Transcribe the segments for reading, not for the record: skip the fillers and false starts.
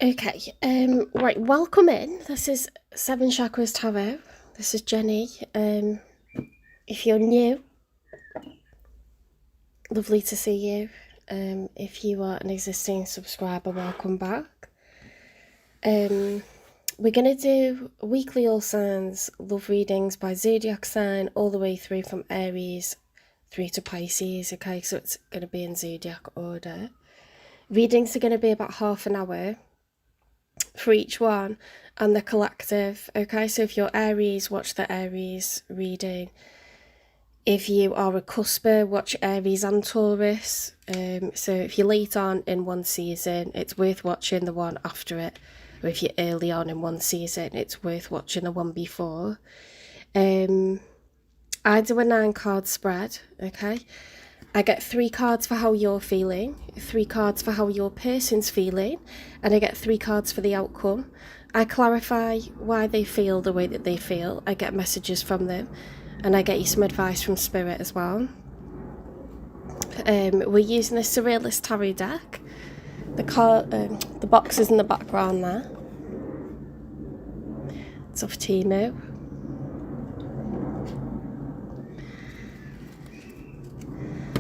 Okay, right, welcome in. This is Seven Chakras Tarot. This is Jenny. If you're new, lovely to see you. If you are an existing subscriber, welcome back. We're going to do weekly all signs love readings by zodiac sign all the way through from Aries through to Pisces, okay? So it's going to be in zodiac order. Readings are going to be about half an hour for each one and the collective, okay? So if you're Aries, watch the Aries reading. If you are a cusper, watch Aries and Taurus. So if you're late on in one season, it's worth watching the one after it. Or if you're early on in one season, it's worth watching the one before. I do a 9-card spread, okay? I get 3 cards for how you're feeling, 3 cards for how your person's feeling, and I get 3 cards for the outcome. I clarify why they feel the way that they feel. I get messages from them, and I get you some advice from Spirit as well. We're using the Surrealist Tarot deck. The box is in the background there. It's off Temu.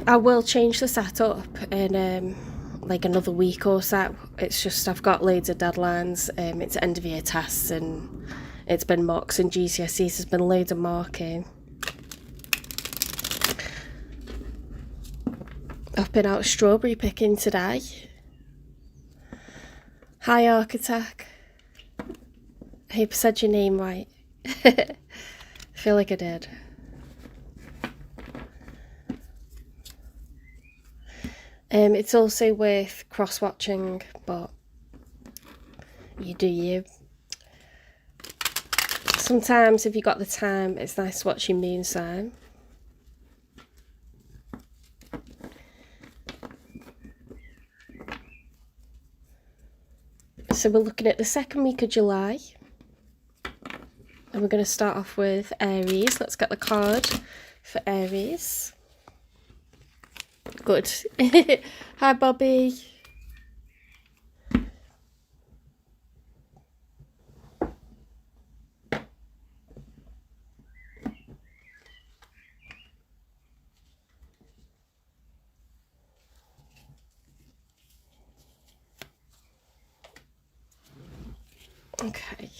I will change the setup in like another week or so. It's just I've got loads of deadlines. It's end of year tests and it's been mocks and GCSEs. There's been loads of marking. I've been out strawberry picking today. Hi, Architect. I hope I said your name right. I feel like I did. It's also worth cross-watching, but you do you. Sometimes if you've got the time, it's nice watching moon sign. So we're looking at the second week of July. And we're going to start off with Aries. Let's get the card for Aries. Good. Hi, Bobby. Okay.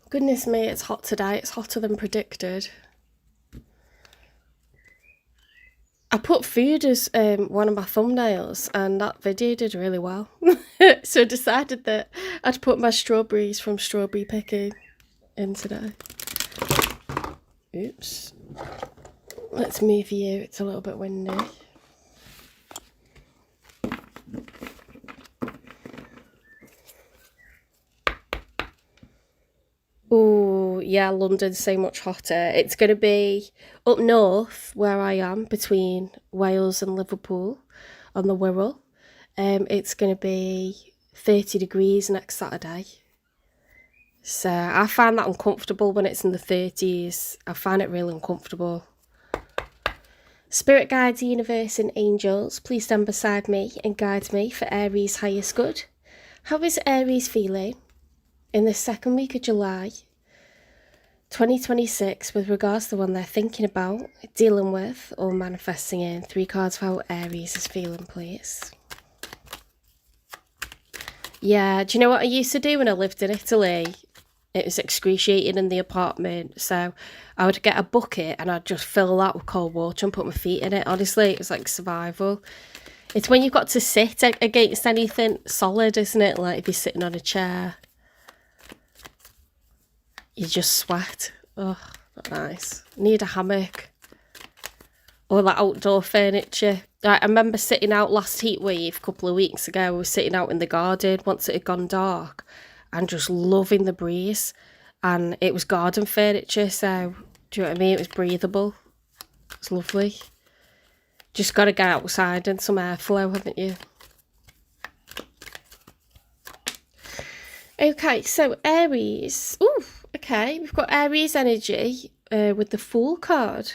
Goodness me, it's hot today. It's hotter than predicted. I put food as one of my thumbnails and that video did really well. So I decided that I'd put my strawberries from strawberry picking in today. Oops. Let's move you. It's a little bit windy. Oh, yeah, London's so much hotter. It's going to be up north where I am, between Wales and Liverpool, on the Wirral. It's going to be 30 degrees next Saturday. So I find that uncomfortable when it's in the 30s. I find it really uncomfortable. Spirit guides, universe and angels, please stand beside me and guide me for Aries' highest good. How is Aries feeling in the second week of July 2026 with regards to the one they're thinking about, dealing with or manifesting in? 3 cards for how Aries is feeling, please. Yeah, do you know what I used to do when I lived in Italy? It was excruciating in the apartment. So I would get a bucket and I'd just fill that with cold water and put my feet in it. Honestly, it was like survival. It's when you've got to sit against anything solid, isn't it? Like if you're sitting on a chair, you just sweat. Oh, not nice. Need a hammock. Or that outdoor furniture. I remember sitting out last heat wave a couple of weeks ago. We were sitting out in the garden once it had gone dark and just loving the breeze. And it was garden furniture, so do you know what I mean? It was breathable. It's lovely. Just got to get outside and some airflow, haven't you? Okay, so Aries. Ooh, okay. We've got Aries energy. with the Fool card.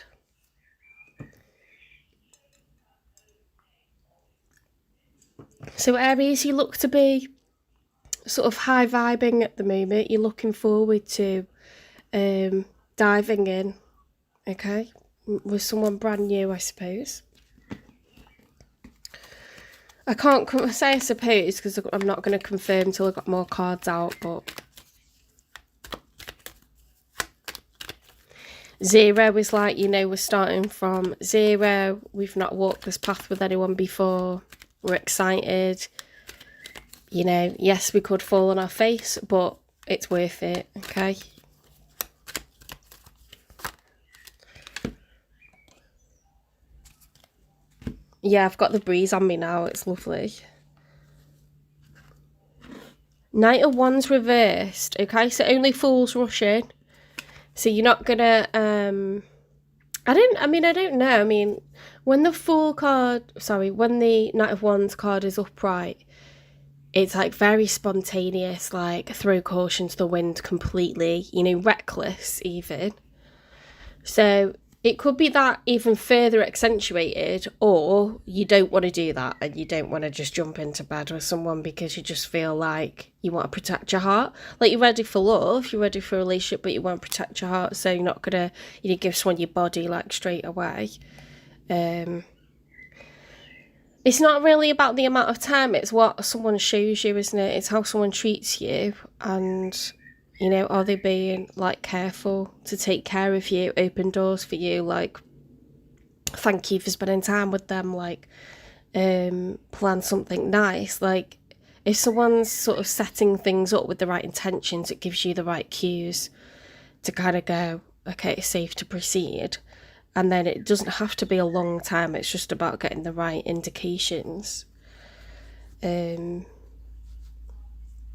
So Aries, you look to be sort of high vibing at the moment. You're looking forward to diving in, okay, with someone brand new, I suppose. I can't say I suppose because I'm not going to confirm until I've got more cards out, but 0 is like, you know, we're starting from 0. We've not walked this path with anyone before. We're excited. You know, yes, we could fall on our face, but it's worth it, okay? Yeah, I've got the breeze on me now. It's lovely. Knight of Wands reversed, okay? So only Fools rush in. So you're not gonna, I don't know. I mean, when the when the Knight of Wands card is upright, it's like very spontaneous, like throw caution to the wind completely, you know, reckless even. So it could be that even further accentuated, or you don't want to do that and you don't want to just jump into bed with someone because you just feel like you want to protect your heart. Like you're ready for love, you're ready for a relationship, but you want to protect your heart, so you're not going to, you know, give someone your body like straight away. It's not really about the amount of time, it's what someone shows you, isn't it? It's how someone treats you, and you know, are they being like careful to take care of you, open doors for you, like thank you for spending time with them, like plan something nice. Like if someone's sort of setting things up with the right intentions, it gives you the right cues to kind of go, okay, it's safe to proceed. And then it doesn't have to be a long time, it's just about getting the right indications.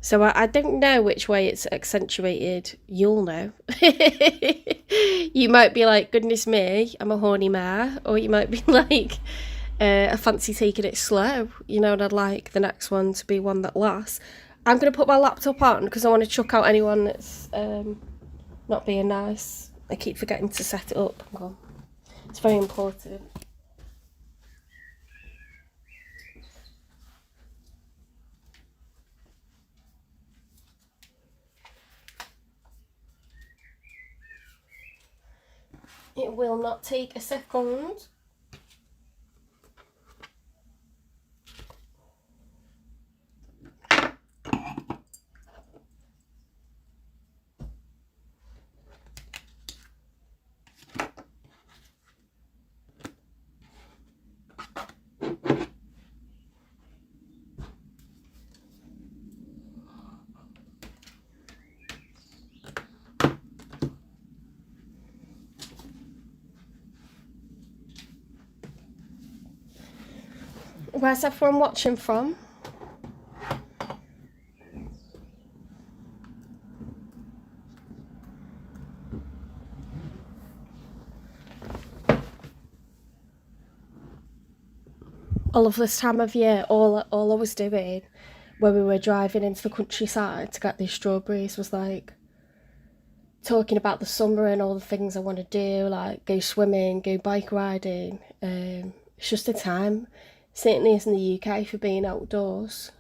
So I don't know which way it's accentuated. You'll know. You might be like, goodness me, I'm a horny mare. Or you might be like, I fancy taking it slow, you know, and I'd like the next one to be one that lasts. I'm going to put my laptop on because I want to chuck out anyone that's not being nice. I keep forgetting to set it up. Hang on. It's very important. It will not take a second. Where's everyone watching from? All of this time of year, all I was doing when we were driving into the countryside to get these strawberries was like talking about the summer and all the things I want to do, like go swimming, go bike riding. It's just a time, certainly is in the UK, for being outdoors.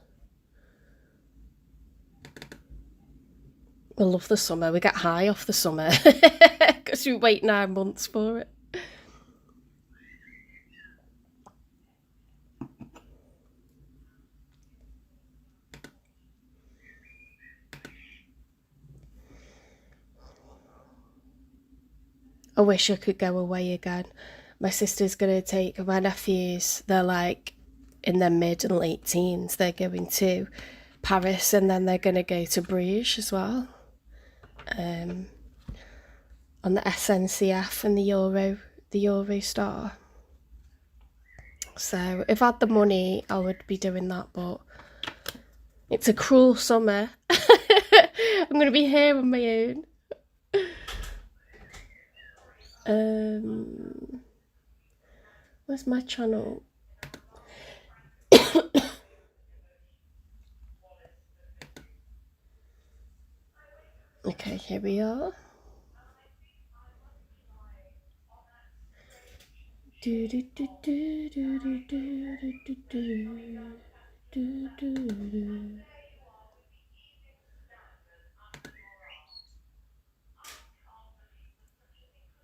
We love the summer. We get high off the summer because we wait 9 months for it. I wish I could go away again. My sister's going to take my nephews, they're like in their mid and late teens, they're going to Paris and then they're going to go to Bruges as well. On the SNCF and the Eurostar. So if I had the money, I would be doing that, but it's a cruel summer. I'm going to be here on my own. Where's my channel? Okay, here we are. Do do do do do do do do do do do.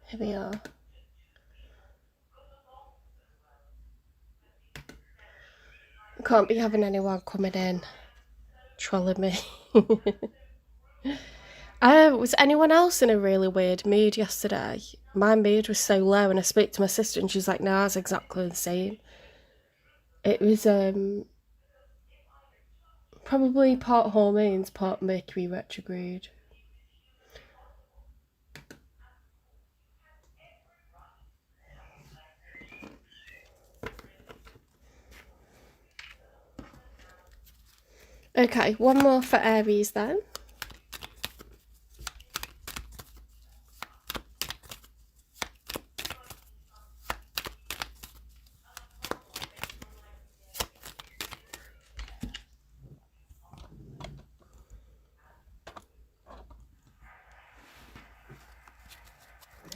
Here we are. I can't be having anyone coming in trolling me. Was anyone else in a really weird mood yesterday? My mood was so low, and I spoke to my sister and she was like, no, it's exactly the same. It was probably part hormones, part Mercury retrograde. Okay, one more for Aries then.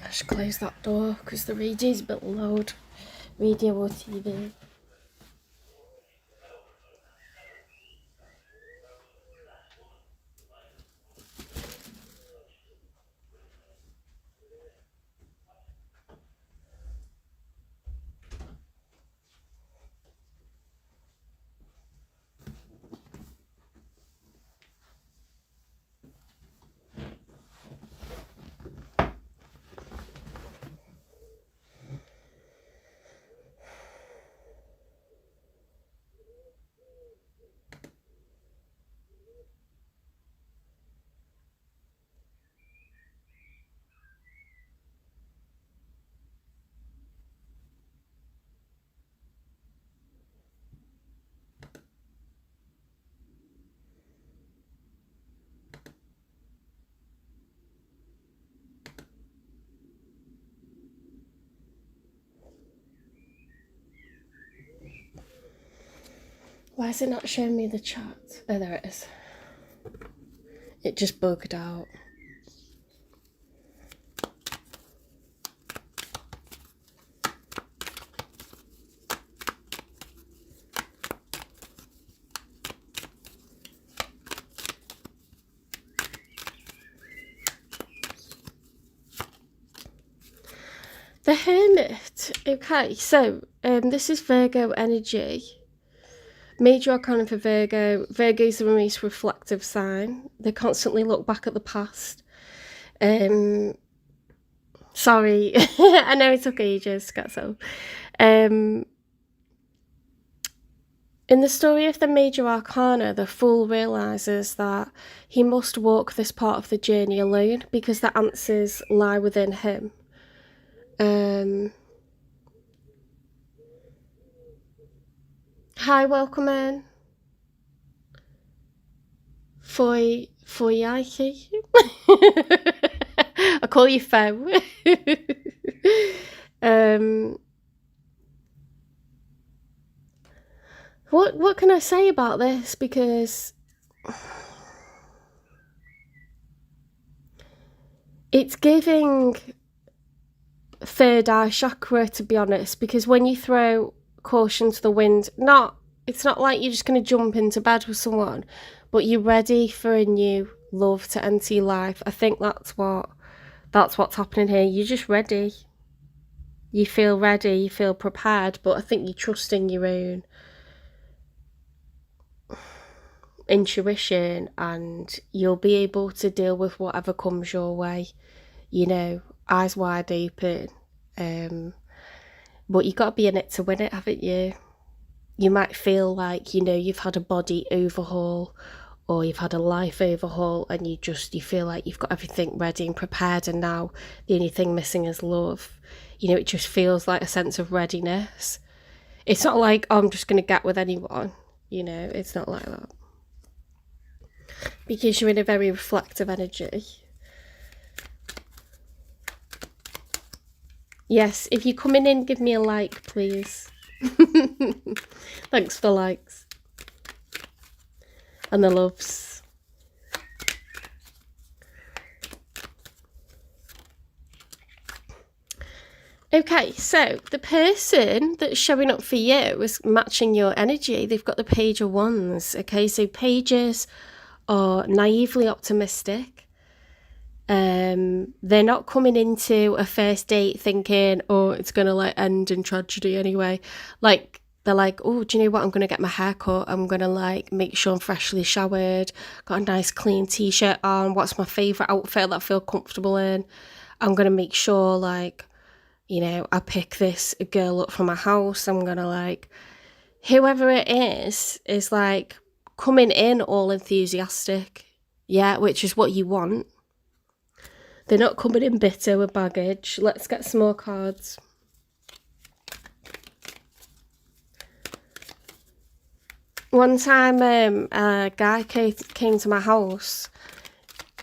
I should close that door because the radio's a bit loud. Radio or TV. Why is it not showing me the chat? Oh, there it is. It just bugged out. The Hermit. Okay, so this is Virgo energy. Major arcana for Virgo. Virgo is the most reflective sign. They constantly look back at the past. Sorry, I know it took ages to get so. In the story of the Major Arcana, the Fool realises that he must walk this part of the journey alone because the answers lie within him. Hi, welcome in. Foyaki. I call you Fo. What can I say about this? Because it's giving third eye chakra, to be honest, because when you throw caution to the wind, it's not like you're just going to jump into bed with someone, but you're ready for a new love to enter your life. I think that's what's happening here. You're just ready. You feel ready, you feel prepared, but I think you're trusting your own intuition and you'll be able to deal with whatever comes your way, you know, eyes wide open. But you got to be in it to win it, haven't you? You might feel like, you know, you've had a body overhaul or you've had a life overhaul and you feel like you've got everything ready and prepared, and now the only thing missing is love. You know, it just feels like a sense of readiness. It's not like, oh, I'm just going to get with anyone, you know, it's not like that. Because you're in a very reflective energy. Yes, if you're coming in, give me a like, please. Thanks for likes. And the loves. Okay, so the person that's showing up for you is matching your energy. They've got the Page of Wands. Okay, so pages are naively optimistic. They're not coming into a first date thinking, oh, it's gonna like end in tragedy anyway. Like, they're like, oh, do you know what? I'm gonna get my hair cut. I'm gonna like make sure I'm freshly showered, got a nice clean t-shirt on. What's my favorite outfit that I feel comfortable in? I'm gonna make sure like, you know, I pick this girl up from my house. I'm gonna like, whoever it is like coming in all enthusiastic. Yeah, which is what you want. They're not coming in bitter with baggage. Let's get some more cards. One time, a guy came to my house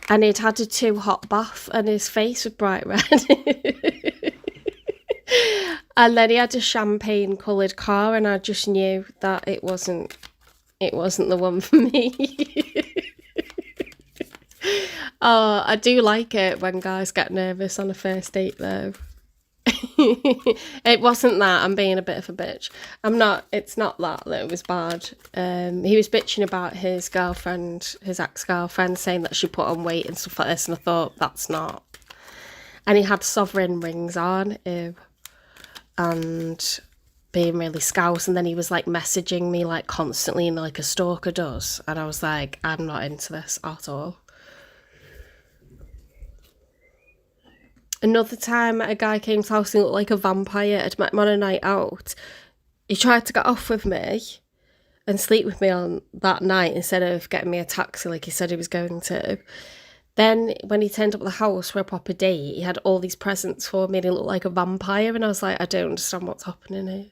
and he'd had a too hot bath and his face was bright red. And then he had a champagne coloured car and I just knew that it wasn't the one for me. Oh, I do like it when guys get nervous on a first date though. It wasn't that. I'm being a bit of a bitch. It's not that it was bad. He was bitching about his girlfriend, his ex-girlfriend, saying that she put on weight and stuff like this, and I thought, that's not. And he had sovereign rings on, ew, and being really scouse, and then he was like messaging me like constantly like a stalker does, and I was like, I'm not into this at all. Another time, a guy came to house and looked like a vampire. I'd met him on a night out. He tried to get off with me and sleep with me on that night instead of getting me a taxi like he said he was going to. Then when he turned up at the house for a proper date, he had all these presents for me and he looked like a vampire. And I was like, I don't understand what's happening here.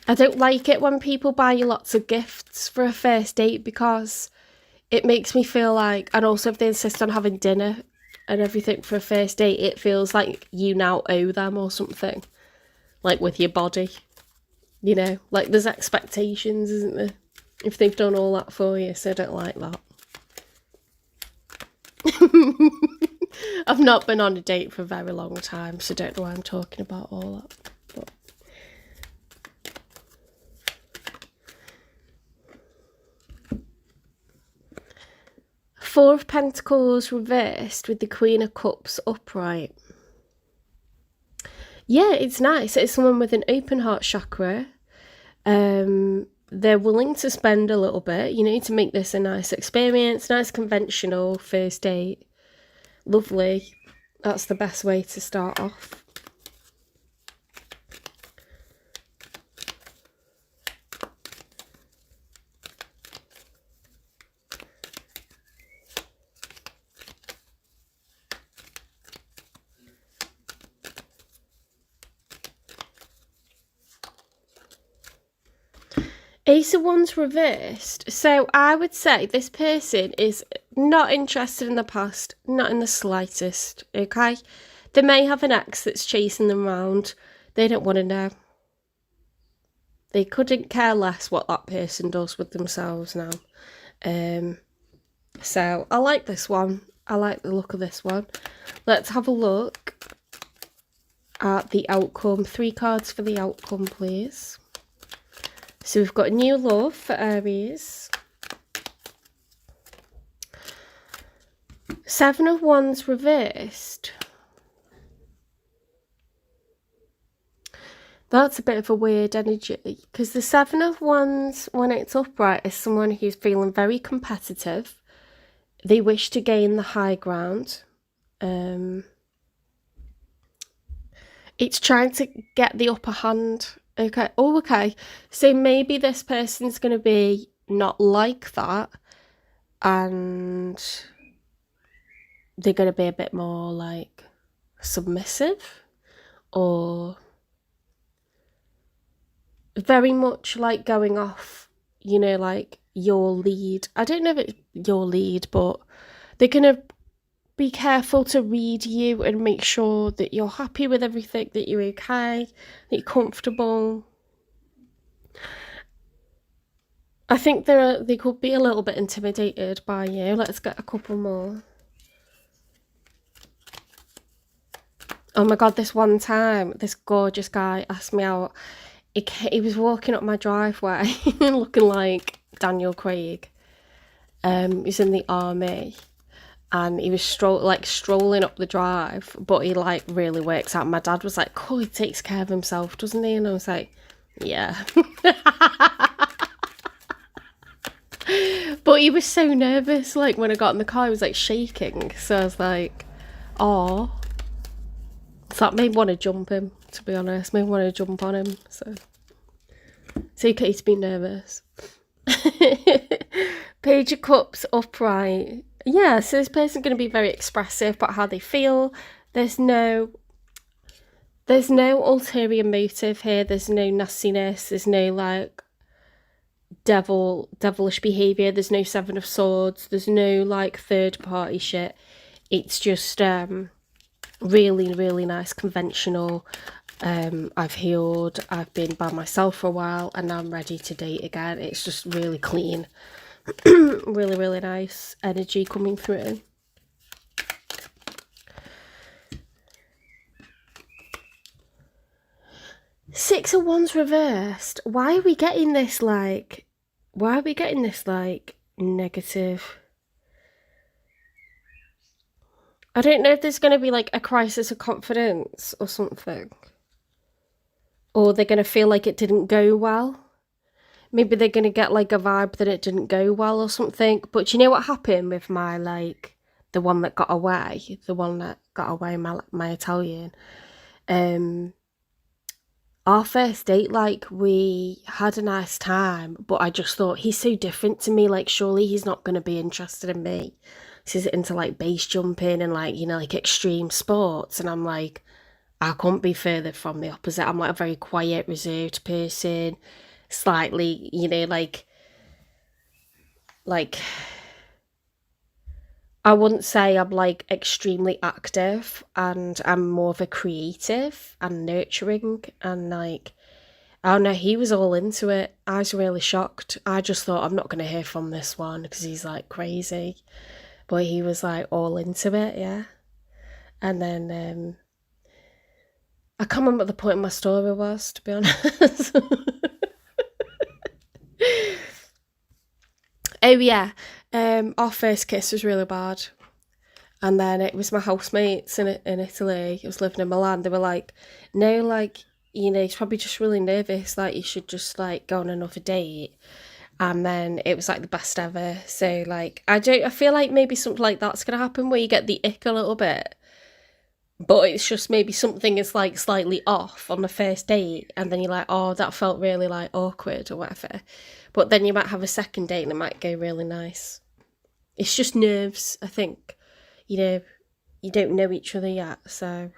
I don't like it when people buy you lots of gifts for a first date because it makes me feel like, and also if they insist on having dinner and everything for a first date, it feels like you now owe them or something, like with your body, you know, like there's expectations, isn't there, if they've done all that for you, so I don't like that. I've not been on a date for a very long time, so don't know why I'm talking about all that. But Four of Pentacles reversed with the Queen of Cups upright. Yeah, it's nice. It's someone with an open heart chakra. They're willing to spend a little bit, you know, to make this a nice experience, nice conventional first date. Lovely. That's the best way to start off. Ace of Wands reversed. So I would say this person is not interested in the past, not in the slightest, okay? They may have an ex that's chasing them around. They don't want to know. They couldn't care less what that person does with themselves now. So I like this one. I like the look of this one. Let's have a look at the outcome. 3 cards for the outcome, please. So we've got new love for Aries. 7 of Wands reversed. That's a bit of a weird energy because the 7 of Wands, when it's upright, is someone who's feeling very competitive. They wish to gain the high ground. It's trying to get the upper hand. Okay. Oh, okay. So maybe this person's going to be not like that and they're going to be a bit more like submissive or very much like going off, you know, like your lead. I don't know if it's your lead, but they're going to be careful to read you and make sure that you're happy with everything, that you're okay, that you're comfortable. I think they could be a little bit intimidated by you. Let's get a couple more. Oh my god, this one time, this gorgeous guy asked me out. He was walking up my driveway looking like Daniel Craig. He's in the army. And he was strolling up the drive, but he like really works out. My dad was like, "Oh, he takes care of himself, doesn't he?" And I was like, "Yeah." But he was so nervous. Like when I got in the car, he was like shaking. So I was like, "Oh." So that made me want to jump him. To be honest, made me want to jump on him. So it's okay to be nervous. Page of Cups upright. Yeah, so this person's going to be very expressive about how they feel. There's no ulterior motive here. There's no nastiness. There's no like devilish behaviour. There's no Seven of Swords. There's no like third party shit. It's just really, really nice, conventional. I've healed. I've been by myself for a while, and now I'm ready to date again. It's just really clean. Really, really nice energy coming through. Six of Wands reversed. Why are we getting this like negative? I don't know if there's going to be like a crisis of confidence or something. Or they're going to feel like it didn't go well. Maybe they're going to get like a vibe that it didn't go well or something. But do you know what happened with my like, the one that got away? My Italian. Our first date, like, we had a nice time, but I just thought, he's so different to me, like, surely he's not going to be interested in me. He's into, like, base jumping and, like, you know, like, extreme sports, and I'm like, I couldn't be further from the opposite. I'm, like, a very quiet, reserved person, slightly, you know, like, I wouldn't say I'm, like, extremely active, and I'm more of a creative and nurturing, and, like, oh no, he was all into it. I was really shocked. I just thought, I'm not going to hear from this one because he's, like, crazy. But he was, like, all into it, yeah. And then, I can't remember what the point of my story was, to be honest. Oh, yeah. Our first kiss was really bad. And then it was my housemates in Italy. I was living in Milan. They were like, no, like, you know, he's probably just really nervous. Like, you should just, like, go on another date. And then it was, like, the best ever. So, like, I feel like maybe something like that's going to happen where you get the ick a little bit. But it's just maybe something is, like, slightly off on the first date. And then you're like, oh, that felt really, like, awkward or whatever. But then you might have a second date and it might go really nice. It's just nerves, I think. You know, you don't know each other yet, so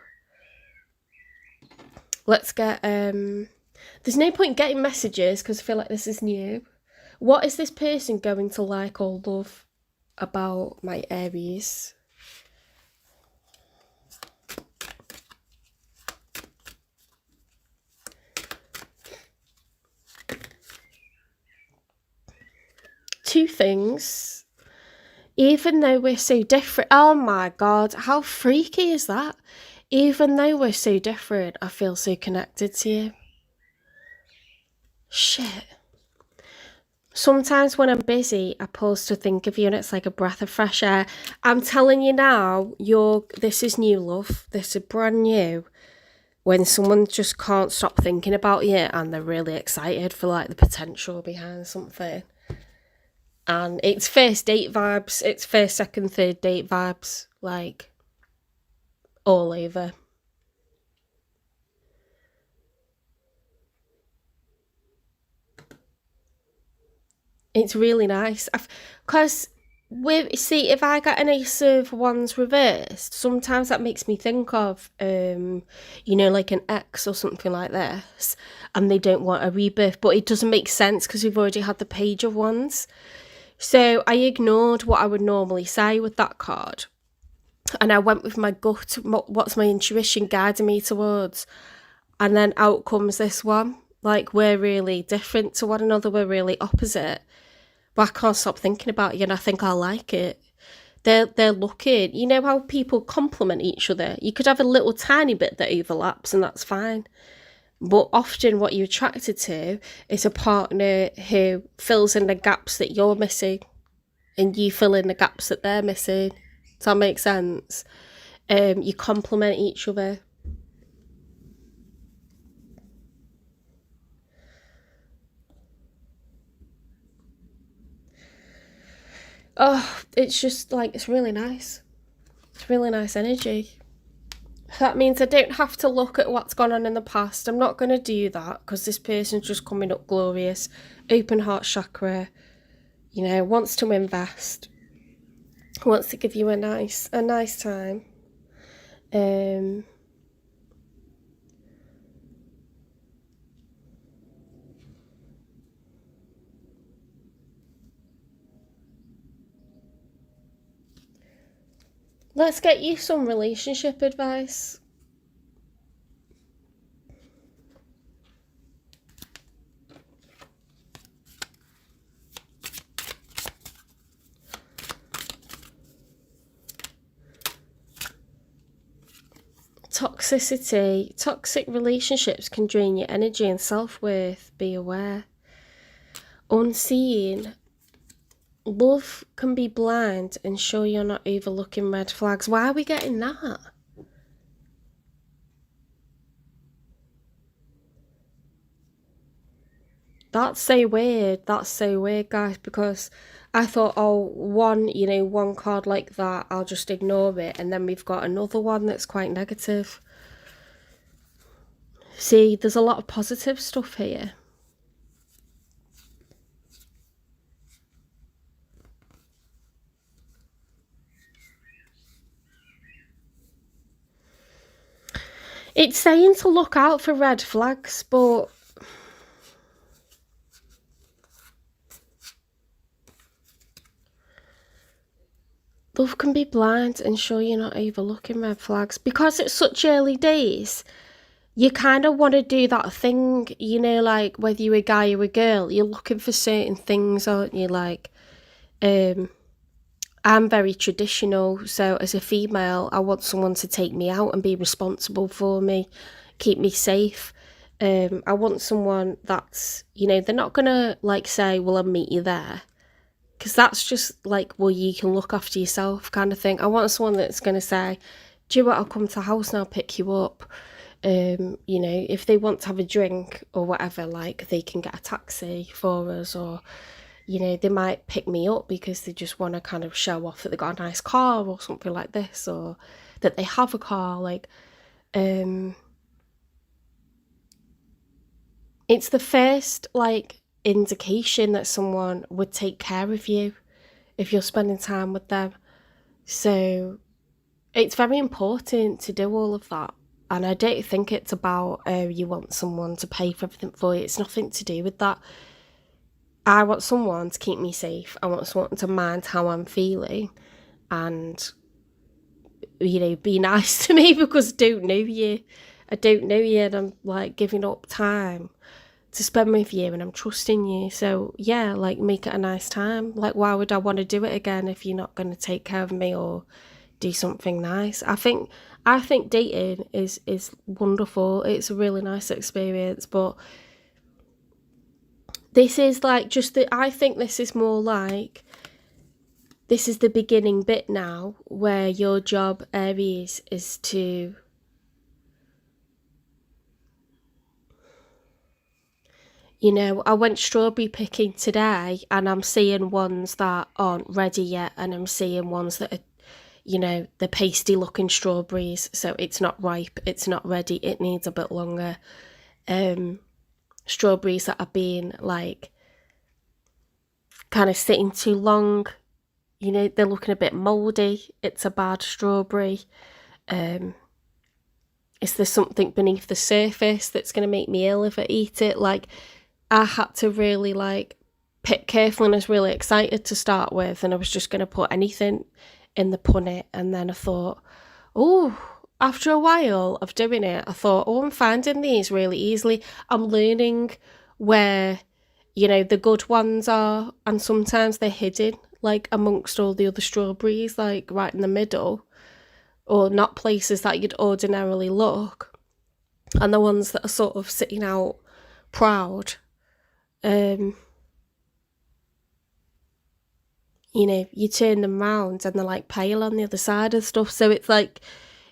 let's get, there's no point getting messages because I feel like this is new. What is this person going to like or love about my Aries? Two things. Even though we're so different, oh my god, how freaky is that? Even though we're so different, I feel so connected to you. Shit. Sometimes when I'm busy, I pause to think of you and it's like a breath of fresh air. I'm telling you now, this is new, love. This is brand new. When someone just can't stop thinking about you and they're really excited for like the potential behind something. And it's first date vibes, it's first, second, third date vibes, like, all over. It's really nice. Because, if I get an Ace of Wands reversed, sometimes that makes me think of, you know, like an ex or something like this, and they don't want a rebirth, but it doesn't make sense because we've already had the Page of Wands. So I ignored what I would normally say with that card. And I went with my gut, what's my intuition guiding me towards. And then out comes this one. Like, we're really different to one another. We're really opposite. but I can't stop thinking about you and I think I like it. They're looking. You know how people compliment each other? You could have a little tiny bit that overlaps and that's fine. But often what you're attracted to is a partner who fills in the gaps that you're missing and you fill in the gaps that they're missing. Does that make sense? You complement each other. Oh, it's just like, it's really nice. It's really nice energy. That means I don't have to look at what's gone on in the past. I'm not going to do that because this person's just coming up glorious. Open heart chakra, you know, wants to invest, wants to give you a nice time. Let's get you some relationship advice. Toxicity. Toxic relationships can drain your energy and self-worth. Be aware. Unseen. Love can be blind and show you're not overlooking red flags. Why are we getting that? That's so weird. That's so weird, guys, because I thought, oh, one card like that, I'll just ignore it. And then we've got another one that's quite negative. See, there's a lot of positive stuff here. It's saying to look out for red flags, but love can be blind and show you're not overlooking red flags. Because it's such early days, you kind of want to do that thing, you know, like whether you're a guy or a girl, you're looking for certain things, aren't you? Like, I'm very traditional, so as a female, I want someone to take me out and be responsible for me, keep me safe. I want someone that's, you know, they're not gonna like say, well, I'll meet you there, because that's just like, well, you can look after yourself kind of thing. I want someone that's gonna say, do you know what, I'll come to the house and I'll pick you up. You know, if they want to have a drink or whatever, like they can get a taxi for us, or you know, they might pick me up because they just want to kind of show off that they got a nice car or something like this, or that they have a car. Like, it's the first like indication that someone would take care of you if you're spending time with them. So it's very important to do all of that. And I don't think it's about, you want someone to pay for everything for you. It's nothing to do with that. I want someone to keep me safe. I want someone to mind how I'm feeling and, you know, be nice to me because I don't know you. I don't know you and I'm like giving up time to spend with you and I'm trusting you. So yeah, like make it a nice time. Like, why would I want to do it again if you're not going to take care of me or do something nice? I think dating is wonderful. It's a really nice experience, but this is like I think this is more like, this is the beginning bit now where your job, Aries, is to, you know, I went strawberry picking today and I'm seeing ones that aren't ready yet and I'm seeing ones that are, you know, the pasty looking strawberries, so it's not ripe, it's not ready, it needs a bit longer. Strawberries that are being like kind of sitting too long, you know, they're looking a bit mouldy, it's a bad strawberry. Is there something beneath the surface that's going to make me ill if I eat it? Like, I had to really like pick carefully, and I was really excited to start with, and I was just going to put anything in the punnet, and then I thought, oh, after a while of doing it, I thought, oh, I'm finding these really easily. I'm learning where, you know, the good ones are, and sometimes they're hidden, like amongst all the other strawberries, like right in the middle, or not places that you'd ordinarily look. And the ones that are sort of sitting out proud, you know, you turn them round and they're like pale on the other side and stuff. So it's like,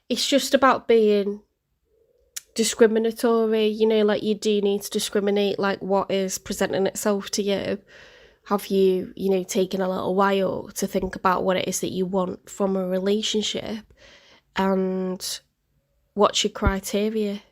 it's just about being discriminatory, you know, like you do need to discriminate like what is presenting itself to you. Have you, you know, taken a little while to think about what it is that you want from a relationship, and what's your criteria?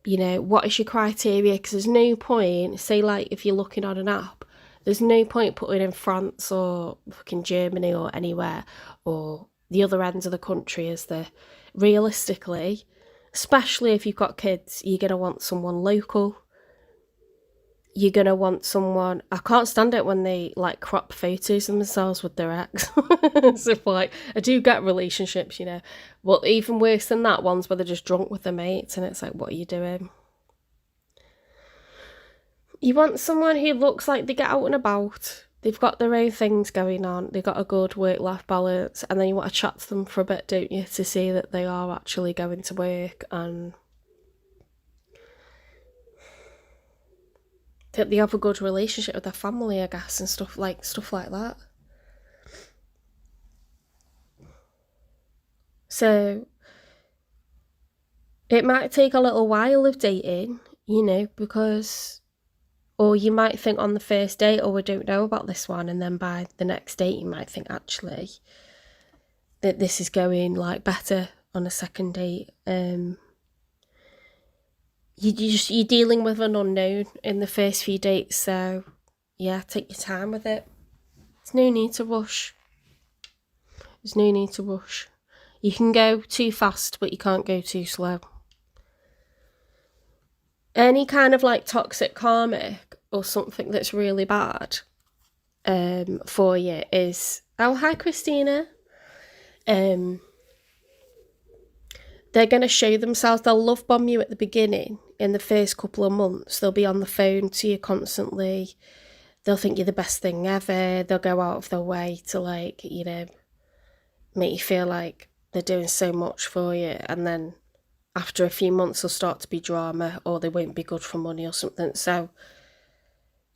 You know, what is your criteria? Because there's no point, say like if you're looking on an app, there's no point putting in France or fucking Germany or anywhere, or the other ends of the country, as the realistically, especially if you've got kids, you're going to want someone local. You're going to want someone... I can't stand it when they, like, crop photos of themselves with their ex. So, like, I do get relationships, you know. Well, even worse than that, ones where they're just drunk with their mates, and it's like, what are you doing? You want someone who looks like they get out and about. They've got their own things going on. They've got a good work-life balance. And then you want to chat to them for a bit, don't you, to see that they are actually going to work and that they have a good relationship with their family, I guess, and stuff like that. So it might take a little while of dating, you know, because, or you might think on the first date, oh, I don't know about this one, and then by the next date you might think actually that this is going like better on a second date. You're dealing with an unknown in the first few dates, so yeah, take your time with it. There's no need to rush. You can go too fast, but you can't go too slow. Any kind of like toxic karmic or something that's really bad for you is... Oh, hi, Christina. They're going to show themselves. They'll love bomb you at the beginning. In the first couple of months, they'll be on the phone to you constantly. They'll think you're the best thing ever. They'll go out of their way to, like, you know, make you feel like they're doing so much for you. And then after a few months, there'll start to be drama, or they won't be good for money or something. So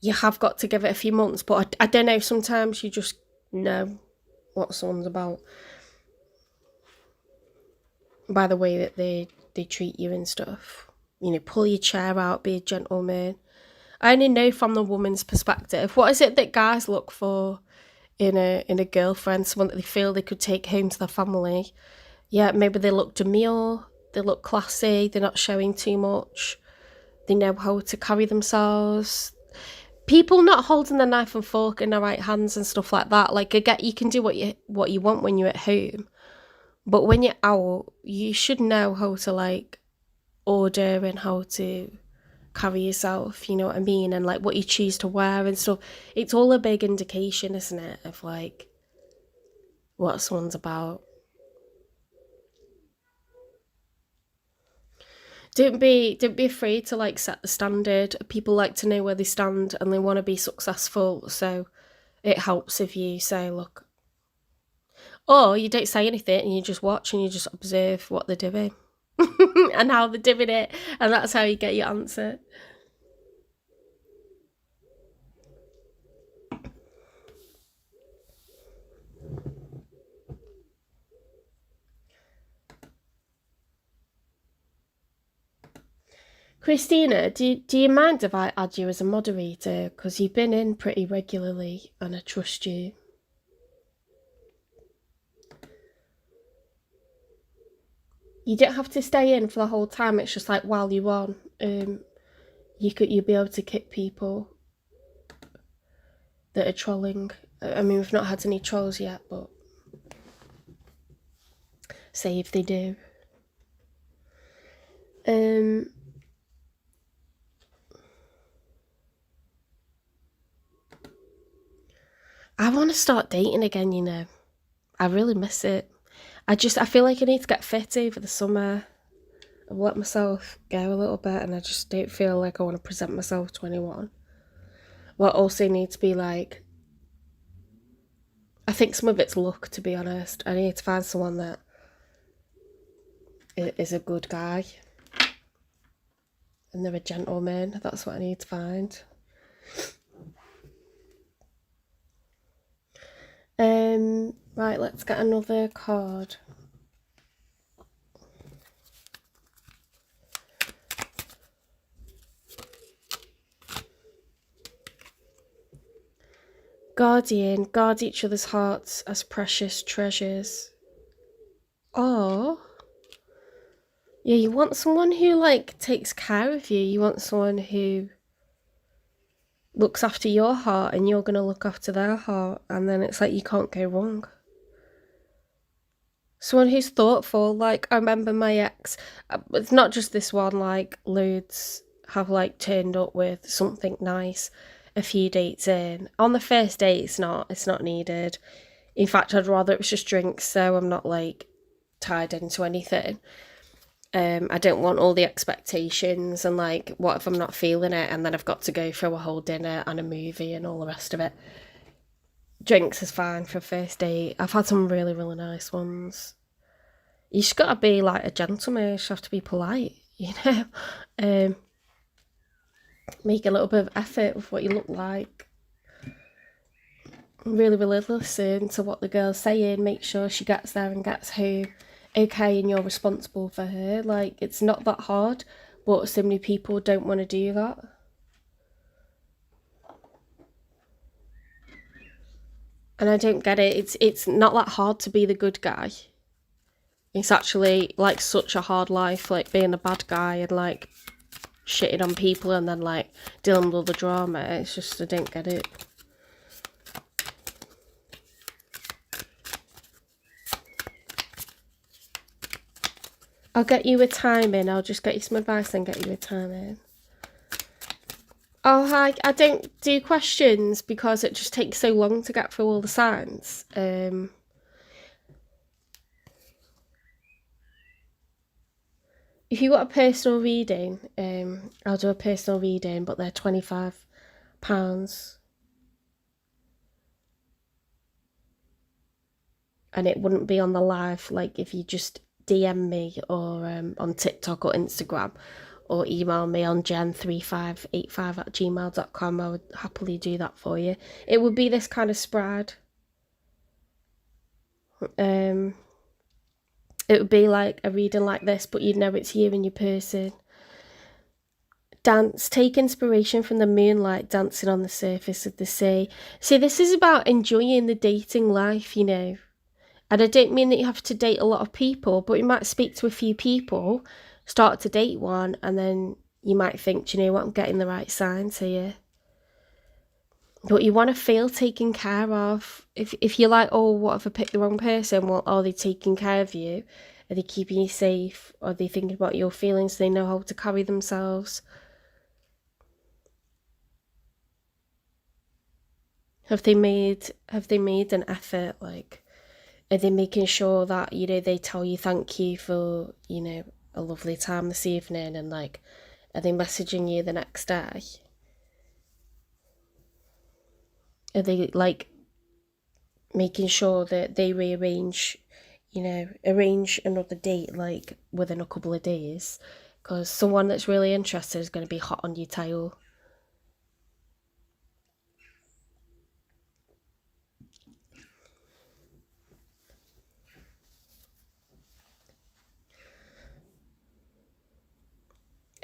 you have got to give it a few months. But I don't know, sometimes you just know what someone's about by the way that they treat you and stuff. You know, pull your chair out, be a gentleman. I only know from the woman's perspective. What is it that guys look for in a girlfriend? Someone that they feel they could take home to their family. Yeah, maybe they look demure, they look classy, they're not showing too much, they know how to carry themselves. People not holding the knife and fork in their right hands and stuff like that. Like, I get you can do what you want when you're at home, but when you're out, you should know how to, like, order and how to carry yourself, you know what I mean? And, like, what you choose to wear and stuff. It's all a big indication, isn't it, of, like, what someone's about. Don't be afraid to, like, set the standard. People like to know where they stand and they want to be successful, so it helps if you say, look. Or you don't say anything and you just watch and you just observe what they're doing and how they're doing it, and that's how you get your answer. Christina, do you mind if I add you as a moderator? Because you've been in pretty regularly and I trust you. You don't have to stay in for the whole time. It's just like while you're on, you'll be able to kick people that are trolling. I mean, we've not had any trolls yet, but say if they do. I want to start dating again, you know. I really miss it. I feel like I need to get fit over the summer. I've let myself go a little bit and I just don't feel like I want to present myself to anyone. Well, also need to be like, I think some of it's luck, to be honest. I need to find someone that is a good guy and they're a gentleman. That's what I need to find. Right, let's get another card. Guardian, guard each other's hearts as precious treasures. Oh, yeah, you want someone who, like, takes care of you. You want someone who looks after your heart and you're going to look after their heart. And then it's like you can't go wrong. Someone who's thoughtful. Like, I remember my ex, it's not just this one, like, loads have, like, turned up with something nice a few dates in. On the first date, it's not needed. In fact, I'd rather it was just drinks, so I'm not, like, tied into anything. I don't want all the expectations and, like, what if I'm not feeling it and then I've got to go through a whole dinner and a movie and all the rest of it. Drinks is fine for a first date. I've had some really, really nice ones. You just gotta be, like, a gentleman. You just have to be polite, you know? Make a little bit of effort with what you look like. Really, really listen to what the girl's saying. Make sure she gets there and gets home okay and you're responsible for her. Like, it's not that hard, but so many people don't want to do that. And I don't get it. It's not that hard to be the good guy. It's actually, like, such a hard life, like, being a bad guy and, like, shitting on people and then, like, dealing with all the drama. It's just, I don't get it. I'll get you a timing. I'll just get you some advice and get you a timing. Oh, hi. I don't do questions because it just takes so long to get through all the signs. If you got a personal reading, I'll do a personal reading, but they're £25. And it wouldn't be on the live, like, if you just DM me or on TikTok or Instagram or email me on jen3585@gmail.com. I would happily do that for you. It would be this kind of spread. It would be like a reading like this, but you'd know it's you and your person. Dance, take inspiration from the moonlight dancing on the surface of the sea. See, this is about enjoying the dating life, you know. And I don't mean that you have to date a lot of people, but you might speak to a few people, start to date one, and then you might think, do you know what, I'm getting the right signs here. But you want to feel taken care of. If you're like, oh, what if I picked the wrong person? Well, are they taking care of you? Are they keeping you safe? Are they thinking about your feelings? Do they know how to carry themselves? Have they made an effort, like, are they making sure that, you know, they tell you thank you for, you know, a lovely time this evening, and, like, are they messaging you the next day? Are they, like, making sure that they arrange another date, like, within a couple of days? Because someone that's really interested is going to be hot on your tail.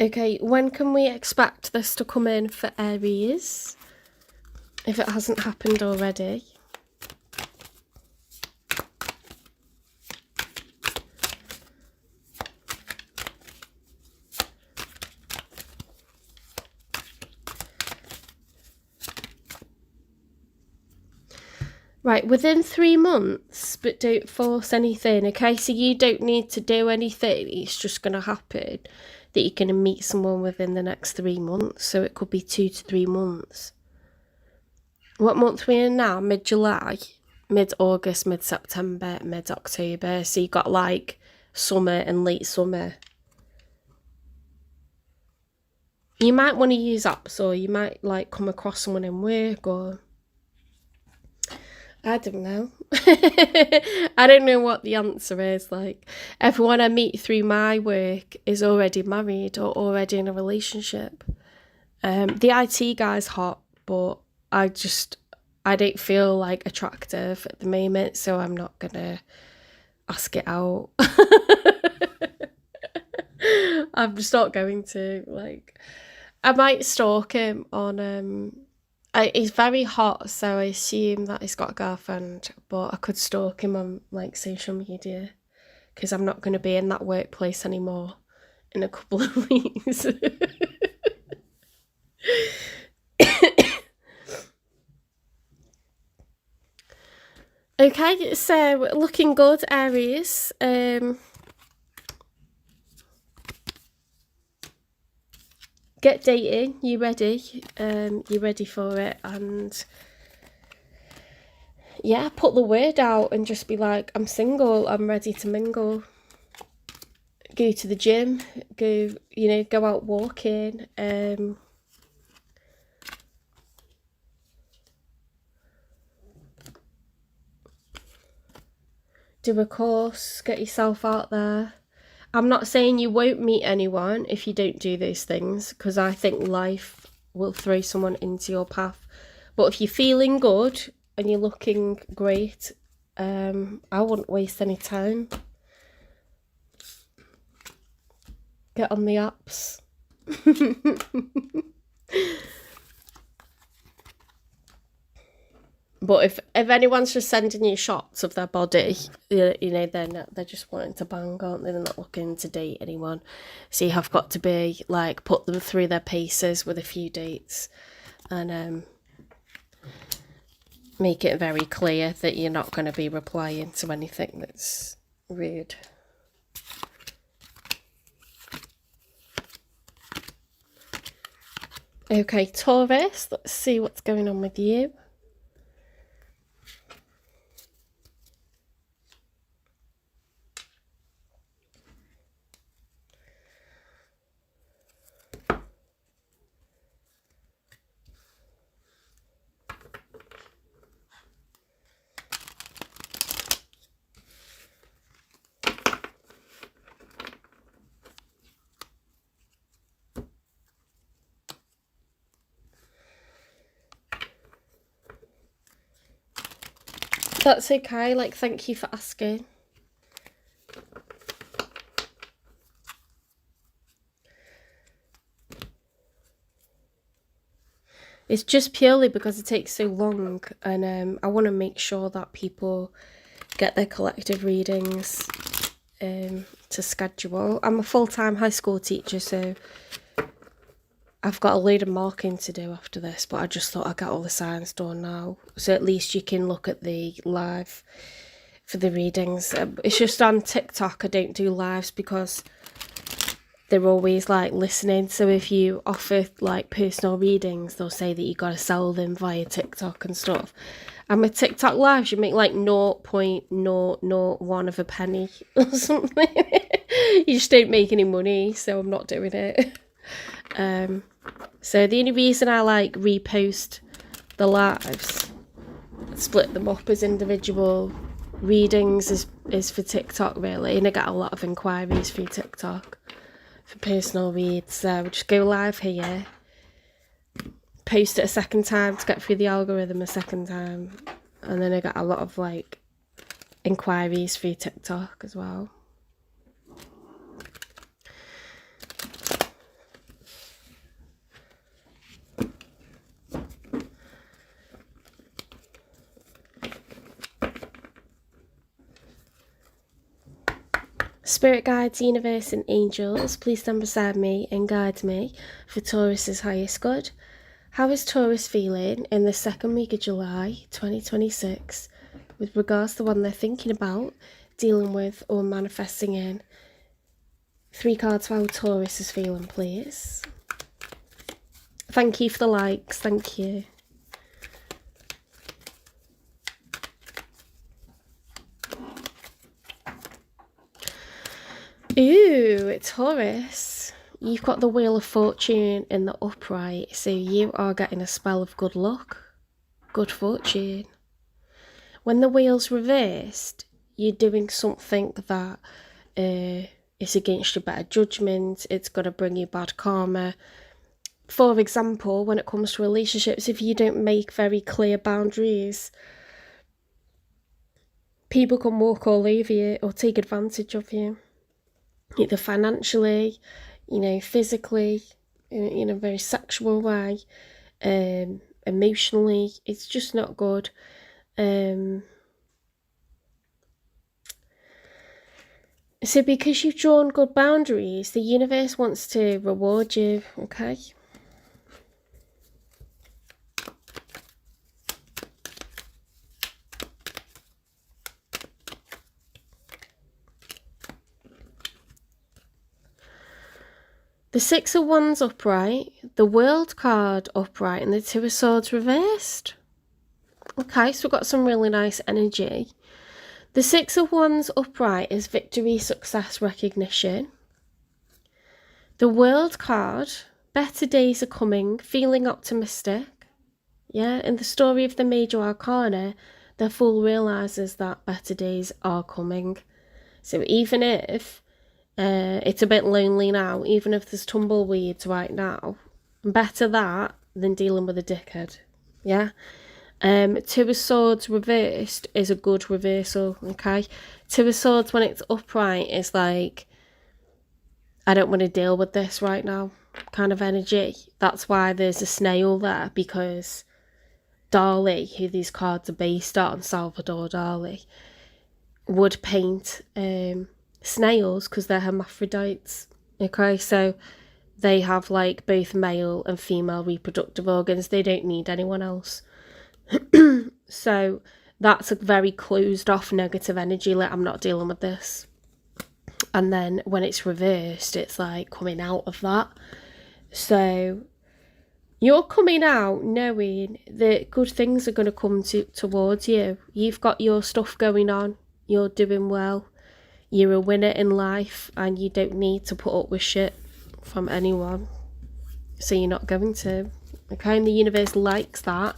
Okay, when can we expect this to come in for Aries, if it hasn't happened already? Right, within 3 months, but don't force anything, okay? So you don't need to do anything. It's just going to happen that you're going to meet someone within the next 3 months. So it could be 2 to 3 months. What month are we in now? Mid-July, mid-August, mid-September, mid-October. So you got, like, summer and late summer. You might want to use apps, or you might like come across someone in work, or I don't know. I don't know what the answer is. Like, everyone I meet through my work is already married or already in a relationship. The IT guy's hot, but I don't feel like attractive at the moment, so I'm not gonna ask it out. I'm just not going to. Like, I might stalk him on he's very hot, so I assume that he's got a girlfriend, but I could stalk him on like social media because I'm not going to be in that workplace anymore in a couple of weeks. Okay, so looking good, Aries. Get dating. You ready? You ready for it? And yeah, put the word out and just be like, I'm single, I'm ready to mingle. Go to the gym, go out walking. Do a course, get yourself out there. I'm not saying you won't meet anyone if you don't do those things, because I think life will throw someone into your path. But if you're feeling good and you're looking great, I wouldn't waste any time. Get on the apps. But if anyone's just sending you shots of their body, then they're just wanting to bang, aren't they? They're not looking to date anyone. So you have got to be like, put them through their paces with a few dates, and make it very clear that you're not going to be replying to anything that's rude. Okay, Taurus, let's see what's going on with you. That's okay, like, thank you for asking. It's just purely because it takes so long, and I want to make sure that people get their collective readings to schedule. I'm a full-time high school teacher, so I've got a load of marking to do after this, but I just thought I'd get all the signs done now, so at least you can look at the live for the readings. It's just on TikTok I don't do lives because they're always like listening, so if you offer like personal readings, they'll say that you got to sell them via TikTok and stuff. And with TikTok lives, you make like 0.001 of a penny or something. You just don't make any money, so I'm not doing it. So the only reason I like repost the lives, split them up as individual readings, is for TikTok really, and I get a lot of inquiries through TikTok for personal reads. So just go live here, post it a second time to get through the algorithm a second time, and then I get a lot of like inquiries through TikTok as well. Spirit guides, universe and angels, please stand beside me and guide me for Taurus's highest good. How is Taurus feeling in the second week of July 2026 with regards to the one they're thinking about, dealing with or manifesting in? 3 cards for how Taurus is feeling, please. Thank you for the likes, thank you. Ooh, Taurus. you've got the Wheel of Fortune in the upright, so you are getting a spell of good luck, good fortune. When the wheel's reversed, you're doing something that is against your better judgment, it's going to bring you bad karma. For example, when it comes to relationships, if you don't make very clear boundaries, people can walk all over you or take advantage of you, either financially, physically, in a very sexual way, emotionally. It's just not good. So because you've drawn good boundaries, the universe wants to reward you, okay? The Six of Wands upright, the World card upright, and the Two of Swords reversed. Okay, so we've got some really nice energy. The Six of Wands upright is victory, success, recognition. The World card, better days are coming, feeling optimistic. Yeah, in the story of the Major Arcana, the Fool realises that better days are coming. So even if it's a bit lonely now, even if there's tumbleweeds right now, better that than dealing with a dickhead. Yeah. Two of Swords reversed is a good reversal, okay? Two of Swords when it's upright is like, I don't want to deal with this right now kind of energy. That's why there's a snail there, because Dali, who these cards are based on, Salvador Dali, would paint snails because they're hermaphrodites, okay? So they have like both male and female reproductive organs. They don't need anyone else. So that's a very closed off negative energy, like I'm not dealing with this. And then when it's reversed, it's like coming out of that. So you're coming out knowing that good things are going to come towards you. You've got your stuff going on, you're doing well, you're a winner in life, and you don't need to put up with shit from anyone. So you're not going to, okay? And the universe likes that.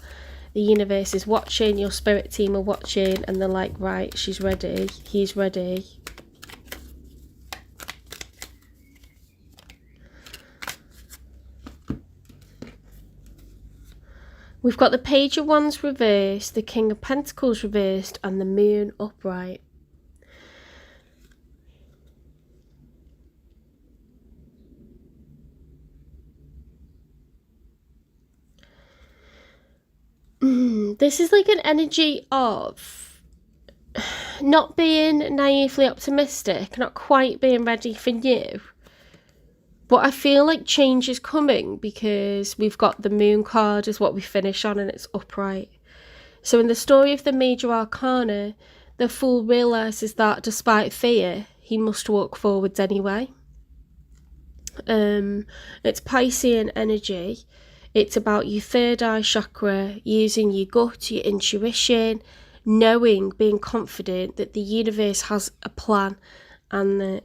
The universe is watching, your spirit team are watching, and they're like, right, she's ready, he's ready. We've got the Page of Wands reversed, the King of Pentacles reversed, and the Moon upright. This is like an energy of not being naively optimistic, not quite being ready for new. But I feel like change is coming because we've got the Moon card is what we finish on, and it's upright. So in the story of the Major Arcana, the Fool realises that despite fear, he must walk forwards anyway. It's Piscean energy. It's about your third eye chakra, using your gut, your intuition, knowing, being confident that the universe has a plan and that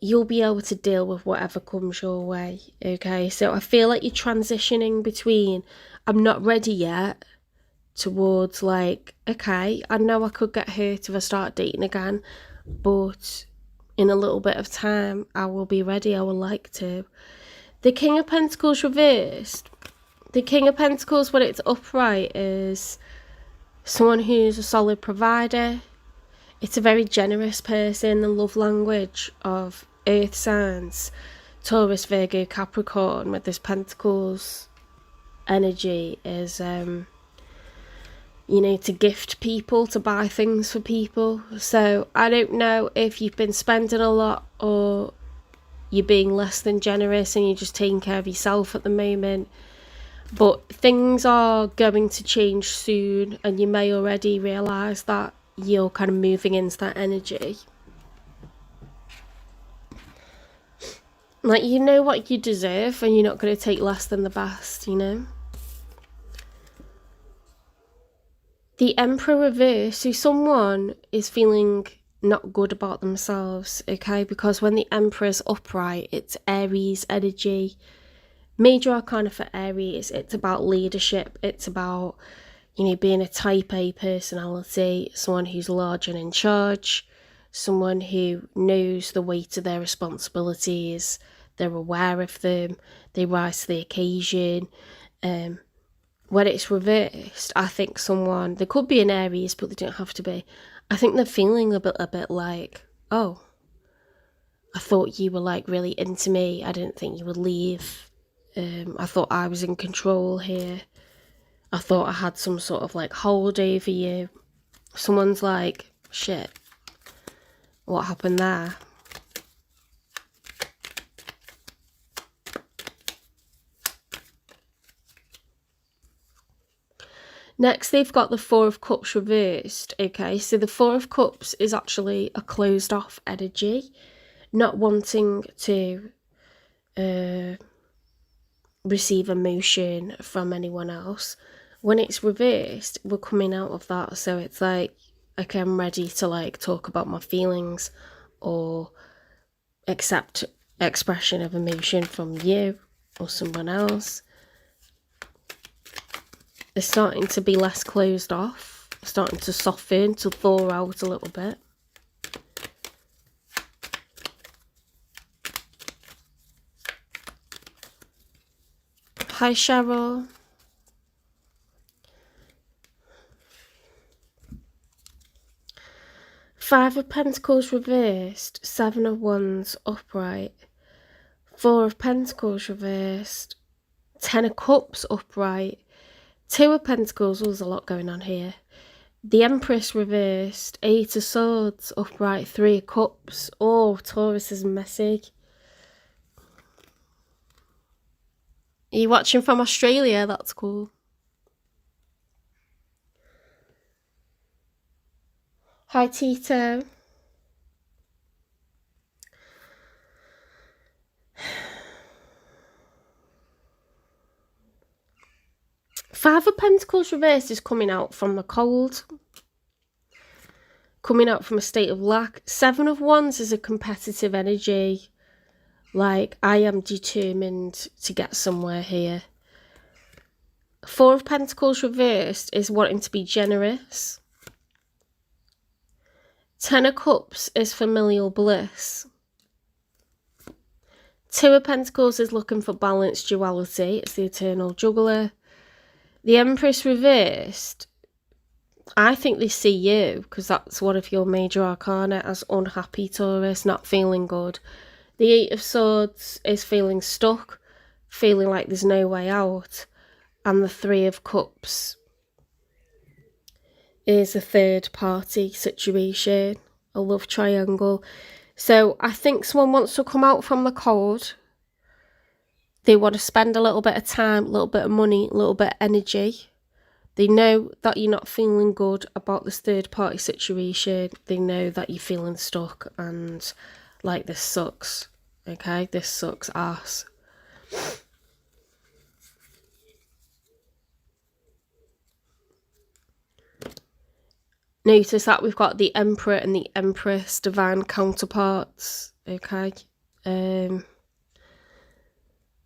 you'll be able to deal with whatever comes your way, okay? So I feel like you're transitioning between I'm not ready yet towards like, okay, I know I could get hurt if I start dating again, but in a little bit of time I will be ready, I would like to. The King of Pentacles reversed. The King of Pentacles, when it's upright, is someone who's a solid provider. It's a very generous person. The love language of earth signs, Taurus, Virgo, Capricorn, with this Pentacles energy is, to gift people, to buy things for people. So I don't know if you've been spending a lot or you're being less than generous and you're just taking care of yourself at the moment. But things are going to change soon, and you may already realise that you're kind of moving into that energy. Like, you know what you deserve, and you're not going to take less than the best, The Emperor reverse, so someone is feeling not good about themselves, okay? Because when the Emperor's upright, it's Aries energy. Major arcana for Aries, it's about leadership. It's about, you know, being a type A personality, someone who's large and in charge, someone who knows the weight of their responsibilities, they're aware of them, they rise to the occasion. When it's reversed, I think someone, they could be an Aries, but they don't have to be. I think they're feeling a bit like, oh, I thought you were like really into me. I didn't think you would leave. I thought I was in control here. I thought I had some sort of like hold over you. Someone's like, shit, what happened there? Next, they've got the Four of Cups reversed, okay? So the Four of Cups is actually a closed off energy, not wanting to receive emotion from anyone else. When it's reversed, we're coming out of that. So it's like, okay, I'm ready to like talk about my feelings or accept expression of emotion from you or someone else. They're starting to be less closed off, starting to soften, to thaw out a little bit. Hi, Cheryl. Five of Pentacles reversed, Seven of Wands upright, Four of Pentacles reversed, Ten of Cups upright, Two of Pentacles. There's a lot going on here. The Empress reversed, Eight of Swords upright, Three of Cups. Oh, Taurus is messy. Are you watching from Australia? That's cool. Hi, Tito. Five of Pentacles reversed is coming out from the cold. Coming out from a state of lack. Seven of Wands is a competitive energy. Like, I am determined to get somewhere here. Four of Pentacles reversed is wanting to be generous. Ten of Cups is familial bliss. Two of Pentacles is looking for balanced duality. It's the eternal juggler. The Empress reversed, I think they see you, because that's one of your major arcana, as unhappy, Taurus, not feeling good. The Eight of Swords is feeling stuck, feeling like there's no way out. And the Three of Cups is a third party situation, a love triangle. So I think someone wants to come out from the cold. They want to spend a little bit of time, a little bit of money, a little bit of energy. They know that you're not feeling good about this third party situation. They know that you're feeling stuck and like this sucks. Okay, this sucks ass. Notice that we've got the Emperor and the Empress, divine counterparts. Okay.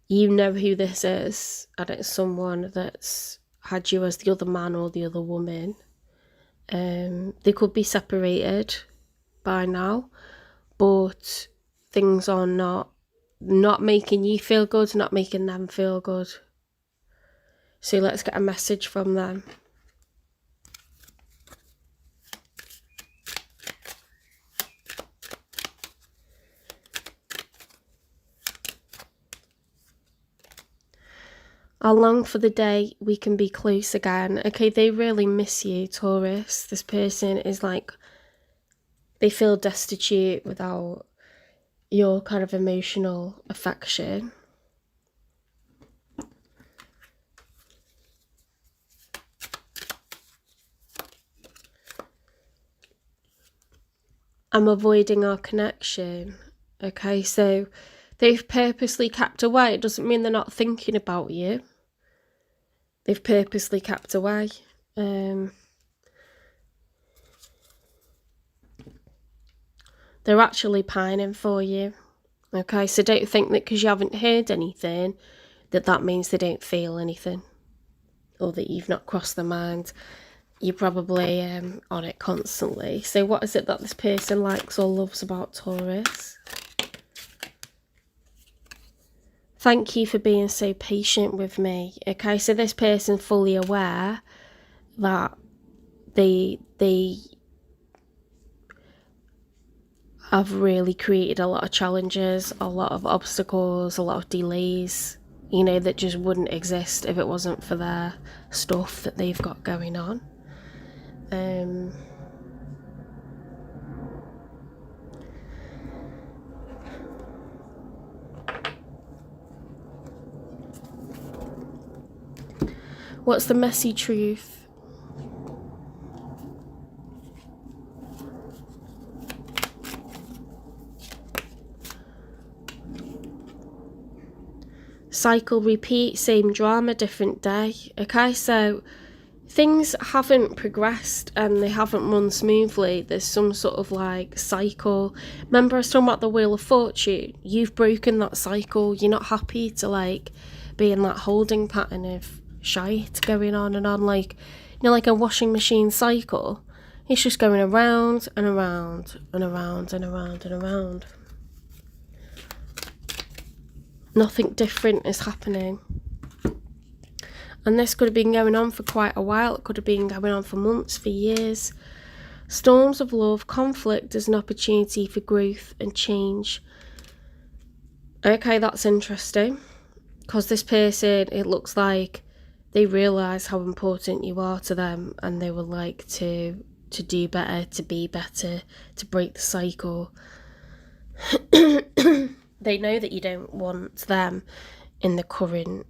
You know who this is, and it's someone that's had you as the other man or the other woman. They could be separated by now, but things are not making you feel good, not making them feel good. So let's get a message from them. I long for the day we can be close again. Okay, they really miss you, Taurus. This person is like, they feel destitute without your kind of emotional affection. I'm avoiding our connection. Okay, so they've purposely kept away. It doesn't mean they're not thinking about you. They've purposely kept away. They're actually pining for you. Okay, so don't think that because you haven't heard anything, that means they don't feel anything, or that you've not crossed their mind. You're probably on it constantly. So what is it that this person likes or loves about Taurus? Thank you for being so patient with me. Okay, so this person fully aware that they have really created a lot of challenges, a lot of obstacles, a lot of delays, you know, that just wouldn't exist if it wasn't for their stuff that they've got going on. What's the messy truth? Cycle, repeat, same drama, different day. Okay, so things haven't progressed and they haven't run smoothly. There's some sort of like cycle. Remember I was talking about the Wheel of Fortune? You've broken that cycle. You're not happy to like be in that holding pattern of shite going on and on, like, you know, like a washing machine cycle. It's just going around and around and around and around and around. Nothing different is happening. And this could have been going on for quite a while. It could have been going on for months, for years. Storms of love, conflict as an opportunity for growth and change. Okay, that's interesting. Because this person, it looks like they realise how important you are to them, and they would like to do better, to be better, to break the cycle. They know that you don't want them in the current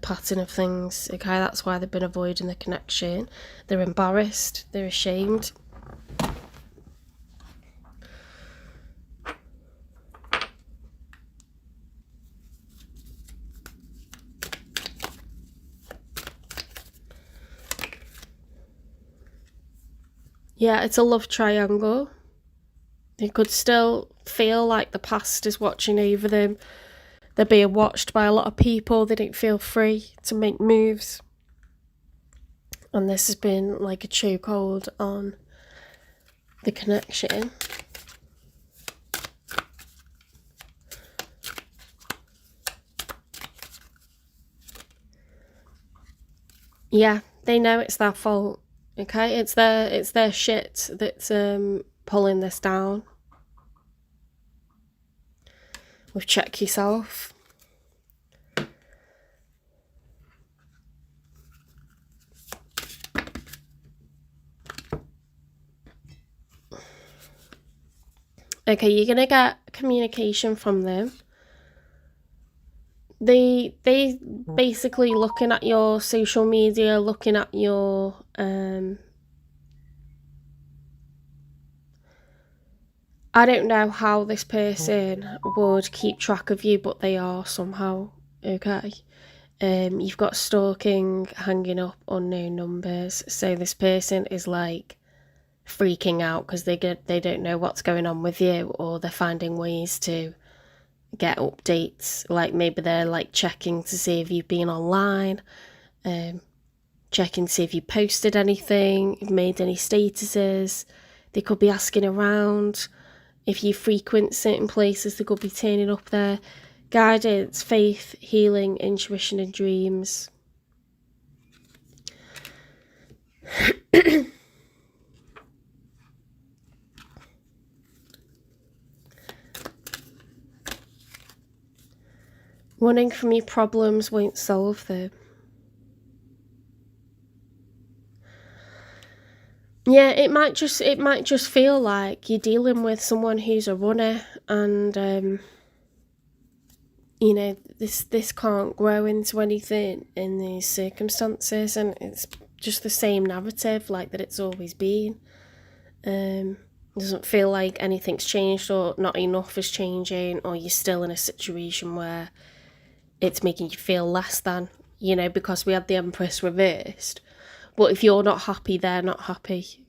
pattern of things. Okay, that's why they've been avoiding the connection. They're embarrassed, they're ashamed. Yeah, it's a love triangle. They could still feel like the past is watching over them. They're being watched by a lot of people. They don't feel free to make moves. And this has been like a chokehold on the connection. Yeah, they know it's their fault. Okay, it's their shit that's pulling this down. With check yourself. Okay, you're gonna get communication from them. They basically looking at your social media, looking at your I don't know how this person would keep track of you, but they are somehow. Okay. You've got stalking, hanging up, unknown numbers. So this person is like freaking out because they don't know what's going on with you, or they're finding ways to get updates. Like maybe they're like checking to see if you've been online, checking to see if you posted anything, if made any statuses. They could be asking around. If you frequent certain places, they could be turning up there. Guidance, faith, healing, intuition and dreams. Running from your problems won't solve them. Yeah, it might just feel like you're dealing with someone who's a runner, and you know, this can't grow into anything in these circumstances, and it's just the same narrative like that it's always been. It doesn't feel like anything's changed, or not enough is changing, or you're still in a situation where it's making you feel less than, you know, because we had the Empress reversed. But if you're not happy, they're not happy.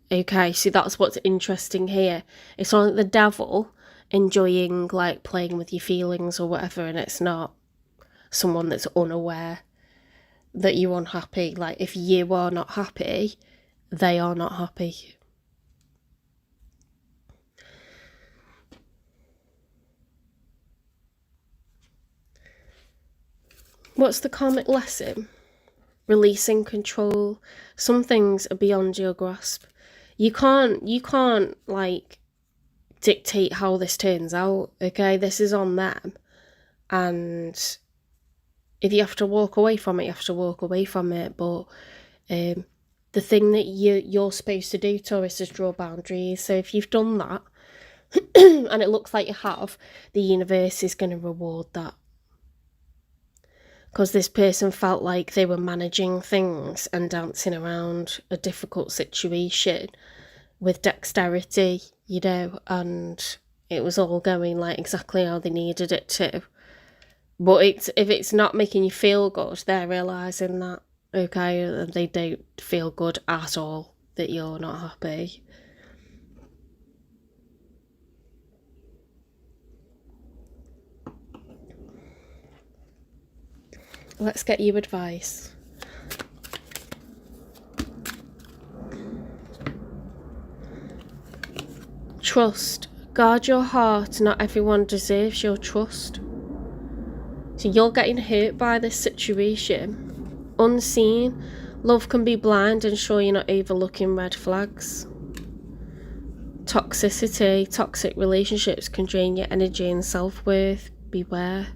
Okay, so that's what's interesting here. It's not like the devil enjoying like playing with your feelings or whatever, and it's not someone that's unaware that you're unhappy. Like, if you are not happy, they are not happy. What's the karmic lesson? Releasing control. Some things are beyond your grasp. You can't like dictate how this turns out, okay? This is on them. And if you have to walk away from it, you have to walk away from it. But the thing that you're supposed to do, Taurus, is draw boundaries. So if you've done that, and it looks like you have, the universe is going to reward that. Because this person felt like they were managing things and dancing around a difficult situation with dexterity, you know, and it was all going like exactly how they needed it to. But if it's not making you feel good, they're realising that, okay, and they don't feel good at all that you're not happy. Let's get you advice. Trust. Guard your heart. Not everyone deserves your trust. So you're getting hurt by this situation. Unseen. Love can be blind and sure you're not overlooking red flags. Toxicity. Toxic relationships can drain your energy and self-worth. Beware.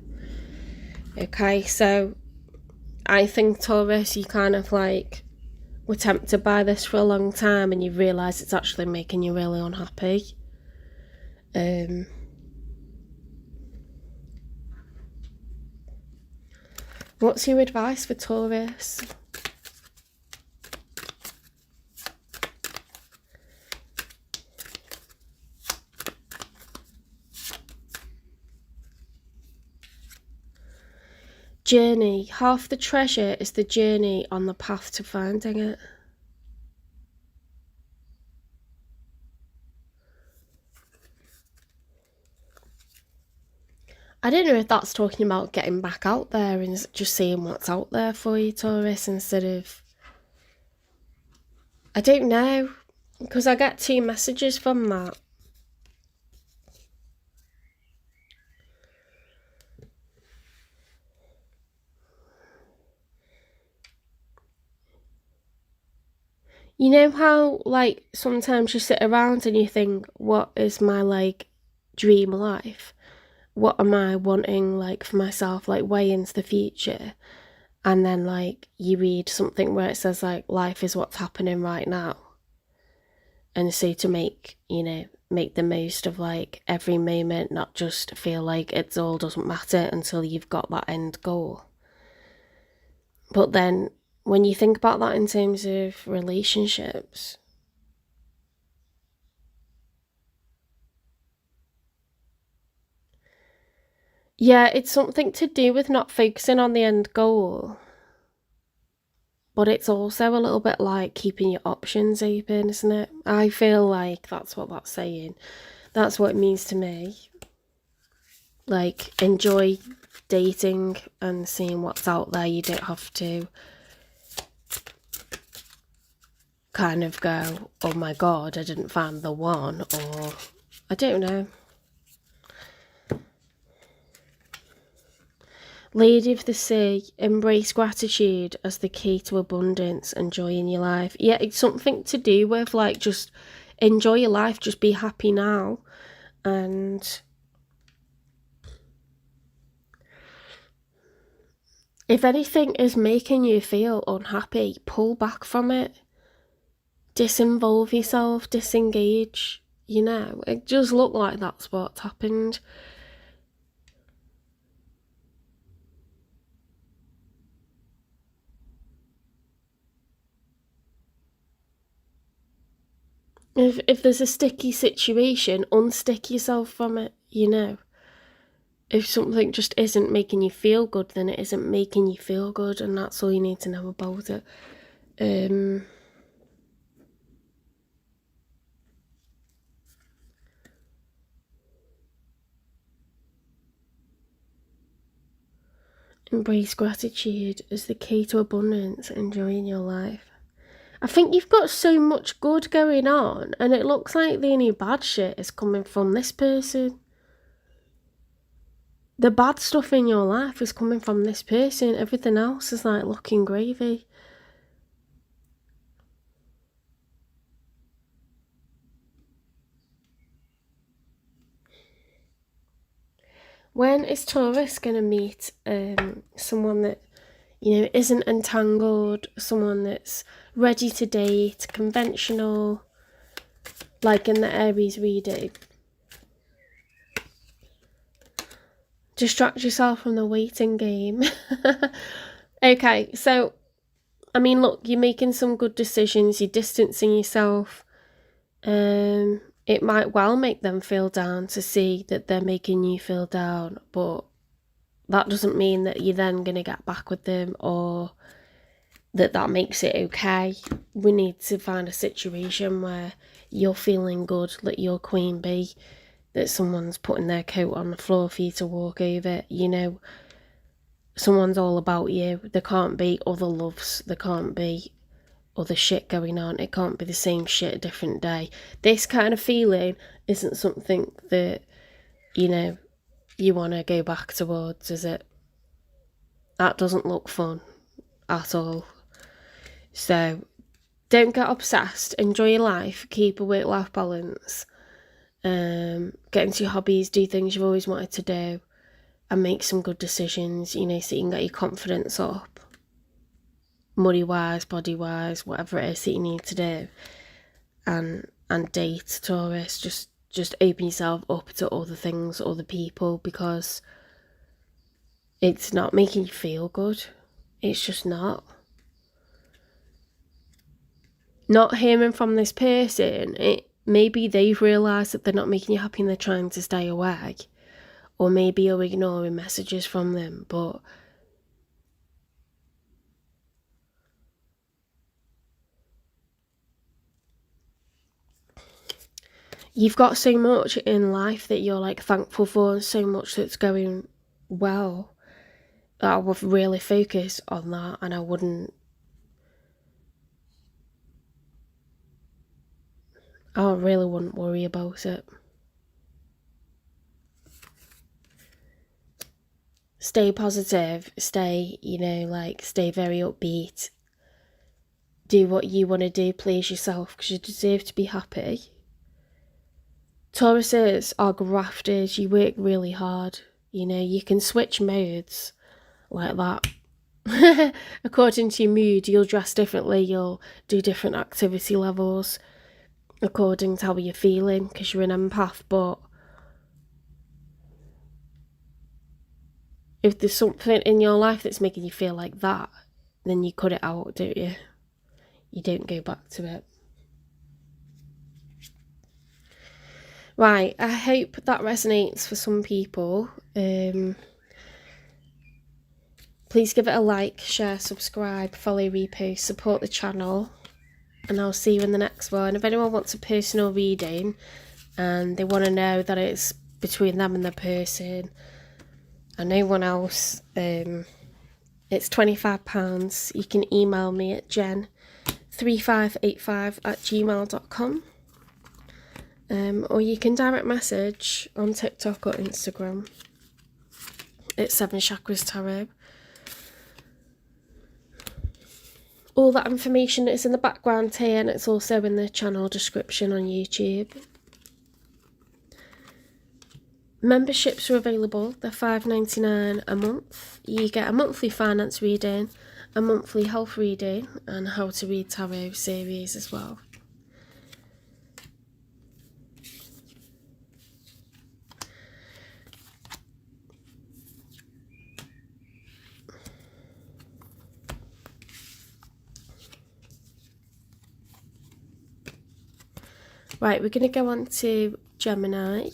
Okay, so I think, Taurus, you kind of like were tempted by this for a long time and you realise it's actually making you really unhappy. What's your advice for Taurus? Journey. Half the treasure is the journey on the path to finding it. I don't know if that's talking about getting back out there and just seeing what's out there for you, Taurus, instead of... I don't know, because I get 2 messages from that. You know how, like, sometimes you sit around and you think, what is my, like, dream life? What am I wanting, like, for myself, like, way into the future? And then, like, you read something where it says, like, life is what's happening right now. And so to make, you know, make the most of, like, every moment, not just feel like it's all doesn't matter until you've got that end goal. But then when you think about that in terms of relationships, yeah, it's something to do with not focusing on the end goal. But it's also a little bit like keeping your options open, isn't it? I feel like that's what that's saying. That's what it means to me. Like, enjoy dating and seeing what's out there. You don't have to kind of go, oh my god, I didn't find the one, or I don't know. Lady of the Sea, embrace gratitude as the key to abundance and joy in your life. Yeah, it's something to do with, like, just enjoy your life, just be happy now. And if anything is making you feel unhappy, pull back from it. Disinvolve yourself, disengage, you know. It does look like that's what's happened. If there's a sticky situation, unstick yourself from it, you know. If something just isn't making you feel good, then it isn't making you feel good, and that's all you need to know about it. Embrace gratitude as the key to abundance, enjoying your life. I think you've got so much good going on, and it looks like the only bad shit is coming from this person. The bad stuff in your life is coming from this person. Everything else is like looking gravy. When is Taurus going to meet someone that, you know, isn't entangled, someone that's ready to date, conventional, like in the Aries reading? Distract yourself from the waiting game. Okay, so, I mean, look, you're making some good decisions, you're distancing yourself. It might well make them feel down to see that they're making you feel down, but that doesn't mean that you're then going to get back with them or that makes it okay. We need to find a situation where you're feeling good, that you're queen bee, that someone's putting their coat on the floor for you to walk over. You know, someone's all about you. There can't be other loves. There can't be other shit going on. It can't be the same shit a different day. This kind of feeling isn't something that, you know, you want to go back towards, is it? That doesn't look fun at all. So don't get obsessed. Enjoy your life. Keep a work-life balance. Get into your hobbies. Do things you've always wanted to do. And make some good decisions, you know, so you can get your confidence up. Money-wise, body-wise, whatever it is that you need to do. And date, Taurus. Just open yourself up to other things, other people, because it's not making you feel good. It's just not. Not hearing from this person, maybe they've realised that they're not making you happy and they're trying to stay away. Or maybe you're ignoring messages from them, but you've got so much in life that you're like thankful for, and so much that's going well. I would really focus on that, and I really wouldn't worry about it. Stay positive, stay very upbeat. Do what you want to do, please yourself, because you deserve to be happy. Tauruses are grafters, you work really hard. You know, you can switch modes like that. According to your mood, you'll dress differently, you'll do different activity levels according to how you're feeling, because you're an empath. But if there's something in your life that's making you feel like that, then you cut it out, don't you? You don't go back to it. Right, I hope that resonates for some people. Please give it a like, share, subscribe, follow, repost, support the channel, and I'll see you in the next one. If anyone wants a personal reading and they want to know that it's between them and the person and no one else, it's £25. You can email me at jen3585@gmail.com, or you can direct message on TikTok or Instagram. It's 7 Chakras Tarot. All that information is in the background here, and it's also in the channel description on YouTube. Memberships are available. They're $5.99 a month. You get a monthly finance reading, a monthly health reading, and how to read tarot series as well. Right, we're going to go on to Gemini.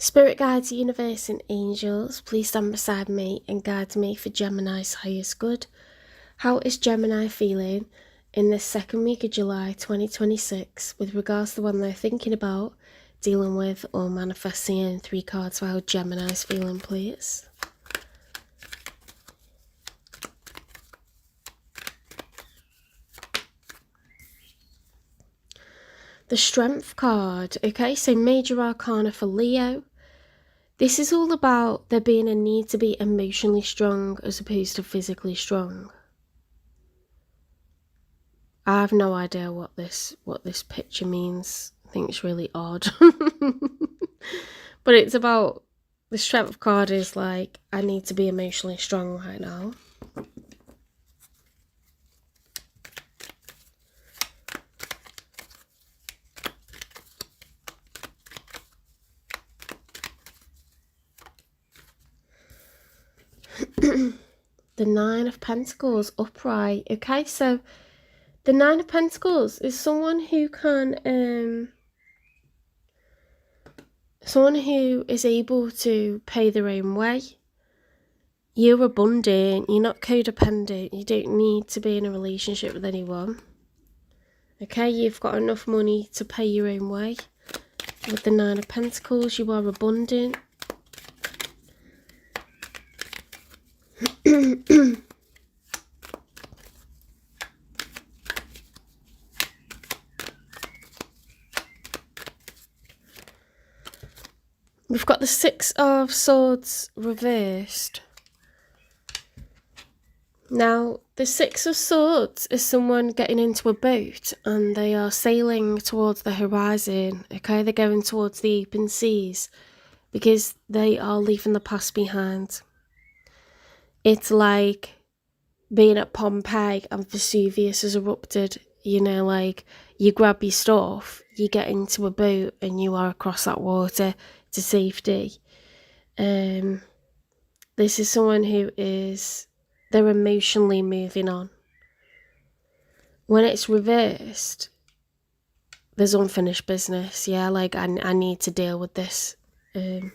Spirit guides, universe and angels, please stand beside me and guide me for Gemini's highest good. How is Gemini feeling in this second week of July 2026 with regards to the one they're thinking about, dealing with or manifesting? 3 cards for how Gemini's feeling, please. The Strength card. Okay, so Major Arcana for Leo. This is all about there being a need to be emotionally strong as opposed to physically strong. I have no idea what this picture means. I think it's really odd. But it's about, the Strength card is like, I need to be emotionally strong right now. The 9 of Pentacles upright. Okay, so the 9 of Pentacles is someone who can, someone who is able to pay their own way. You're abundant, you're not codependent, you don't need to be in a relationship with anyone. Okay, you've got enough money to pay your own way. With the 9 of Pentacles, you are abundant. We've got the 6 of Swords reversed. Now, the 6 of Swords is someone getting into a boat and they are sailing towards the horizon. Okay, they're going towards the open seas because they are leaving the past behind. It's like being at Pompeii and Vesuvius has erupted. You know, like, you grab your stuff, you get into a boat and you are across that water to safety. This is someone who is, they're emotionally moving on. When it's reversed, there's unfinished business. Yeah, like, I need to deal with this. I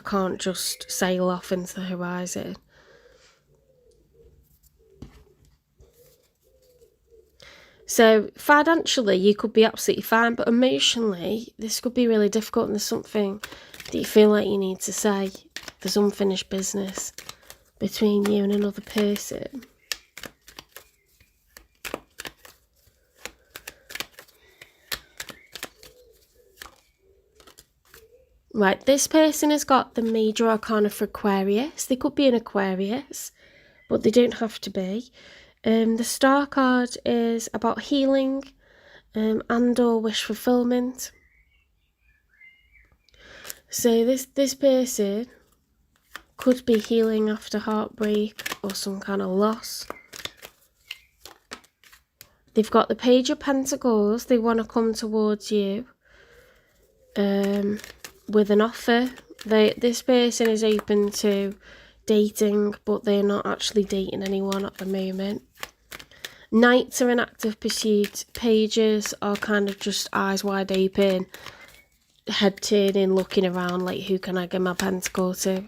can't just sail off into the horizon. So financially, you could be absolutely fine, but emotionally, this could be really difficult, and there's something that you feel like you need to say. There's unfinished business between you and another person. Right, this person has got the Major Arcana for Aquarius. They could be an Aquarius, but they don't have to be. The Star card is about healing and or wish fulfillment. So this person could be healing after heartbreak or some kind of loss. They've got the Page of Pentacles. They want to come towards you with an offer. This person is open to dating, but they're not actually dating anyone at the moment. Knights are in active pursuit. Pages are kind of just eyes wide open, head turning, looking around like, who can I give my pentacle to?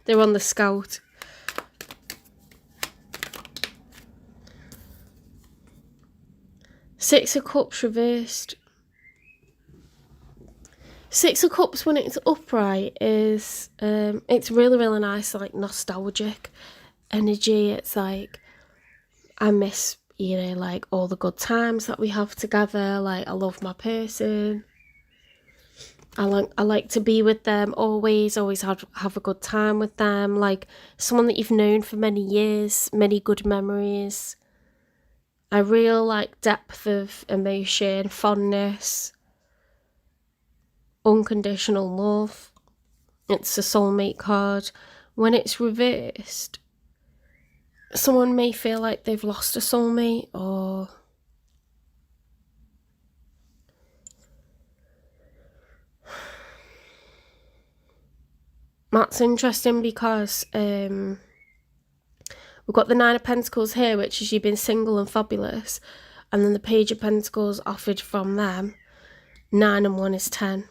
They're on the scout. Six of Cups reversed. 6 of Cups, when it's upright, is it's really, really nice, like nostalgic energy. It's like, I miss, you know, like all the good times that we have together. Like, I love my person. I like to be with them always have a good time with them. Like, someone that you've known for many years, many good memories. A real, like, depth of emotion, fondness, unconditional love. It's a soulmate card. When it's reversed, someone may feel like they've lost a soulmate, or that's interesting because we've got the 9 of Pentacles here, which is you've been single and fabulous, and then the Page of Pentacles offered from them. 9 and 1 is 10.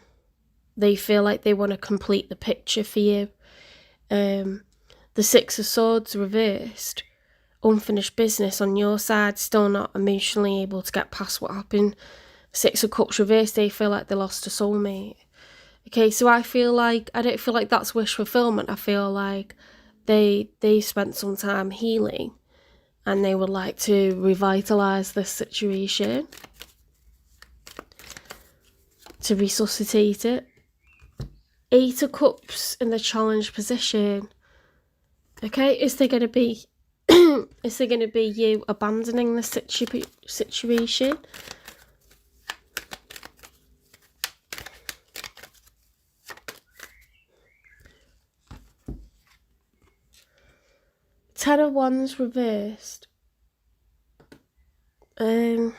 They feel like they want to complete the picture for you. The 6 of Swords reversed. Unfinished business on your side, still not emotionally able to get past what happened. 6 of Cups reversed, they feel like they lost a soulmate. Okay, so I don't feel like that's wish fulfillment. I feel like they spent some time healing and they would like to revitalise this situation, to resuscitate it. 8 of Cups in the challenge position. Okay, is there going to be you abandoning the situation? Ten of Wands reversed. The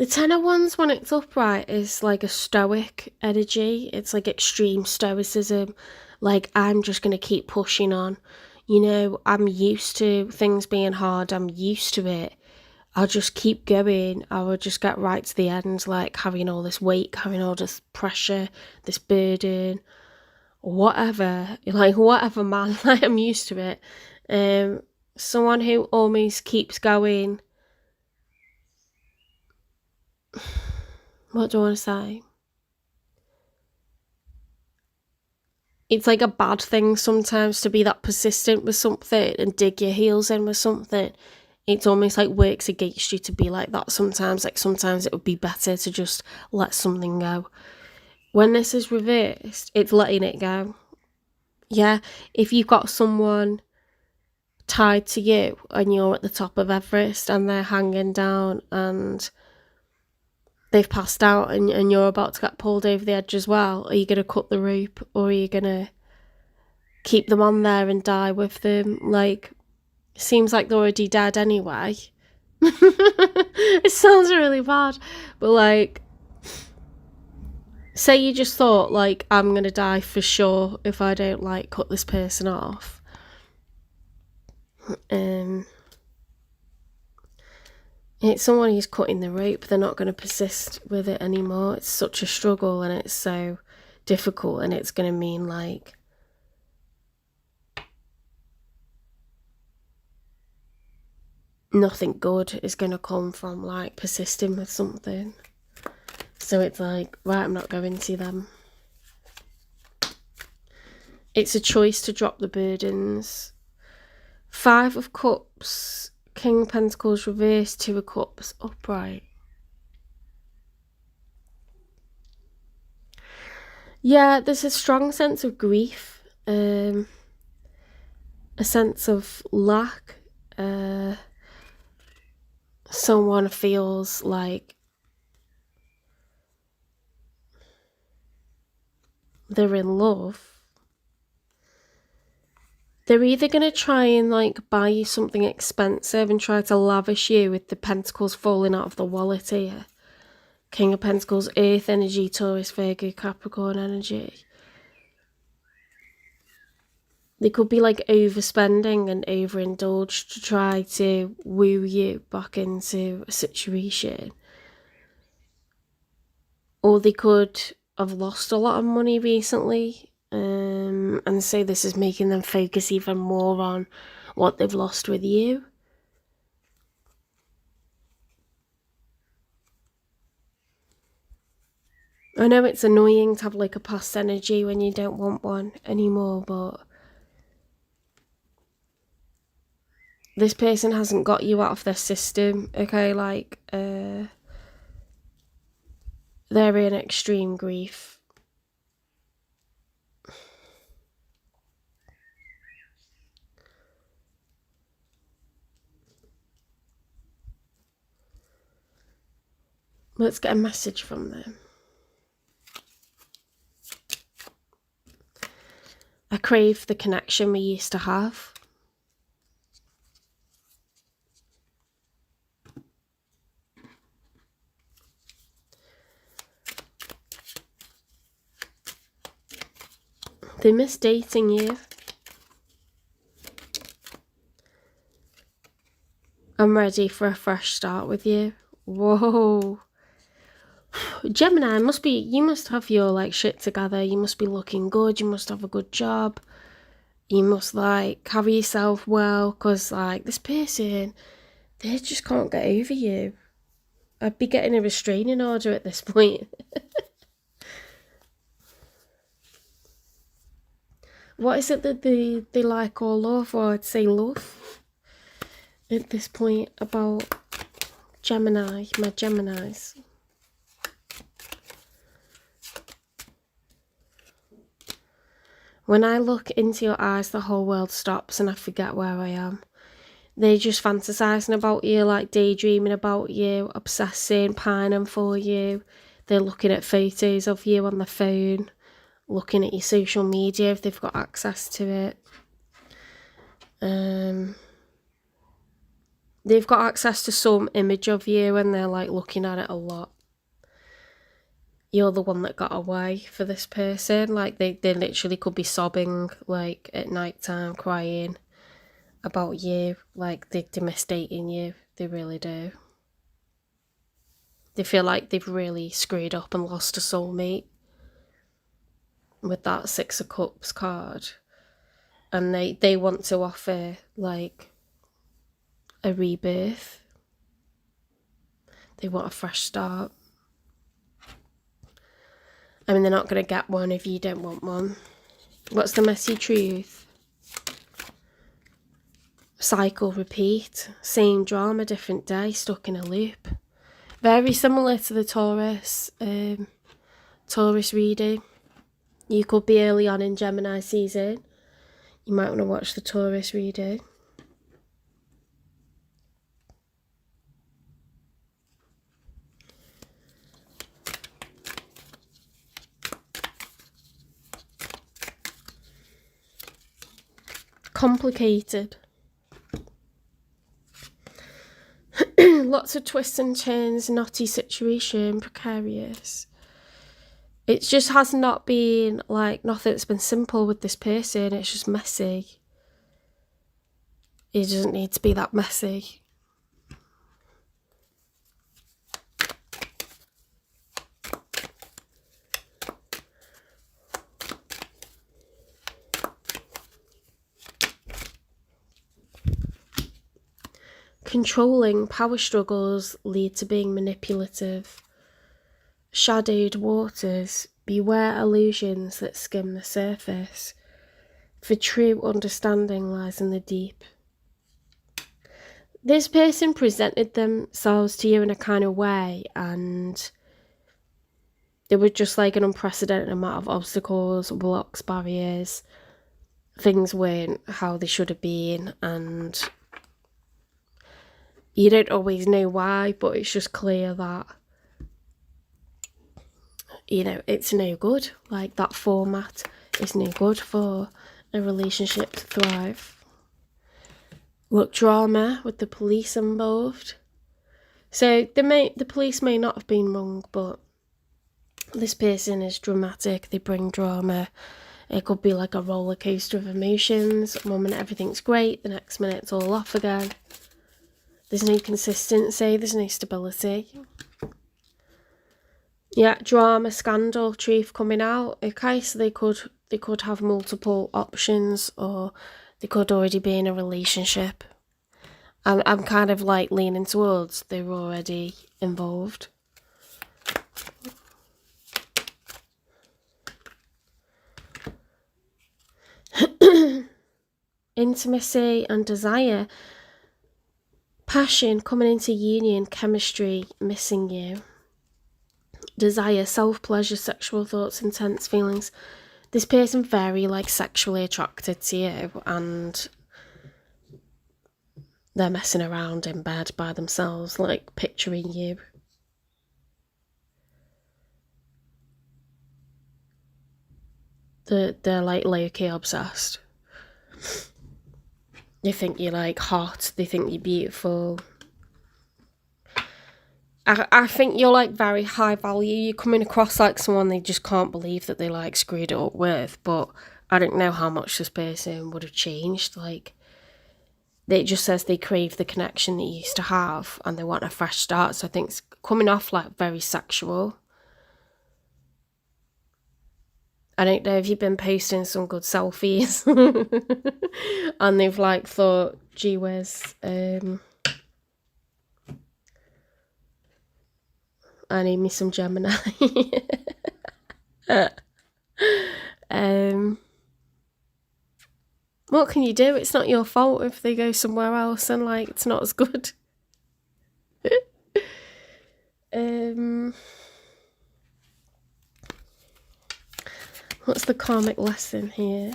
Ten of Wands, when it's upright, is like a stoic energy. It's like extreme stoicism. Like, I'm just going to keep pushing on. You know, I'm used to things being hard. I'm used to it. I'll just keep going. I will just get right to the end, like having all this weight, having all this pressure, this burden, whatever. Like, whatever, man. Like, I'm used to it. Someone who always keeps going. What do I want to say? It's like a bad thing sometimes to be that persistent with something and dig your heels in with something. It's almost like works against you to be like that sometimes. Like, sometimes it would be better to just let something go. When this is reversed, it's letting it go. Yeah, if you've got someone tied to you and you're at the top of Everest and they're hanging down and they've passed out and you're about to get pulled over the edge as well, are you going to cut the rope, or are you going to keep them on there and die with them? Like, seems like they're already dead anyway. It sounds really bad, but like, say you just thought, like, I'm going to die for sure if I don't, like, cut this person off. It's someone who's cutting the rope. They're not going to persist with it anymore. It's such a struggle and it's so difficult, and it's going to mean, like, nothing good is going to come from, like, persisting with something. So it's like, right, I'm not going to them. It's a choice to drop the burdens. 5 of Cups, King of Pentacles reversed, 2 of Cups upright. Yeah, there's a strong sense of grief, a sense of lack. Someone feels like they're in love. They're either going to try and, like, buy you something expensive and try to lavish you with the pentacles falling out of the wallet here. King of Pentacles, Earth energy, Taurus, Virgo, Capricorn energy. They could be, like, overspending and overindulged to try to woo you back into a situation. Or they could have lost a lot of money recently. And so this is making them focus even more on what they've lost with you. I know it's annoying to have, like, a past energy when you don't want one anymore, but this person hasn't got you out of their system, okay? Like, they're in extreme grief. Let's get a message from them. I crave the connection we used to have. They miss dating you. I'm ready for a fresh start with you. Whoa. Gemini, you must have your like shit together. You must be looking good. You must have a good job. You must like carry yourself well, because like this person, they just can't get over you. I'd be getting a restraining order at this point. What is it that they like or love, or I'd say love at this point about Gemini, my Geminis? When I look into your eyes, the whole world stops and I forget where I am. They're just fantasising about you, like daydreaming about you, obsessing, pining for you. They're looking at photos of you on the phone, looking at your social media if they've got access to it. They've got access to some image of you and they're like looking at it a lot. You're the one that got away for this person. Like they literally could be sobbing like at night time, crying about you. Like they're devastating you. They really do. They feel like they've really screwed up and lost a soulmate with that Six of Cups card. And they want to offer like a rebirth. They want a fresh start. I mean, they're not going to get one if you don't want one. What's the messy truth? Cycle, repeat. Same drama, different day, stuck in a loop. Very similar to the Taurus reading. You could be early on in Gemini season. You might want to watch the Taurus reading. Complicated. Lots of twists and turns, knotty situation, precarious. It just has not been like nothing's been simple with this person. It's just messy. It doesn't need to be that messy. Controlling power struggles lead to being manipulative. Shadowed waters, beware illusions that skim the surface. For true understanding lies in the deep. This person presented themselves to you in a kind of way, and there was just like an unprecedented amount of obstacles, blocks, barriers. Things weren't how they should have been, and you don't always know why, but it's just clear that, you know, it's no good. Like, that format is no good for a relationship to thrive. Look, drama with the police involved. So the police may not have been wrong, but this person is dramatic. They bring drama. It could be like a roller coaster of emotions. One minute everything's great, the next minute it's all off again. There's no consistency, there's no stability. Yeah, drama, scandal, truth coming out. Okay, so they could have multiple options, or they could already be in a relationship. I'm kind of like leaning towards they're already involved. Intimacy and desire. Passion coming into union, chemistry missing you. Desire, self-pleasure, sexual thoughts, intense feelings. This person very like sexually attracted to you, and they're messing around in bed by themselves, like picturing you. They're like low-key obsessed. They think you're like hot, they think you're beautiful. I think you're like very high value. You're coming across like someone they just can't believe that they like screwed it up with, but I don't know how much this person would have changed. Like, it just says they crave the connection they used to have and they want a fresh start. So I think it's coming off like very sexual. I don't know if you've been posting some good selfies and they've like thought, gee whiz, I need me some Gemini. What can you do? It's not your fault if they go somewhere else and like it's not as good. What's the karmic lesson here?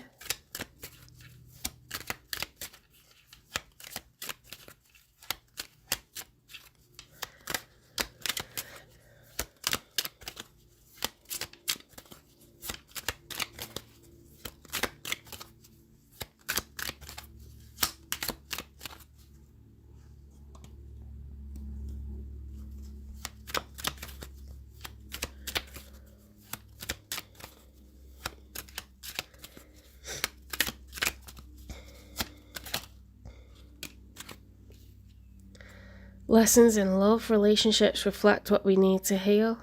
Lessons in love, relationships reflect what we need to heal.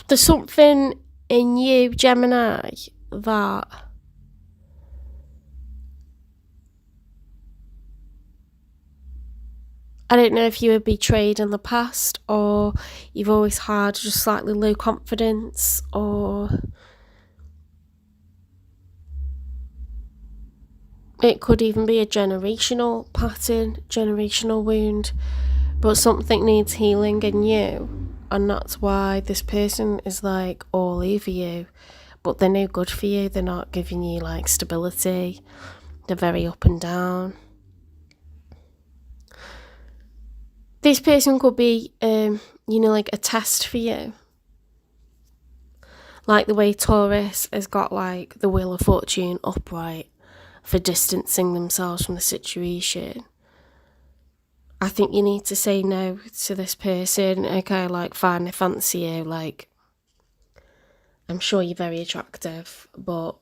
There's something in you, Gemini, that I don't know if you were betrayed in the past or you've always had just slightly low confidence, or it could even be a generational pattern, generational wound, but something needs healing in you. And that's why this person is like all over you, but they're no good for you. They're not giving you like stability. They're very up and down. This person could be, like a test for you. Like the way Taurus has got like the Wheel of Fortune upright for distancing themselves from the situation. I think you need to say no to this person. Okay, like, fine, I fancy you. Like, I'm sure you're very attractive, but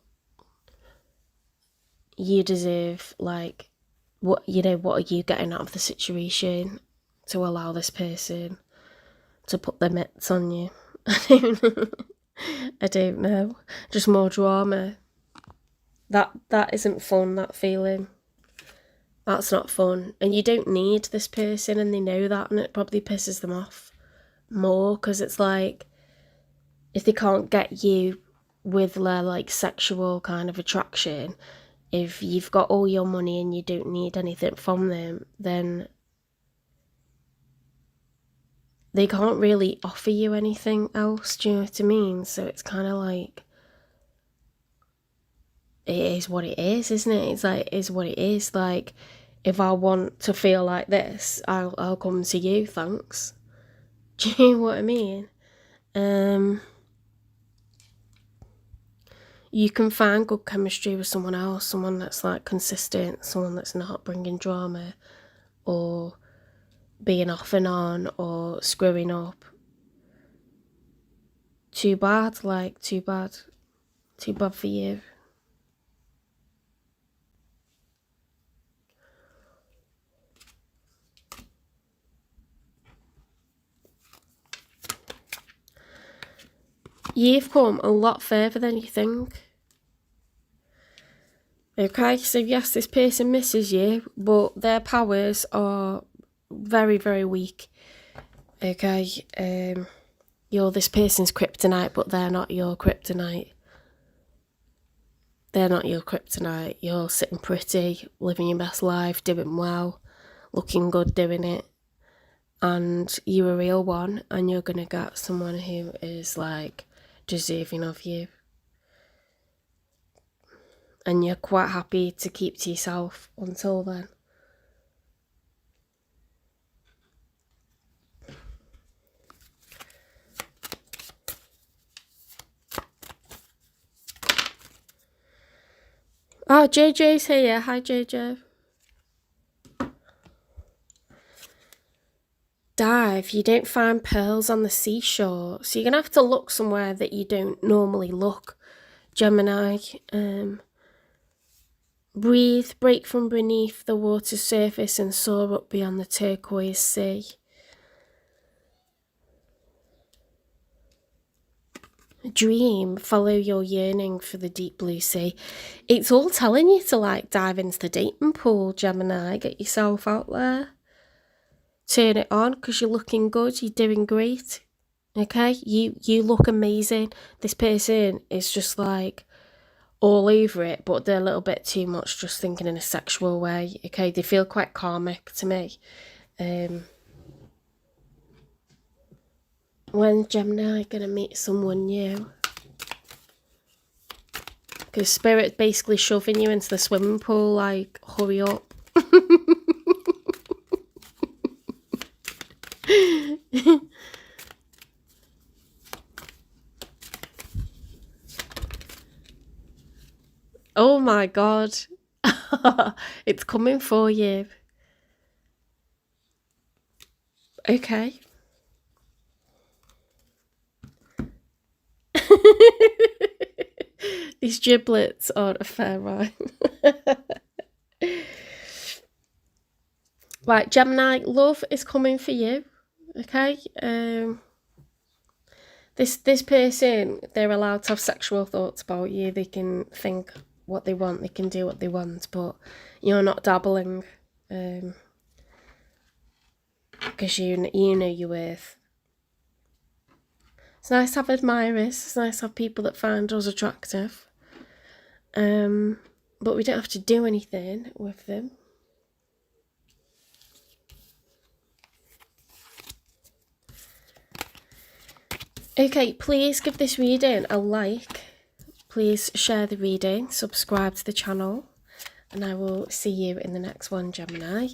you deserve, like, what are you getting out of the situation to allow this person to put their mitts on you? I don't know. Just more drama. That isn't fun, that feeling. That's not fun. And you don't need this person, and they know that, and it probably pisses them off more, because it's like, if they can't get you with their like sexual kind of attraction, if you've got all your money and you don't need anything from them, then they can't really offer you anything else. Do you know what I mean? So it's kind of like, it is what it is, isn't it? It's like, it is what it is. Like, if I want to feel like this, I'll come to you, thanks. Do you know what I mean? You can find good chemistry with someone else, someone that's like consistent, someone that's not bringing drama or being off and on or screwing up. Too bad for you. You've come a lot further than you think. Okay, so yes, this person misses you, but their powers are very, very weak. Okay, you're this person's kryptonite, but they're not your kryptonite. They're not your kryptonite. You're sitting pretty, living your best life, doing well, looking good doing it. And you're a real one, and you're going to get someone who is like deserving of you. And you're quite happy to keep to yourself until then. Oh, JJ's here. Hi, JJ. dive, you don't find pearls on the seashore. So you're going to have to look somewhere that you don't normally look, Gemini. Breathe, break from beneath the water's surface and soar up beyond the turquoise sea. Dream, follow your yearning for the deep blue sea. It's all telling you to like dive into the dating pool, Gemini. Get yourself out there. Turn it on because you're looking good. You're doing great. Okay, you look amazing. This person is just like all over it, but they're a little bit too much, just thinking in a sexual way. Okay, they feel quite karmic to me. When Gemini gonna meet someone new? Because Spirit's basically shoving you into the swimming pool, like, hurry up. Oh my god. It's coming for you. Okay. These giblets aren't a fair rhyme. Right, Gemini, love is coming for you. Okay? This person, they're allowed to have sexual thoughts about you. They can think what they want, they can do what they want, but you're not dabbling. Because you know your worth. It's nice to have admirers. It's nice to have people that find us attractive. But we don't have to do anything with them. Okay, please give this reading a like. Please share the reading, subscribe to the channel, and I will see you in the next one, Gemini.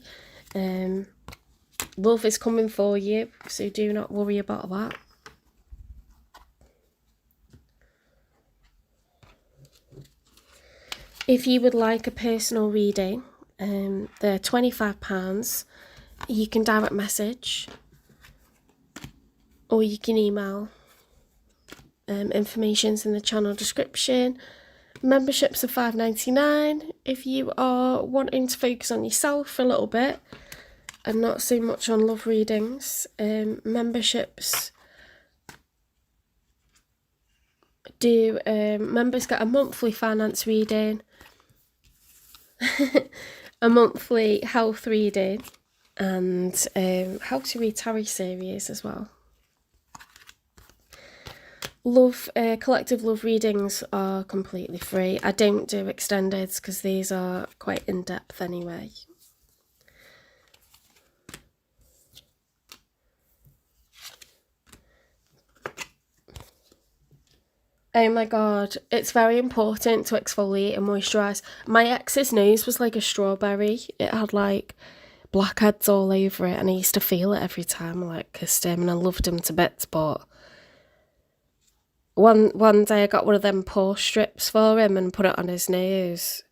Love is coming for you, so do not worry about that. If you would like a personal reading, they're £25. You can direct message or you can email. Information's in the channel description. Memberships are $5.99 if you are wanting to focus on yourself for a little bit and not so much on love readings. Memberships do members get a monthly finance reading, a monthly health reading, and how to read tarot series as well. Love collective love readings are completely free. I don't do extendeds because these are quite in-depth anyway. Oh my god, it's very important to exfoliate and moisturise. My ex's nose was like a strawberry. It had like blackheads all over it and I used to feel it every time I like kissed him and I loved him to bits, but one day I got one of them pore strips for him and put it on his nose.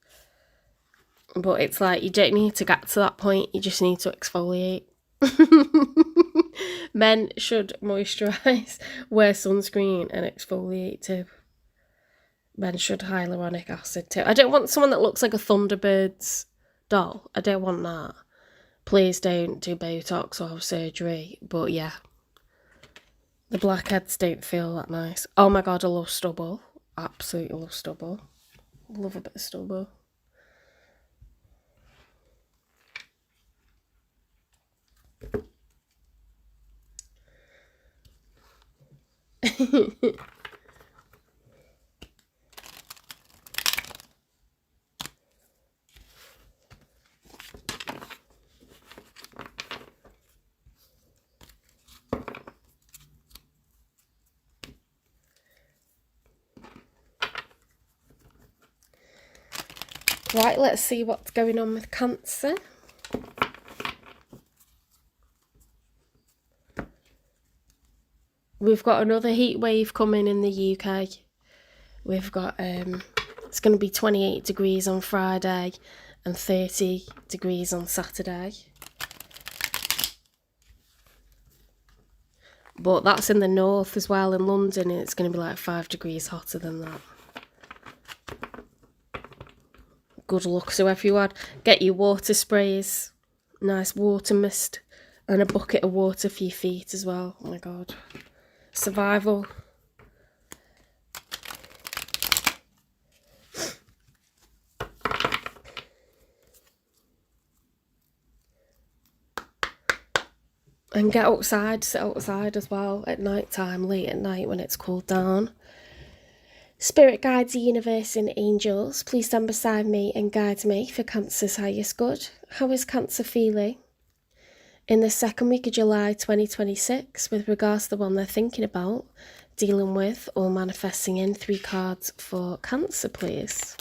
But it's like you don't need to get to that point, you just need to exfoliate. Men should moisturise, wear sunscreen and exfoliate too. Men should hyaluronic acid too. I don't want someone that looks like a Thunderbirds doll. I don't want that. Please don't do Botox or have surgery. But yeah, the blackheads don't feel that nice. Oh my god, I love stubble. Absolutely love stubble. Love a bit of stubble. Right, let's see what's going on with Cancer. We've got another heat wave coming in the UK. We've got, it's going to be 28 degrees on Friday and 30 degrees on Saturday. But that's in the north as well, in London, and it's going to be like 5 degrees hotter than that. Good luck. So everyone, get your water sprays, nice water mist, and a bucket of water for your feet as well. Oh my God. Survival. And get outside, sit outside as well at night time, late at night when it's cooled down. Spirit guides, the universe and angels, please stand beside me and guide me for Cancer's highest good. How is Cancer feeling in the second week of July 2026 with regards to the one they're thinking about, dealing with or manifesting in? 3 cards for Cancer, please.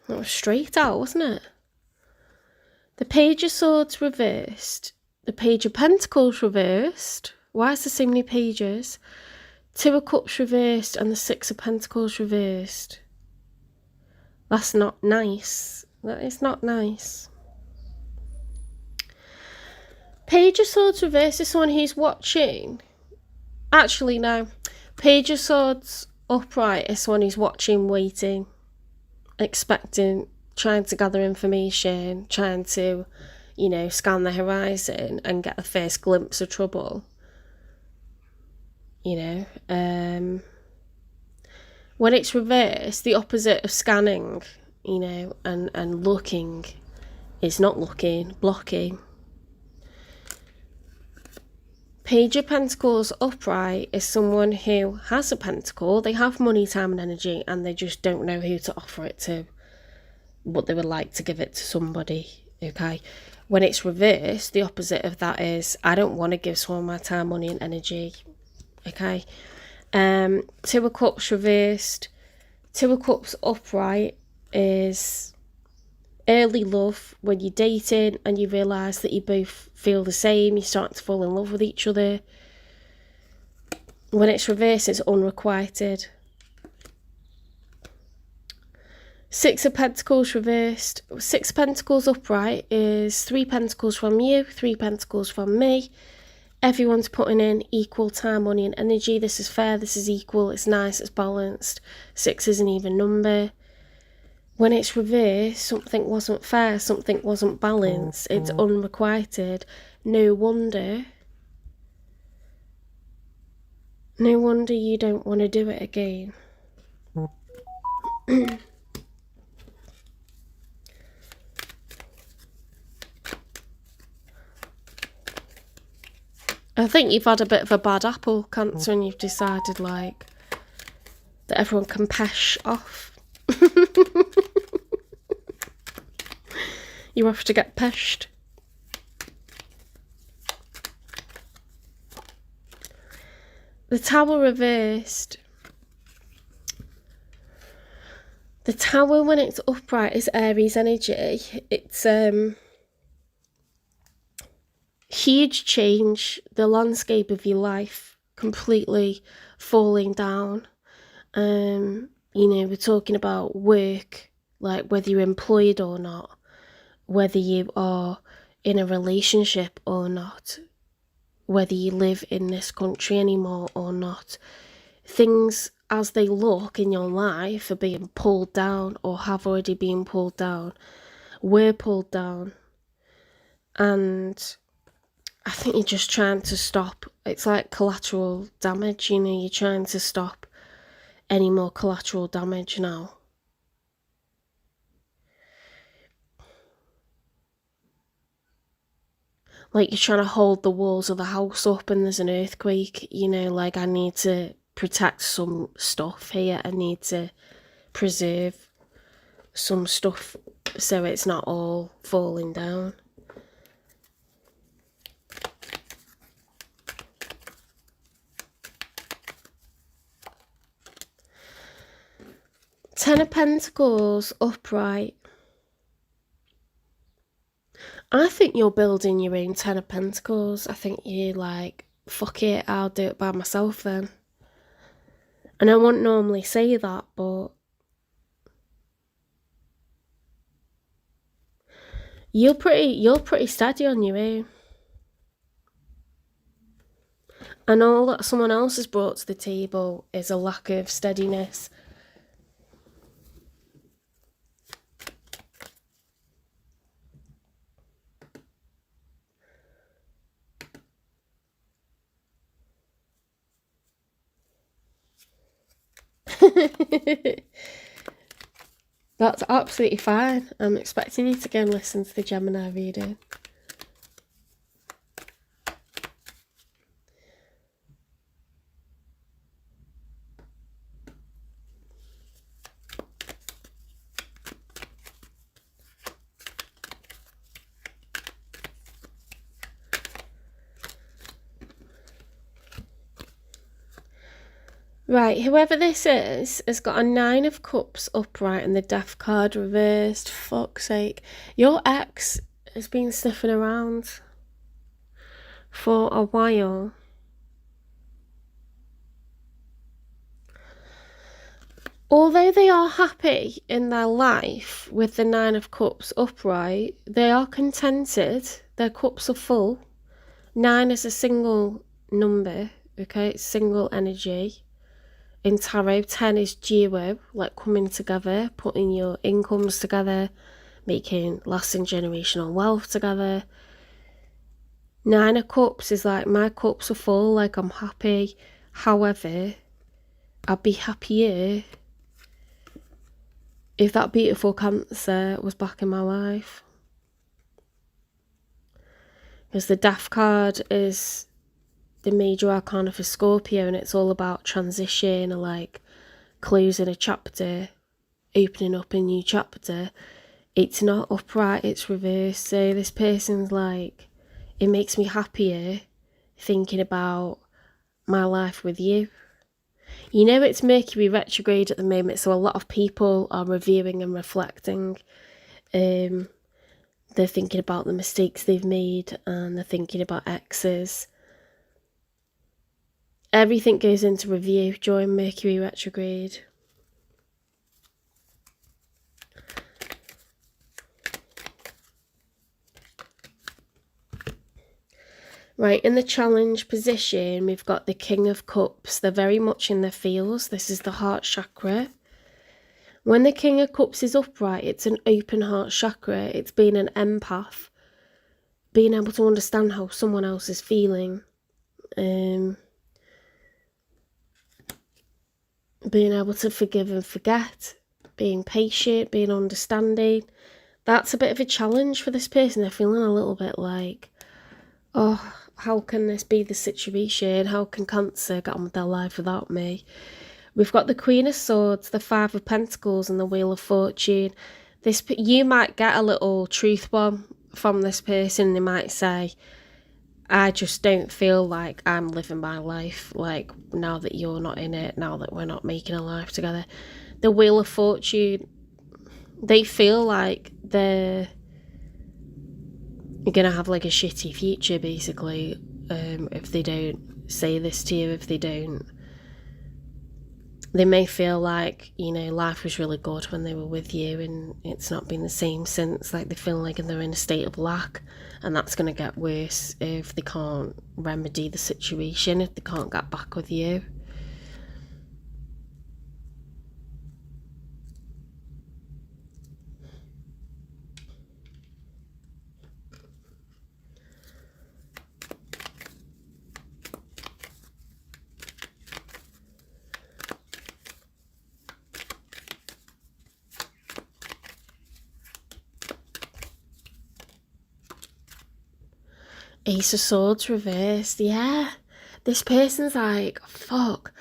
That was straight out, wasn't it? The Page of Swords reversed. The Page of Pentacles reversed. Why is there so many pages? 2 of Cups reversed and the 6 of Pentacles reversed. That's not nice. That is not nice. Page of Swords reversed is someone who's watching. Actually, no. Page of Swords upright is someone who's watching, waiting, expecting, trying to gather information, trying to, you know, scan the horizon and get the first glimpse of trouble. You know, when it's reversed, the opposite of scanning, you know, and looking is not looking, blocking. Page of Pentacles upright is someone who has a pentacle, they have money, time and energy, and they just don't know who to offer it to, but they would like to give it to somebody, okay? When it's reversed, the opposite of that is, I don't want to give someone my time, money and energy, okay? 2 of Cups reversed. 2 of Cups upright is early love, when you're dating and you realise that you both feel the same, you start to fall in love with each other. When it's reversed, it's unrequited. 6 of Pentacles reversed. 6 of Pentacles upright is 3 pentacles from you, 3 pentacles from me. Everyone's putting in equal time, money and energy. This is fair, this is equal, it's nice, it's balanced. 6 is an even number. When it's reversed, something wasn't fair, something wasn't balanced, it's unrequited. No wonder you don't want to do it again. I think you've had a bit of a bad apple, Cancer, and you've decided, like, that everyone can pesh off. You have to get peshed. The Tower reversed. The Tower, when it's upright, is Aries energy. It's huge change. The landscape of your life completely falling down. You know, we're talking about work, like whether you're employed or not, whether you are in a relationship or not, whether you live in this country anymore or not. Things as they look in your life are being pulled down or have already been pulled down, were pulled down. And I think you're just trying to stop. It's like collateral damage, you know, you're trying to stop any more collateral damage now. Like you're trying to hold the walls of the house up and there's an earthquake, you know, like I need to protect some stuff here. I need to preserve some stuff so it's not all falling down. Ten of Pentacles upright. I think you're building your own Ten of Pentacles. I think you're like, fuck it, I'll do it by myself then. And I wouldn't normally say that, but you're pretty steady on your own. And all that someone else has brought to the table is a lack of steadiness. That's absolutely fine. I'm expecting you to go and listen to the Gemini reading. Right, whoever this is has got a 9 of Cups upright and the Death card reversed. Fuck's sake. Your ex has been sniffing around for a while. Although they are happy in their life with the 9 of Cups upright, they are contented. Their cups are full. 9 is a single number, okay? It's single energy. In tarot, 10 is duo, like coming together, putting your incomes together, making lasting generational wealth together. 9 of Cups is like, my cups are full, like I'm happy. However, I'd be happier if that beautiful Cancer was back in my life. Because the Death card is the major arcana for Scorpio, and it's all about transition, or like closing a chapter, opening up a new chapter. It's not upright, it's reversed. So this person's like, it makes me happier thinking about my life with you. You know, it's Mercury retrograde at the moment, so a lot of people are reviewing and reflecting. They're thinking about the mistakes they've made, and they're thinking about exes. Everything goes into review during Mercury retrograde. Right, in the challenge position, we've got the King of Cups. They're very much in their feels. This is the heart chakra. When the King of Cups is upright, it's an open heart chakra. It's being an empath, being able to understand how someone else is feeling. Being able to forgive and forget, being patient, being understanding. That's a bit of a challenge for this person. They're feeling a little bit like, oh, how can this be the situation? How can Cancer get on with their life without me? We've got the Queen of Swords, the 5 of Pentacles, and the Wheel of Fortune. You might get a little truth bomb from this person. They might say, I just don't feel like I'm living my life, like, now that you're not in it, now that we're not making a life together. The Wheel of Fortune, they feel like they're gonna have like a shitty future, basically, if they don't say this to you, if they don't. They may feel like, you know, life was really good when they were with you and it's not been the same since. Like, they feel like they're in a state of lack, and that's going to get worse if they can't remedy the situation, if they can't get back with you. Ace of Swords reversed. Yeah, this person's like, fuck,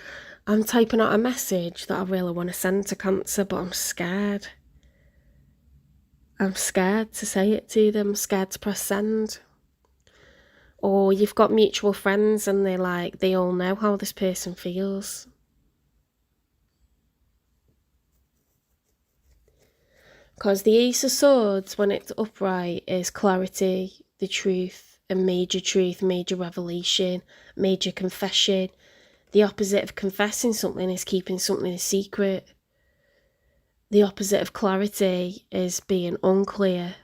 I'm typing out a message that I really want to send to Cancer, but I'm scared. I'm scared to say it to them, scared to press send. Or you've got mutual friends and they all know how this person feels. Because the Ace of Swords, when it's upright, is clarity, the truth, a major truth, major revelation, major confession. The opposite of confessing something is keeping something a secret. The opposite of clarity is being unclear.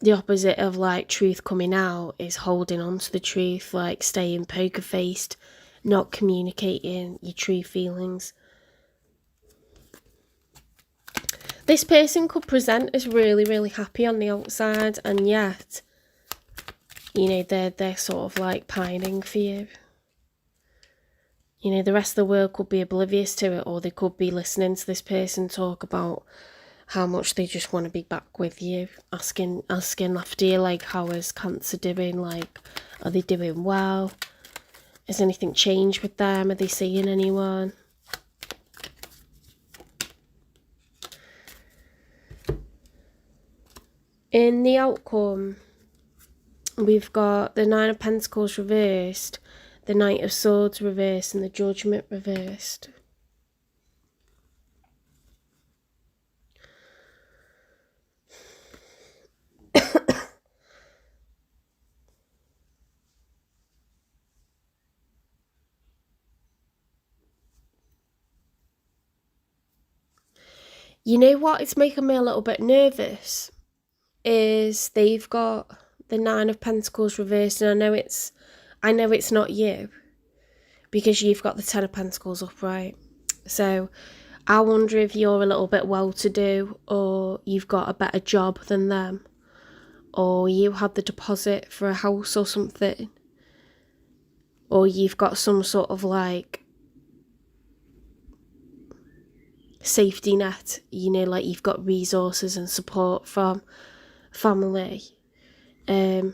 the opposite of like truth coming out is holding on to the truth, like staying poker faced, not communicating your true feelings. This person could present as really, really happy on the outside, and yet, you know, they're sort of like pining for you. You know, the rest of the world could be oblivious to it, or they could be listening to this person talk about how much they just want to be back with you, asking after you, like, how is Cancer doing? Like, are they doing well? Has anything changed with them? Are they seeing anyone? In the outcome, we've got the Nine of Pentacles reversed, the Knight of Swords reversed, and the Judgment reversed. You know what? It's making me a little bit nervous. Is they've got the Nine of Pentacles reversed, and I know it's not you, because you've got the Ten of Pentacles upright. So I wonder if you're a little bit well-to-do, or you've got a better job than them, or you had the deposit for a house or something, or you've got some sort of like safety net, you know, like you've got resources and support from family. I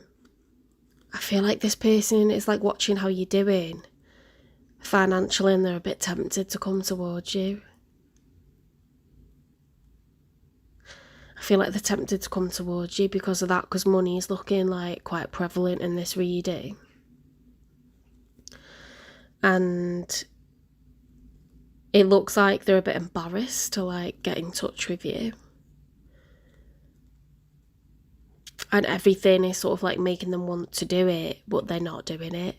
feel like this person is like watching how you're doing financially, and they're a bit tempted to come towards you. I feel like they're tempted to come towards you because of that, because money is looking like quite prevalent in this reading. And it looks like they're a bit embarrassed to like get in touch with you. And everything is sort of like making them want to do it, but they're not doing it.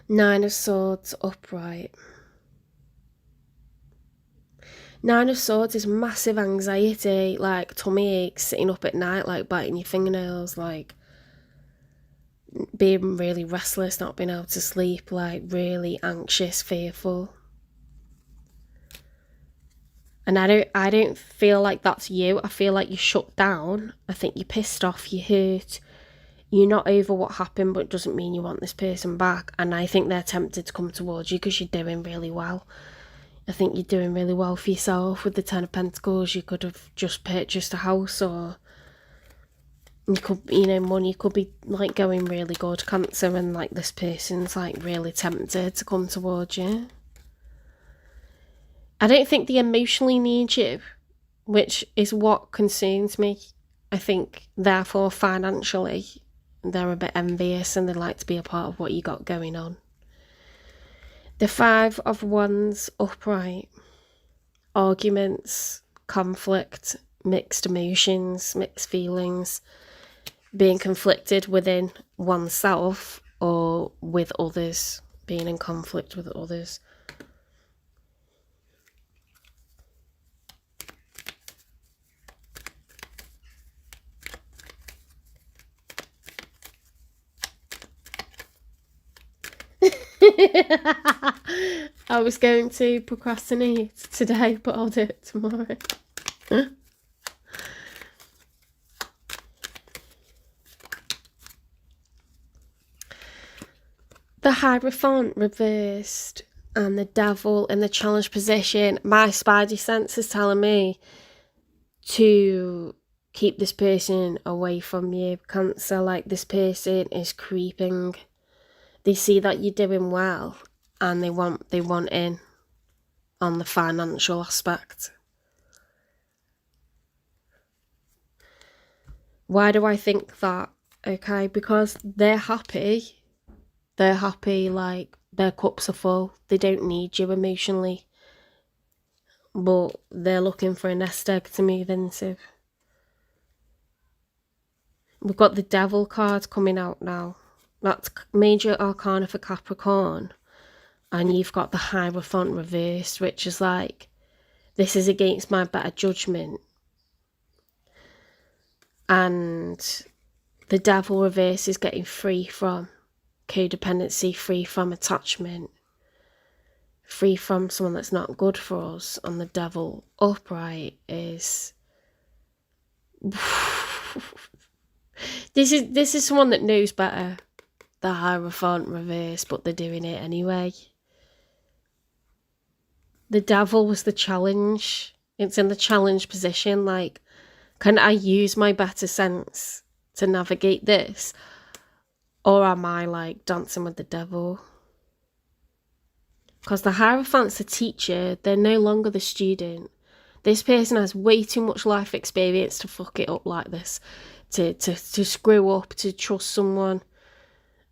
Nine of Swords upright. Nine of Swords is massive anxiety, like tummy aches, sitting up at night, like biting your fingernails, like being really restless, not being able to sleep, like really anxious, fearful. And I don't feel like that's you. I feel like you're shut down. I think you're pissed off, you're hurt. You're not over what happened, but it doesn't mean you want this person back. And I think they're tempted to come towards you because you're doing really well. I think you're doing really well for yourself with the Ten of Pentacles. You could have just purchased a house, or you could, you know, money could be like going really good, Cancer, and like this person's like really tempted to come towards you. I don't think they emotionally need you, which is what concerns me. I think therefore financially they're a bit envious and they'd like to be a part of what you got going on. The Five of Wands upright. Arguments, conflict, mixed emotions, mixed feelings, being conflicted within oneself or with others, being in conflict with others. I was going to procrastinate today, but I'll do it tomorrow. The Hierophant reversed and the Devil in the challenge position. My spidey sense is telling me to keep this person away from you, Cancer. Like, this person is creeping. They see that you're doing well and they want in on the financial aspect. Why do I think that? Okay, because they're happy, like their cups are full, they don't need you emotionally, but they're looking for a nest egg to move into. We've got the Devil card coming out now. That's major arcana for Capricorn. And you've got the Hierophant reversed, which is like, this is against my better judgment. And the Devil reverse is getting free from codependency, free from attachment, free from someone that's not good for us. And the Devil upright is this is someone that knows better, the Hierophant reverse, but they're doing it anyway. The Devil was the challenge. It's in the challenge position, like, can I use my better sense to navigate this? Or am I like dancing with the devil? Because the Hierophant's the teacher, they're no longer the student. This person has way too much life experience to fuck it up like this, to screw up, to trust someone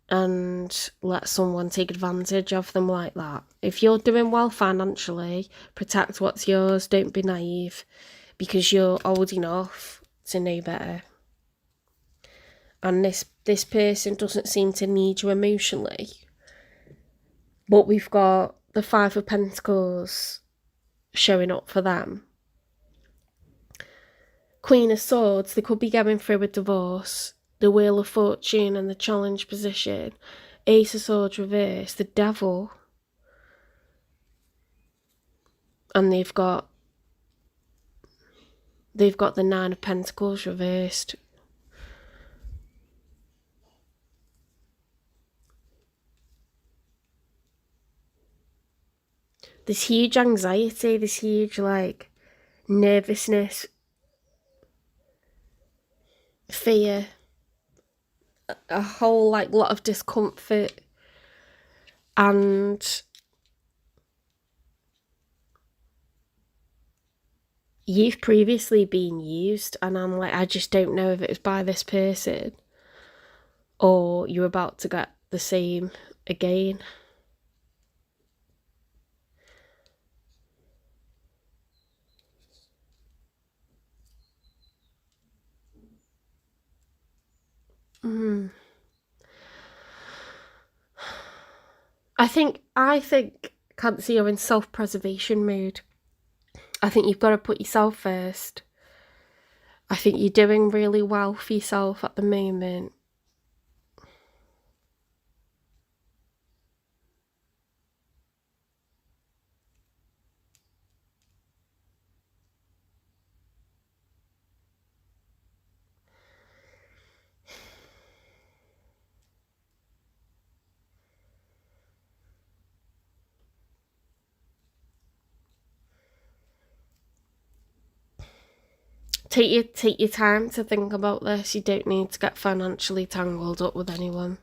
and let someone take advantage of them like that. If you're doing well financially, protect what's yours, don't be naive, because you're old enough to know better. And this person doesn't seem to need you emotionally. But we've got the Five of Pentacles showing up for them. Queen of Swords, they could be going through a divorce. The Wheel of Fortune and the challenge position. Ace of Swords reversed. The Devil. And they've got the Nine of Pentacles reversed. There's huge anxiety, there's huge like nervousness, fear, a whole like lot of discomfort, and you've previously been used, and I'm like, I just don't know if it was by this person or you're about to get the same again. I think Cancer, you're in self-preservation mode. I think you've got to put yourself first. I think you're doing really well for yourself at the moment. Take your time to think about this. You don't need to get financially tangled up with anyone.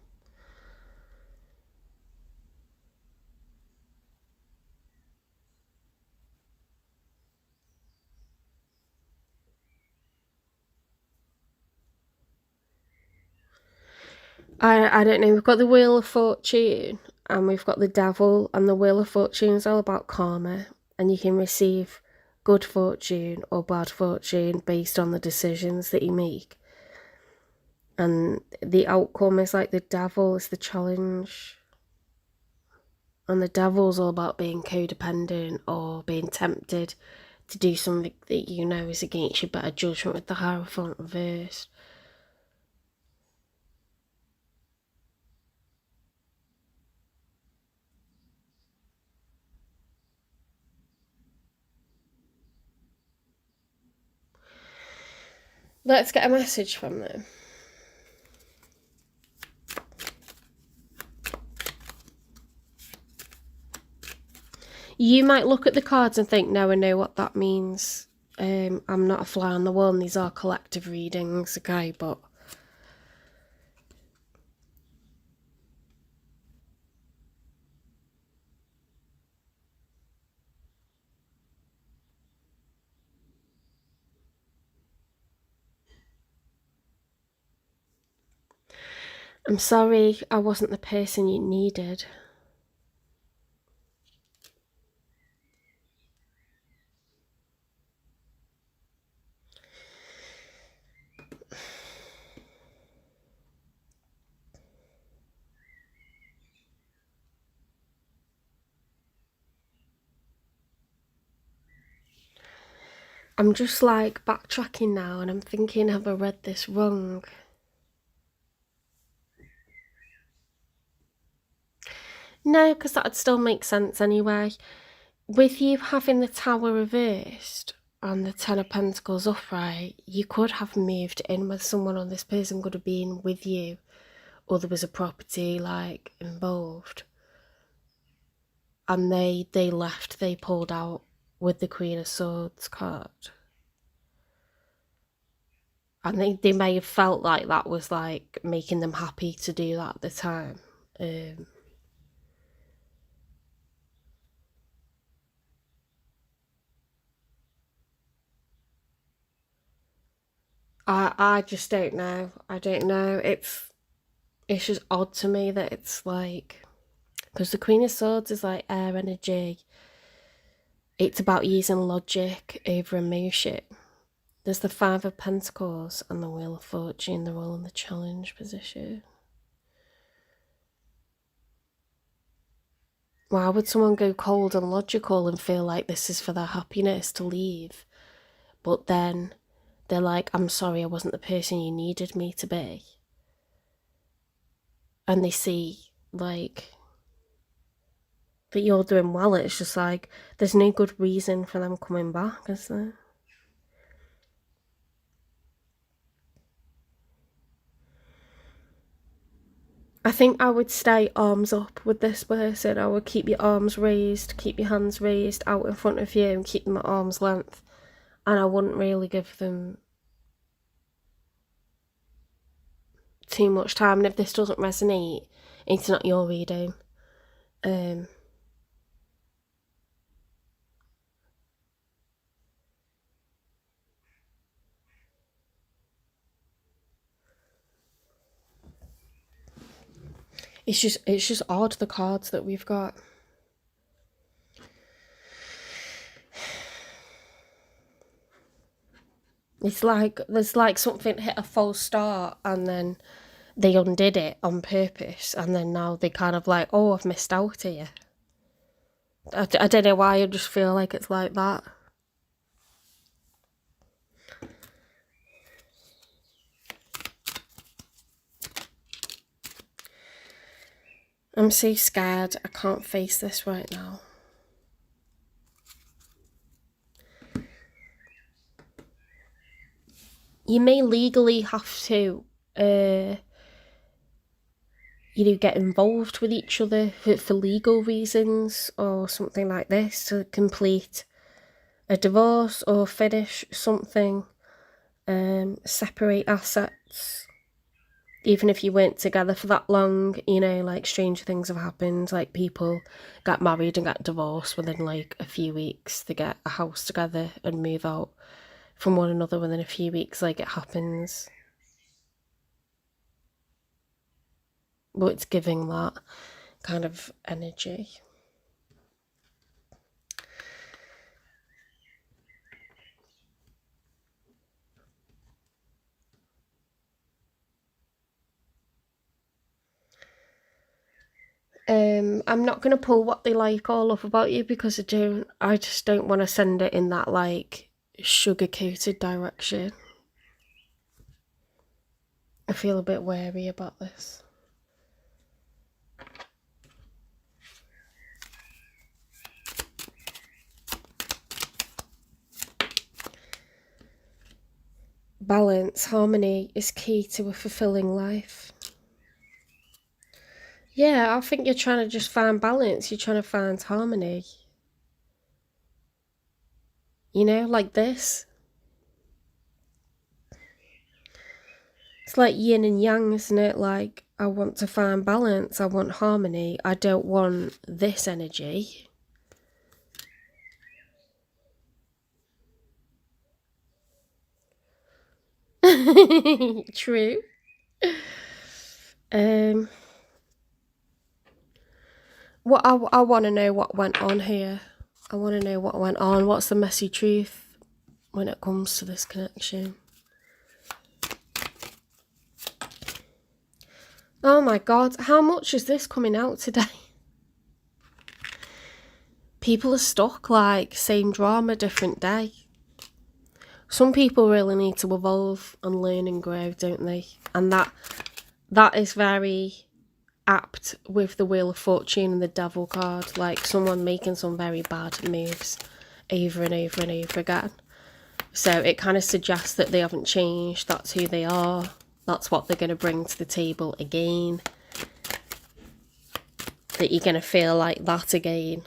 I don't know. We've got the Wheel of Fortune and we've got the Devil, and the Wheel of Fortune is all about karma, and you can receive good fortune or bad fortune based on the decisions that you make. And the outcome is like the Devil is the challenge. And the Devil's all about being codependent or being tempted to do something that you know is against your better judgment with the Hierophant reversed. Let's get a message from them. You might look at the cards and think, no, I know what that means. I'm not a fly on the wall, and these are collective readings, okay, but I'm sorry I wasn't the person you needed. I'm just like backtracking now and I'm thinking, have I read this wrong? No, because that'd still make sense anyway. With you having the Tower reversed and the Ten of Pentacles upright, you could have moved in with someone, or this person could have been with you, or there was a property like involved. And they left, they pulled out with the Queen of Swords card. And they may have felt like that was like making them happy to do that at the time. I just don't know. I don't know. It's just odd to me that it's like, because the Queen of Swords is like air energy. It's about using logic over emotion. There's the Five of Pentacles and the Wheel of Fortune. They're all in the challenge position. Why would someone go cold and logical and feel like this is for their happiness to leave? But then they're like, I'm sorry, I wasn't the person you needed me to be. And they see, like, that you're doing well. It's just like, there's no good reason for them coming back, is there? I think I would stay arms up with this person. I would keep your arms raised, keep your hands raised out in front of you and keep them at arm's length. And I wouldn't really give them too much time. And if this doesn't resonate, it's not your reading. It's just odd, the cards that we've got. It's like there's like something hit a false start and then they undid it on purpose, and then now they kind of like, oh, I've missed out here. I don't know why, I just feel like it's like that. I'm so scared. I can't face this right now. You may legally have to, get involved with each other for legal reasons or something like this to complete a divorce or finish something, separate assets. Even if you weren't together for that long, like strange things have happened, like people get married and get divorced within like a few weeks. They get a house together and move out from one another within a few weeks, like it happens. But it's giving that kind of energy. I'm not going to pull what they like or love about you, because I just don't want to send it in that like sugar-coated direction. I feel a bit wary about this. Balance, harmony is key to a fulfilling life. Yeah, I think you're trying to just find balance. You're trying to find harmony. Like this. It's like yin and yang, isn't it? Like, I want to find balance. I want harmony. I don't want this energy. True. What I want to know what went on here. I want to know what went on. What's the messy truth when it comes to this connection? Oh my god, how much is this coming out today? People are stuck, like, same drama, different day. Some people really need to evolve and learn and grow, don't they? And that is very apt with the Wheel of Fortune and the Devil card, like someone making some very bad moves over and over and over again. So it kind of suggests that they haven't changed, that's who they are, that's what they're going to bring to the table again, that you're going to feel like that again.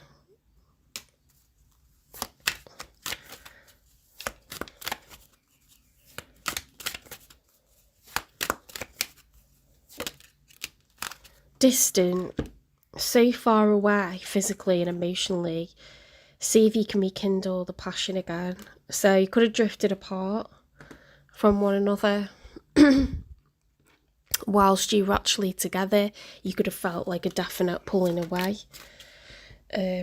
Distant, so far away physically and emotionally. See if you can rekindle the passion again. So you could have drifted apart from one another. Whilst you were actually together, you could have felt like a definite pulling away.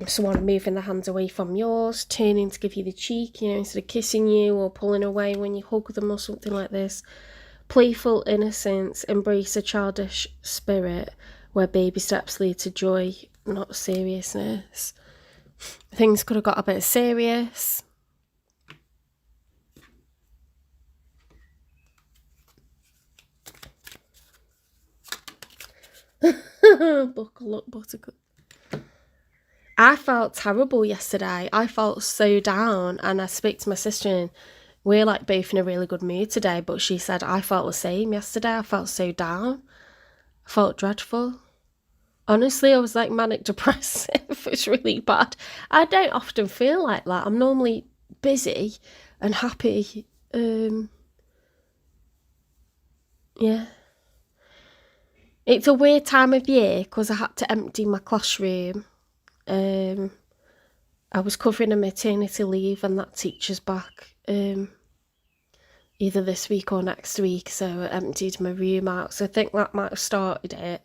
Someone moving their hands away from yours, turning to give you the cheek, you know, instead of kissing you, or pulling away when you hug them or something like this. Playful innocence, embrace a childish spirit where baby steps lead to joy, not seriousness. Things could have got a bit serious. Buckle up, buttercup. I felt terrible yesterday. I felt so down, and I spoke to my sister, and we're like both in a really good mood today, but she said I felt the same yesterday. I felt so down. I felt dreadful. Honestly, I was like manic depressive. It's really bad. I don't often feel like that. I'm normally busy and happy. Yeah. It's a weird time of year because I had to empty my classroom. I was covering a maternity leave and that teacher's back either this week or next week, so I emptied my room out. So I think that might have started it.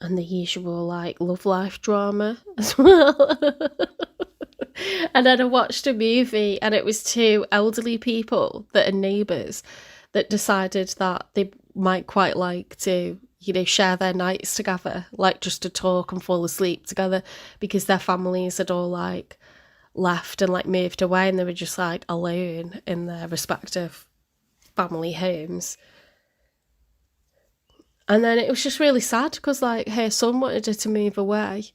And the usual like love life drama as well. And then I watched a movie, and it was two elderly people that are neighbours that decided that they might quite like to, you know, share their nights together, like just to talk and fall asleep together, because their families had all like left and like moved away, and they were just like alone in their respective family homes. And then it was just really sad because like her son wanted her to move away,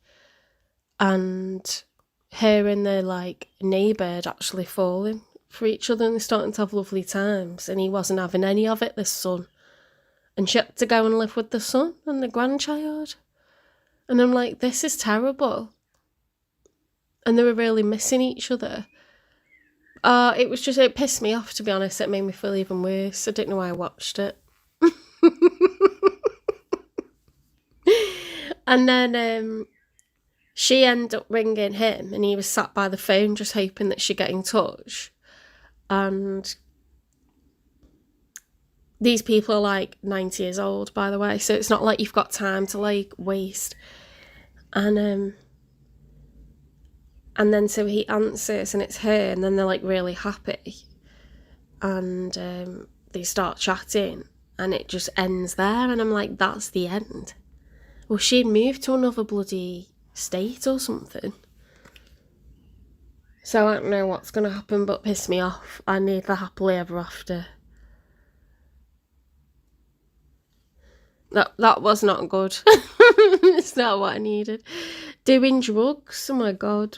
and her and their like neighbour had actually fallen for each other, and they're starting to have lovely times, and he wasn't having any of it, this son. And she had to go and live with the son and the grandchild. And I'm like, this is terrible. And they were really missing each other. It pissed me off, to be honest. It made me feel even worse. I didn't know why I watched it. And then she ended up ringing him, and he was sat by the phone just hoping that she'd get in touch. And these people are like 90 years old, by the way, so it's not like you've got time to like waste. And then so he answers, and it's her, and then they're like really happy, and they start chatting, and it just ends there, and I'm like, that's the end. Well, she'd moved to another bloody state or something. So I don't know what's going to happen, but piss me off. I need the happily ever after. That was not good. It's not what I needed. Doing drugs, oh my god.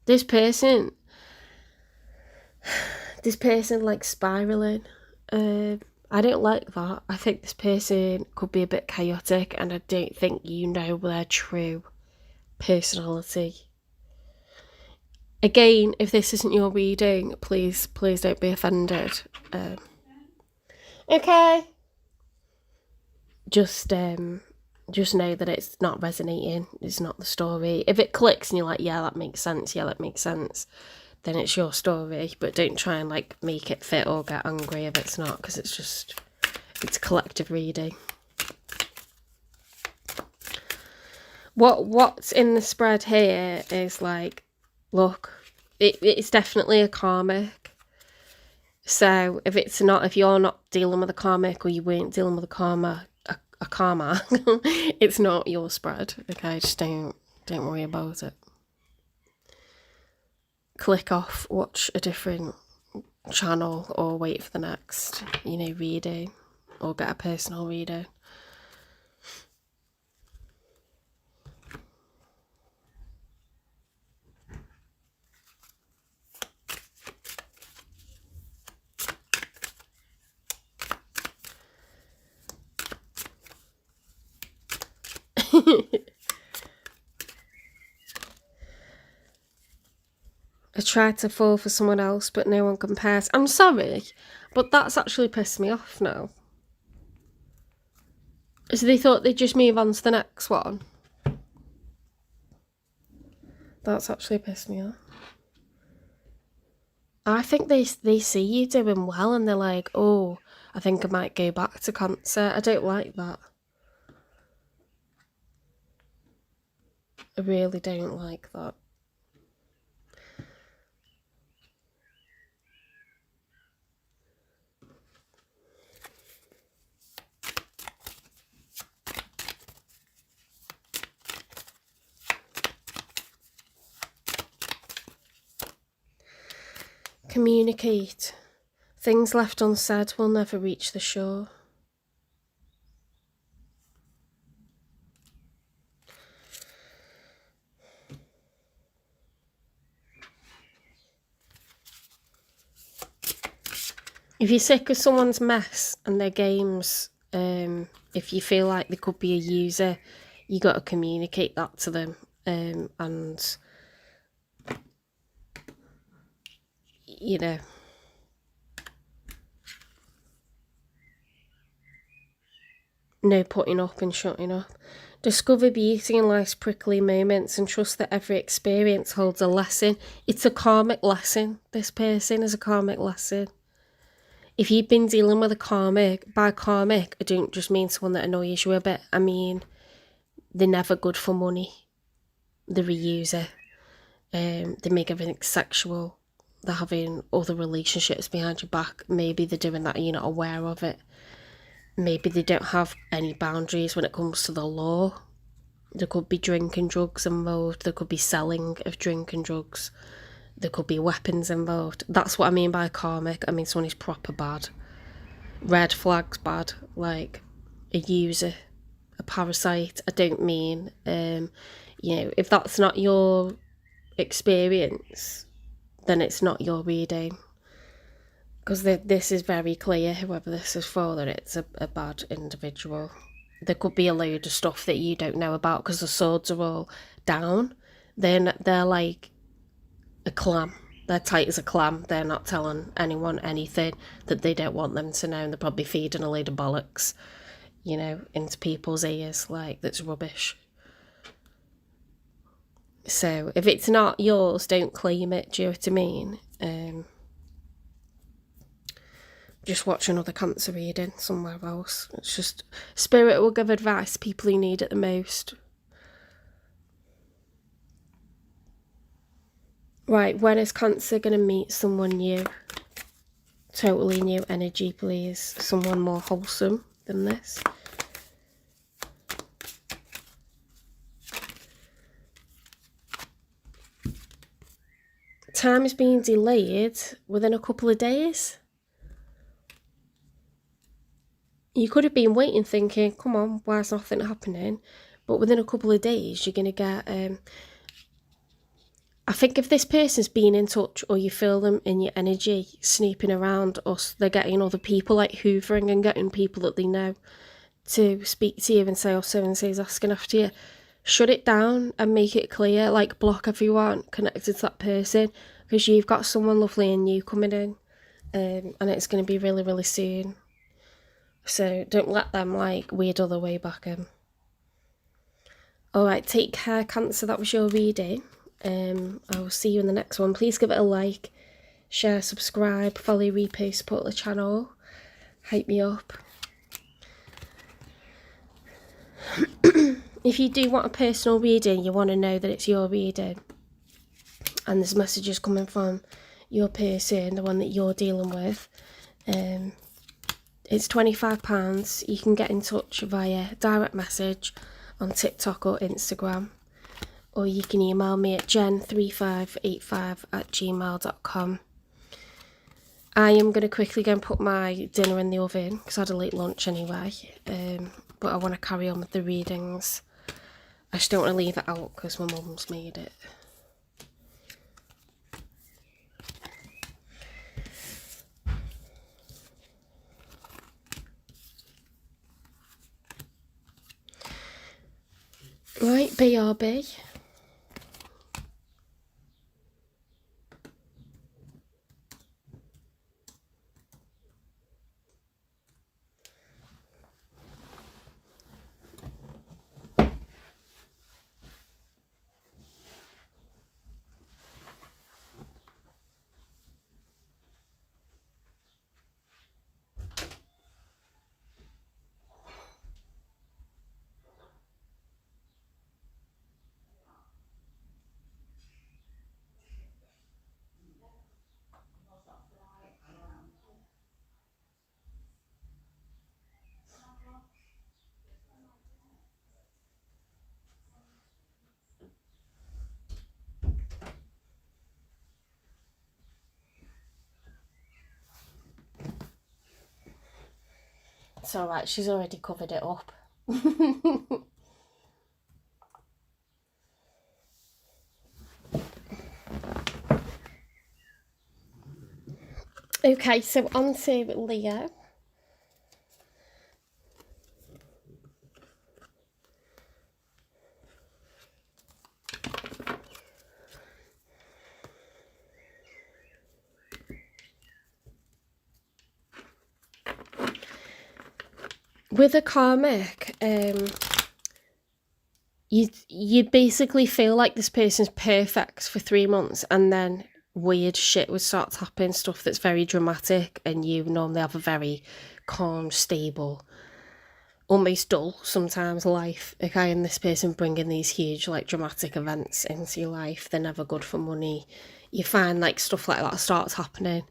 This person like spiraling. I don't like that. I think this person could be a bit chaotic, and I don't think you know their true personality. Again, if this isn't your reading, please don't be offended. Okay. Just know that it's not resonating. It's not the story. If it clicks and you're like, yeah, that makes sense. Yeah, that makes sense. Then it's your story. But don't try and like make it fit or get angry if it's not, because it's collective reading. What's in the spread here is like, look, it's definitely a karmic. So if you're not dealing with a karmic, or you weren't dealing with a karma, it's not your spread. Okay, just don't worry about it. click off, watch a different channel, or wait for the next, reading, or get a personal reading. I tried to fall for someone else, but no one compares. I'm sorry, but that's actually pissed me off now. So they thought they'd just move on to the next one. That's actually pissed me off. I think they see you doing well and they're like, oh, I think I might go back to Cancer. I don't like that. I really don't like that. Communicate. Things left unsaid will never reach the shore. If you're sick of someone's mess and their games, if you feel like they could be a user, you got to communicate that to them, and no putting up and shutting up. Discover beauty in life's prickly moments and trust that every experience holds a lesson. It's a karmic lesson. This person is a karmic lesson. If you've been dealing with a karmic, by karmic, I don't just mean someone that annoys you a bit. I mean, they're never good for money. They're a user. They make everything sexual. They're having other relationships behind your back. Maybe they're doing that and you're not aware of it. Maybe they don't have any boundaries when it comes to the law. There could be drink and drugs involved. There could be selling of drink and drugs. There could be weapons involved. That's what I mean by karmic. I mean someone who's proper bad. Red flags bad. Like a user, a parasite. I don't mean, if that's not your experience, then it's not your reading. Because this is very clear, whoever this is for, that it's a bad individual. There could be a load of stuff that you don't know about because the swords are all down. They're like a clam. They're tight as a clam. They're not telling anyone anything that they don't want them to know. And they're probably feeding a load of bollocks, into people's ears. Like, that's rubbish. So, if it's not yours, don't claim it. Do you know what I mean? Just watch another Cancer reading somewhere else. It's just, Spirit will give advice to people who need it the most. Right, when is Cancer going to meet someone new? Totally new energy, please. Someone more wholesome than this. Time is being delayed within a couple of days. You could have been waiting thinking, come on, why is nothing happening? But within a couple of days, you're going to get... I think if this person's been in touch or you feel them in your energy snooping around us, they're getting other people, like hoovering and getting people that they know to speak to you and say, oh, so-and-so is asking after you. Shut it down and make it clear, like block everyone connected to that person, because you've got someone lovely and new coming in, and it's going to be really, really soon. So don't let them weird other way back in. Alright, take care, Cancer. That was your reading. I will see you in the next one. Please give it a like, share, subscribe, follow, repost, support the channel. Hype me up. If you do want a personal reading, you want to know that it's your reading, and there's messages coming from your person, the one that you're dealing with, it's £25. You can get in touch via direct message on TikTok or Instagram. or you can email me at jen3585@gmail.com. I am going to quickly go and put my dinner in the oven because I had a late lunch anyway, but I want to carry on with the readings. I just don't want to leave it out because my mum's made it. Right, BRB. It's alright, she's already covered it up. Okay, so on to Leo. With a karmic, you basically feel like this person's perfect for 3 months, and then weird shit would start to happen, stuff that's very dramatic, and you normally have a very calm, stable, almost dull sometimes life, okay, and this person bringing these huge, like, dramatic events into your life. They're never good for money. You find, like, stuff like that starts happening.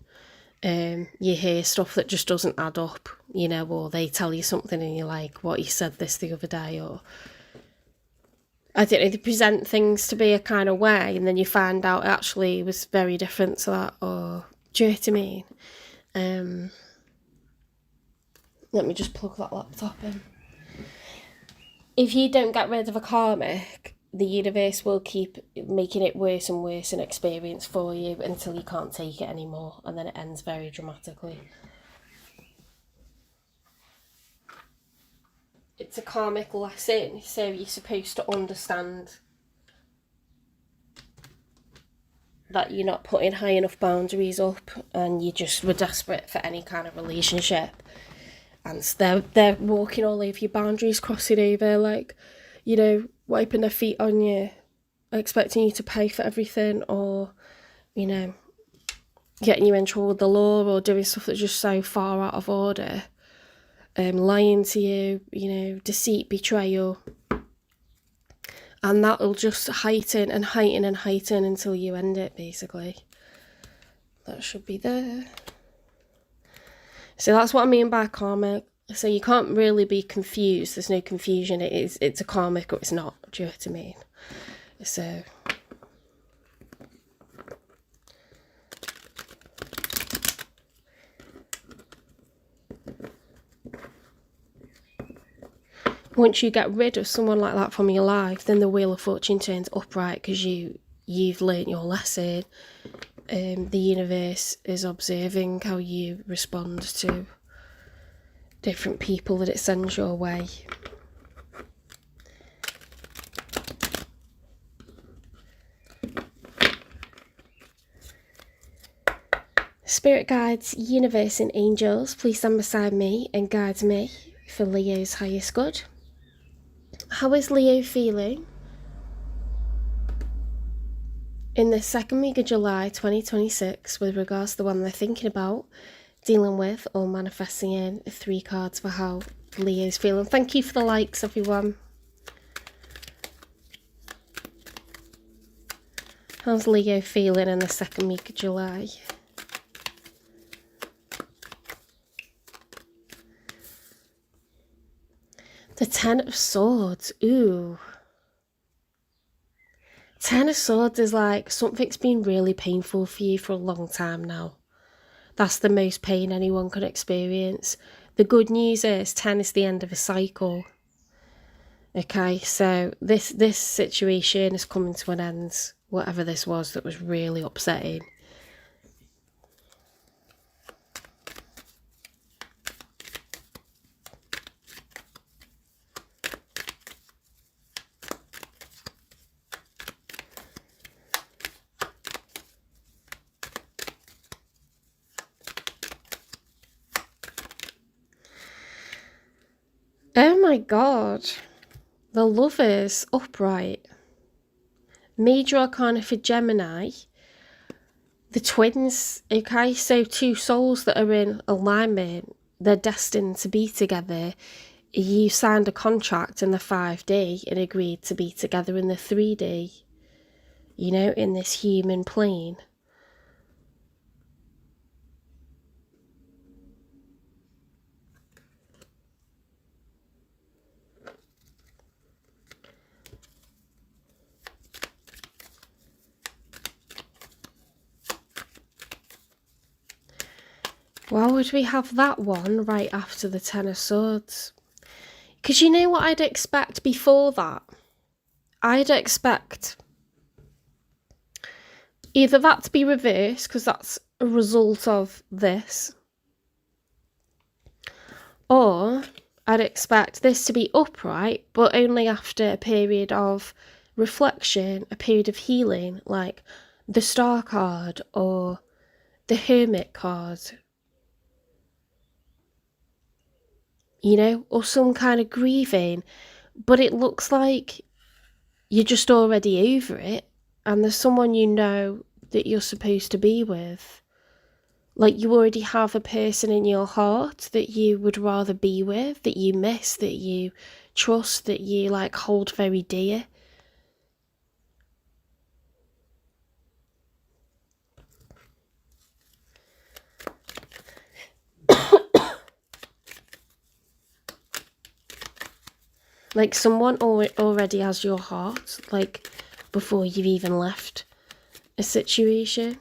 You hear stuff that just doesn't add up, you know, or they tell you something and you're like, what, you said this the other day, or I don't know, they present things to be a kind of way and then you find out actually it was very different to that, or do you know what I mean? Let me just plug that laptop in. If you don't get rid of a karmic, the universe will keep making it worse and worse an experience for you until you can't take it anymore, and then it ends very dramatically. It's a karmic lesson, so you're supposed to understand that you're not putting high enough boundaries up, and you just were desperate for any kind of relationship, and they're walking all over your boundaries, crossing over, like, you know, wiping their feet on you, expecting you to pay for everything, or, you know, getting you in trouble with the law, or doing stuff that's just so far out of order, lying to you, you know, deceit, betrayal, and that'll just heighten and heighten and heighten until you end it, basically. That should be there. So that's what I mean by karmic. So you can't really be confused. There's no confusion. It's a karmic or it's not. Do you know what I mean? So once you get rid of someone like that from your life, then the Wheel of Fortune turns upright because you've learnt your lesson. The universe is observing how you respond to different people that it sends your way. Spirit guides, universe and angels, please stand beside me and guide me for Leo's highest good. How is Leo feeling in the second week of July 2026 with regards to the one they're thinking about, dealing with, or manifesting in? 3 cards for how Leo's feeling. Thank you for the likes, everyone. How's Leo feeling in the second week of July? The 10 of Swords. Ooh. Ten of Swords is like something's been really painful for you for a long time now. That's the most pain anyone can experience. The good news is 10 is the end of a cycle. Okay, so this situation is coming to an end, whatever this was that was really upsetting. Oh my god. The Lovers upright. Major Arcana for Gemini. The twins, okay? So two souls that are in alignment, they're destined to be together. You signed a contract in the 5D and agreed to be together in the 3D. You know, in this human plane. Why would we have that one right after the Ten of Swords? Because you know what I'd expect before that? I'd expect either that to be reversed, because that's a result of this, or I'd expect this to be upright, but only after a period of reflection, a period of healing, like the Star card or the Hermit card. You know, or some kind of grieving, but it looks like you're just already over it, and there's someone you know that you're supposed to be with. Like you already have a person in your heart that you would rather be with, that you miss, that you trust, that you like hold very dear. Like someone already has your heart, like before you've even left a situation.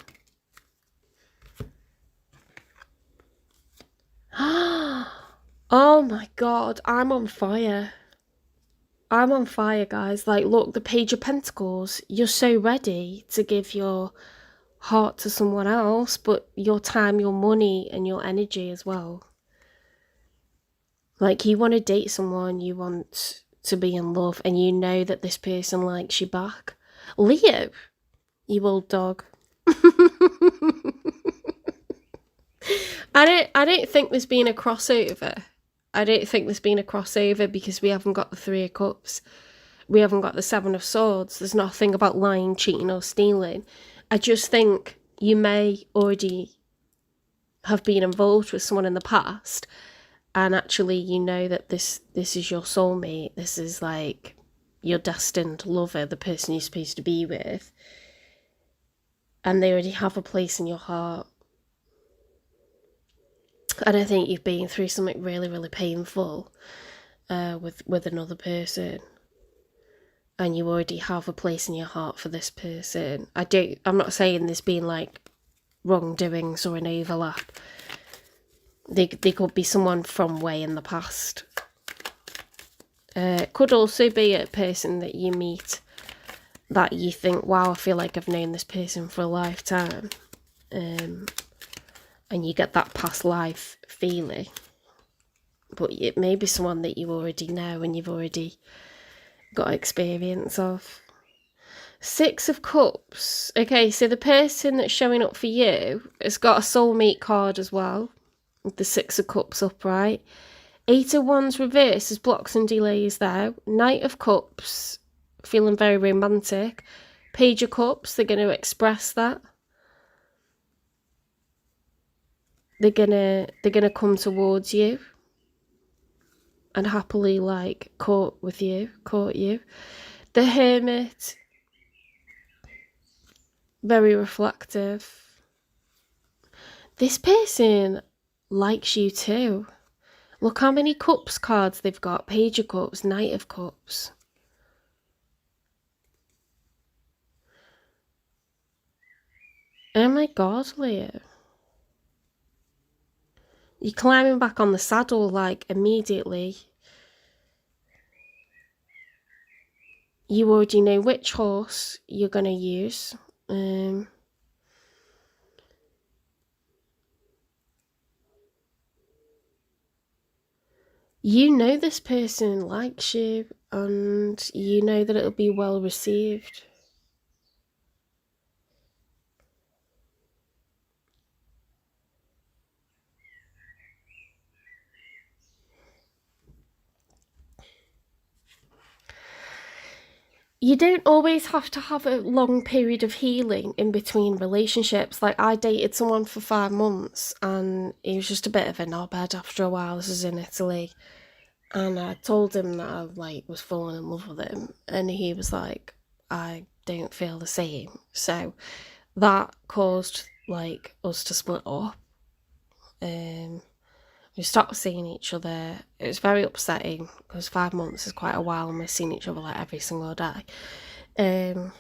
Oh my god, I'm on fire. I'm on fire, guys. Like, look, the Page of Pentacles. You're so ready to give your heart to someone else, but your time, your money, and your energy as well. Like, you want to date someone, you want to be in love, and you know that this person likes you back. Leo, you old dog. I don't think there's been a crossover. I don't think there's been a crossover because we haven't got the Three of Cups. We haven't got the Seven of Swords. There's nothing about lying, cheating, or stealing. I just think you may already have been involved with someone in the past, and actually you know that this is your soulmate. This is like your destined lover, the person you're supposed to be with, and they already have a place in your heart. And I think you've been through something really, really painful with another person, and you already have a place in your heart for this person. I'm not saying there's been like wrongdoings or an overlap. They could be someone from way in the past. Could also be a person that you meet that you think, wow, I feel like I've known this person for a lifetime. And you get that past life feeling. But it may be someone that you already know and you've already got experience of. Six of Cups. Okay, so the person that's showing up for you has got a soulmate card as well. With the Six of Cups upright. Eight of Wands reverse. There's blocks and delays there. Knight of Cups. Feeling very romantic. Page of Cups. They're going to express that. They're gonna come towards you and happily like court you. The Hermit, very reflective. This person likes you too. Look how many cups cards they've got. Page of Cups, Knight of Cups. Oh my God, Leo. You're climbing back on the saddle, like, immediately. You already know which horse you're going to use. You know this person likes you, and you know that it'll be well received. You don't always have to have a long period of healing in between relationships. Like, I dated someone for 5 months and he was just a bit of a knobhead after a while. This was in Italy. And I told him that I, like, was falling in love with him. And he was like, I don't feel the same. So that caused, like, us to split up. We stopped seeing each other. It was very upsetting because 5 months is quite a while and we're seeing each other like every single day. And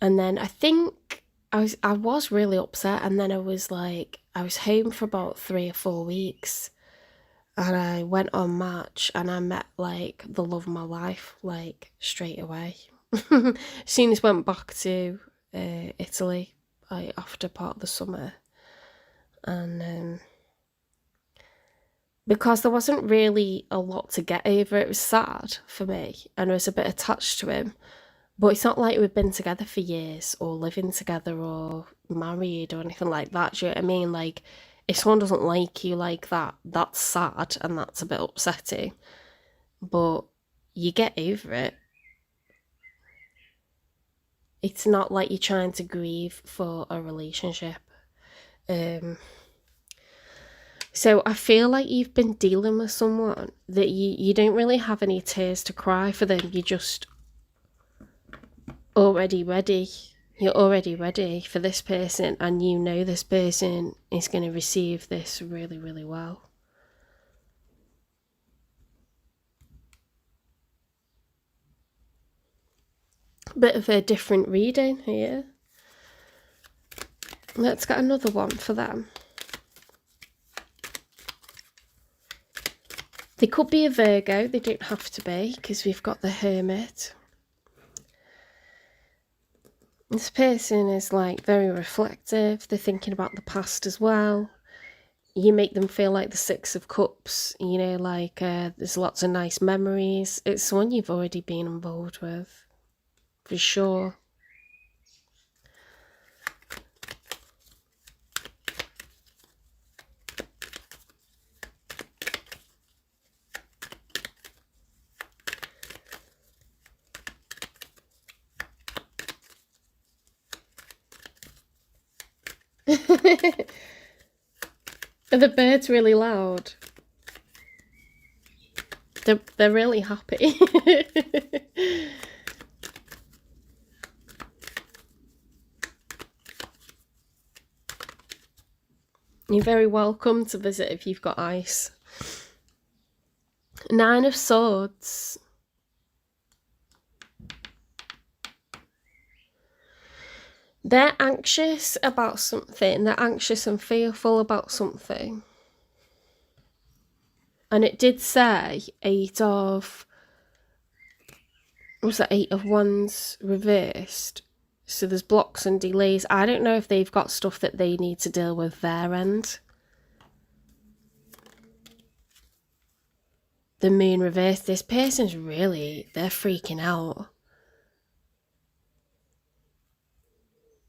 then I think I was really upset, and then I was home for about 3 or 4 weeks, and I went on Match and I met like the love of my life like straight away. As soon as I went back to Italy, like after part of the summer, and because there wasn't really a lot to get over, it was sad for me, and I was a bit attached to him. But it's not like we've been together for years or living together or married or anything like that. Do you know what I mean? Like, if someone doesn't like you like that, that's sad and that's a bit upsetting. But you get over it. It's not like you're trying to grieve for a relationship. So I feel like you've been dealing with someone that you don't really have any tears to cry for them. You're just already ready. You're already ready for this person, and you know this person is going to receive this really, really well. Bit of a different reading here. Let's get another one for them. They could be a Virgo, they don't have to be, because we've got the Hermit. This person is like very reflective. They're thinking about the past as well. You make them feel like the Six of Cups, you know, like there's lots of nice memories. It's someone you've already been involved with, for sure. Are the birds really loud? They're really happy. You're very welcome to visit if you've got ice. 9 of Swords. They're anxious about something. They're anxious and fearful about something. And it did say 8 of... Was that 8 of Wands reversed? So there's blocks and delays. I don't know if they've got stuff that they need to deal with their end. The Moon reversed. This person's really... They're freaking out.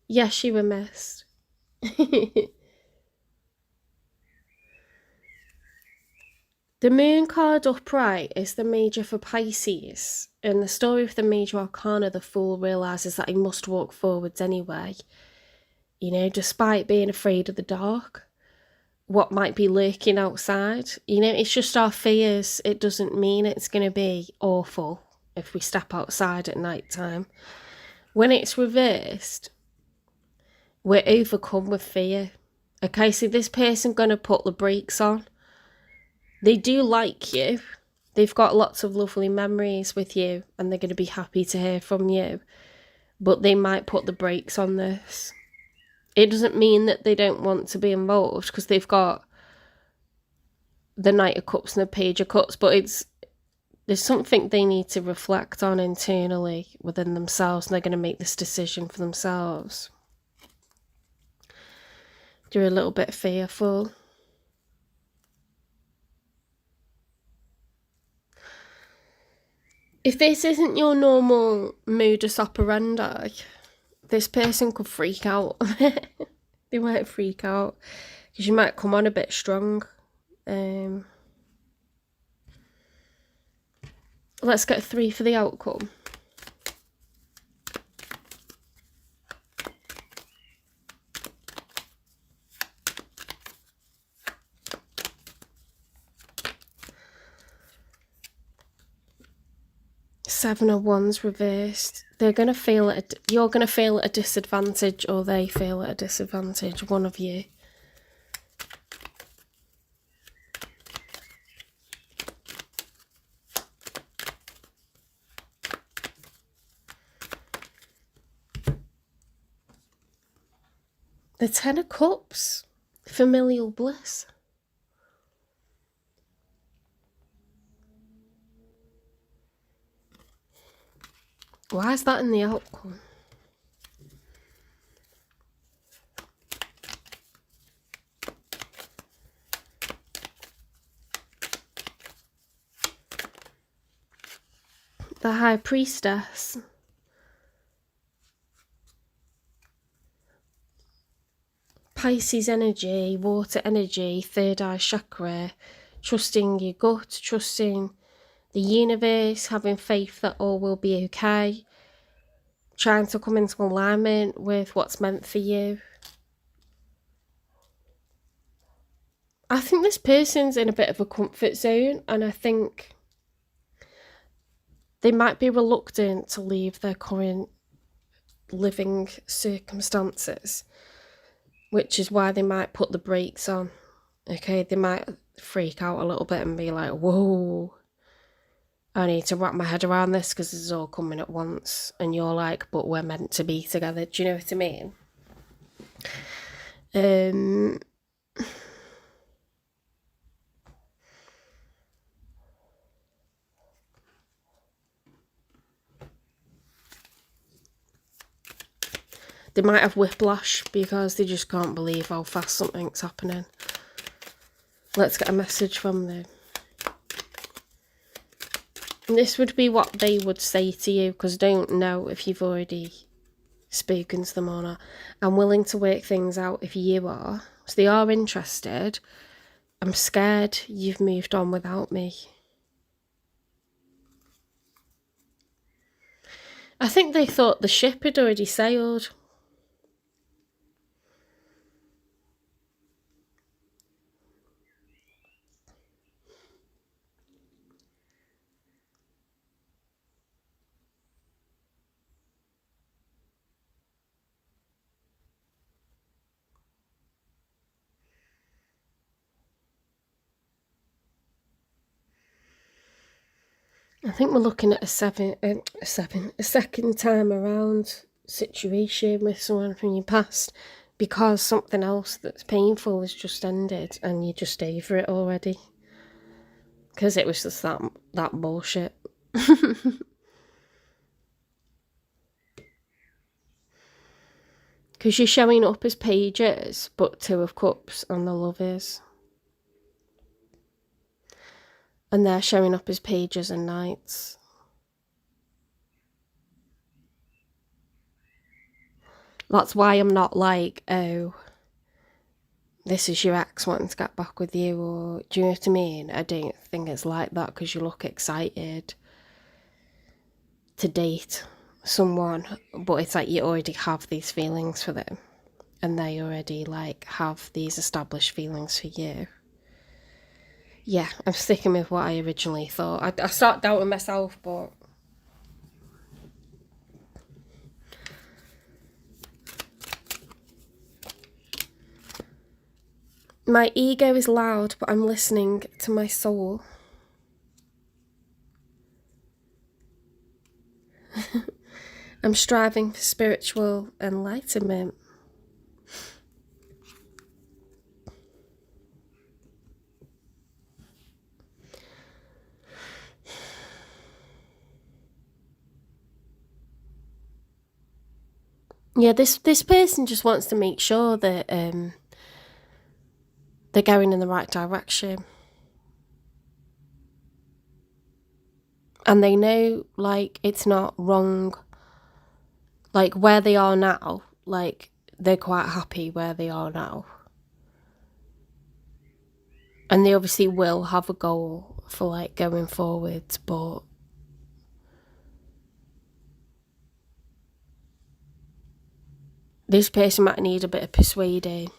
Yes, you were missed. The Moon card upright is the Major for Pisces. In the story of the Major Arcana, the Fool realises that he must walk forwards anyway. You know, despite being afraid of the dark, what might be lurking outside. You know, it's just our fears. It doesn't mean it's going to be awful if we step outside at night time. When it's reversed, we're overcome with fear. Okay, so this person going to put the brakes on. They do like you. They've got lots of lovely memories with you, and they're going to be happy to hear from you. but they might put the brakes on this. It doesn't mean that they don't want to be involved, because they've got the Knight of Cups and the Page of Cups, but there's something they need to reflect on internally within themselves, and they're going to make this decision for themselves. They're a little bit fearful. If this isn't your normal modus operandi, this person could freak out. They might freak out because you might come on a bit strong. Let's get 3 for the outcome. Seven of Wands reversed. They're going to feel you're going to feel at a disadvantage, or they feel at a disadvantage, one of you. The Ten of Cups, familial bliss. Why is that in the outcome? The High Priestess. Pisces energy, water energy, third eye chakra, trusting your gut, trusting the universe, having faith that all will be okay, trying to come into alignment with what's meant for you. I think this person's in a bit of a comfort zone, and I think they might be reluctant to leave their current living circumstances, which is why they might put the brakes on. Okay, they might freak out a little bit and be like, whoa, I need to wrap my head around this because this is all coming at once. And you're like, but we're meant to be together. Do you know what I mean? They might have whiplash because they just can't believe how fast something's happening. Let's get a message from them. And this would be what they would say to you, because I don't know if you've already spoken to them or not. I'm willing to work things out if you are. So they are interested. I'm scared you've moved on without me. I think they thought the ship had already sailed. I think we're looking at a second time around situation with someone from your past, because something else that's painful has just ended and you're just over it already. Because it was just that bullshit. Because you're showing up as pages, but 2 of Cups on the Lovers. And they're showing up as pages and knights. That's why I'm not like, oh, this is your ex wanting to get back with you, or do you know what I mean? I don't think it's like that, because you look excited to date someone, but it's like you already have these feelings for them, and they already like have these established feelings for you. Yeah, I'm sticking with what I originally thought. I start doubting myself, but my ego is loud, but I'm listening to my soul. I'm striving for spiritual enlightenment. Yeah, this person just wants to make sure that they're going in the right direction. And they know, like, it's not wrong. Like, where they are now, like, they're quite happy where they are now. And they obviously will have a goal for, like, going forwards, but this person might need a bit of persuading.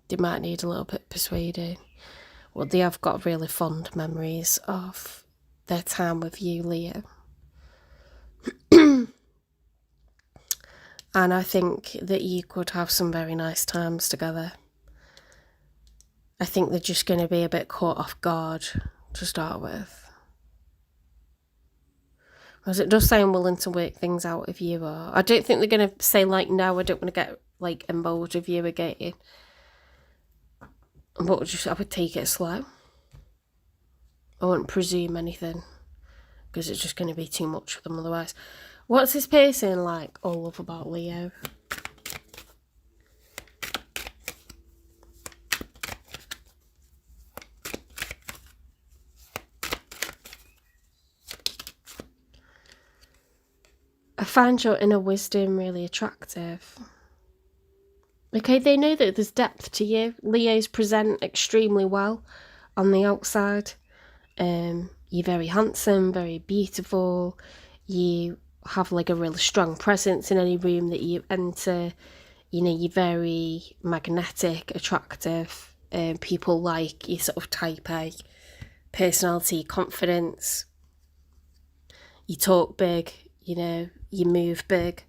They might need a little bit of persuading. Well, they have got really fond memories of their time with you, Leo. And I think that you could have some very nice times together. I think they're just going to be a bit caught off guard to start with. Because it does sound willing to work things out if you are. I don't think they're going to say, like, no, I don't want to get, like, involved with you again. But I would take it slow. I wouldn't presume anything. Because it's just going to be too much for them otherwise. What's this person like all love about Leo? I find your inner wisdom really attractive. Okay, they know that there's depth to you. Leos present extremely well on the outside. You're very handsome, very beautiful. You have like a really strong presence in any room that you enter. You know, you're very magnetic, attractive. People like your sort of type A personality, confidence. You talk big, you know, you move big.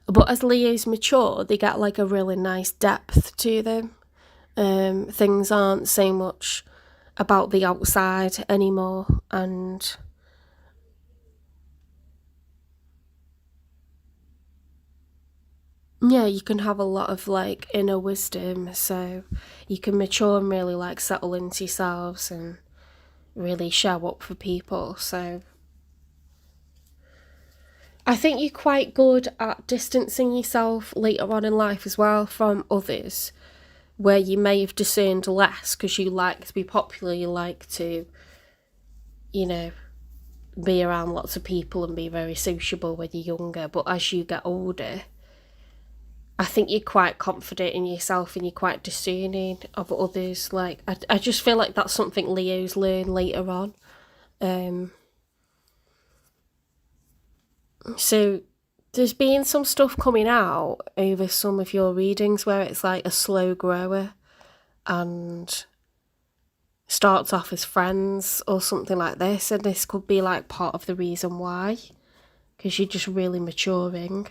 But as Leos mature, they get like a really nice depth to them. Things aren't so much about the outside anymore, and yeah, you can have a lot of like inner wisdom, so you can mature and really like settle into yourselves and really show up for people. So I think you're quite good at distancing yourself later on in life as well from others, where you may have discerned less because you like to be popular, you like to, you know, be around lots of people and be very sociable when you're younger. But as you get older, I think you're quite confident in yourself and you're quite discerning of others. Like, I just feel like that's something Leos learn later on. So there's been some stuff coming out over some of your readings where it's like a slow grower and starts off as friends or something like this, and this could be like part of the reason why, because you're just really maturing.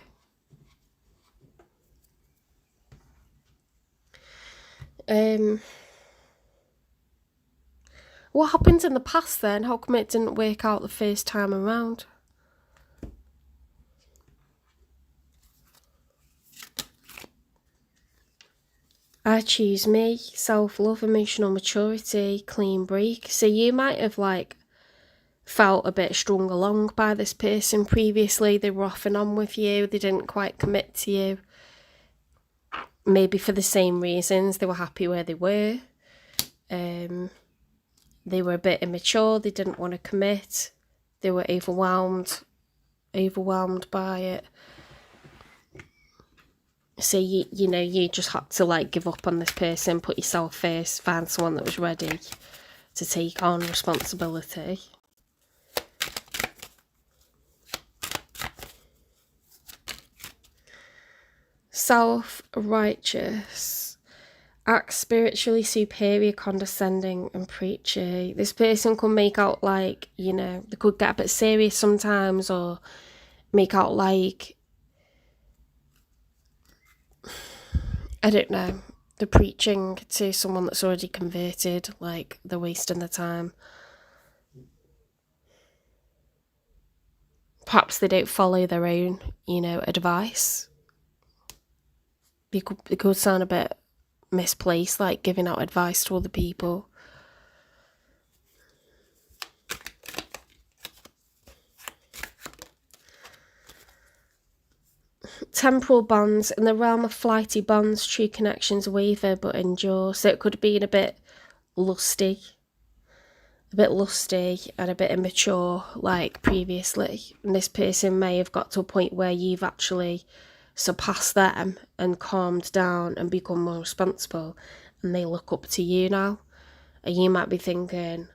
What happened in the past then? How come it didn't work out the first time around? I choose me, self-love, emotional maturity, clean break. So you might have like felt a bit strung along by this person previously. They were off and on with you. They didn't quite commit to you. Maybe for the same reasons. They were happy where they were. They were a bit immature. They didn't want to commit. They were overwhelmed by it. So you know, you just had to like give up on this person, put yourself first, find someone that was ready to take on responsibility. Self-righteous, act spiritually superior, condescending and preachy. This person could make out like, you know, they could get a bit serious sometimes, or make out like, I don't know, they're preaching to someone that's already converted, like they're wasting their time. Perhaps they don't follow their own, advice. It could sound a bit misplaced, like giving out advice to other people. Temporal bonds. In the realm of flighty bonds, true connections waver but endure. So it could have been a bit lusty and a bit immature like previously. And this person may have got to a point where you've actually surpassed them and calmed down and become more responsible, and they look up to you now. And you might be thinking,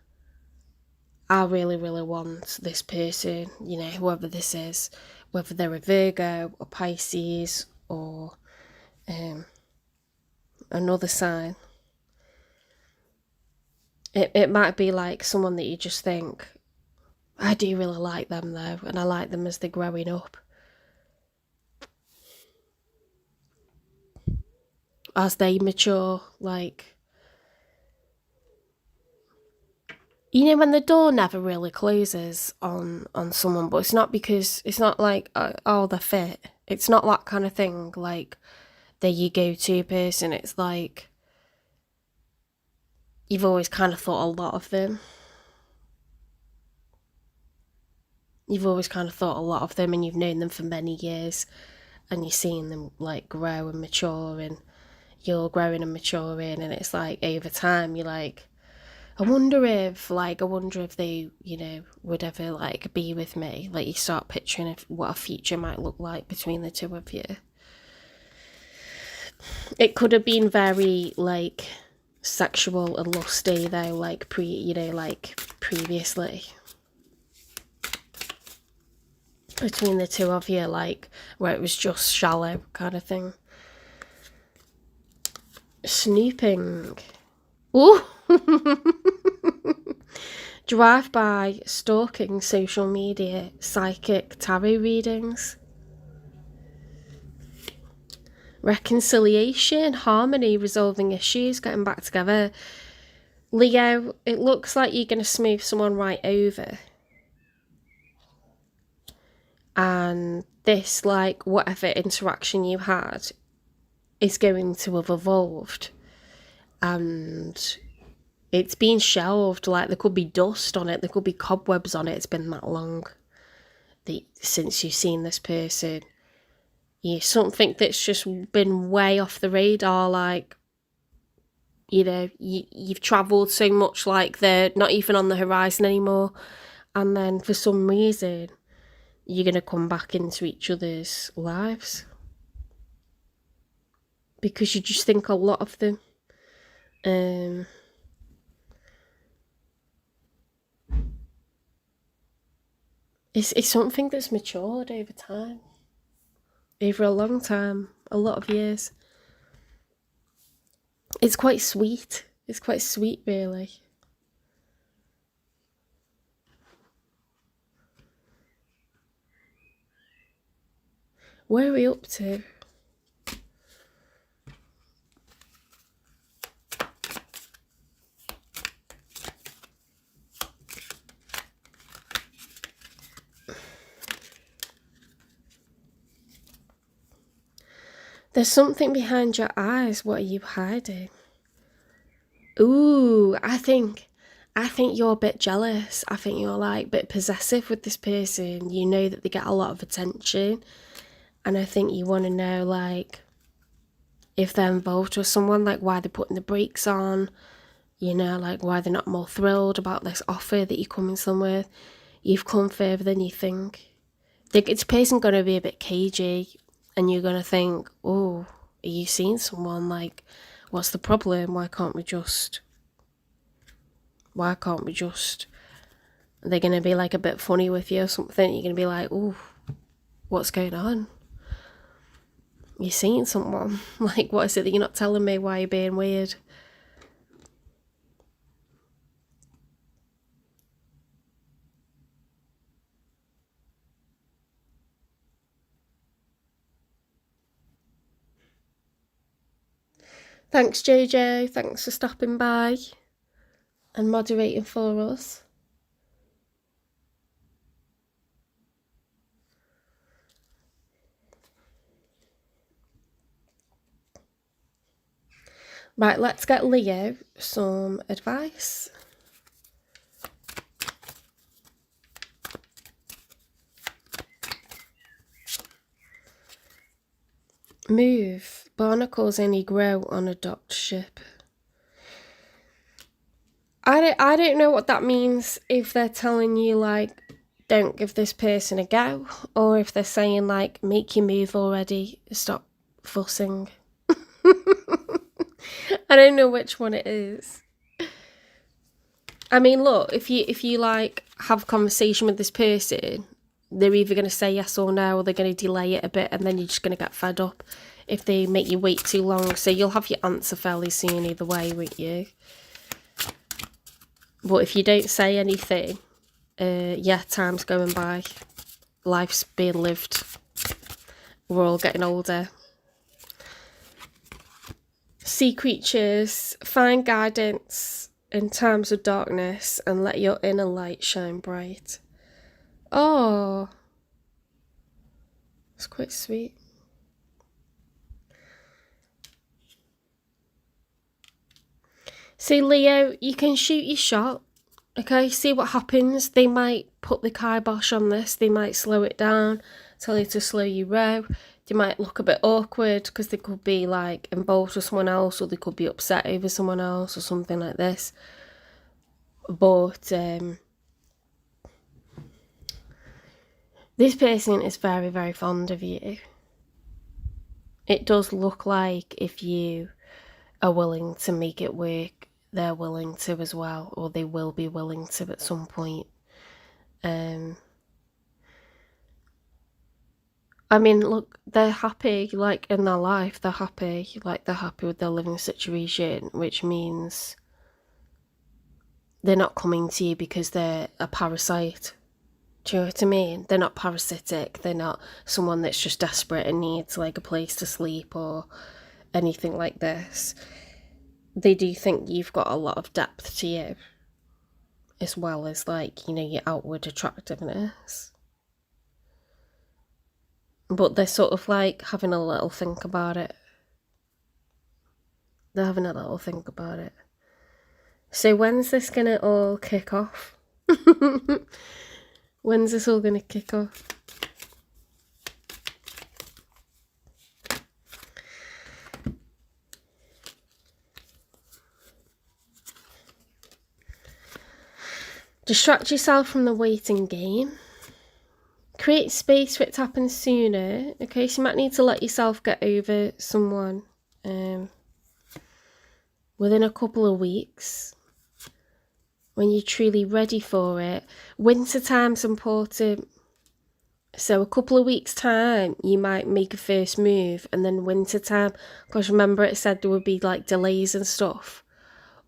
I really, really want this person, whoever this is, whether they're a Virgo or Pisces or another sign. It might be like someone that you just think, I do really like them though, and I like them as they're growing up. As they mature, like, when the door never really closes on someone, but it's not because, it's not like, oh, they're fit. It's not that kind of thing, like, they're your go-to person. It's like, you've always kind of thought a lot of them. You've always kind of thought a lot of them, and you've known them for many years, and you're seeing them, like, grow and mature, and you're growing and maturing, and it's like, over time, you're like, I wonder if they, would ever, like, be with me. Like, you start picturing what a future might look like between the two of you. It could have been very, like, sexual and lusty, though, like, previously. Between the two of you, like, where it was just shallow kind of thing. Snooping. Ooh! Drive-by, stalking, social media, psychic, tarot readings. Reconciliation, harmony, resolving issues, getting back together. Leo, it looks like you're going to smooth someone right over. And this, like, whatever interaction you had is going to have evolved. And it's been shelved. Like, there could be dust on it, there could be cobwebs on it. It's been that long since you've seen this person. Something that's just been way off the radar, like, you've travelled so much, like, they're not even on the horizon anymore, and then for some reason you're going to come back into each other's lives because you just think a lot of them. It's something that's matured over time, over a long time, a lot of years. It's quite sweet. It's quite sweet, really. Where are we up to? There's something behind your eyes. What are you hiding? Ooh, I think you're a bit jealous. I think you're, like, a bit possessive with this person. You know that they get a lot of attention, and I think you want to know, like, if they're involved with someone, like, why they're putting the brakes on, like, why they're not more thrilled about this offer that you're coming to them with. You've come further than you think. This person going to be a bit cagey, and you're going to think, oh, are you seeing someone? Like, what's the problem? Why can't we just... They're going to be, like, a bit funny with you or something. You're going to be like, oh, what's going on? You're seeing someone. Like, what is it that you're not telling me? Why you're being weird? Thanks, Jojo. Thanks for stopping by and moderating for us. Right, let's get Leo some advice. Move. Barnacles only grow on a docked ship. I don't know what that means, if they're telling you, like, don't give this person a go, or if they're saying, like, make your move already, stop fussing. I don't know which one it is. I mean, look, if you like have a conversation with this person, they're either going to say yes or no, or they're going to delay it a bit, and then you're just going to get fed up if they make you wait too long. So you'll have your answer fairly soon either way, won't you? But if you don't say anything, yeah, time's going by. Life's being lived. We're all getting older. Sea creatures, find guidance in times of darkness and let your inner light shine bright. Oh, it's quite sweet. See, Leo, you can shoot your shot, okay? See what happens. They might put the kibosh on this. They might slow it down, tell you to slow your row. They might look a bit awkward because they could be, like, involved with someone else, or they could be upset over someone else or something like this. But this person is very, very fond of you. It does look like if you are willing to make it work, they're willing to as well, or they will be willing to at some point. I mean, look, they're happy, like, in their life, they're happy, like, they're happy with their living situation, which means they're not coming to you because they're a parasite. Do you know what I mean? They're not parasitic, they're not someone that's just desperate and needs, like, a place to sleep or anything like this. They do think you've got a lot of depth to you, as well as, like, you know, your outward attractiveness. But they're sort of, like, having a little think about it. They're having a little think about it. So when's this gonna all kick off? When's this all gonna kick off? Distract yourself from the waiting game. Create space for it to happen sooner. Okay, so you might need to let yourself get over someone within a couple of weeks when you're truly ready for it. Winter time's important. So a couple of weeks time, you might make a first move, and then winter time, because remember it said there would be, like, delays and stuff,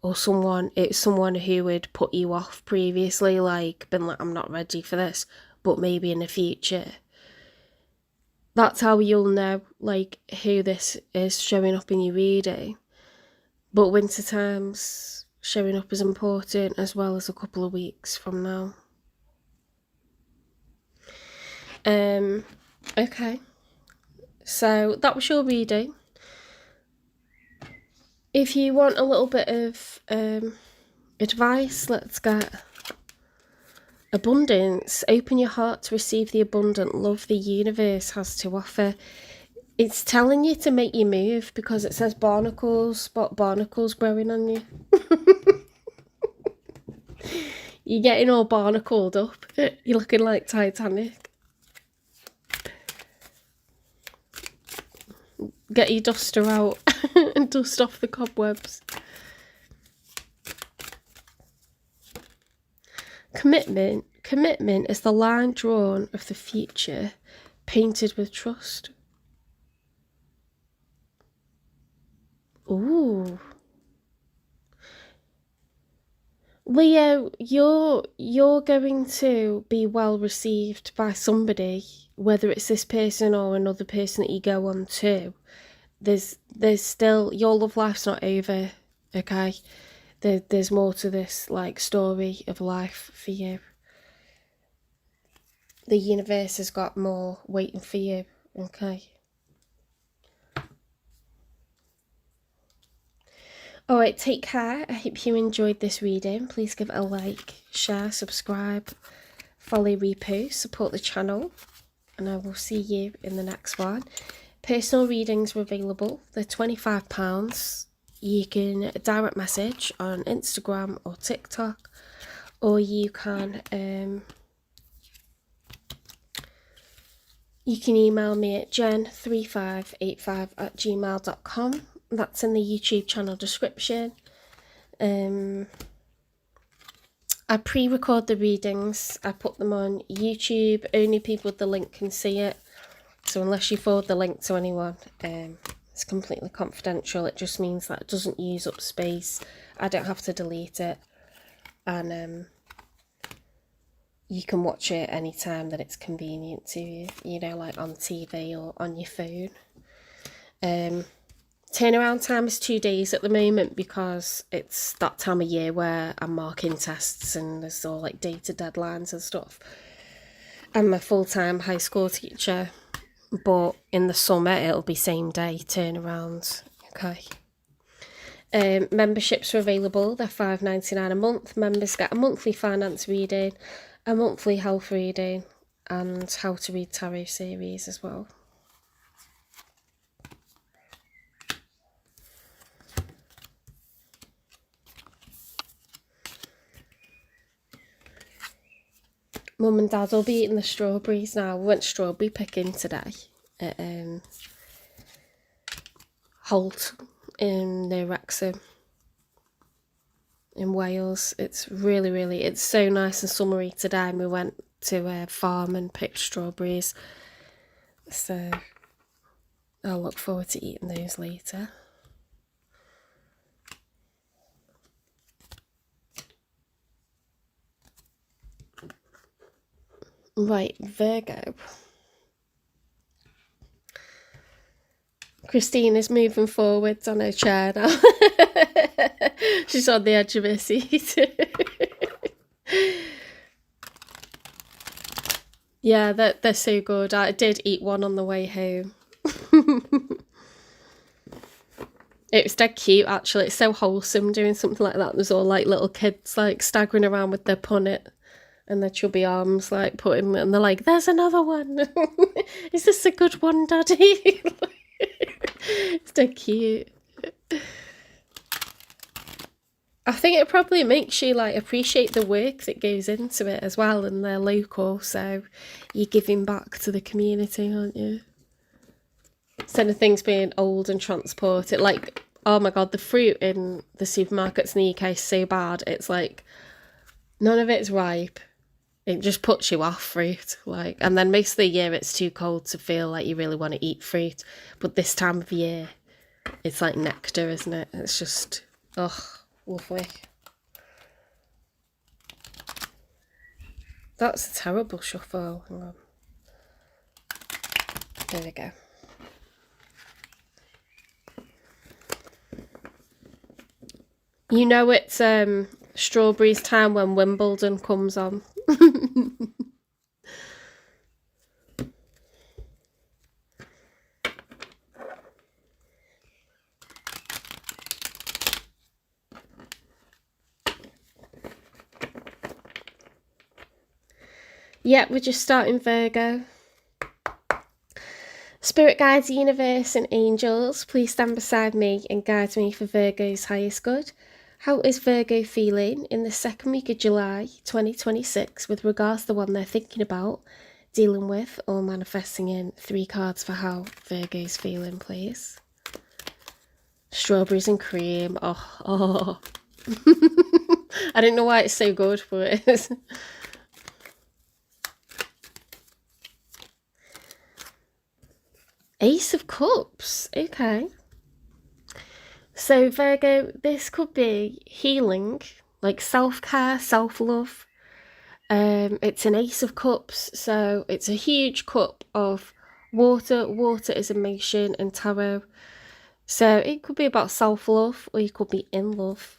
or it's someone who would put you off previously, like, been like, I'm not ready for this, but maybe in the future. That's how you'll know, like, who this is showing up in your reading. But winter time's showing up as important, as well as a couple of weeks from now. Okay, so that was your reading. If you want a little bit of advice, let's get abundance. Open your heart to receive the abundant love the universe has to offer. It's telling you to make your move because it says barnacles, spot barnacles growing on you. You're getting all barnacled up. You're looking like Titanic. Get your duster out and dust off the cobwebs. Commitment. Commitment is the line drawn of the future, painted with trust. Ooh. Leo, you're going to be well received by somebody, whether it's this person or another person that you go on to. There's still, your love life's not over, okay? There's more to this, like, story of life for you. The universe has got more waiting for you, okay? Alright, take care. I hope you enjoyed this reading. Please give it a like, share, subscribe, follow, repost, support the channel, and I will see you in the next one. Personal readings are available. They're £25. You can direct message on Instagram or TikTok, or you can email me at jen3585@gmail.com. That's in the YouTube channel description. I pre-record the readings. I put them on YouTube. Only people with the link can see it. So unless you forward the link to anyone, it's completely confidential. It just means that it doesn't use up space. I don't have to delete it. And you can watch it anytime that it's convenient to you. You know, like on TV or on your phone. Turnaround time is 2 days at the moment because it's that time of year where I'm marking tests and there's all like data deadlines and stuff. I'm a full-time high school teacher, but in the summer it'll be same day turnaround. Okay. Memberships are available. They're $5.99 a month. Members get a monthly finance reading, a monthly health reading, and how to read tarot series as well. Mum and Dad will be eating the strawberries now. We went strawberry picking today at Holt near Wrexham in Wales. It's really, it's so nice and summery today, and we went to a farm and picked strawberries. So I'll look forward to eating those later. Right, Virgo. Christine is moving forwards on her chair now. She's on the edge of her seat. Yeah, they're so good. I did eat one on the way home. It was dead cute, actually. It's so wholesome doing something like that. There's all like little kids like staggering around with their punnet and their chubby arms, like putting, and they're like, "There's another one." Is this a good one, Daddy? It's dead cute. I think it probably makes you like appreciate the work that goes into it as well, and they're local, so you're giving back to the community, aren't you? Instead of things being old and transported, like, oh my god, the fruit in the supermarkets in the UK is so bad. It's like none of it's ripe. It just puts you off fruit, like, and then most of the year it's too cold to feel like you really want to eat fruit. But this time of year, it's like nectar, isn't it? It's just, oh, lovely. That's a terrible shuffle. Hang on. There we go. You know it's strawberries time when Wimbledon comes on. Yeah, we're just starting Virgo. Spirit guides, universe and angels, please stand beside me and guide me for Virgo's highest good. How is Virgo feeling in the second week of July 2026 with regards to the one they're thinking about, dealing with, or manifesting in? 3 cards for how Virgo's feeling, please. Strawberries and cream. Oh. I don't know why it's so good, but it is. Ace of Cups. Okay. So Virgo, this could be healing, like self-care, self-love. It's an Ace of Cups, so it's a huge cup of water. Water is emotion and tarot. So it could be about self-love, or you could be in love.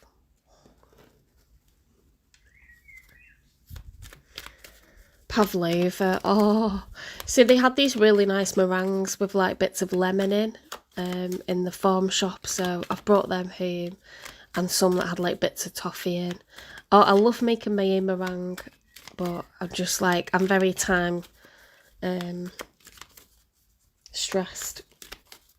Pavlova. Oh, so they had these really nice meringues with like bits of lemon in the farm shop, so I've brought them home and some that had like bits of toffee in. Oh, I love making my own meringue, but I'm very time stressed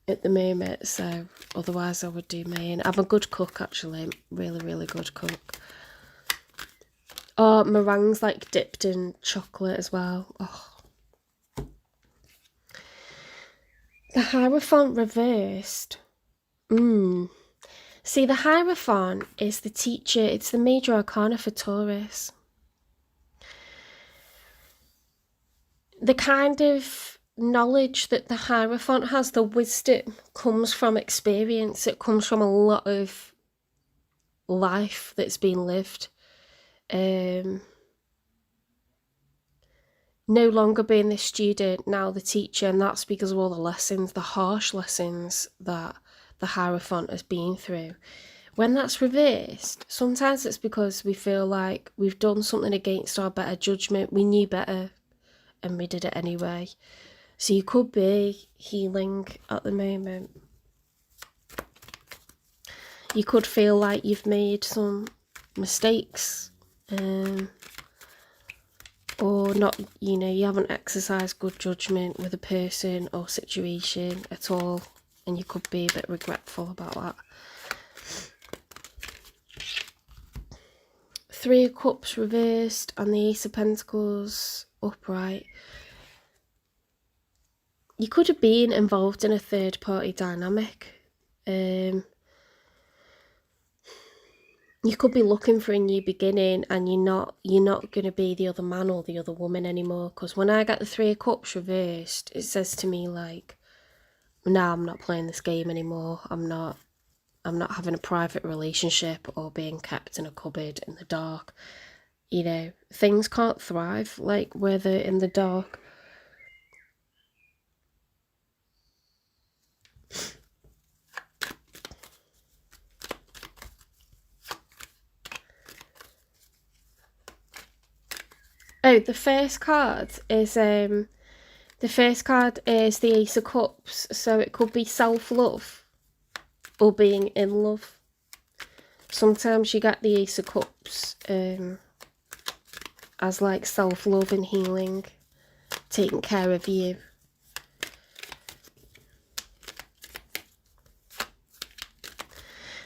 at the moment, so otherwise I would do my own. I'm a good cook, actually, really, really good cook. Oh, meringue's like dipped in chocolate as well. Oh. The Hierophant reversed. See, the Hierophant is the teacher. It's the major arcana for Taurus. The kind of knowledge that the Hierophant has, the wisdom, comes from experience. It comes from a lot of life that's been lived. No longer being the student, now the teacher, and that's because of all the lessons, the harsh lessons that the Hierophant has been through. When that's reversed, sometimes it's because we feel like we've done something against our better judgment, we knew better, and we did it anyway. So you could be healing at the moment. You could feel like you've made some mistakes, or not, you haven't exercised good judgment with a person or situation at all, and you could be a bit regretful about that. 3 of Cups reversed and the Ace of Pentacles upright. You could have been involved in a third party dynamic. You could be looking for a new beginning, and you're not going to be the other man or the other woman anymore. Because when I get the 3 of Cups reversed, it says to me like, nah, I'm not playing this game anymore. I'm not having a private relationship or being kept in a cupboard in the dark. Things can't thrive like where they're in the dark. Oh, the first card is the Ace of Cups, so it could be self-love or being in love. Sometimes you get the Ace of Cups as like self-love and healing, taking care of you.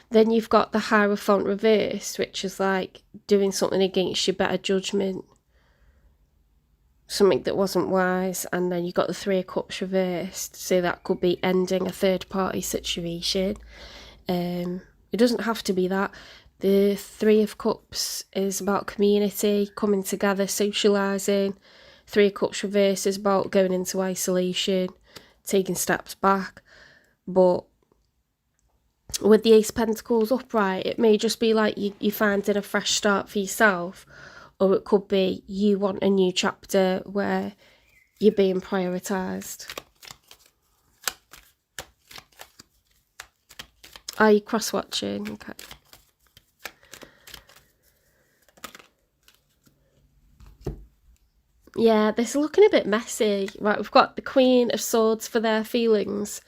Then you've got the Hierophant reversed, which is like doing something against your better judgment, something that wasn't wise. And then you've got the 3 of Cups reversed, so that could be ending a third party situation. It doesn't have to be that. The 3 of Cups is about community, coming together, socialising. 3 of Cups reversed is about going into isolation, taking steps back. But with the Ace of Pentacles upright, it may just be like you finding a fresh start for yourself, or it could be you want a new chapter where you're being prioritised. Are you cross-watching? Okay. Yeah, this is looking a bit messy. Right, we've got the Queen of Swords for their feelings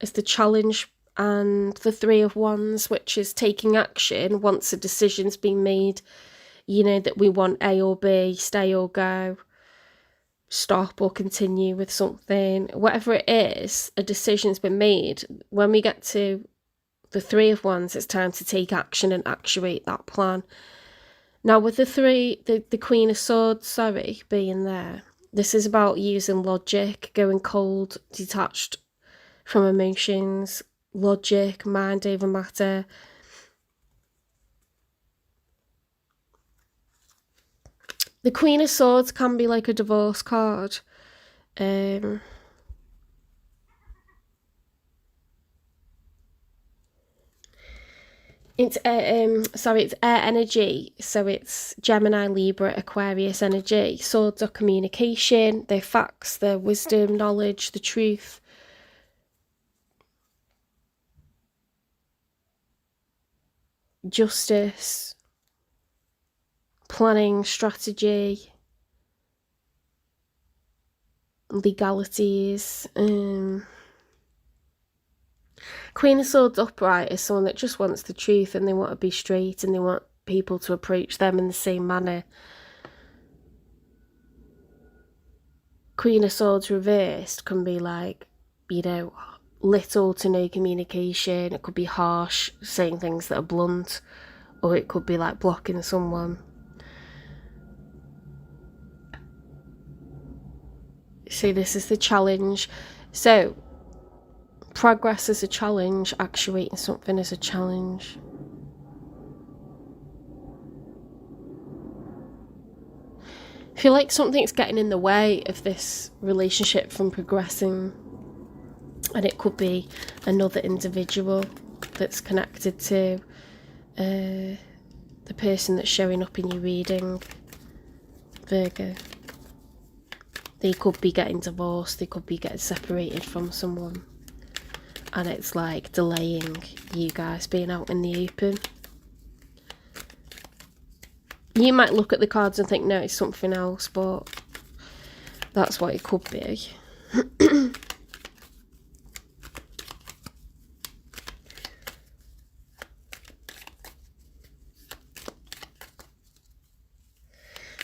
as the challenge, and the 3 of Wands, which is taking action once a decision's been made. That we want A or B, stay or go, stop or continue with something. Whatever it is, a decision's been made. When we get to the 3 of Wands, it's time to take action and actuate that plan. Now with the Queen of Swords, being there, this is about using logic, going cold, detached from emotions, logic, mind over matter. The Queen of Swords can be like a divorce card. It's air energy, so it's Gemini, Libra, Aquarius energy. Swords are communication, they're facts, they're wisdom, knowledge, the truth. Justice, planning, strategy, legalities. Queen of Swords upright is someone that just wants the truth and they want to be straight and they want people to approach them in the same manner. Queen of Swords reversed can be like, you know, little to no communication. It could be harsh, saying things that are blunt, or it could be like blocking someone. See, this is the challenge. So, progress is a challenge, actuating something is a challenge. I feel like something's getting in the way of this relationship from progressing, and it could be another individual that's connected to the person that's showing up in your reading, Virgo. They could be getting divorced, they could be getting separated from someone, and it's like delaying you guys being out in the open. You might look at the cards and think, no, it's something else, but that's what it could be.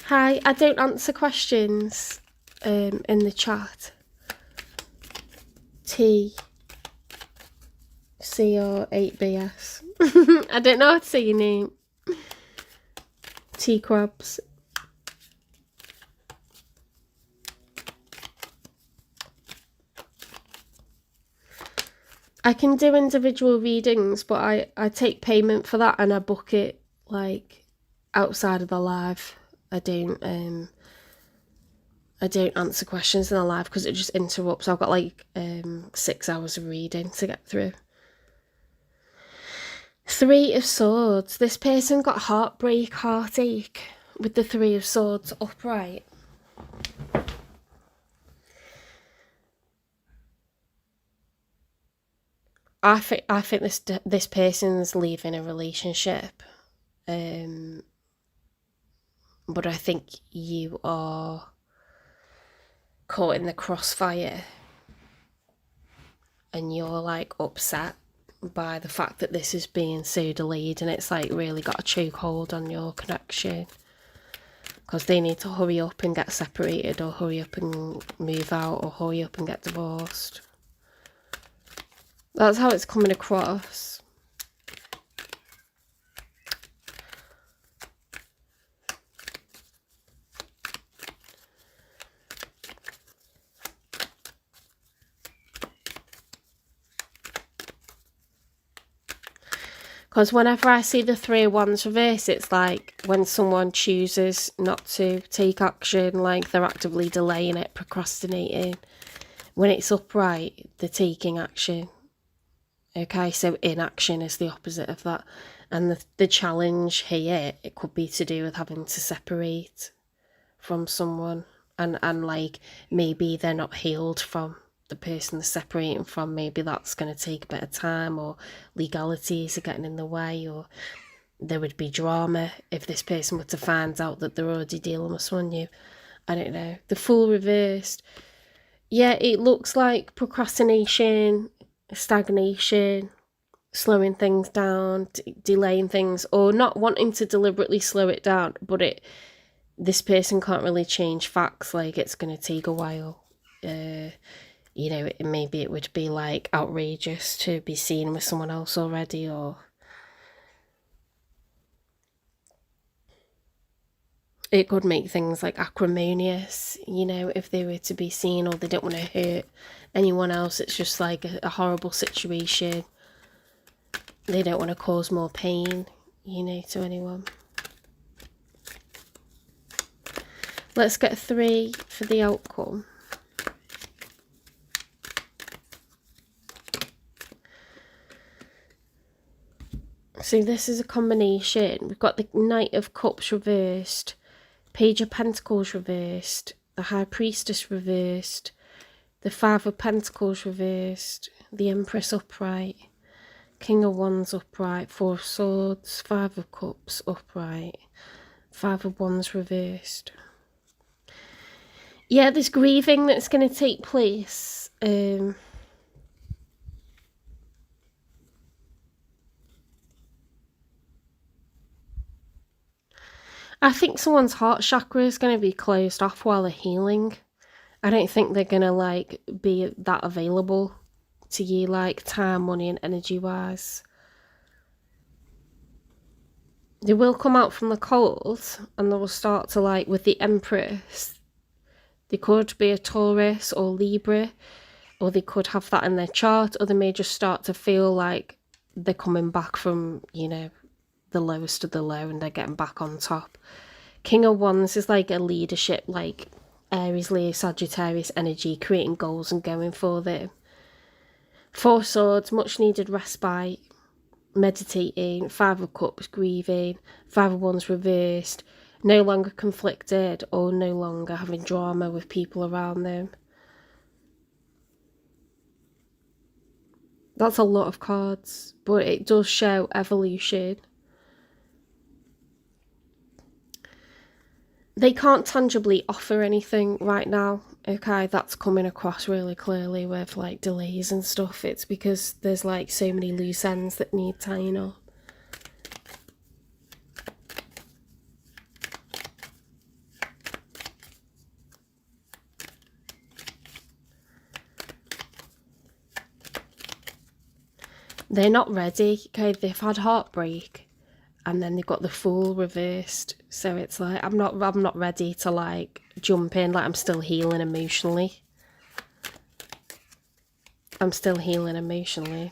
Hi, I don't answer questions in the chat. T C or 8BS. I don't know how to say your name. Tea crabs. I can do individual readings, but I take payment for that and I book it like outside of the live. I don't answer questions in the live because it just interrupts. I've got like 6 hours of reading to get through. 3 of Swords. This person got heartbreak, heartache with the 3 of Swords upright. I think this person's leaving a relationship, but I think you are caught in the crossfire, and you're like upset by the fact that this is being so delayed, and it's like really got a chokehold on your connection because they need to hurry up and get separated, or hurry up and move out, or hurry up and get divorced. That's how it's coming across. Because whenever I see the 3 of Wands reverse, it's like when someone chooses not to take action, like they're actively delaying it, procrastinating. When it's upright, they're taking action. Okay, so inaction is the opposite of that. And the challenge here, it could be to do with having to separate from someone. And like, maybe they're not healed from the person they're separating from. Maybe that's going to take a bit of time, or legalities are getting in the way, or there would be drama if this person were to find out that they're already dealing with someone new. I don't know. The Fool reversed. Yeah, it looks like procrastination, stagnation, slowing things down, delaying things, or not wanting to deliberately slow it down, but this person can't really change facts, like it's going to take a while. You know, maybe it would be like outrageous to be seen with someone else already, or it could make things like acrimonious, you know, if they were to be seen, or they don't want to hurt anyone else. It's just like a horrible situation. They don't want to cause more pain, you know, to anyone. Let's get 3 for the outcome. So this is a combination. We've got the Knight of Cups reversed, Page of Pentacles reversed, the High Priestess reversed, the 5 of Pentacles reversed, the Empress upright, King of Wands upright, 4 of Swords, 5 of Cups upright, 5 of Wands reversed. Yeah, there's grieving that's going to take place. I think someone's heart chakra is going to be closed off while they're healing. I don't think they're going to like be that available to you, like time, money and energy wise. They will come out from the cold and they will start to, like, with the Empress, they could be a Taurus or Libra, or they could have that in their chart, or they may just start to feel like they're coming back from, you know, the lowest of the low and they're getting back on top. King of Wands is like a leadership, like Aries, Leo, Sagittarius energy, creating goals and going for them. Four Swords, much needed respite, meditating. Five of Cups, grieving. Five of Wands reversed, no longer conflicted or no longer having drama with people around them. That's a lot of cards, but it does show evolution. They can't tangibly offer anything right now, okay? That's coming across really clearly with, like, delays and stuff. It's because there's, like, so many loose ends that need tying up. They're not ready, okay? They've had heartbreak and then they've got the Fool reversed. So it's like, I'm not ready to, like, jump in. Like, I'm still healing emotionally. I'm still healing emotionally.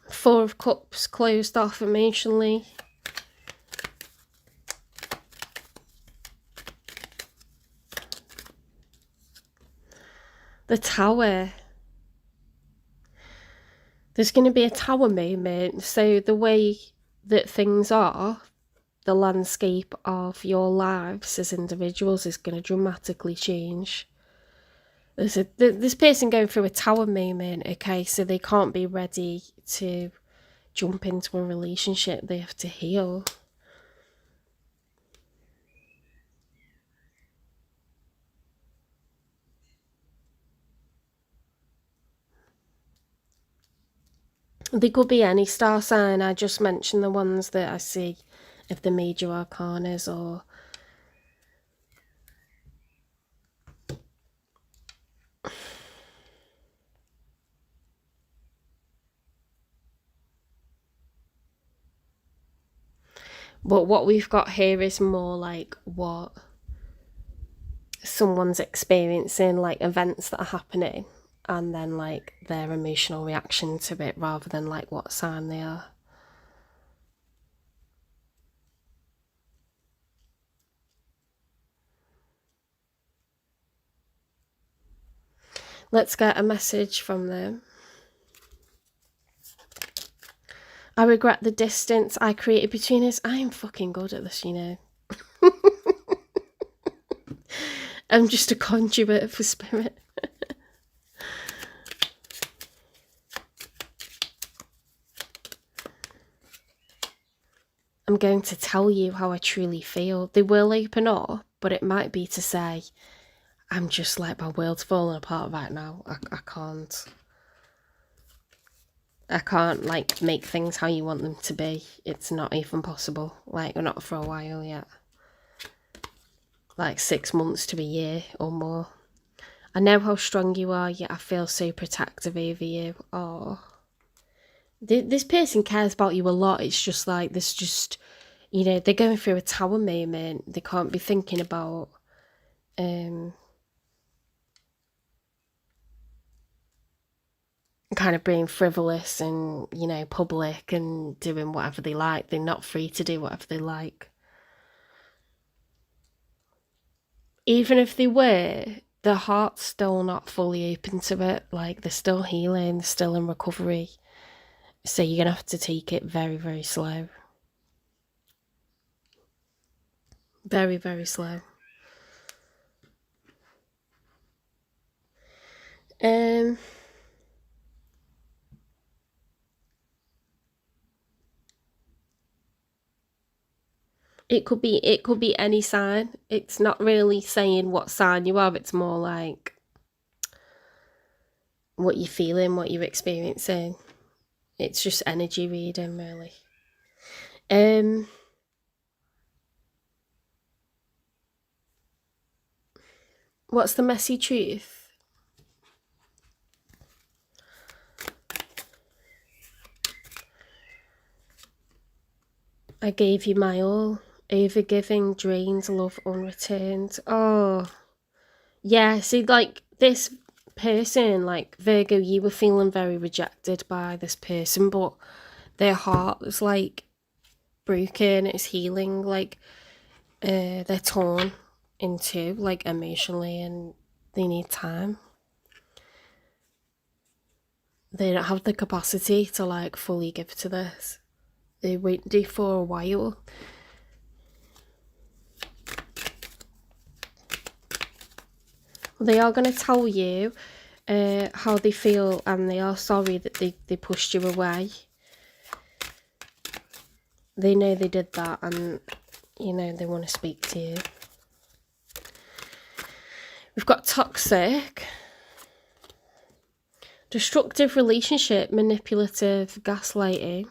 Four of Cups, closed off emotionally. The Tower. There's going to be a Tower moment. So the way that things are, the landscape of your lives as individuals is going to dramatically change. There's this person going through a Tower moment, okay? So they can't be ready to jump into a relationship. They have to heal. They could be any star sign. I just mentioned the ones that I see of the major arcanas, or but what we've got here is more like what someone's experiencing, like events that are happening, and then like their emotional reaction to it, rather than like what sign they are. Let's get a message from them. I regret the distance I created between us. I am fucking good at this, you know. I'm just a conduit for spirit. I'm going to tell you how I truly feel. They will open up, but it might be to say, I'm just like, my world's falling apart right now. I can't like make things how you want them to be. It's not even possible. Like, not for a while yet. Like 6 months to a year or more. I know how strong you are, yet I feel so protective over you. Oh, this person cares about you a lot. It's just like, this just, you know, they're going through a Tower moment. They can't be thinking about kind of being frivolous and, you know, public and doing whatever they like. They're not free to do whatever they like. Even if they were, their heart's still not fully open to it. Like, they're still healing, they're still in recovery. So you're going to have to take it very, very slow. Very, very slow. It could be any sign. It's not really saying what sign you are. It's more like what you're feeling, what you're experiencing. It's just energy reading, really. What's the messy truth? I gave you my all. Overgiving drains love unreturned. Oh, yeah. See, like this person, like Virgo, you were feeling very rejected by this person, but their heart was like broken. It's healing. Like they're torn in two, like emotionally, and they need time. They don't have the capacity to like fully give to this. They won't do for a while. They are going to tell you how they feel, and they are sorry that they pushed you away. They know they did that, and you know they want to speak to you. We've got toxic, destructive relationship, manipulative, gaslighting.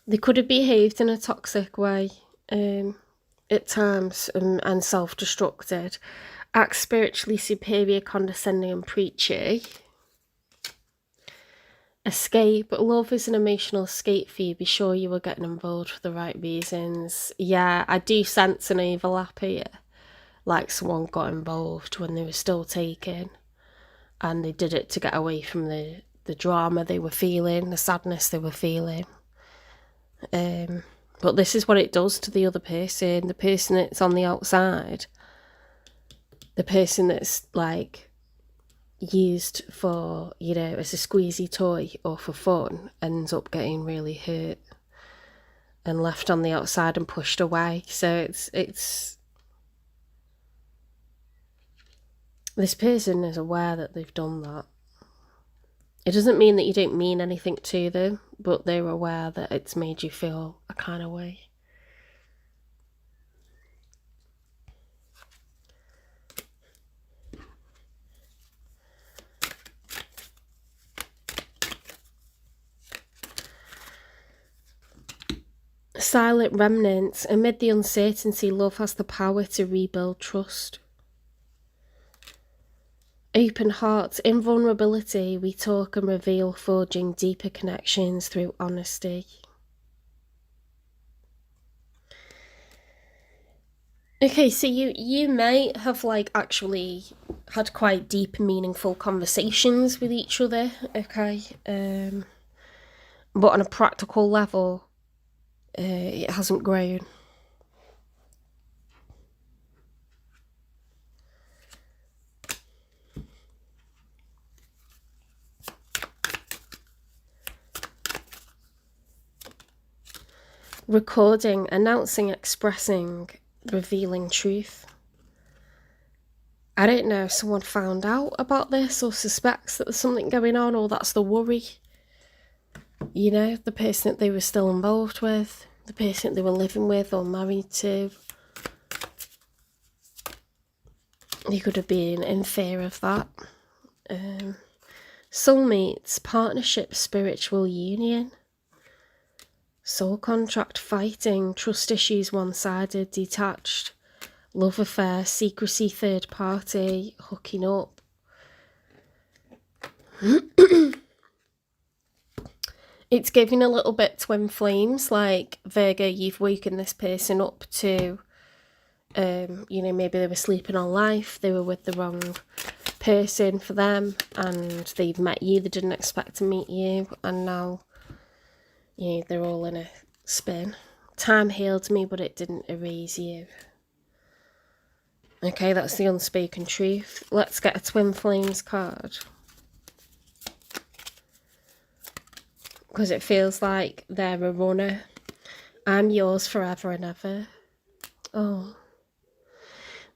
They could have behaved in a toxic way at times and self-destructed. Act spiritually superior, condescending and preachy. Escape. Love is an emotional escape for you. Be sure you were getting involved for the right reasons. Yeah, I do sense an overlap here. Like someone got involved when they were still taking, and they did it to get away from the drama they were feeling, the sadness they were feeling. But this is what it does to the other person, the person that's on the outside, the person that's like used for, you know, as a squeezy toy or for fun, ends up getting really hurt and left on the outside and pushed away. So it's this person is aware that they've done that. It doesn't mean that you don't mean anything to them, but they're aware that it's made you feel a kind of way. Silent remnants. Amid the uncertainty, love has the power to rebuild trust. Open hearts. In vulnerability, we talk and reveal, forging deeper connections through honesty. Okay, so you may have like actually had quite deep, meaningful conversations with each other, okay? But on a practical level, it hasn't grown. Recording, announcing, expressing, revealing truth. I don't know if someone found out about this or suspects that there's something going on, or that's the worry. You know, the person that they were still involved with, the person that they were living with or married to. You could have been in fear of that. Soulmates, partnership, spiritual union. Soul contract, fighting, trust issues, one-sided, detached, love affair, secrecy, third party, hooking up. It's giving a little bit twin flames, like Virgo, you've woken this person up to, you know, maybe they were sleeping on life, they were with the wrong person for them, and they've met you, they didn't expect to meet you, and now, you know, they're all in a spin. Time healed me, but it didn't erase you. Okay, that's the unspoken truth. Let's get a twin flames card. Because it feels like they're a runner. I'm yours forever and ever. Oh.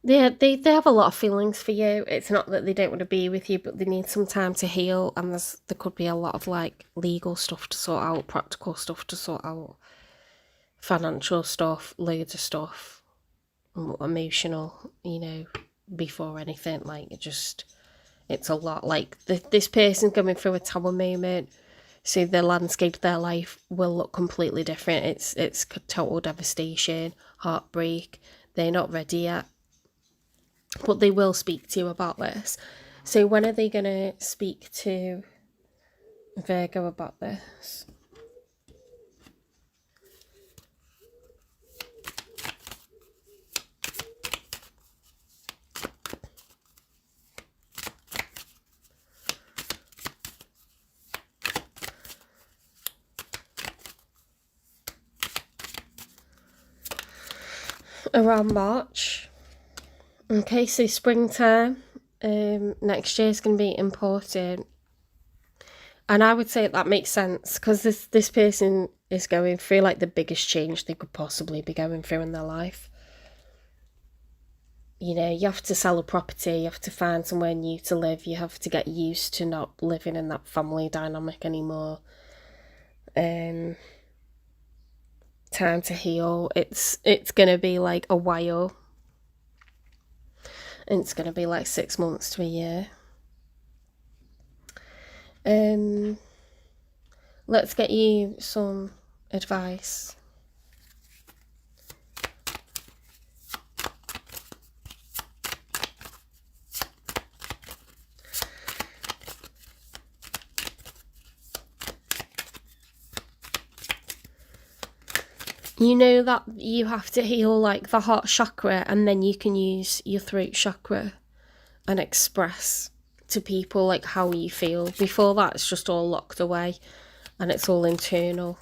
Yeah, they have a lot of feelings for you. It's not that they don't want to be with you, but they need some time to heal. And there could be a lot of like legal stuff to sort out, practical stuff to sort out financial stuff, loads of stuff, emotional, you know, before anything. Like, it's a lot. Like, this person's going through a tower moment, so the landscape of their life will look completely different. It's total devastation, heartbreak. They're not ready yet, but they will speak to you about this. So when are they going to speak to Virgo about this? Around March. Okay, so springtime next year is going to be important. And I would say that makes sense, because this person is going through like the biggest change they could possibly be going through in their life. You know, you have to sell a property, you have to find somewhere new to live, you have to get used to not living in that family dynamic anymore. Time to heal. It's gonna be like a while. It's gonna be like 6 months to a year. Let's get you some advice. You know that you have to heal like the heart chakra, and then you can use your throat chakra and express to people like how you feel. Before that, it's just all locked away and it's all internal.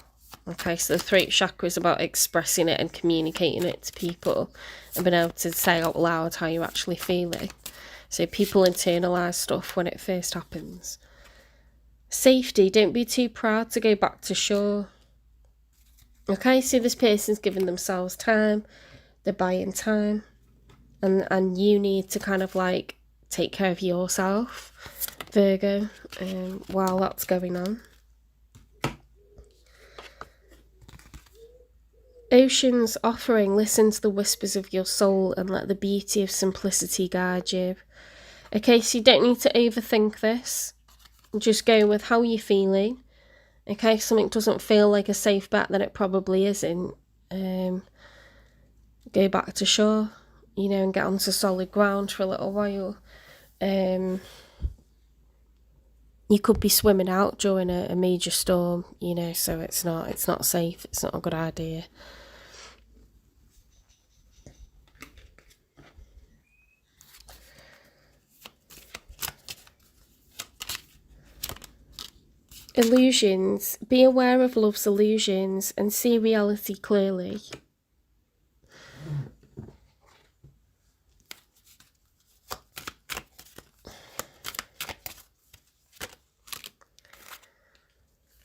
Okay, so the throat chakra is about expressing it and communicating it to people and being able to say out loud how you're actually feeling. So people internalize stuff when it first happens. Safety, don't be too proud to go back to shore. Okay, so this person's giving themselves time, they're buying time, and you need to kind of like take care of yourself, Virgo, while that's going on. Ocean's offering, listen to the whispers of your soul and let the beauty of simplicity guide you. Okay, so you don't need to overthink this. Just go with how you're feeling. Okay, if something doesn't feel like a safe bet, then it probably isn't. Go back to shore, you know, and get onto solid ground for a little while. You could be swimming out during a major storm, you know, so it's not safe. It's not a good idea. Illusions. Be aware of love's illusions and see reality clearly.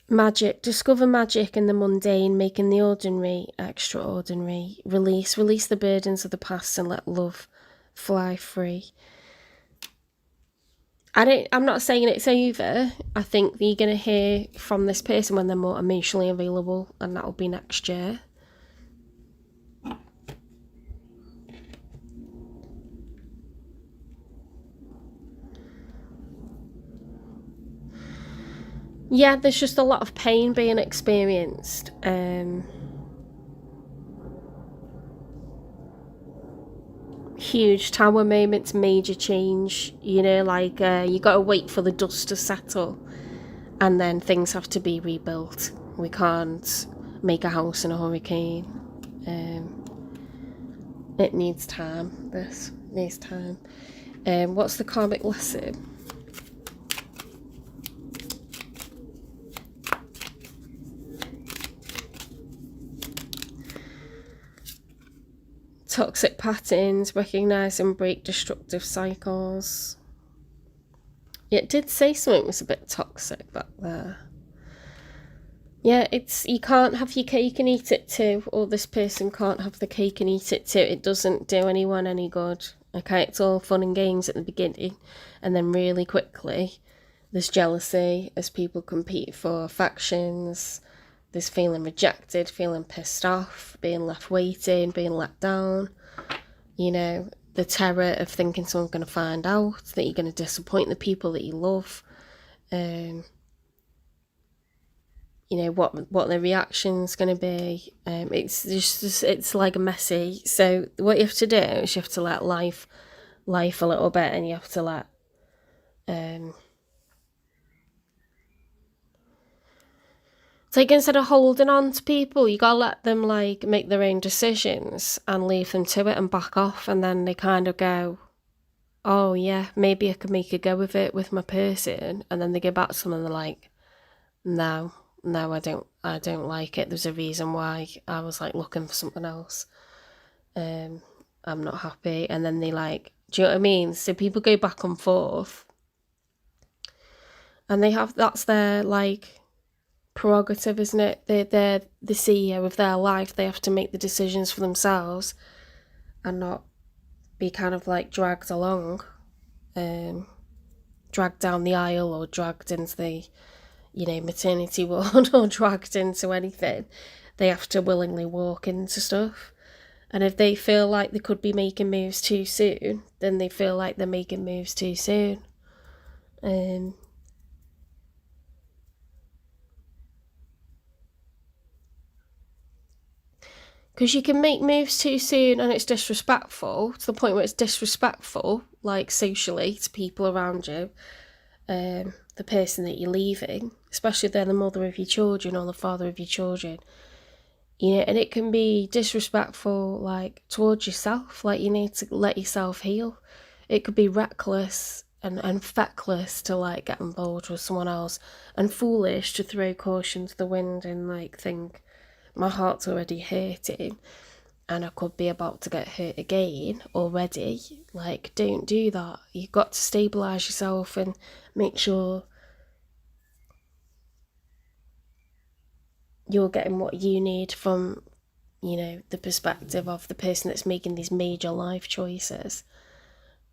Magic. Discover magic in the mundane, making the ordinary extraordinary. Release the burdens of the past and let love fly free. I'm not saying it's over. I think that you're going to hear from this person when they're more emotionally available, and that'll be next year. Yeah, there's just a lot of pain being experienced. Huge tower moments, major change, you know, like you got to wait for the dust to settle and then things have to be rebuilt. We can't make a house in a hurricane. It needs time. This needs time. What's the karmic lesson? Toxic patterns, recognise and break destructive cycles. It did say something was a bit toxic back there. Yeah, you can't have your cake and eat it too, or this person can't have the cake and eat it too. It doesn't do anyone any good. Okay, it's all fun and games at the beginning, and then really quickly there's jealousy as people compete for affections. there's feeling rejected, feeling pissed off, being left waiting, being let down, you know, the terror of thinking someone's going to find out, that you're going to disappoint the people that you love, you know, what the reaction's going to be. It's just it's like a messy. So what you have to do is you have to let life a little bit, and you have to let like, instead of holding on to people, you gotta let them like make their own decisions and leave them to it and back off, and then they kind of go, oh yeah, maybe I could make a go of it with my person, and then they go back to them and they're like, no, I don't like it. There's a reason why I was like looking for something else. I'm not happy. And then they like, do you know what I mean? So people go back and forth, and that's their like prerogative, isn't it? They're the CEO of their life. They have to make the decisions for themselves and not be kind of like dragged along, dragged down the aisle, or dragged into the, you know, maternity ward, or dragged into anything. They have to willingly walk into stuff. And if they feel like they could be making moves too soon, then they feel like they're making moves too soon. Because you can make moves too soon and it's disrespectful, to the point where it's disrespectful, like socially, to people around you, the person that you're leaving, especially if they're the mother of your children or the father of your children. You know, and it can be disrespectful, like, towards yourself. Like, you need to let yourself heal. It could be reckless and feckless to, like, get involved with someone else, and foolish to throw caution to the wind and, like, think, my heart's already hurting and I could be about to get hurt again already. Like, don't do that. You've got to stabilise yourself and make sure you're getting what you need from, you know, the perspective of the person that's making these major life choices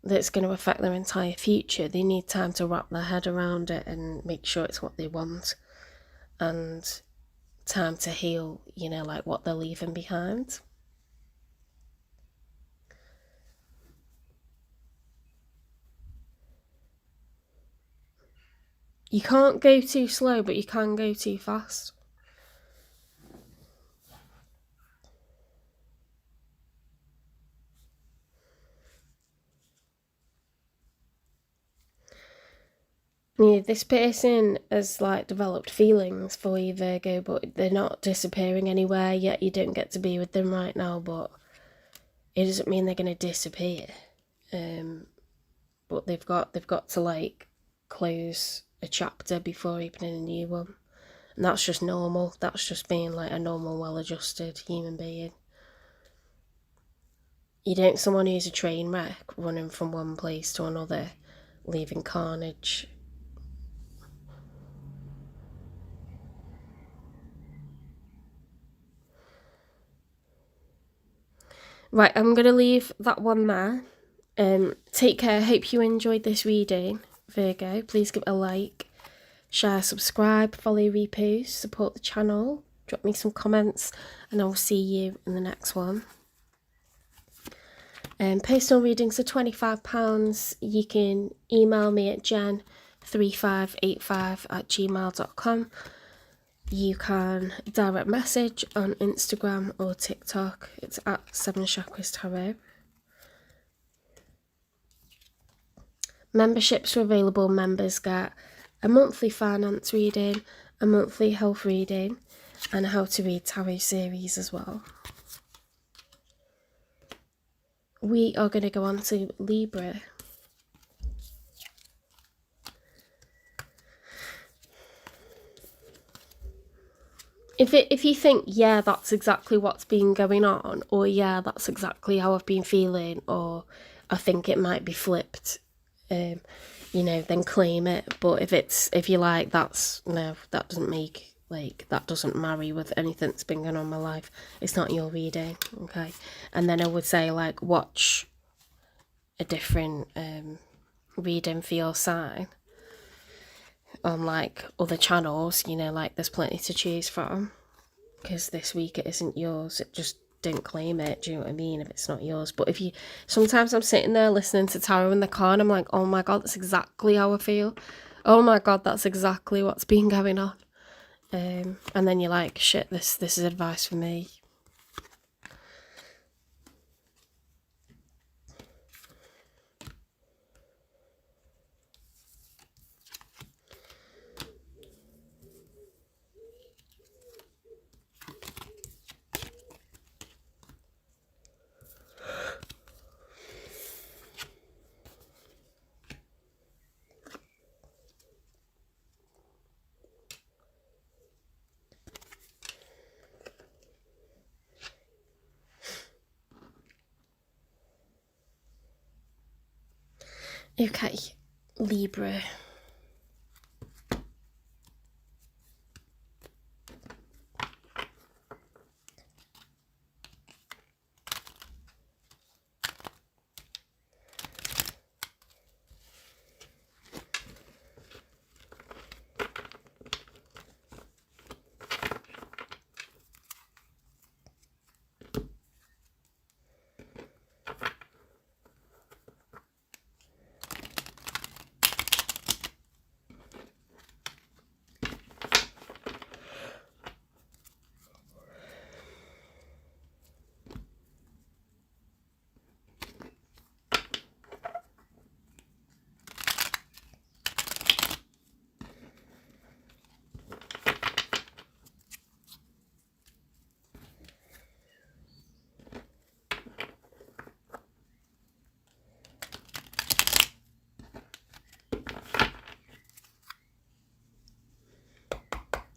that's going to affect their entire future. They need time to wrap their head around it and make sure it's what they want, and time to heal, you know, like what they're leaving behind. You can't go too slow, but you can go too fast. Yeah, this person has like developed feelings for you, Virgo, but they're not disappearing anywhere yet. You don't get to be with them right now, but it doesn't mean they're going to disappear. But they've got to like close a chapter before opening a new one, and that's just normal. That's just being like a normal, well-adjusted human being. You don't someone who's a train wreck running from one place to another, leaving carnage. Right, I'm going to leave that one there. Take care. Hope you enjoyed this reading, Virgo. Please give it a like, share, subscribe, follow, repost, support the channel. Drop me some comments, and I'll see you in the next one. Personal readings are £25. You can email me at jen3585@gmail.com. You can direct message on Instagram or TikTok. It's at 7 Chakras Tarot. Memberships are available. Members get a monthly finance reading, a monthly health reading, and a how to read tarot series as well. We are going to go on to Libra. If you think, yeah, that's exactly what's been going on, or yeah, that's exactly how I've been feeling, or I think it might be flipped, you know, then claim it. But if you're like, that doesn't marry with anything that's been going on in my life, it's not your reading, okay? And then I would say, like, watch a different reading for your sign on like other channels, you know, like there's plenty to choose from. because this week it isn't yours. It just don't claim it, do you know what I mean, if it's not yours. But if you, sometimes I'm sitting there listening to tarot in the car and I'm like, oh my god, that's exactly how I feel. Oh my god, that's exactly what's been going on. And then you're like, shit, this is advice for me. Okay, Libra.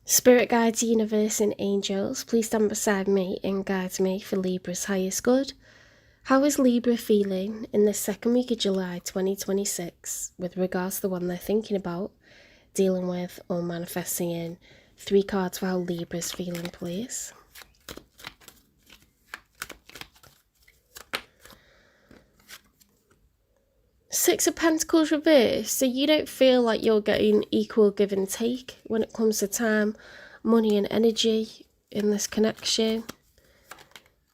Spirit guides, universe and angels, please stand beside me and guide me for Libra's highest good. How is Libra feeling in the second week of July 2026 with regards to the one they're thinking about, dealing with or manifesting in? 3 cards for how Libra's feeling, please. Six of Pentacles reversed, so you don't feel like you're getting equal give and take when it comes to time, money and energy in this connection.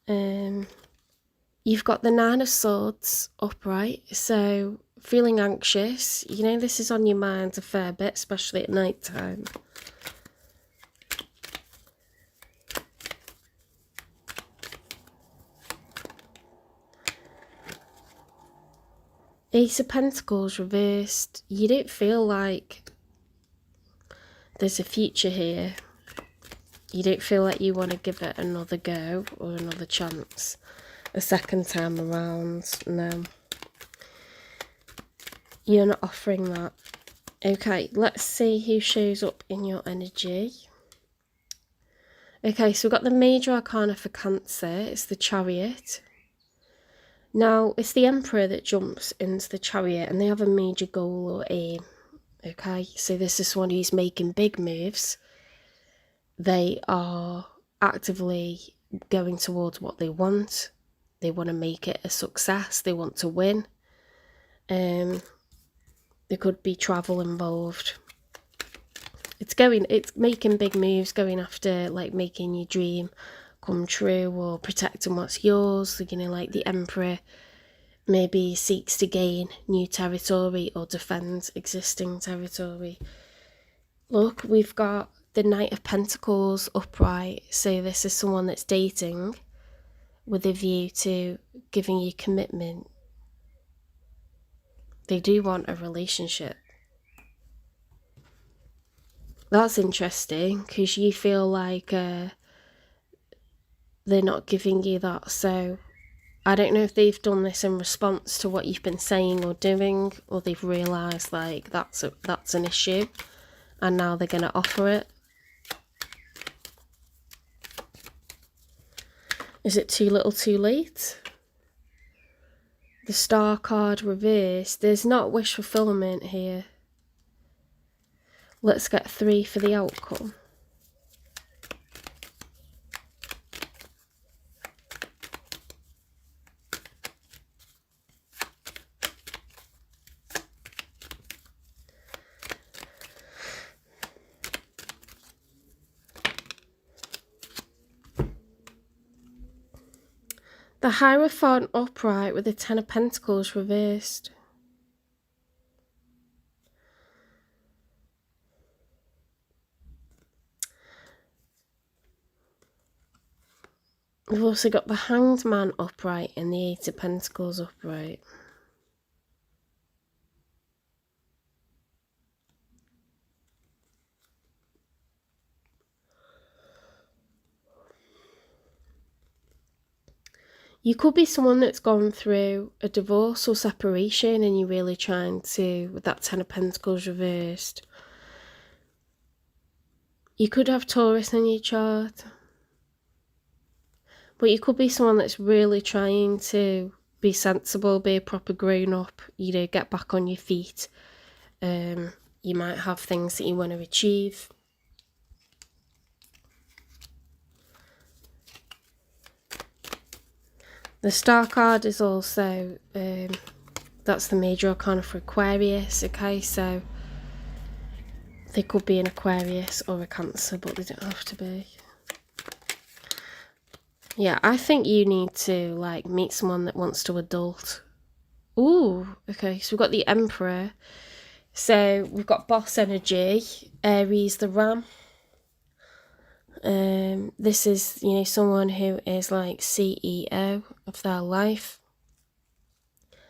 You've got the 9 of Swords upright, so feeling anxious. You know this is on your mind a fair bit, especially at night time. Ace of Pentacles reversed. You don't feel like there's a future here. You don't feel like you want to give it another go or another chance a second time around. No. You're not offering that. Okay, let's see who shows up in your energy. Okay, so we've got the major arcana for Cancer. It's the Chariot. Now, it's the Emperor that jumps into the Chariot and they have a major goal or aim. Okay, so this is someone who's making big moves. They are actively going towards what they want. They want to make it a success. They want to win. There could be travel involved. It's making big moves, going after, like, making your dream come true or protecting what's yours. You know, like the Emperor maybe seeks to gain new territory or defend existing territory. Look, we've got the Knight of Pentacles upright, so this is someone that's dating with a view to giving you commitment. They do want a relationship. That's interesting, because you feel like they're not giving you that, so I don't know if they've done this in response to what you've been saying or doing, or they've realised like that's an issue and now they're going to offer it. Is it too little too late? The Star card reversed. There's not wish fulfillment here. Let's get 3 for the outcome. The Hierophant upright with the Ten of Pentacles reversed. We've also got the Hanged Man upright and the Eight of Pentacles upright. You could be someone that's gone through a divorce or separation and you're really trying to, with that Ten of Pentacles reversed. You could have Taurus in your chart. But you could be someone that's really trying to be sensible, be a proper grown-up, you know, get back on your feet. You might have things that you want to achieve. The Star card is also, that's the major arcana for Aquarius, okay? So they could be an Aquarius or a Cancer, but they don't have to be. Yeah, I think you need to, like, meet someone that wants to adult. Ooh, okay, so we've got the Emperor. So we've got boss energy, Aries the Ram. This is, you know, someone who is like CEO of their life.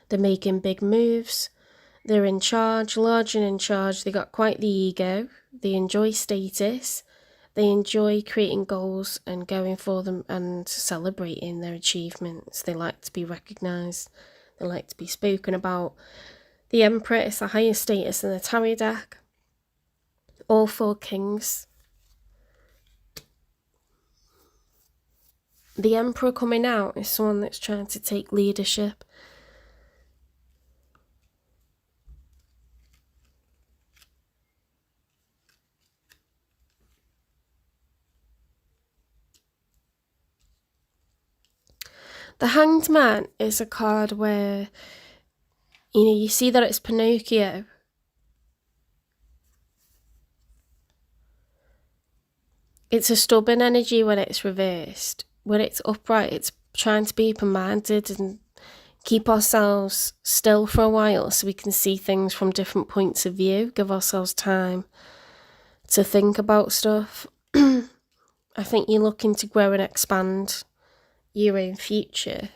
They're making big moves. They're in charge, large and in charge. They got quite the ego. They enjoy status. They enjoy creating goals and going for them and celebrating their achievements. They like to be recognised. They like to be spoken about. The Emperor is the highest status in the tarot deck. All four kings. The Emperor coming out is someone that's trying to take leadership. The Hanged Man is a card where, you know, you see that it's Pinocchio. It's a stubborn energy when it's reversed. When it's upright, it's trying to be open-minded and keep ourselves still for a while so we can see things from different points of view, give ourselves time to think about stuff. I think you're looking to grow and expand your own future.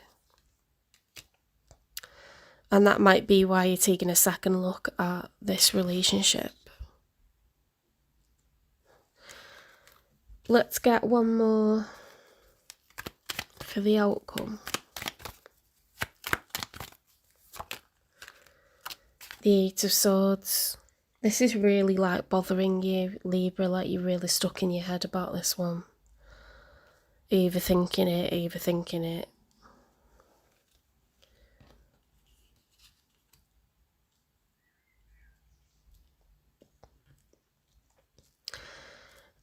And that might be why you're taking a second look at this relationship. Let's get one more for the outcome. The Eight of Swords. This is really like bothering you, Libra, like you're really stuck in your head about this one. Overthinking it.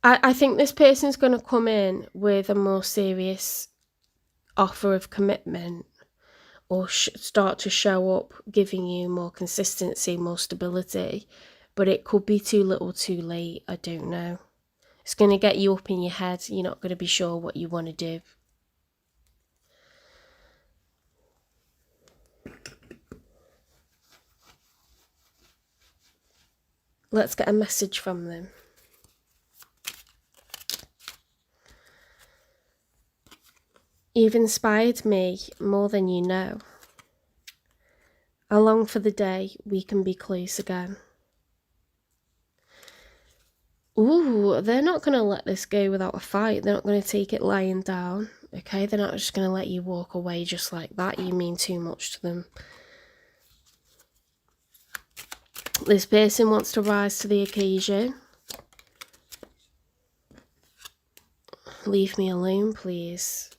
I think this person's going to come in with a more serious offer of commitment or start to show up, giving you more consistency, more stability. But it could be too little too late, I don't know. It's going to get you up in your head. You're not going to be sure what you want to do. Let's get a message from them. You've inspired me more than you know. I long for the day we can be close again. Ooh, they're not going to let this go without a fight. They're not going to take it lying down. Okay, they're not just going to let you walk away just like that. You mean too much to them. This person wants to rise to the occasion. Leave me alone, please.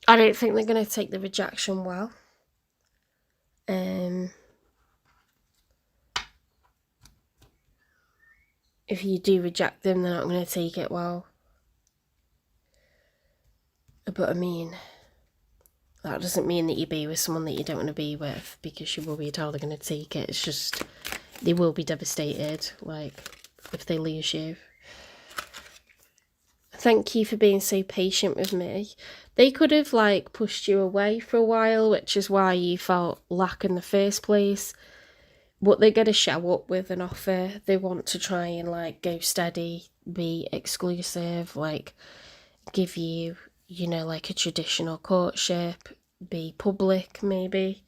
I don't think they're going to take the rejection well. If you do reject them, they're not going to take it well. But I mean, that doesn't mean that you be with someone that you don't want to be with, because you're worried how they're going to take it. It's just, they will be devastated. Like, if they lose you. Thank you for being so patient with me. They could have like pushed you away for a while, which is why you felt lack in the first place. But they're going to show up with an offer. They want to try and like go steady, be exclusive, like give you, you know, like a traditional courtship, be public maybe.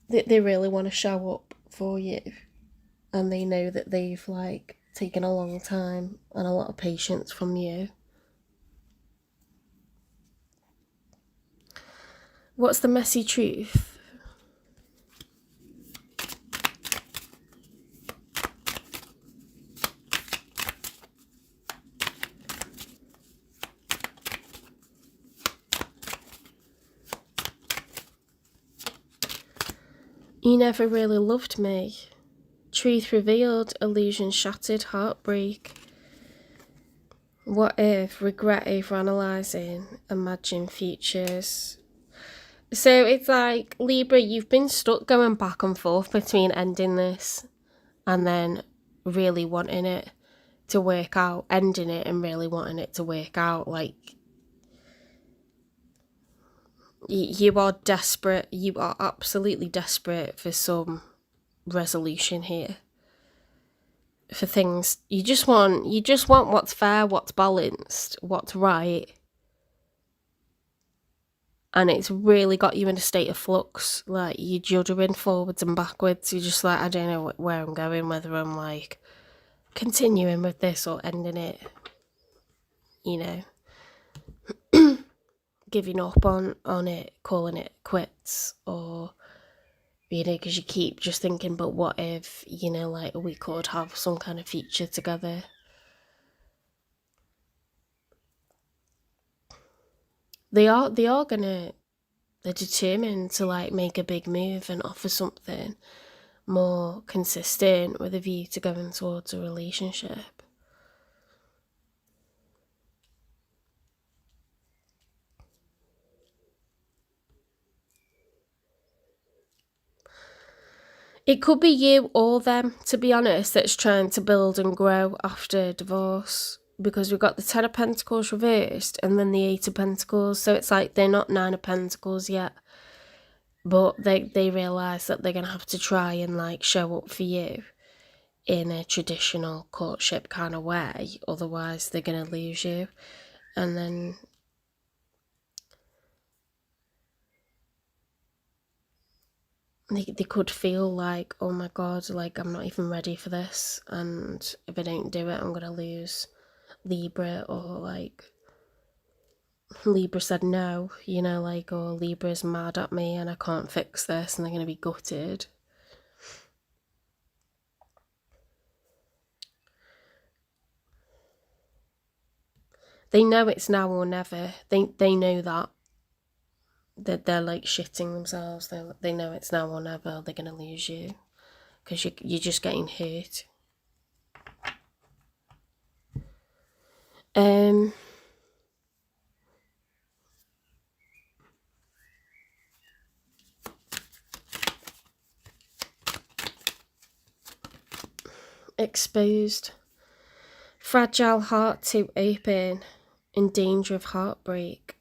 They really want to show up for you. And they know that they've like taken a long time and a lot of patience from you. What's the messy truth? You never really loved me. Truth revealed, illusion shattered, heartbreak. What if, regret overanalyzing, imagine futures. So it's like, Libra, you've been stuck going back and forth between ending this and then really wanting it to work out, ending it and really wanting it to work out. Like, you are desperate, you are absolutely desperate for some resolution here. For things, you just want what's fair, what's balanced, what's right. And it's really got you in a state of flux. Like, you're juddering forwards and backwards. You're just like, I don't know where I'm going, whether I'm like continuing with this or ending it, you know, giving up on it, calling it quits, or, you know, because you keep just thinking, but what if, you know, like we could have some kind of future together. They're determined to like make a big move and offer something more consistent with a view to going towards a relationship. It could be you or them, to be honest, that's trying to build and grow after divorce, because we've got the Ten of Pentacles reversed and then the Eight of Pentacles. So it's like they're not Nine of Pentacles yet, but they realise that they're going to have to try and like show up for you in a traditional courtship kind of way, otherwise they're going to lose you. And then they could feel like, oh my god, like I'm not even ready for this, and if I don't do it I'm going to lose Libra, or like Libra said no, you know, like, or Libra's mad at me and I can't fix this, and they're going to be gutted. They know it's now or never. They know that they're like shitting themselves. They know it's now or never. They're going to lose you because you're just getting hurt. Exposed. Fragile heart to open, in danger of heartbreak.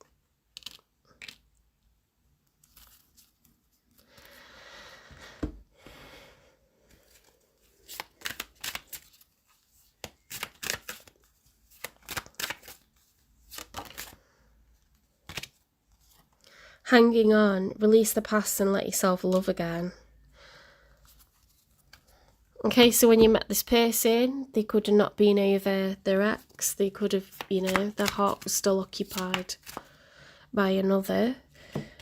Hanging on, release the past and let yourself love again. Okay, so when you met this person, they could have not been over their ex. They could have, you know, their heart was still occupied by another.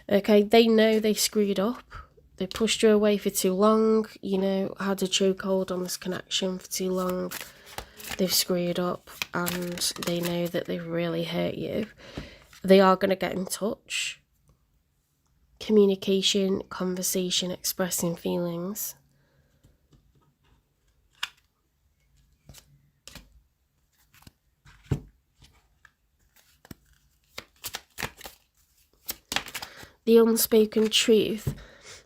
Okay, they know they screwed up. They pushed you away for too long, you know, had a chokehold on this connection for too long. They've screwed up and they know that they've really hurt you. They are going to get in touch. Communication, conversation, expressing feelings. The unspoken truth.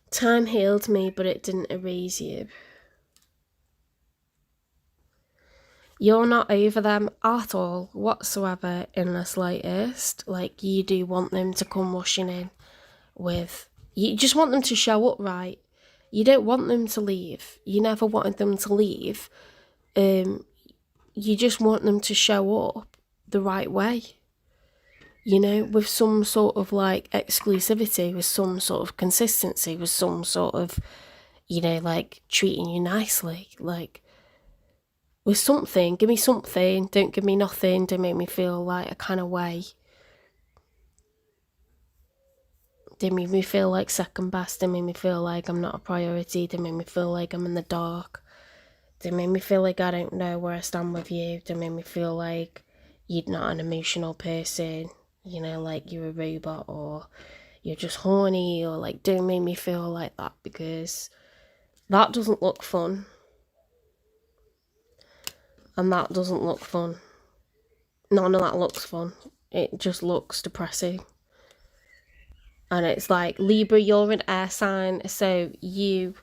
Time healed me, but it didn't erase you. You're not over them at all, whatsoever, in the slightest. Like, you do want them to come rushing in with... You just want them to show up right. You don't want them to leave. You never wanted them to leave. You just want them to show up the right way. You know, with some sort of, like, exclusivity, with some sort of consistency, with some sort of, you know, like, treating you nicely. Like, with something, give me something, don't give me nothing, don't make me feel like a kind of way. Don't make me feel like second best, don't make me feel like I'm not a priority, don't make me feel like I'm in the dark. Don't make me feel like I don't know where I stand with you, don't make me feel like you're not an emotional person, you know, like you're a robot or you're just horny, or like, don't make me feel like that, because that doesn't look fun. And that doesn't look fun. None of that looks fun. It just looks depressing. And it's like, Libra, you're an air sign, so you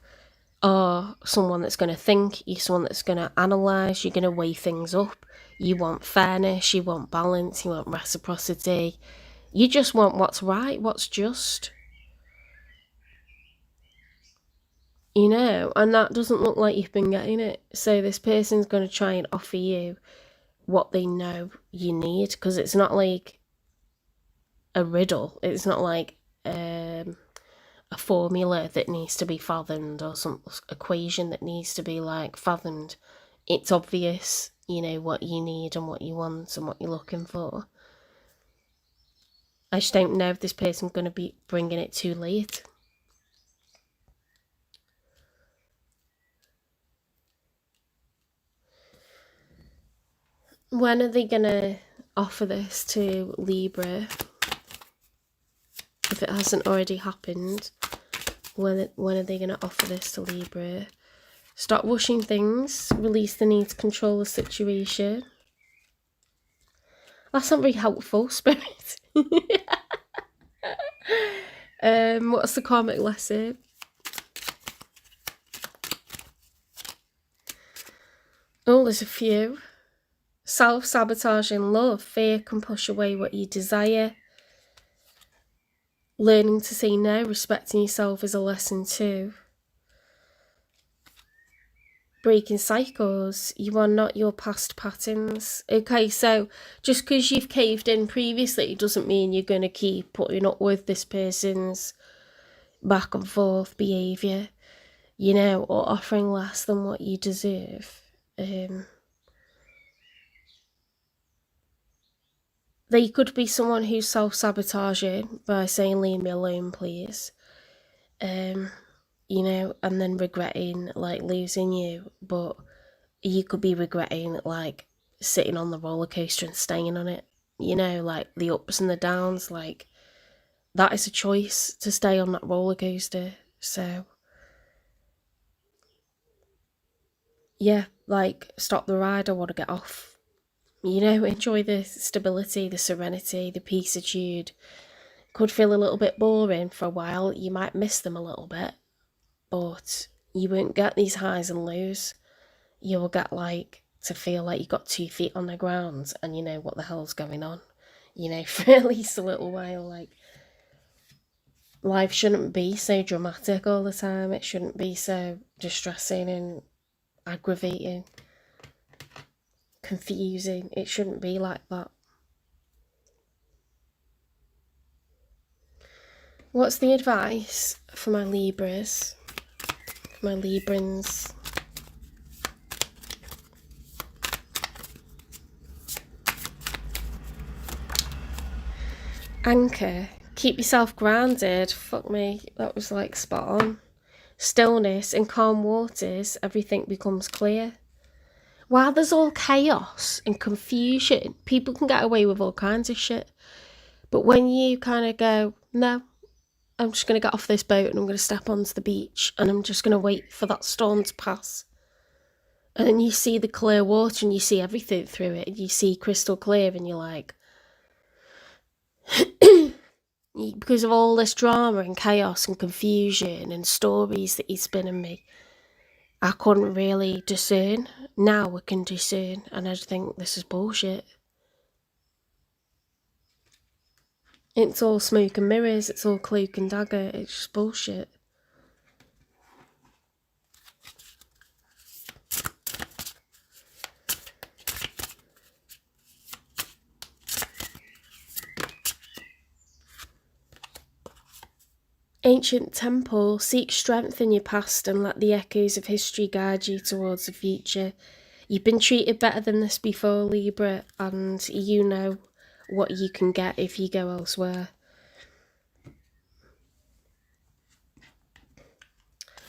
are someone that's going to think, you're someone that's going to analyse, you're going to weigh things up. You want fairness, you want balance, you want reciprocity. You just want what's right, what's just. You know, and that doesn't look like you've been getting it. So this person's going to try and offer you what they know you need, because it's not like a riddle. It's not like a formula that needs to be fathomed, or some equation that needs to be like fathomed. It's obvious, you know, what you need and what you want and what you're looking for. I just don't know if this person's going to be bringing it too late. When are they going to offer this to Libra? If it hasn't already happened, when are they going to offer this to Libra? Stop rushing things. Release the need to control the situation. That's not very helpful, Spirit. What's the karmic lesson? Oh, there's a few. Self-sabotage in love. Fear can push away what you desire. Learning to say no, respecting yourself is a lesson too. Breaking cycles. You are not your past patterns. Okay, so just because you've caved in previously doesn't mean you're going to keep putting up with this person's back and forth behaviour, you know, or offering less than what you deserve. They could be someone who's self-sabotaging by saying, leave me alone, please. You know, and then regretting, like, losing you. But you could be regretting, like, sitting on the roller coaster and staying on it. You know, like, the ups and the downs. Like, that is a choice, to stay on that roller coaster. So, yeah, like, stop the ride, I want to get off. You know, enjoy the stability, the serenity, the peacitude. Could feel a little bit boring for a while. You might miss them a little bit, but you won't get these highs and lows. You will get, like, to feel like you've got 2 feet on the ground and you know what the hell's going on. You know, for at least a little while. Like, life shouldn't be so dramatic all the time. It shouldn't be so distressing and aggravating, confusing. It shouldn't be like that. What's the advice for my Libras, for my Librans? Anchor. Keep yourself grounded. Fuck me, that was like spot on. Stillness. In calm waters, everything becomes clear. While there's all chaos and confusion, people can get away with all kinds of shit. But when you kind of go, no, I'm just going to get off this boat and I'm going to step onto the beach and I'm just going to wait for that storm to pass. And then you see the clear water and you see everything through it. And you see crystal clear and you're like, because of all this drama and chaos and confusion and stories that you're spinning me, I couldn't really discern. Now we can discern, and I just think this is bullshit. It's all smoke and mirrors, it's all cloak and dagger, it's just bullshit. Ancient temple, seek strength in your past and let the echoes of history guide you towards the future. You've been treated better than this before, Libra, and you know what you can get if you go elsewhere.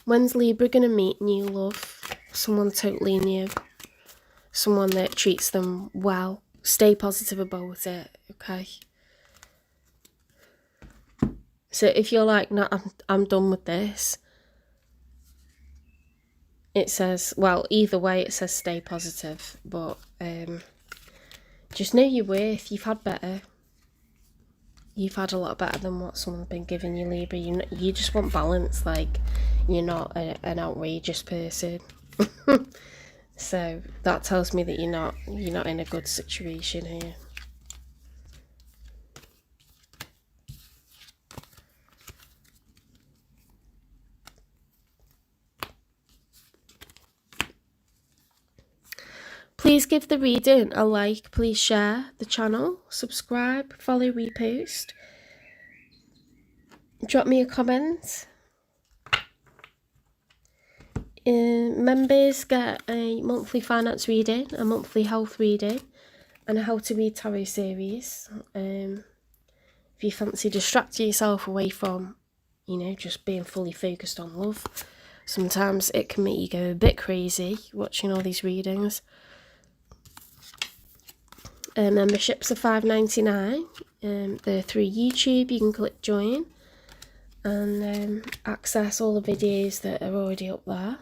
When's Libra going to meet new love? Someone totally new. Someone that treats them well. Stay positive about it, okay? So if you're like, no, I'm done with this, it says, well, either way it says stay positive, but just know your worth. You've had better. You've had a lot better than what someone's been giving you, Libra. You just want balance, like, you're not an outrageous person. So that tells me that you're not in a good situation here. Please give the reading a like, please share the channel, subscribe, follow, repost. Drop me a comment. Members get a monthly finance reading, a monthly health reading, and a how to read tarot series. If you fancy distracting yourself away from, just being fully focused on love, sometimes it can make you go a bit crazy watching all these readings. Memberships are $5.99. They're through YouTube. You can click join and access all the videos that are already up there.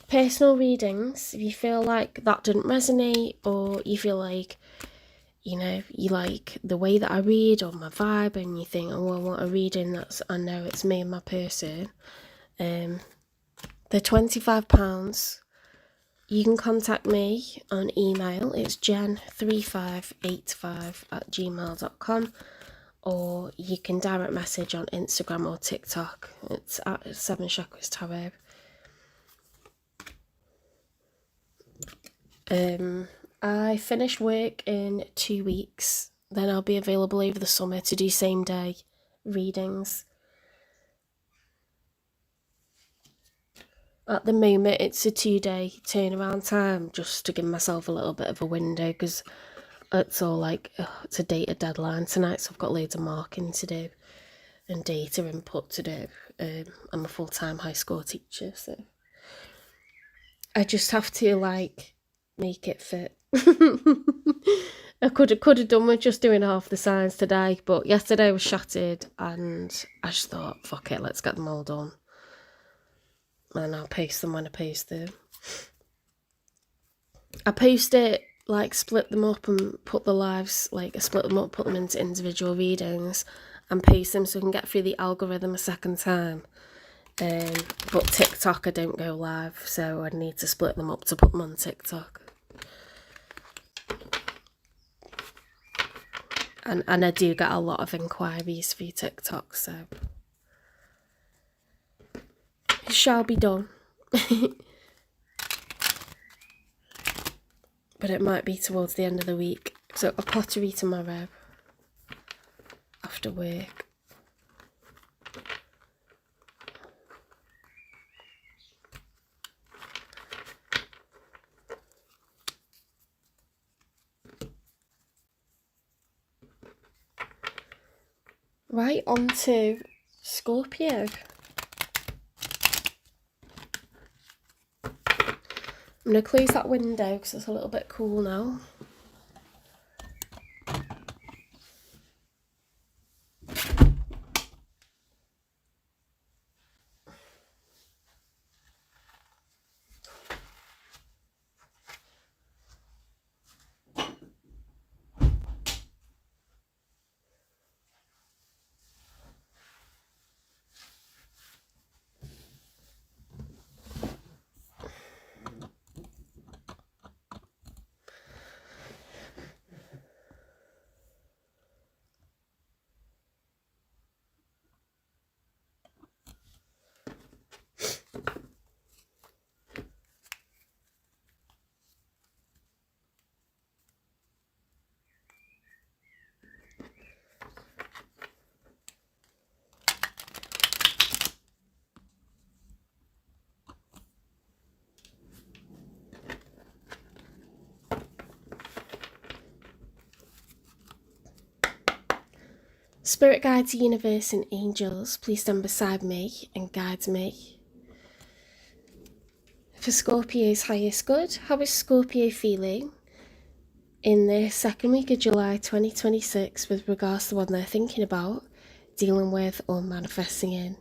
Personal readings, if you feel like that didn't resonate, or you feel like, you like the way that I read or my vibe, and you think, oh, I want a reading I know it's me and my person, they're £25. You can contact me on email. It's jen3585@gmail.com, or you can direct message on Instagram or TikTok. It's at 7 Chakras Tarot. I finish work in 2 weeks. Then I'll be available over the summer to do same day readings. At the moment, it's a 2-day turnaround time, just to give myself a little bit of a window, because it's all like, it's a data deadline tonight, so I've got loads of marking to do and data input to do. I'm a full-time high school teacher, so I just have to, make it fit. I could have done with just doing half the signs today, but yesterday was shattered, and I just thought, fuck it, let's get them all done. And I'll post them when I post them. I post it, split them up and put the lives, split them up, put them into individual readings and post them so I can get through the algorithm a second time. But TikTok, I don't go live, so I need to split them up to put them on TikTok. And I do get a lot of inquiries through TikTok, so it shall be done. But it might be towards the end of the week. So a pottery tomorrow after work. Right, on to Scorpio. I'm going to close that window because it's a little bit cool now. Spirit guides, universe and angels, please stand beside me and guide me. For Scorpio's highest good, how is Scorpio feeling in the second week of July 2026 with regards to what they're thinking about, dealing with or manifesting in?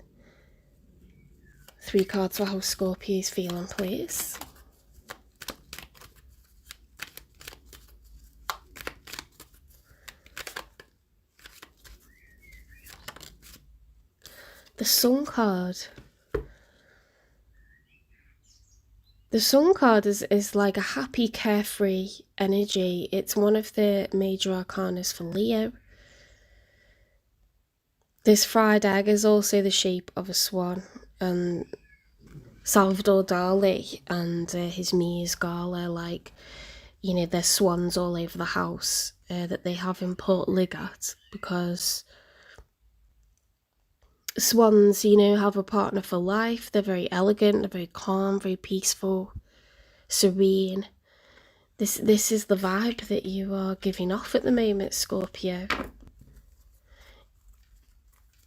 3 cards for how Scorpio's feeling, please. The Sun card. The Sun card is like a happy, carefree energy. It's one of the major arcanas for Leo. This fried egg is also the shape of a swan. And Salvador Dali and his muse Gala, like, you know, there's swans all over the house that they have in Port Ligat, because swans, you know, have a partner for life. They're very elegant, they're very calm, very peaceful, serene. This is the vibe that you are giving off at the moment, Scorpio.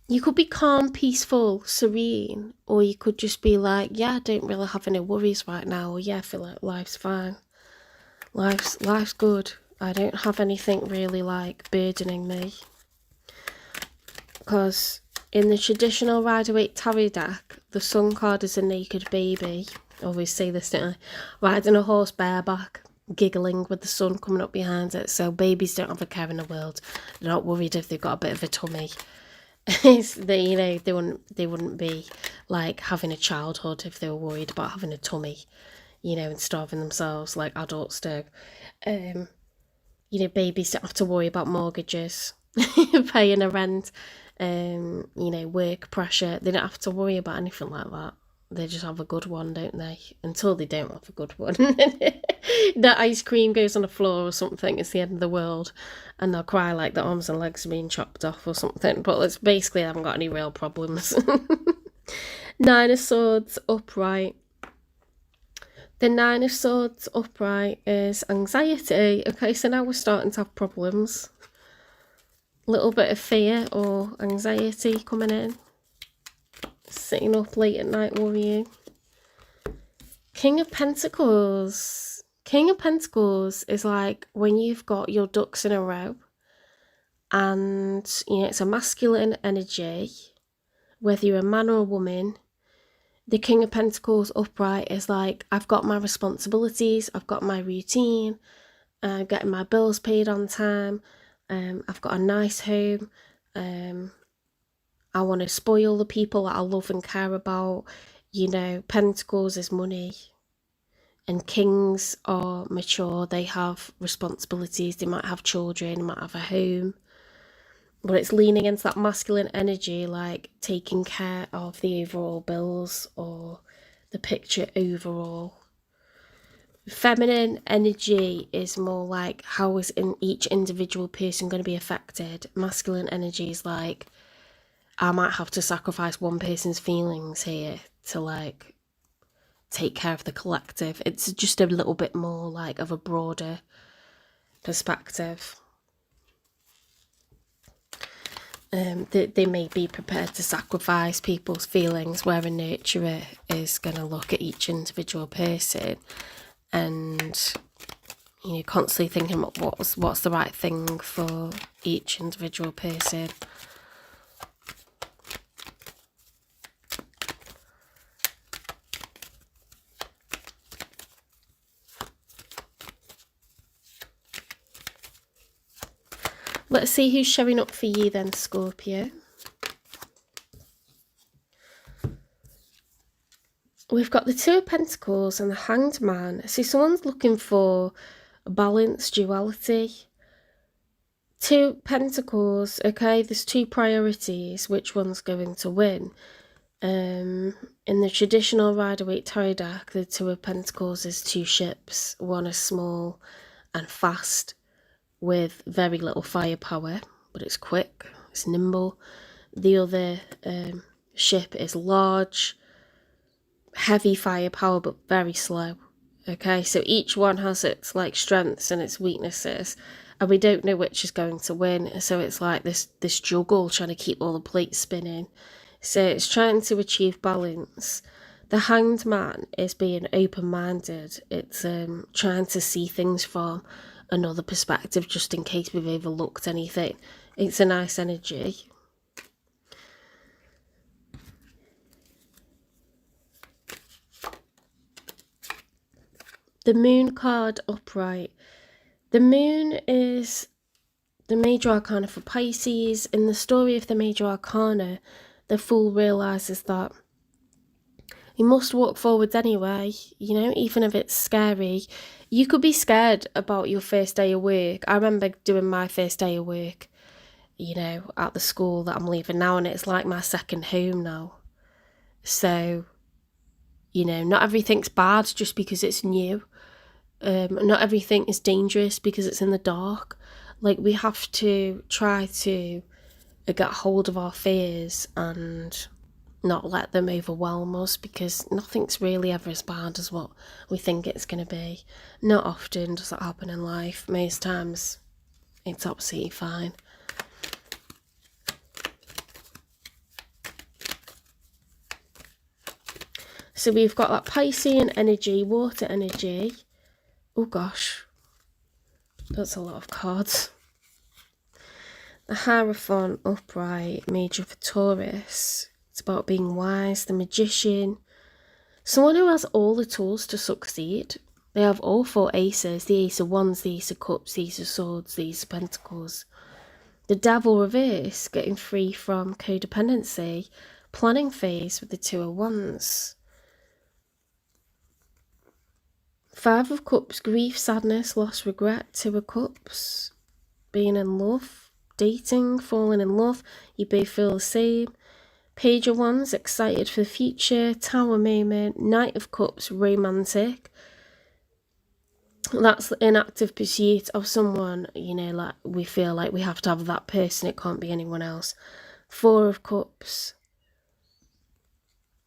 You could be calm, peaceful, serene, or you could just be like, yeah, I don't really have any worries right now, or yeah, I feel like life's fine. Life's good. I don't have anything really like burdening me. Because in the traditional Rider-Waite tarot deck, the Sun card is a naked baby. I always say this, don't I? Riding a horse bareback, giggling with the sun coming up behind it. So babies don't have a care in the world. They're not worried if they've got a bit of a tummy. You know, they wouldn't be like having a childhood if they were worried about having a tummy, you know, and starving themselves like adults do. You know, babies don't have to worry about mortgages, paying a rent, you know, work pressure. They don't have to worry about anything like that. They just have a good one, don't they? Until they don't have a good one. The ice cream goes on the floor or something, it's the end of the world. And they'll cry like the arms and legs are being chopped off or something. But it's basically, I haven't got any real problems. 9 of Swords upright. The 9 of Swords upright is anxiety. Okay, so now we're starting to have problems. A little bit of fear or anxiety coming in. Sitting up late at night worrying. King of Pentacles. King of Pentacles is like when you've got your ducks in a row, and you know it's a masculine energy, whether you're a man or a woman. The King of Pentacles upright is like, I've got my responsibilities, I've got my routine, I'm getting my bills paid on time, I've got a nice home, I want to spoil the people that I love and care about. You know, Pentacles is money. And Kings are mature. They have responsibilities. They might have children. They might have a home. But it's leaning into that masculine energy, like taking care of the overall bills or the picture overall. Feminine energy is more like, how is each individual person going to be affected? Masculine energy is like, I might have to sacrifice one person's feelings here to like take care of the collective. It's just a little bit more like of a broader perspective. They may be prepared to sacrifice people's feelings, where a nurturer is going to look at each individual person and, you know, constantly thinking about what's the right thing for each individual person. Let's see who's showing up for you then, Scorpio. We've got the 2 of Pentacles and the Hanged Man. See, someone's looking for a balance, duality. 2 Pentacles, okay, there's 2 priorities. Which one's going to win? In the traditional Rider-Waite tarot deck, the 2 of Pentacles is 2 ships. One is small and fast with very little firepower, but it's quick, it's nimble. The other ship is large, heavy firepower, but very slow. Okay, so each one has its like strengths and its weaknesses, and we don't know which is going to win. So it's like this juggle trying to keep all the plates spinning. So it's trying to achieve balance. The Hanged Man is being open-minded. It's trying to see things from another perspective, just in case we've overlooked anything. It's a nice energy. The Moon card upright. The Moon is the major arcana for Pisces. In the story of the major arcana, the Fool realises that you must walk forwards anyway, you know, even if it's scary. You could be scared about your first day of work. I remember doing my first day of work, you know, at the school that I'm leaving now, and it's like my second home now. So, you know, not everything's bad just because it's new. Not everything is dangerous because it's in the dark. Like, we have to try to get hold of our fears and not let them overwhelm us, because nothing's really ever as bad as what we think it's going to be. Not often does that happen in life. Most times it's absolutely fine. So we've got that Piscean energy, water energy. Oh gosh, that's a lot of cards. The Hierophant upright, major for Taurus. It's about being wise. The Magician, someone who has all the tools to succeed. They have all 4 aces, the Ace of Wands, the Ace of Cups, the Ace of Swords, the Ace of Pentacles. The Devil reverse, getting free from codependency. Planning phase with the 2 of Wands. 5 of Cups, grief, sadness, loss, regret. 2 of Cups, being in love, dating, falling in love. You both feel the same. Page of Wands, excited for the future. Tower moment. Knight of Cups, romantic. That's an active pursuit of someone, you know, like we feel like we have to have that person. It can't be anyone else. 4 of Cups,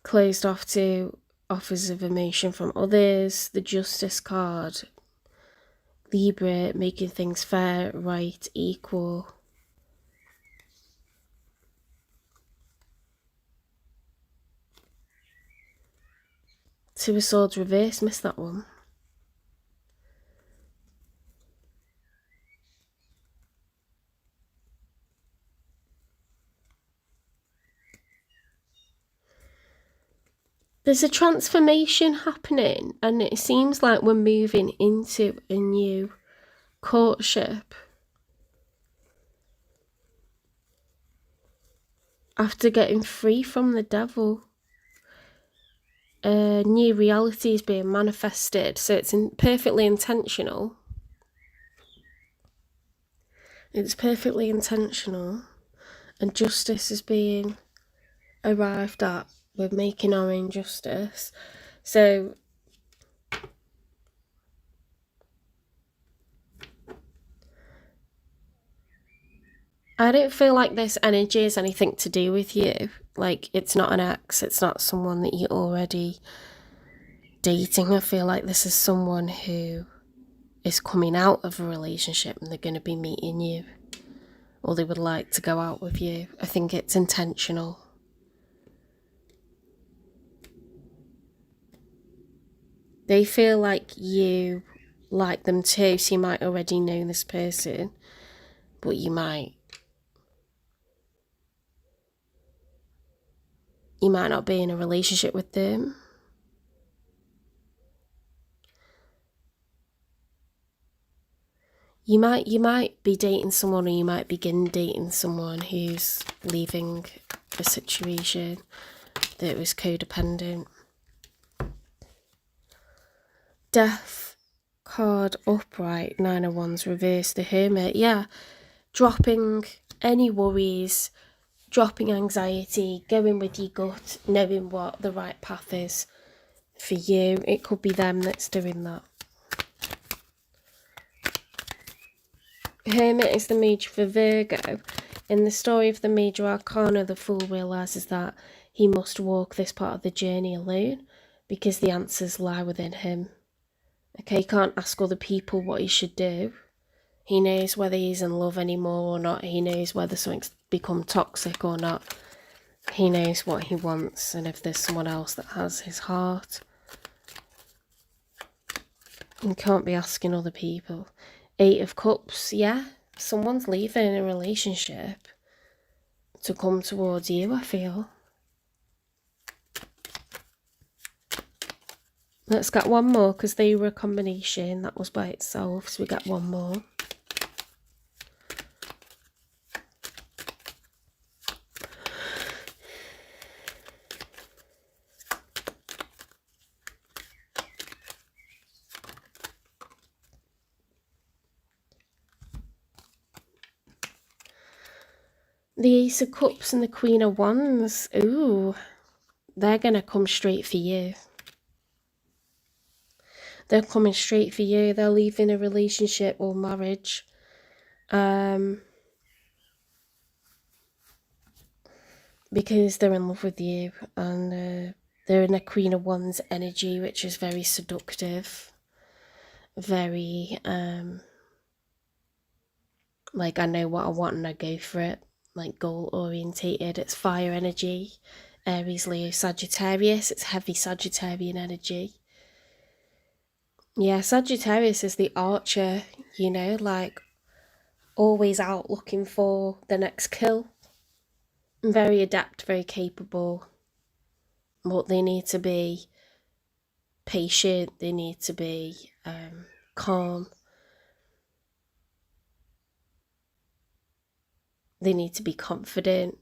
closed off to offers of emotion from others. The Justice card, Libra, making things fair, right, equal. Two of Swords reverse, missed that one. There's a transformation happening, and it seems like we're moving into a new courtship. After getting free from the devil, a new reality is being manifested, so it's perfectly intentional. It's perfectly intentional, and justice is being arrived at. We're making our own justice. So I don't feel like this energy has anything to do with you. Like, it's not an ex, it's not someone that you're already dating. I feel like this is someone who is coming out of a relationship and they're going to be meeting you, or they would like to go out with you. I think it's intentional. They feel like you like them too, so you might already know this person, but you might not be in a relationship with them. You might be dating someone, or you might begin dating someone who's leaving a situation that was codependent. Death card upright, 9 of Wands reverse, the Hermit. Yeah, dropping any worries, dropping anxiety, going with your gut, knowing what the right path is for you. It could be them that's doing that. Hermit is the major for Virgo. In the story of the major arcana, the Fool realises that he must walk this part of the journey alone, because the answers lie within him. Okay, he can't ask other people what he should do. He knows whether he's in love anymore or not. He knows whether something's become toxic or not. He knows what he wants, and if there's someone else that has his heart, you can't be asking other people. 8 of Cups, yeah. Someone's leaving a relationship to come towards you, I feel. Let's get one more, because they were a combination. That was by itself, so we get one more. The Ace of Cups and the Queen of Wands. Ooh, they're going to come straight for you. They're coming straight for you. They're leaving a relationship or marriage. Because they're in love with you, and they're in a Queen of Wands energy, which is very seductive. Very, like, I know what I want and I go for it. Like, goal orientated. It's fire energy. Aries, Leo, Sagittarius. It's heavy Sagittarian energy. Yeah, Sagittarius is the archer, you know, like always out looking for the next kill. Very adept, very capable. But they need to be patient, they need to be calm. They need to be confident.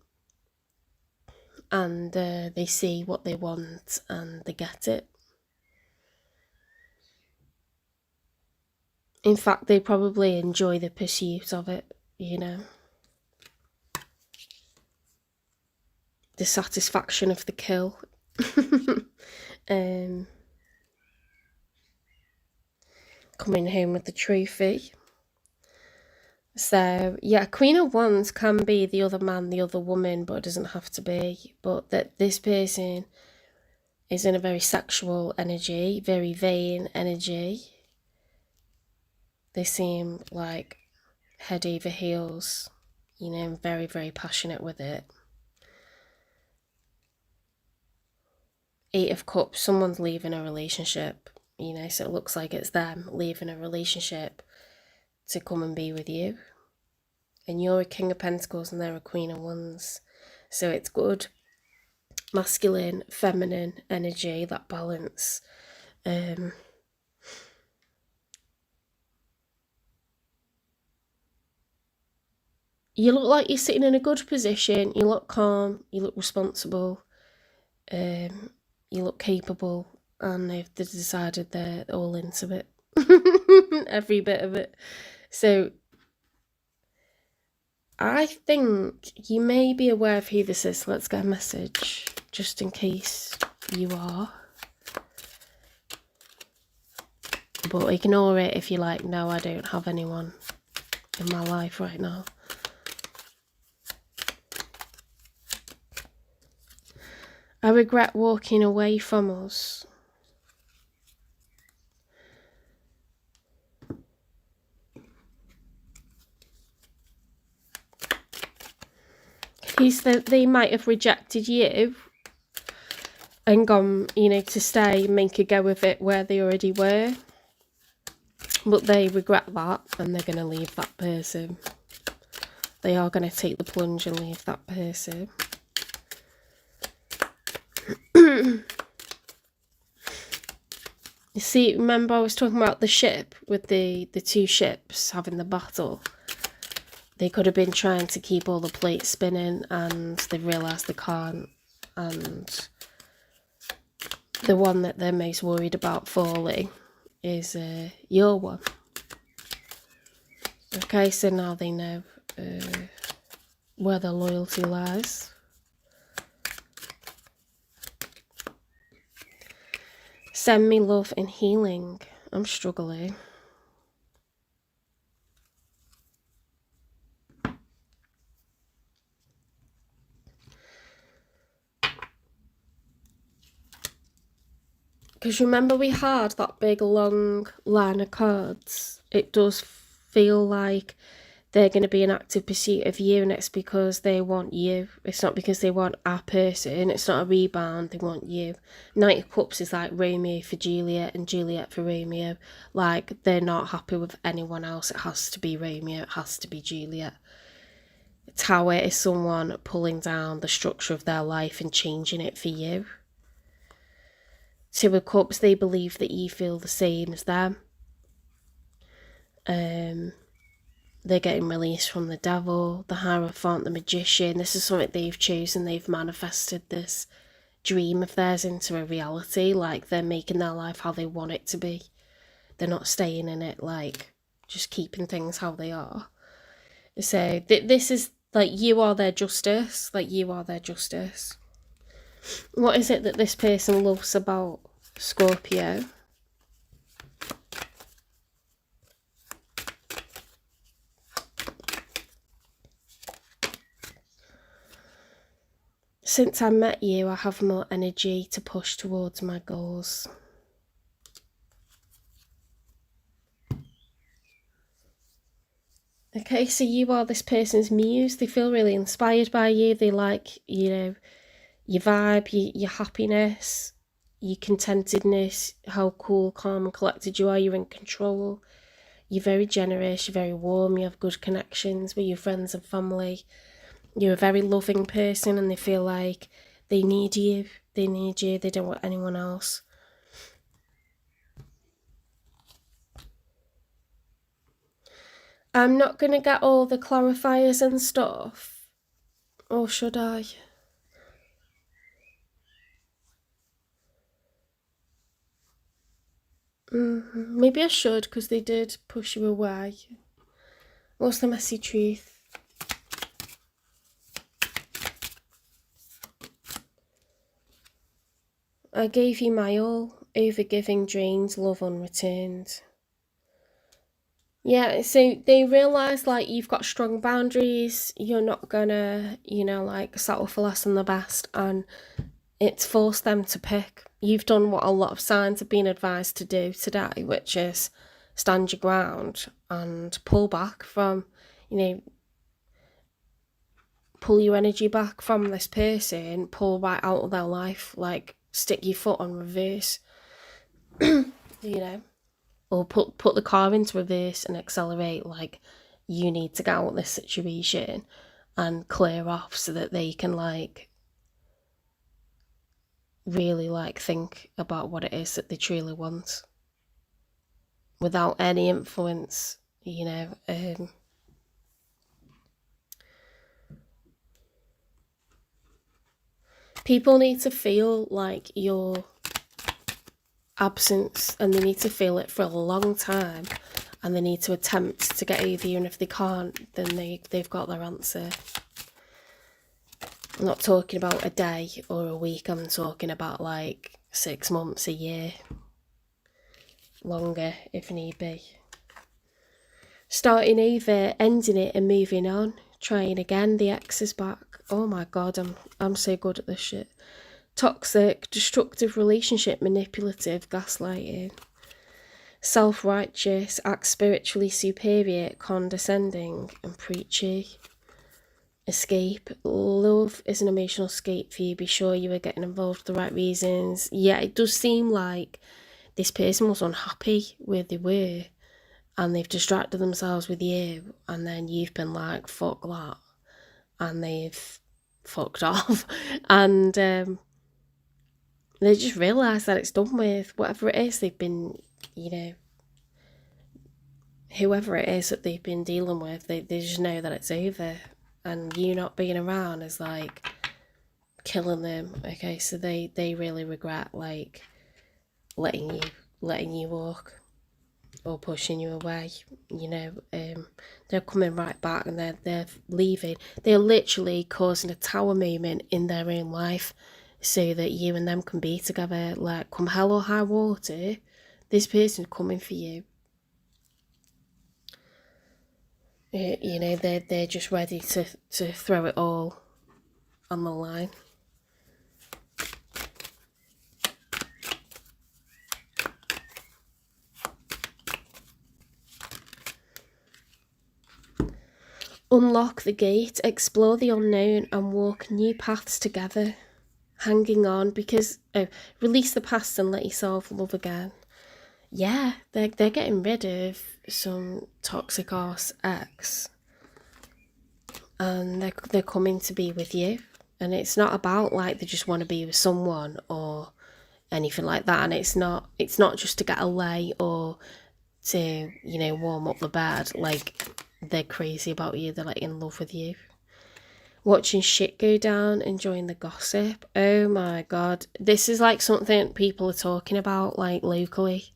And they see what they want and they get it. In fact, they probably enjoy the pursuit of it, you know. The satisfaction of the kill. Coming home with the trophy. So, yeah, Queen of Wands can be the other man, the other woman, but it doesn't have to be. But that this person is in a very sexual energy, very vain energy. They seem like head over heels, you know, very, very passionate with it. 8 of Cups, someone's leaving a relationship, you know, so it looks like it's them leaving a relationship to come and be with you. And you're a King of Pentacles and they're a Queen of Wands. So it's good masculine, feminine energy, that balance. You look like you're sitting in a good position. You look calm. You look responsible. You look capable. And they've decided they're all into it. Every bit of it. So I think you may be aware of who this is. Let's get a message, just in case you are. But ignore it if you're like, no, I don't have anyone in my life right now. I regret walking away from us. They might have rejected you and gone, you know, to stay and make a go of it where they already were. But they regret that and they're going to leave that person. They are going to take the plunge and leave that person. You see, remember I was talking about the ship with the 2 ships having the battle? They could have been trying to keep all the plates spinning and they've realised they can't. And the one that they're most worried about falling is your one. Okay, so now they know where their loyalty lies. Send me love and healing. I'm struggling. Because remember we had that big long line of cards? It does feel like they're going to be in active pursuit of you, and it's because they want you. It's not because they want a person. It's not a rebound. They want you. Knight of Cups is like Romeo for Juliet and Juliet for Romeo. Like, they're not happy with anyone else. It has to be Romeo. It has to be Juliet. Tower is someone pulling down the structure of their life and changing it for you. Two of Cups, they believe that you feel the same as them. They're getting released from the devil, the Hierophant, the Magician. This is something they've chosen. They've manifested this dream of theirs into a reality. Like, they're making their life how they want it to be. They're not staying in it, like, just keeping things how they are. So this is, like, you are their justice. Like, you are their justice. What is it that this person loves about Scorpio? Since I met you, I have more energy to push towards my goals. Okay, so you are this person's muse. They feel really inspired by you. They like, you know, your vibe, your happiness, your contentedness, how cool, calm and collected you are. You're in control. You're very generous. You're very warm. You have good connections with your friends and family. You're a very loving person, and they feel like they need you. They need you. They don't want anyone else. I'm not going to get all the clarifiers and stuff. Or should I? Maybe I should, because they did push you away. What's the messy truth? I gave you my all. Overgiving drains love unreturned. Yeah, so they realise, like, you've got strong boundaries. You're not gonna, you know, like, settle for less than the best. And it's forced them to pick. You've done what a lot of signs have been advised to do today, which is stand your ground and pull back from, you know, pull your energy back from this person, pull right out of their life, like, stick your foot on reverse, you know, or put the car into reverse and accelerate. Like, you need to get out of this situation and clear off so that they can, like, really, like, think about what it is that they truly want without any influence, you know. People need to feel like your absence, and they need to feel it for a long time, and they need to attempt to get over you, and if they can't, then they've got their answer. I'm not talking about a day or a week, I'm talking about like 6 months, a year, longer if need be. Starting over, ending it and moving on, trying again. The ex is back. Oh my god, I'm so good at this shit. Toxic, destructive relationship, manipulative, gaslighting. Self-righteous, act spiritually superior, condescending and preachy. Escape. Love is an emotional escape for you. Be sure you are getting involved for the right reasons. Yeah, it does seem like this person was unhappy where they were, and they've distracted themselves with you, and then you've been like, fuck that, and they've fucked off, and they just realise that it's done with. Whatever it is they've been, you know, whoever it is that they've been dealing with, they just know that it's over, and you not being around is like killing them. Okay, so they really regret, like, letting you walk or pushing you away, you know. They're coming right back, and they're leaving. They're literally causing a tower moment in their own life so that you and them can be together. Like, come hell or high water, this person's coming for you. You know, they're just ready to throw it all on the line. Unlock the gate, explore the unknown, and walk new paths together. Hanging on because release the past and let yourself love again. Yeah, they're getting rid of some toxic arse ex, and they're coming to be with you. And it's not about like they just want to be with someone or anything like that. And it's not just to get a lay or to, you know, warm up the bed. Like, they're crazy about you. They're like in love with you. Watching shit go down, enjoying the gossip. Oh my god, this is like something people are talking about, like locally.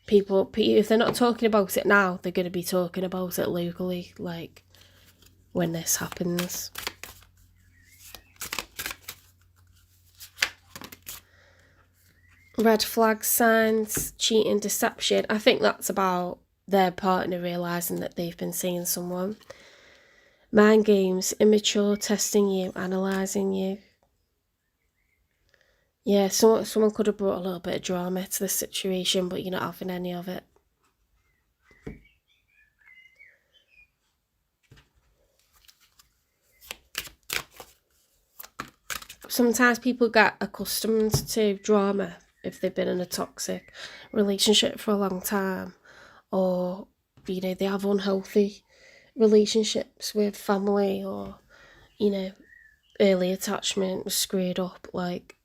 People, if they're not talking about it now, they're going to be talking about it locally, like when this happens. Red flag signs, cheating, deception. I think that's about their partner realising that they've been seeing someone. Mind games, immature, testing you, analysing you. Yeah, someone could have brought a little bit of drama to this situation, but you're not having any of it. Sometimes people get accustomed to drama if they've been in a toxic relationship for a long time, or, you know, they have unhealthy relationships with family, or, you know, early attachment was screwed up. Like,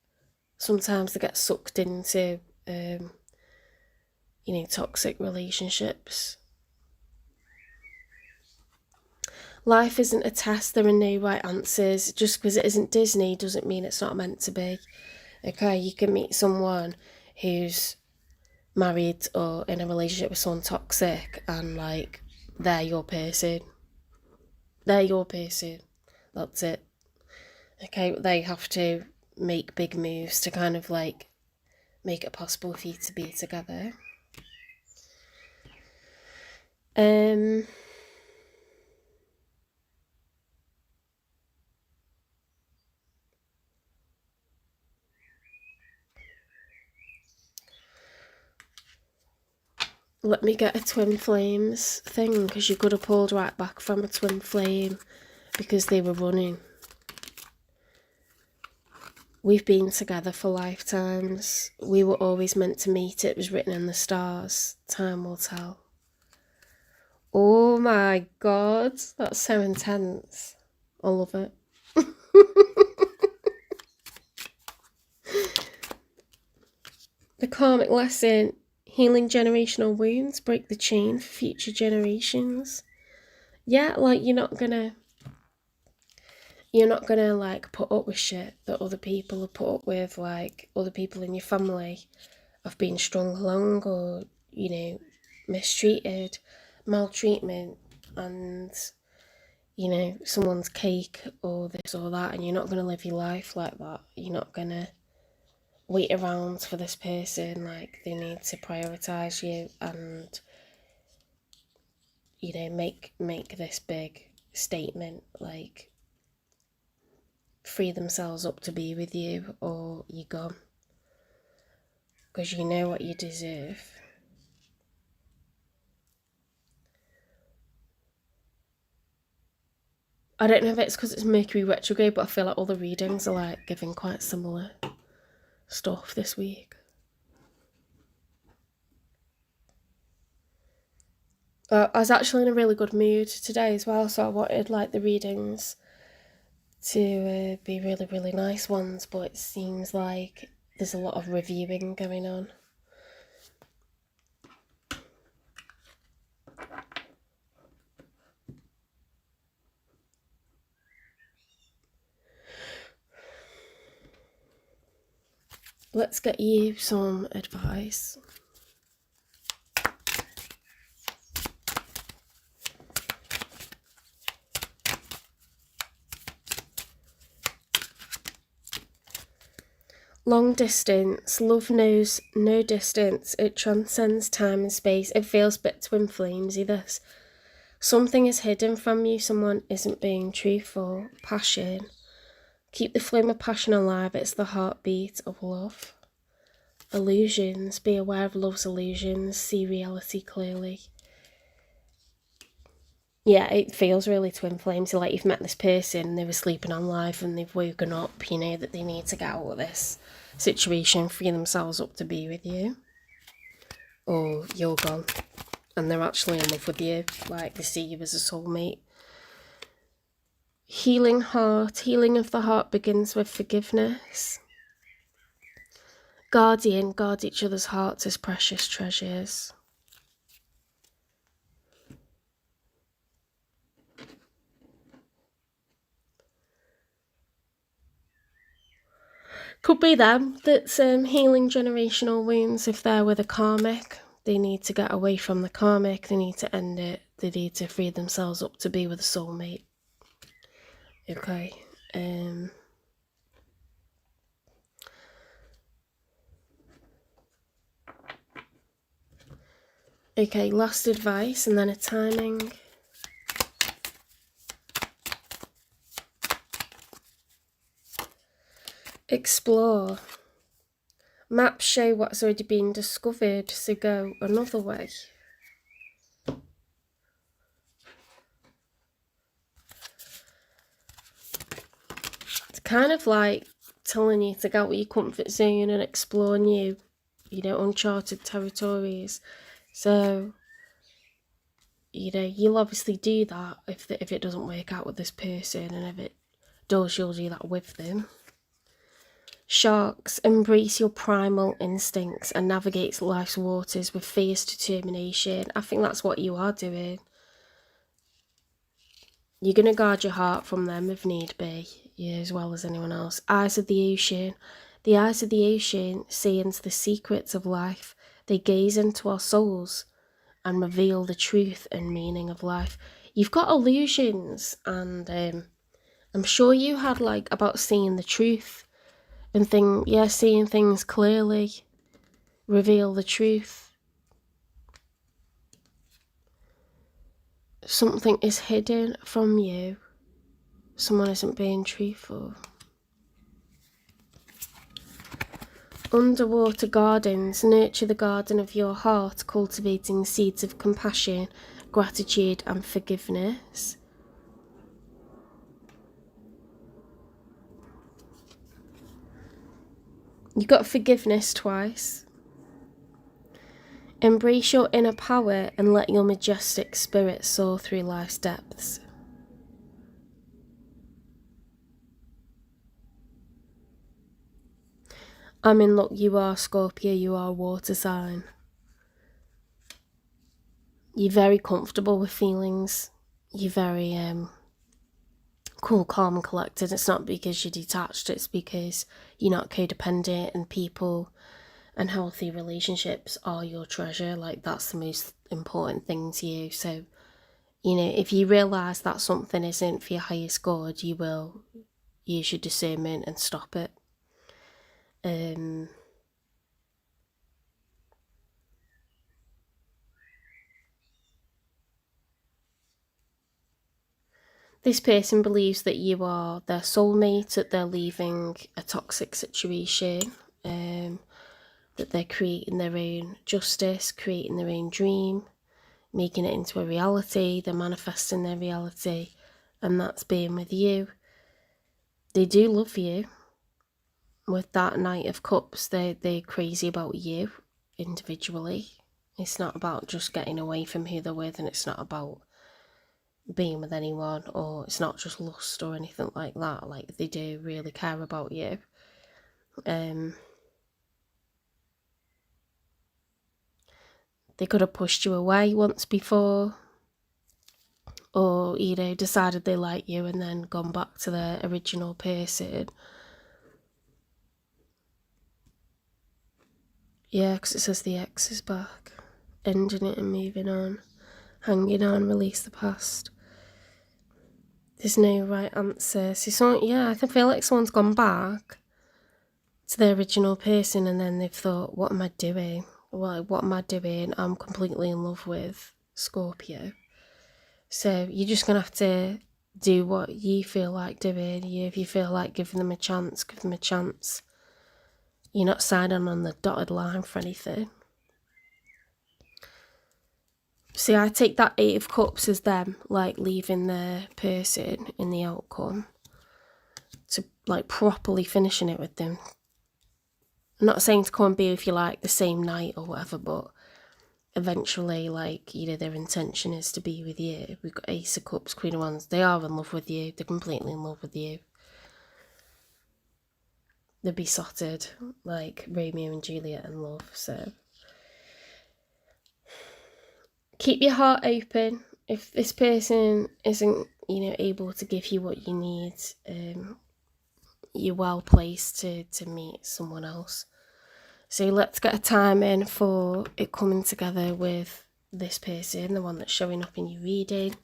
sometimes they get sucked into, you know, toxic relationships. Life isn't a test, there are no right answers. Just because it isn't Disney doesn't mean it's not meant to be. Okay, you can meet someone who's married or in a relationship with someone toxic and like they're your person. They're your person. That's it. Okay, they have to make big moves to kind of like make it possible for you to be together. Let me get a twin flames thing, because you could have pulled right back from a twin flame because they were running. We've been together for lifetimes. We were always meant to meet. It was written in the stars. Time will tell. Oh my god, that's so intense. I love it. The karmic lesson: healing generational wounds, break the chain for future generations. Yeah, like you're not gonna like put up with shit that other people have put up with. Like, other people in your family have been strung along, or, you know, mistreated, maltreatment, and, you know, someone's cake or this or that, and you're not going to live your life like that. You're not going to wait around for this person. Like, they need to prioritise you and, you know, make this big statement, like, free themselves up to be with you, or you're gone, because you know what you deserve. I don't know if it's because it's Mercury retrograde, but I feel like all the readings are like giving quite similar stuff this week. I was actually in a really good mood today as well, so I wanted like the readings to be really, really nice ones, but it seems like there's a lot of reviewing going on. Let's get you some advice. Long distance. Love knows no distance. It transcends time and space. It feels a bit twin flamesy, this. Something is hidden from you. Someone isn't being truthful. Passion. Keep the flame of passion alive. It's the heartbeat of love. Illusions. Be aware of love's illusions. See reality clearly. Yeah, it feels really twin flames. Like you've met this person, they were sleeping on life and they've woken up, you know, that they need to get out of this situation, free themselves up to be with you. Or you're gone and they're actually in love with you, like they see you as a soulmate. Healing heart. Healing of the heart begins with forgiveness. Guardian. Guard each other's hearts as precious treasures. Could be them that's healing generational wounds. If they're with a karmic, they need to get away from the karmic, they need to end it, they need to free themselves up to be with a soulmate. Okay. Okay, last advice and then a timing. Explore. Maps show what's already been discovered, so go another way. It's kind of like telling you to get out of your comfort zone and explore new, you know, uncharted territories. So, you know, you'll obviously do that if it doesn't work out with this person, and if it does, you'll do that with them. Sharks. Embrace your primal instincts and navigate life's waters with fierce determination. I think that's what you are doing. You're going to guard your heart from them if need be, yeah, as well as anyone else. Eyes of the ocean. The eyes of the ocean see into the secrets of life. They gaze into our souls and reveal the truth and meaning of life. You've got illusions, and I'm sure you had like about seeing the truth and seeing things clearly, reveal the truth. Something is hidden from you. Someone isn't being truthful. Underwater gardens. Nurture the garden of your heart, cultivating seeds of compassion, gratitude and forgiveness. You got forgiveness twice. Embrace your inner power and let your majestic spirit soar through life's depths. I'm in luck. You are Scorpio, you are water sign. You're very comfortable with feelings. You're very cool, calm and collected. It's not because you're detached, it's because you're not codependent, and people and healthy relationships are your treasure. Like, that's the most important thing to you. So, you know, if you realise that something isn't for your highest good, you will use your discernment and stop it. This person believes that you are their soulmate, that they're leaving a toxic situation, that they're creating their own justice, creating their own dream, making it into a reality, they're manifesting their reality, and that's being with you. They do love you. With that Knight of Cups, they're crazy about you individually. It's not about just getting away from who they're with, and it's not about being with anyone, or it's not just lust or anything like that. Like, they do really care about you. They could have pushed you away once before, or, you know, decided they like you and then gone back to their original person. Yeah, because it says the ex is back. Ending it and moving on. Hanging on, release the past. There's no right answer. So I feel like someone's gone back to their original person, and then they've thought, what am I doing? What am I doing? I'm completely in love with Scorpio. So you're just going to have to do what you feel like doing. If you feel like giving them a chance, give them a chance. You're not signing on the dotted line for anything. See, I take that Eight of Cups as them, like, leaving their person in the outcome to, like, properly finishing it with them. I'm not saying to come and be with you, like, the same night or whatever, but eventually, like, you know, their intention is to be with you. We've got Ace of Cups, Queen of Wands. They are in love with you. They're completely in love with you. They're besotted, like Romeo and Juliet in love, so... Keep your heart open. If this person isn't, you know, able to give you what you need, you're well placed to meet someone else. So let's get a time in for it coming together with this person, the one that's showing up in your reading.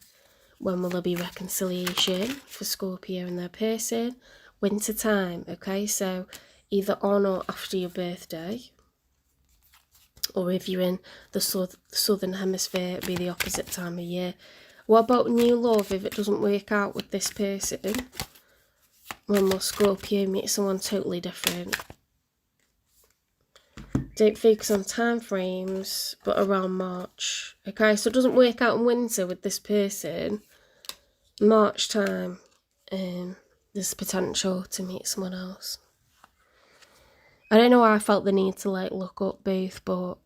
When will there be reconciliation for Scorpio and their person? Winter time, okay? So either on or after your birthday. Or if you're in the southern hemisphere, it'll be the opposite time of year. What about new love if it doesn't work out with this person? When will Scorpio meet someone totally different? Don't focus on time frames, but around March. Okay, so it doesn't work out in winter with this person. March time, there's potential to meet someone else. I don't know why I felt the need to, like, look up both, but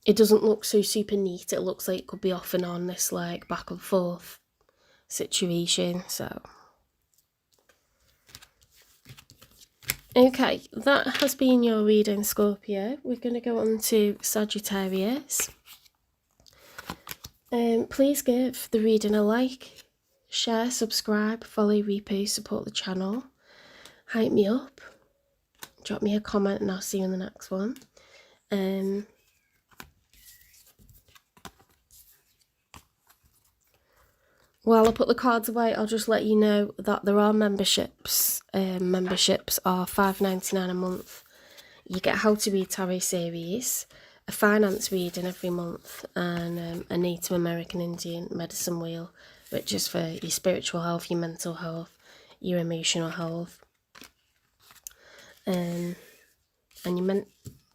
it doesn't look so super neat. It looks like it could be off and on, this, like, back and forth situation, so... Okay, that has been your reading, Scorpio. We're going to go on to Sagittarius. Please give the reading a like, share, subscribe, follow, repost, support the channel. Hype me up. Drop me a comment and I'll see you in the next one. While I put the cards away, I'll just let you know that there are memberships. Memberships are $5.99 a month. You get How to Read Tarot series, a finance reading every month, and a Native American Indian medicine wheel, which is for your spiritual health, your mental health, your emotional health. And your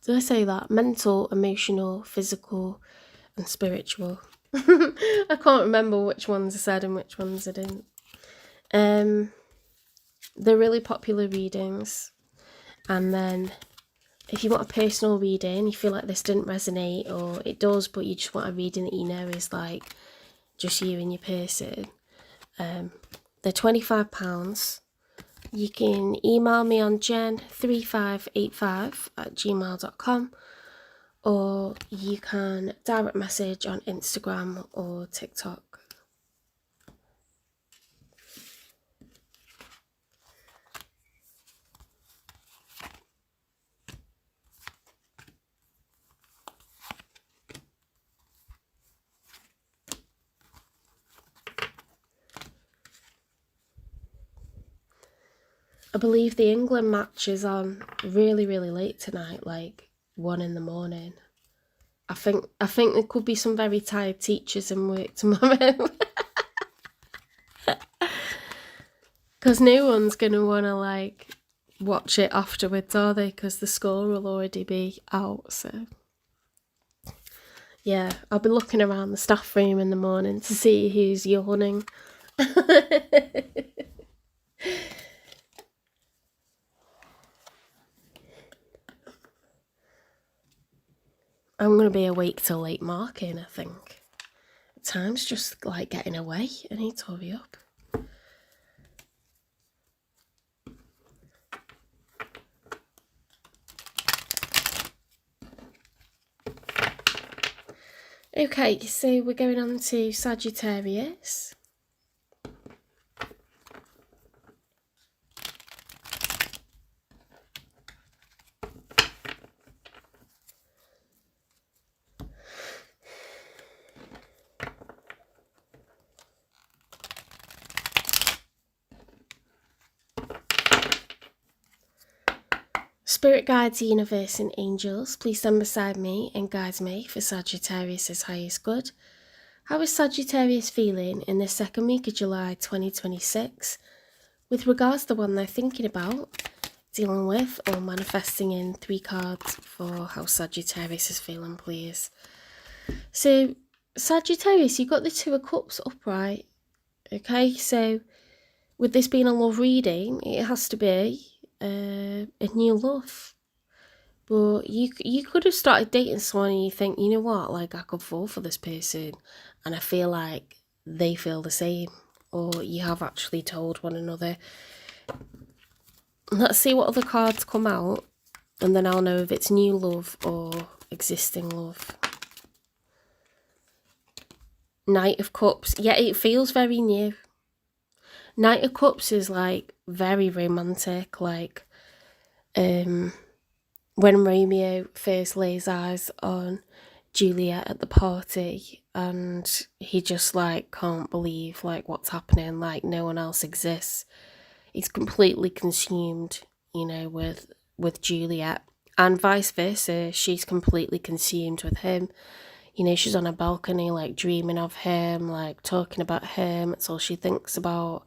did I say that? Mental, emotional, physical, and spiritual. I can't remember which ones I said and which ones I didn't. They're really popular readings. And then if you want a personal reading, you feel like this didn't resonate, or it does, but you just want a reading that you know is like just you and your person, they're £25. You can email me on jen3585@gmail.com, or you can direct message on Instagram or TikTok. I believe the England match is on really, really late tonight, like 1 in the morning. I think there could be some very tired teachers in work tomorrow. Because no one's going to want to, like, watch it afterwards, are they? Because the score will already be out, so... Yeah, I'll be looking around the staff room in the morning to see who's yawning. I'm going to be awake till late marking, I think. Time's just, like, getting away. I need to hurry up. Okay, so we're going on to Sagittarius. Spirit guides, universe and angels, please stand beside me and guide me for Sagittarius' highest good. How is Sagittarius feeling in the second week of July 2026? With regards to the one they're thinking about, dealing with, or manifesting in 3 cards for how Sagittarius is feeling, please. So, Sagittarius, you got the 2 of Cups upright. Okay, so with this being a love reading, it has to be a new love. But you could have started dating someone and you think, you know what, like, I could fall for this person, and I feel like they feel the same, or you have actually told one another. Let's see what other cards come out, and then I'll know if it's new love or existing love. Knight of Cups. Yeah, it feels very new. Knight of Cups is like very romantic, like when Romeo first lays eyes on Juliet at the party, and he just like can't believe like what's happening, like no one else exists. He's completely consumed, you know, with Juliet, and vice versa. She's completely consumed with him. You know, she's on a balcony, like dreaming of him, like talking about him. It's all she thinks about.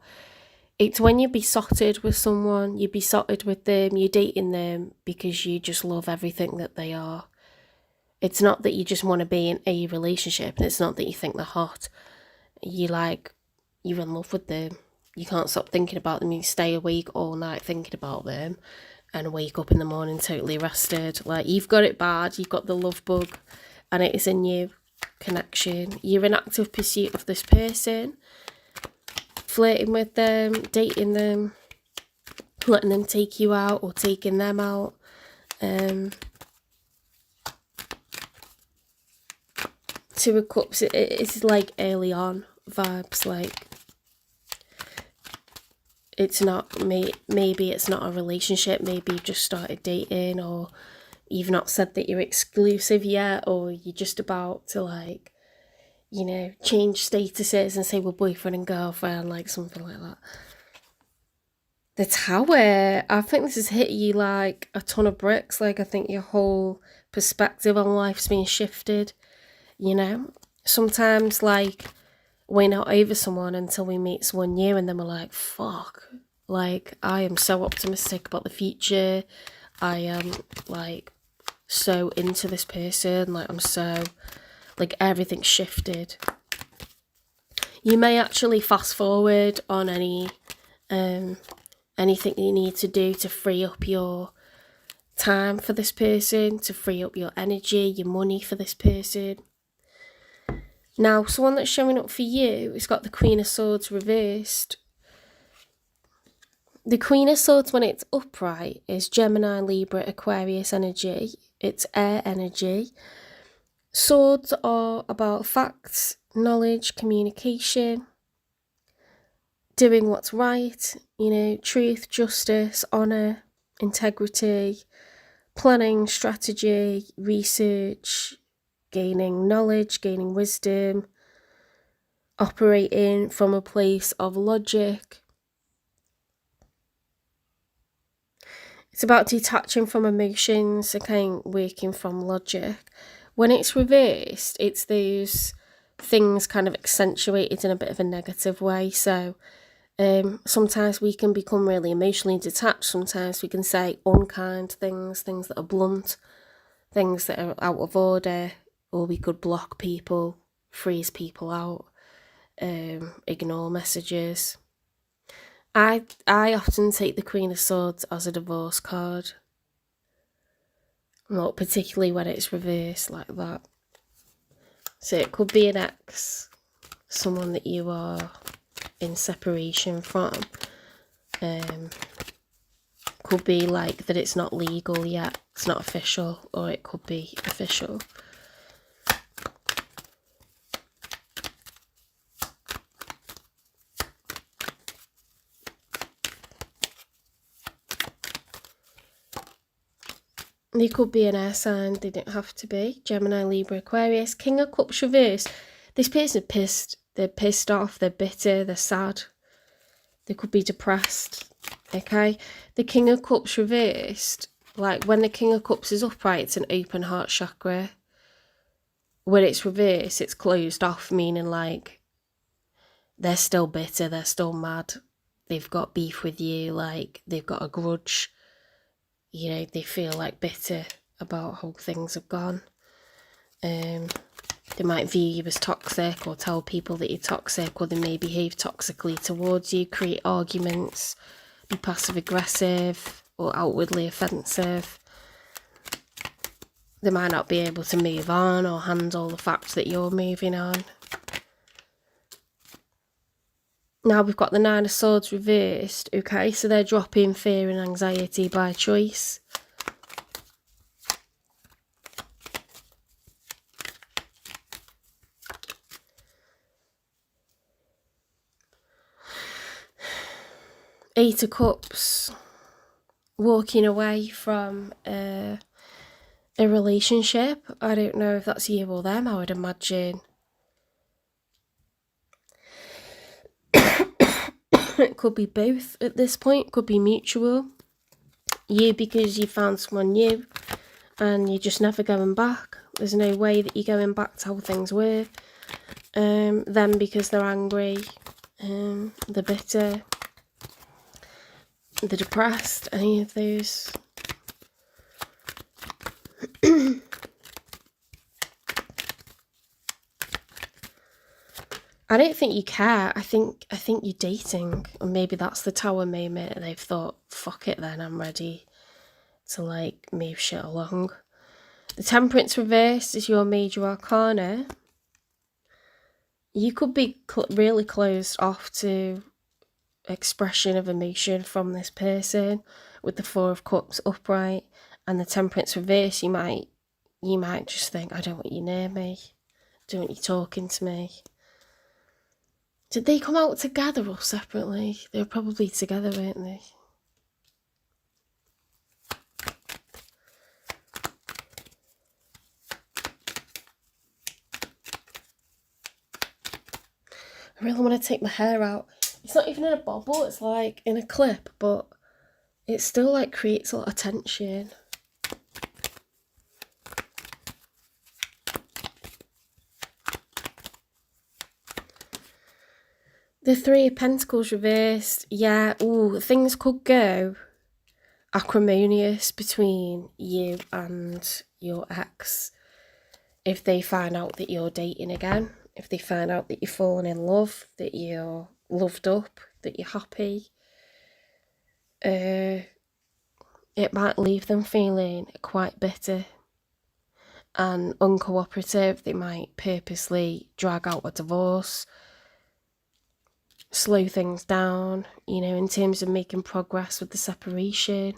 It's when you're besotted with someone, you're besotted with them, you're dating them because you just love everything that they are. It's not that you just want to be in a relationship, and it's not that you think they're hot. You're in love with them. You can't stop thinking about them. You stay awake all night thinking about them and wake up in the morning totally rested. Like, you've got it bad, you've got the love bug, and it is a new connection. You're in active pursuit of this person, flirting with them, dating them, letting them take you out or taking them out. Two of Cups, it's like early on vibes, like it's not, maybe it's not a relationship, maybe you've just started dating, or you've not said that you're exclusive yet, or you're just about to, like, you know, change statuses and say we're boyfriend and girlfriend, like something like that. The Tower, I think this has hit you like a ton of bricks. Like, I think your whole perspective on life's been shifted, you know? Sometimes, like, we're not over someone until we meet someone new, and then we're like, fuck, like, I am so optimistic about the future. I am, like, so into this person. Like, I'm so, like, everything's shifted. You may actually fast forward on anything you need to do to free up your time for this person, to free up your energy, your money for this person. Now, someone that's showing up for you has got the Queen of Swords reversed. The Queen of Swords, when it's upright, is Gemini, Libra, Aquarius energy. It's air energy. Swords are about facts, knowledge, communication, doing what's right, you know, truth, justice, honour, integrity, planning, strategy, research, gaining knowledge, gaining wisdom, operating from a place of logic. It's about detaching from emotions, again, working from logic. When it's reversed, it's those things kind of accentuated in a bit of a negative way. So sometimes we can become really emotionally detached. Sometimes we can say unkind things, things that are blunt, things that are out of order, or we could block people, freeze people out, ignore messages. I often take the Queen of Swords as a divorce card, not particularly when it's reversed like that. So it could be an ex, someone that you are in separation from. Could be like that it's not legal yet, it's not official, or it could be official. They could be an air sign, they don't have to be. Gemini, Libra, Aquarius. King of Cups reverse. This person pissed. They're pissed off, they're bitter, they're sad. They could be depressed, okay? The King of Cups reversed, like when the King of Cups is upright, it's an open heart chakra. When it's reversed, it's closed off, meaning like they're still bitter, they're still mad. They've got beef with you, like they've got a grudge. you know, they feel like bitter about how things have gone. They might view you as toxic or tell people that you're toxic, or they may behave toxically towards you, create arguments, be passive aggressive or outwardly offensive. They might not be able to move on or handle the fact that you're moving on. Now we've got the Nine of Swords reversed, okay, so they're dropping fear and anxiety by choice. Eight of Cups, walking away from a relationship. I don't know if that's you or them, I would imagine. It could be both at this point, could be mutual. You because you found someone new and you're just never going back. There's no way that you're going back to how things were. Them because they're angry, they're bitter, they're depressed, any of those. I don't think you care. I think you're dating, or maybe that's the Tower moment and they've thought, fuck it then, I'm ready to like move shit along. The Temperance reversed is your major arcana. You could be really closed off to expression of emotion from this person with the Four of Cups upright and the Temperance reverse. You might just think, I don't want you near me, I don't want you talking to me. Did they come out together or separately? They were probably together, weren't they? I really want to take my hair out. It's not even in a bobble, it's like in a clip, but it still like creates a lot of tension. The Three of Pentacles reversed. Yeah, ooh, things could go acrimonious between you and your ex if they find out that you're dating again, if they find out that you're falling in love, that you're loved up, that you're happy. It might leave them feeling quite bitter and uncooperative. They might purposely drag out a divorce, slow things down, you know, in terms of making progress with the separation.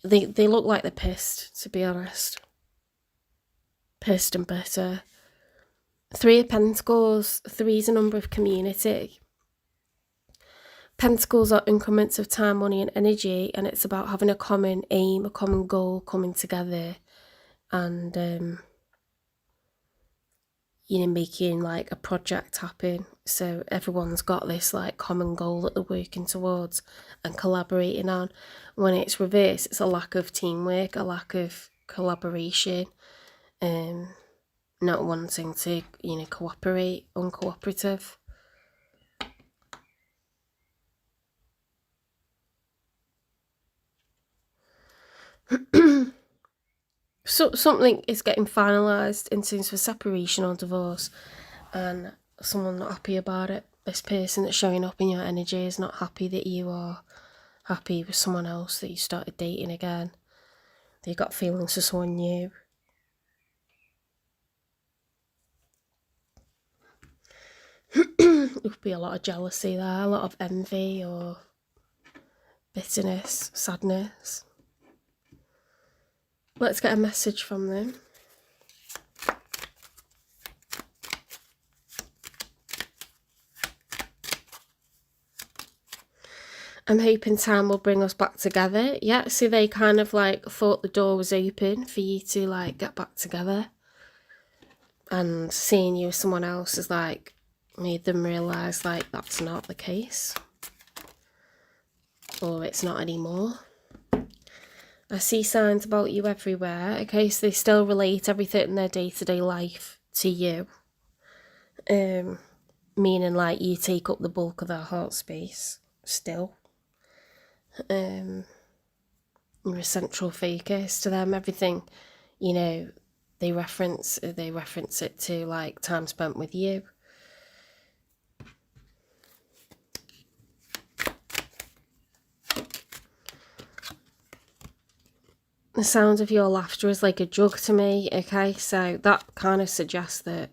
They look like they're pissed, to be honest. Pissed and bitter. Three of Pentacles. Three is a number of community. Pentacles are increments of time, money and energy, and it's about having a common aim, a common goal, coming together and you know, making like a project happen. So everyone's got this like common goal that they're working towards and collaborating on. When it's reversed, it's a lack of teamwork, a lack of collaboration, not wanting to, you know, cooperate, uncooperative. So something is getting finalised in terms of separation or divorce, and someone not happy about it. This person that's showing up in your energy is not happy that you are happy with someone else, that you started dating again. They got feelings for someone new. There could be a lot of jealousy there, a lot of envy or bitterness, sadness. Let's get a message from them. I'm hoping time will bring us back together. Yeah, so they kind of like thought the door was open for you to like get back together. And seeing you with someone else has like made them realise like that's not the case. Or it's not anymore. I see signs about you everywhere. Okay, so they still relate everything in their day-to-day life to you. Meaning like you take up the bulk of their heart space still. You're a central focus to them. Everything, you know, they reference it to like time spent with you. The sound of your laughter is like a drug to me, okay? So that kind of suggests that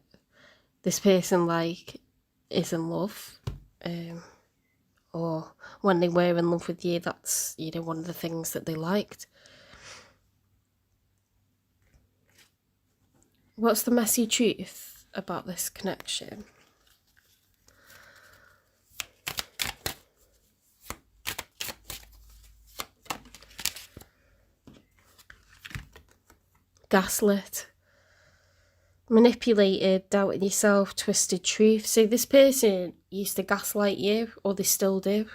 this person, like, is in love. Or when they were in love with you, that's, you know, one of the things that they liked. What's the messy truth about this connection? Gaslit. Manipulated, doubting yourself, twisted truth. So this person used to gaslight you, or they still do.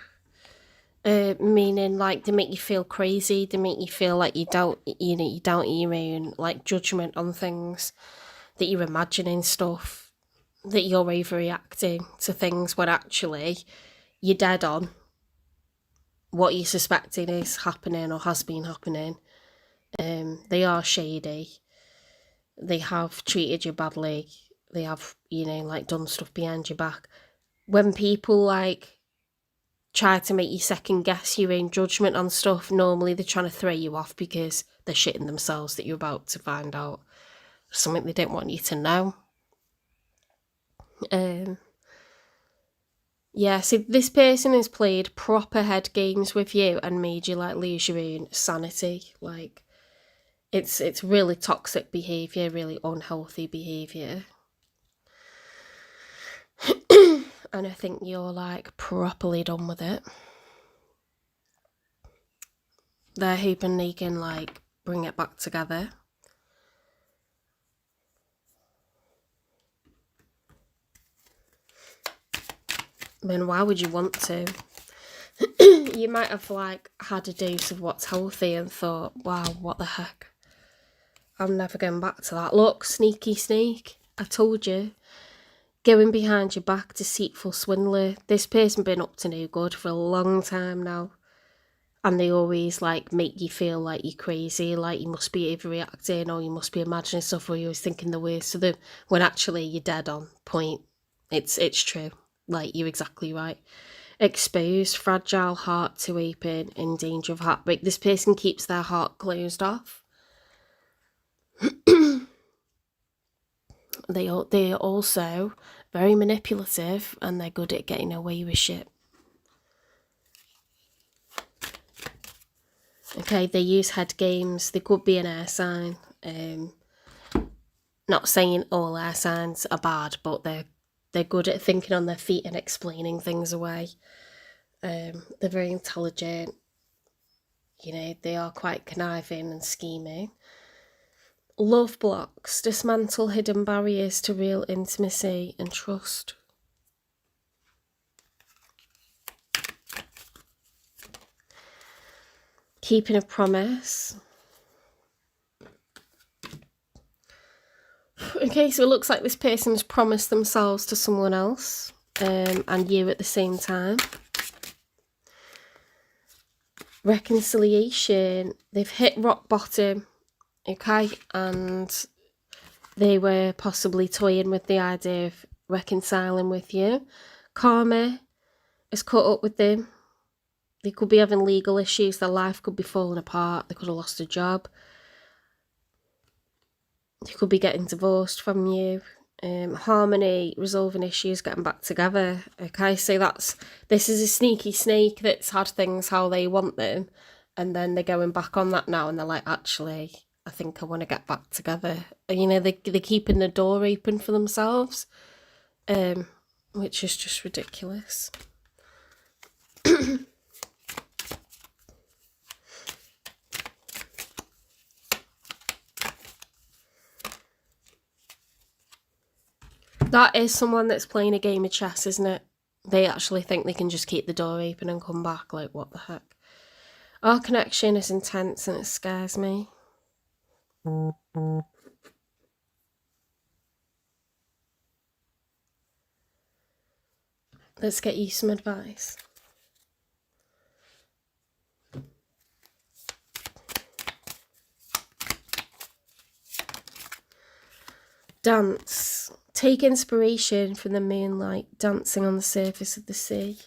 Meaning, like, they make you feel crazy. They make you feel like you doubt your own, like, judgment on things. That you're imagining stuff. That you're overreacting to things when actually you're dead on. What you're suspecting is happening or has been happening. They are shady. They have treated you badly. They have, you know, like, done stuff behind your back. When people, like, try to make you second guess your own judgment on stuff, normally they're trying to throw you off because they're shitting themselves that you're about to find out something they don't want you to know. Yeah, so this person has played proper head games with you and made you, like, lose your own sanity. Like, it's really toxic behaviour, really unhealthy behaviour. And I think you're, like, properly done with it. They're hoping they can, like, bring it back together. I mean, why would you want to? You might have, like, had a dose of what's healthy and thought, wow, what the heck? I'm never going back to that. Look, sneaky snake. I told you. Going behind your back, deceitful swindler. This person been up to no good for a long time now. And they always, like, make you feel like you're crazy, like you must be overreacting or you must be imagining stuff or you're always thinking the worst of them, when actually you're dead on point. It's true. Like, you're exactly right. Exposed, fragile heart to open, in danger of heartbreak. This person keeps their heart closed off. They are also very manipulative and they're good at getting away with shit. Okay, they use head games. They could be an air sign. Not saying all air signs are bad, but they're good at thinking on their feet and explaining things away. They're very intelligent. You know, they are quite conniving and scheming. Love blocks, dismantle hidden barriers to real intimacy and trust. Keeping a promise. Okay, so it looks like this person has promised themselves to someone else, and you at the same time. Reconciliation. They've hit rock bottom, okay, and they were possibly toying with the idea of reconciling with you. Karma has caught up with them. They could be having legal issues. Their life could be falling apart. They could have lost a job. They could be getting divorced from you. Harmony, resolving issues, getting back together. Okay, so this is a sneaky snake that's had things how they want them, and then they're going back on that now, and they're like, actually, I think I want to get back together. And, you know, they're keeping the door open for themselves, which is just ridiculous. That is someone that's playing a game of chess, isn't it? They actually think they can just keep the door open and come back. Like, what the heck? Our connection is intense and it scares me. Let's get you some advice. Dance. Take inspiration from the moonlight dancing on the surface of the sea.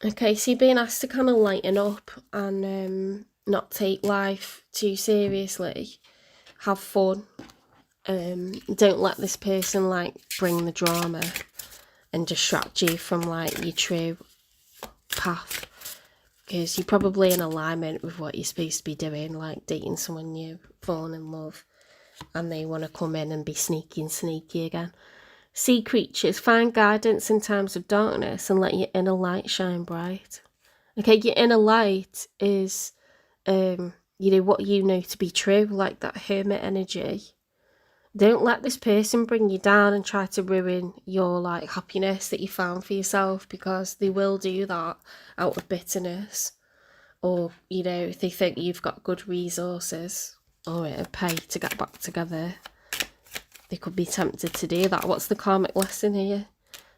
Okay, so you're being asked to kind of lighten up and not take life too seriously. Have fun. Don't let this person like bring the drama and distract you from like your true path, because you're probably in alignment with what you're supposed to be doing, like dating someone new, falling in love, and they want to come in and be sneaky and sneaky again. Sea creatures, find guidance in times of darkness and let your inner light shine bright. Okay, your inner light is what you know to be true, like that hermit energy. Don't let this person bring you down and try to ruin your like happiness that you found for yourself, because they will do that out of bitterness, or if they think you've got good resources or it'll pay to get back together, they could be tempted to do that. What's the karmic lesson here?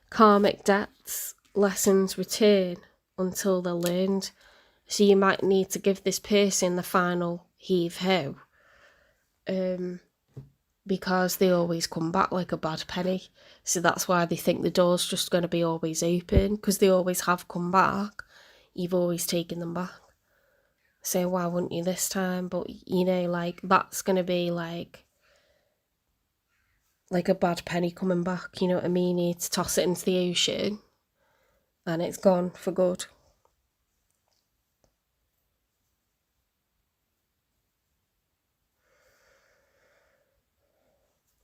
Karmic debts, lessons return until they're learned. So you might need to give this person the final heave-ho, because they always come back like a bad penny. So that's why they think the door's just going to be always open, because they always have come back. You've always taken them back. So why wouldn't you this time? But, like, that's going to be like a bad penny coming back, you know what I mean? You need to toss it into the ocean and it's gone for good.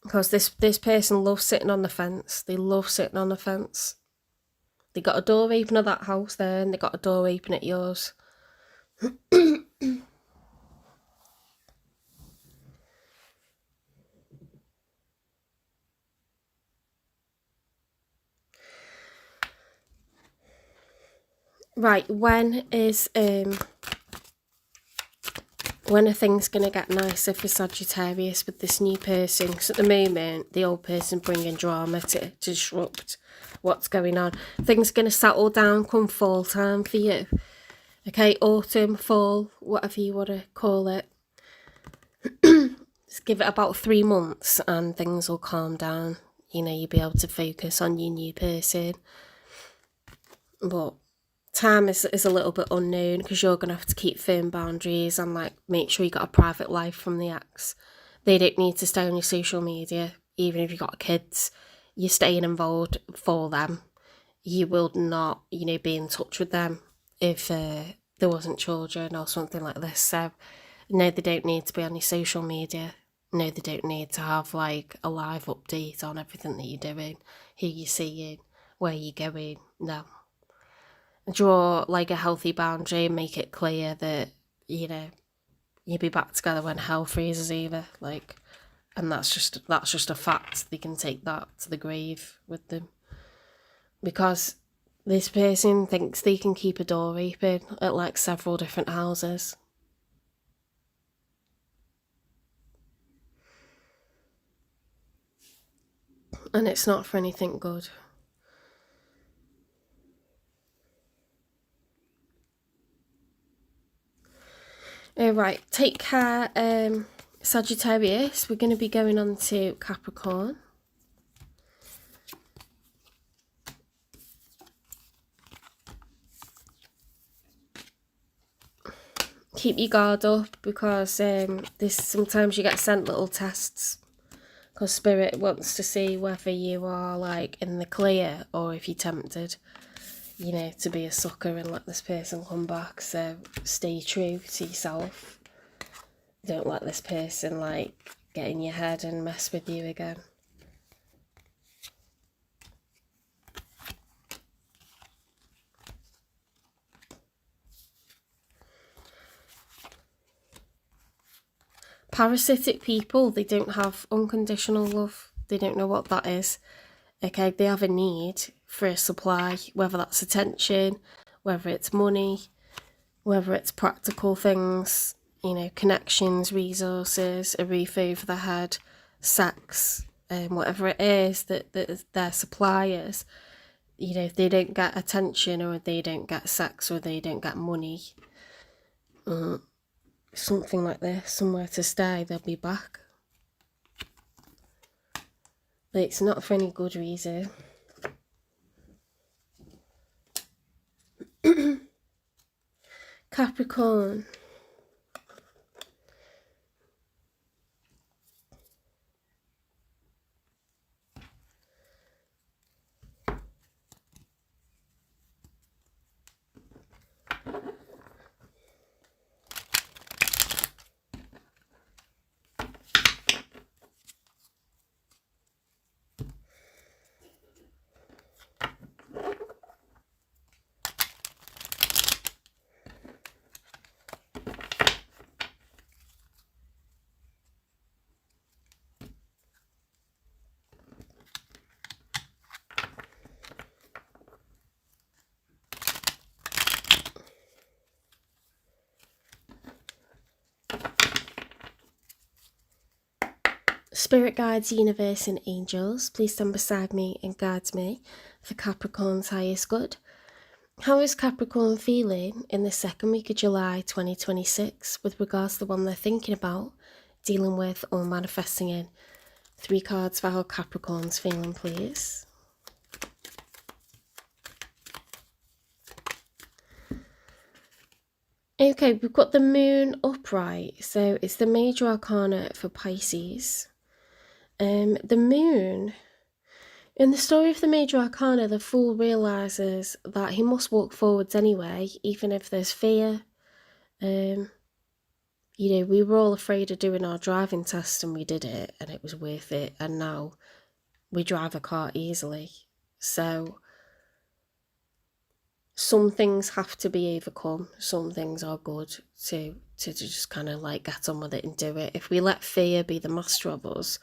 Because this person loves sitting on the fence. They love sitting on the fence. They got a door open at that house there, and they got a door open at yours. Right, when are things going to get nicer for Sagittarius with this new person? Because at the moment, the old person bringing drama to disrupt what's going on. Things are going to settle down come fall time for you. Okay, autumn, fall, whatever you want to call it. Just give it about 3 months and things will calm down. You'll be able to focus on your new person. But time is a little bit unknown, because you're going to have to keep firm boundaries and like make sure you got a private life from the ex. They don't need to stay on your social media. Even if you've got kids, you're staying involved for them. You will not, be in touch with them if there wasn't children or something like this. So no, they don't need to be on your social media. No, they don't need to have like a live update on everything that you're doing, who you're seeing, where you're going. No. Draw like a healthy boundary and make it clear that, you'll be back together when hell freezes over. Like, and that's just a fact. They can take that to the grave with them. Because this person thinks they can keep a door open at like several different houses. And it's not for anything good. Right, take care, Sagittarius. We're going to be going on to Capricorn. Keep your guard up, because sometimes you get sent little tests, because Spirit wants to see whether you are like in the clear or if you're tempted, to be a sucker and let this person come back. So stay true to yourself. Don't let this person like get in your head and mess with you again. Parasitic people, they don't have unconditional love. They don't know what that is. Okay, they have a need for a supply, whether that's attention, whether it's money, whether it's practical things, connections, resources, a roof over the head, sex, whatever it is that their suppliers, if they don't get attention, or they don't get sex, or they don't get money, something like this, somewhere to stay, they'll be back. But it's not for any good reason. Capricorn. Spirit guides, universe and angels, please stand beside me and guide me for Capricorn's highest good. How is Capricorn feeling in the second week of July 2026 with regards to the one they're thinking about, dealing with or manifesting in? 3 cards for how Capricorn's feeling, please. Okay, we've got the moon upright, so it's the major arcana for Pisces. The moon, in the story of the major arcana, the fool realises that he must walk forwards anyway, even if there's fear. You know, we were all afraid of doing our driving test and we did it and it was worth it, and now we drive a car easily. So some things have to be overcome, some things are good to just kind of like get on with it and do it. If we let fear be the master of us,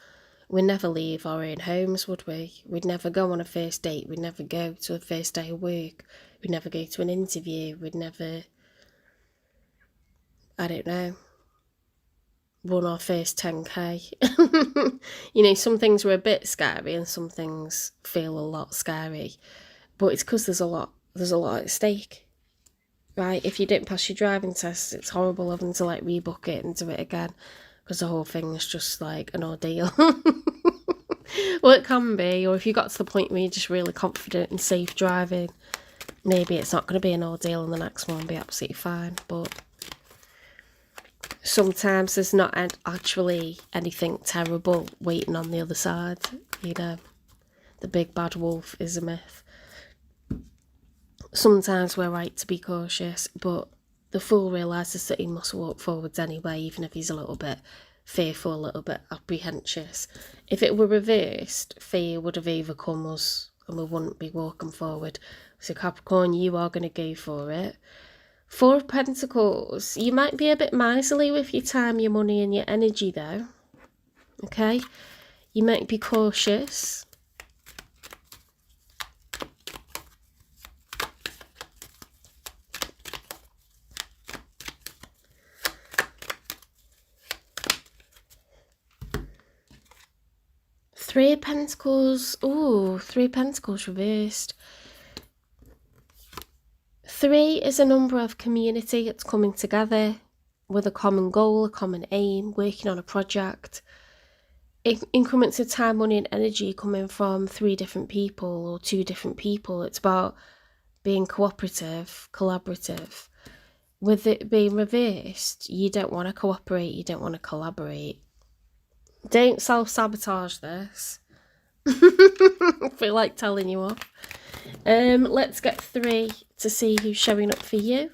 we'd never leave our own homes, would we? We'd never go on a first date, we'd never go to a first day of work, we'd never go to an interview, we'd never, I don't know, run our first 10k. You know, some things were a bit scary and some things feel a lot scary, but it's because there's a lot at stake, right? If you didn't pass your driving test, it's horrible having to like rebook it and do it again, because the whole thing is just like an ordeal. Well, it can be, or if you got to the point where you're just really confident and safe driving, maybe it's not going to be an ordeal and the next one will be absolutely fine. But sometimes there's not actually anything terrible waiting on the other side, you know. The big bad wolf is a myth. Sometimes we're right to be cautious, but the fool realises that he must walk forwards anyway, even if he's a little bit fearful, a little bit apprehensive. If it were reversed, fear would have overcome us and we wouldn't be walking forward. So Capricorn, you are going to go for it. 4 of Pentacles. You might be a bit miserly with your time, your money and your energy though. Okay? You might be cautious. Three of Pentacles. Ooh, 3 of Pentacles reversed. 3 is a number of community. It's coming together with a common goal, a common aim, working on a project. Increments of time, money and energy coming from 3 different people or 2 different people. It's about being cooperative, collaborative. With it being reversed, you don't want to cooperate, you don't want to collaborate. Don't self-sabotage this. I feel like telling you off. Let's get 3 to see who's showing up for you.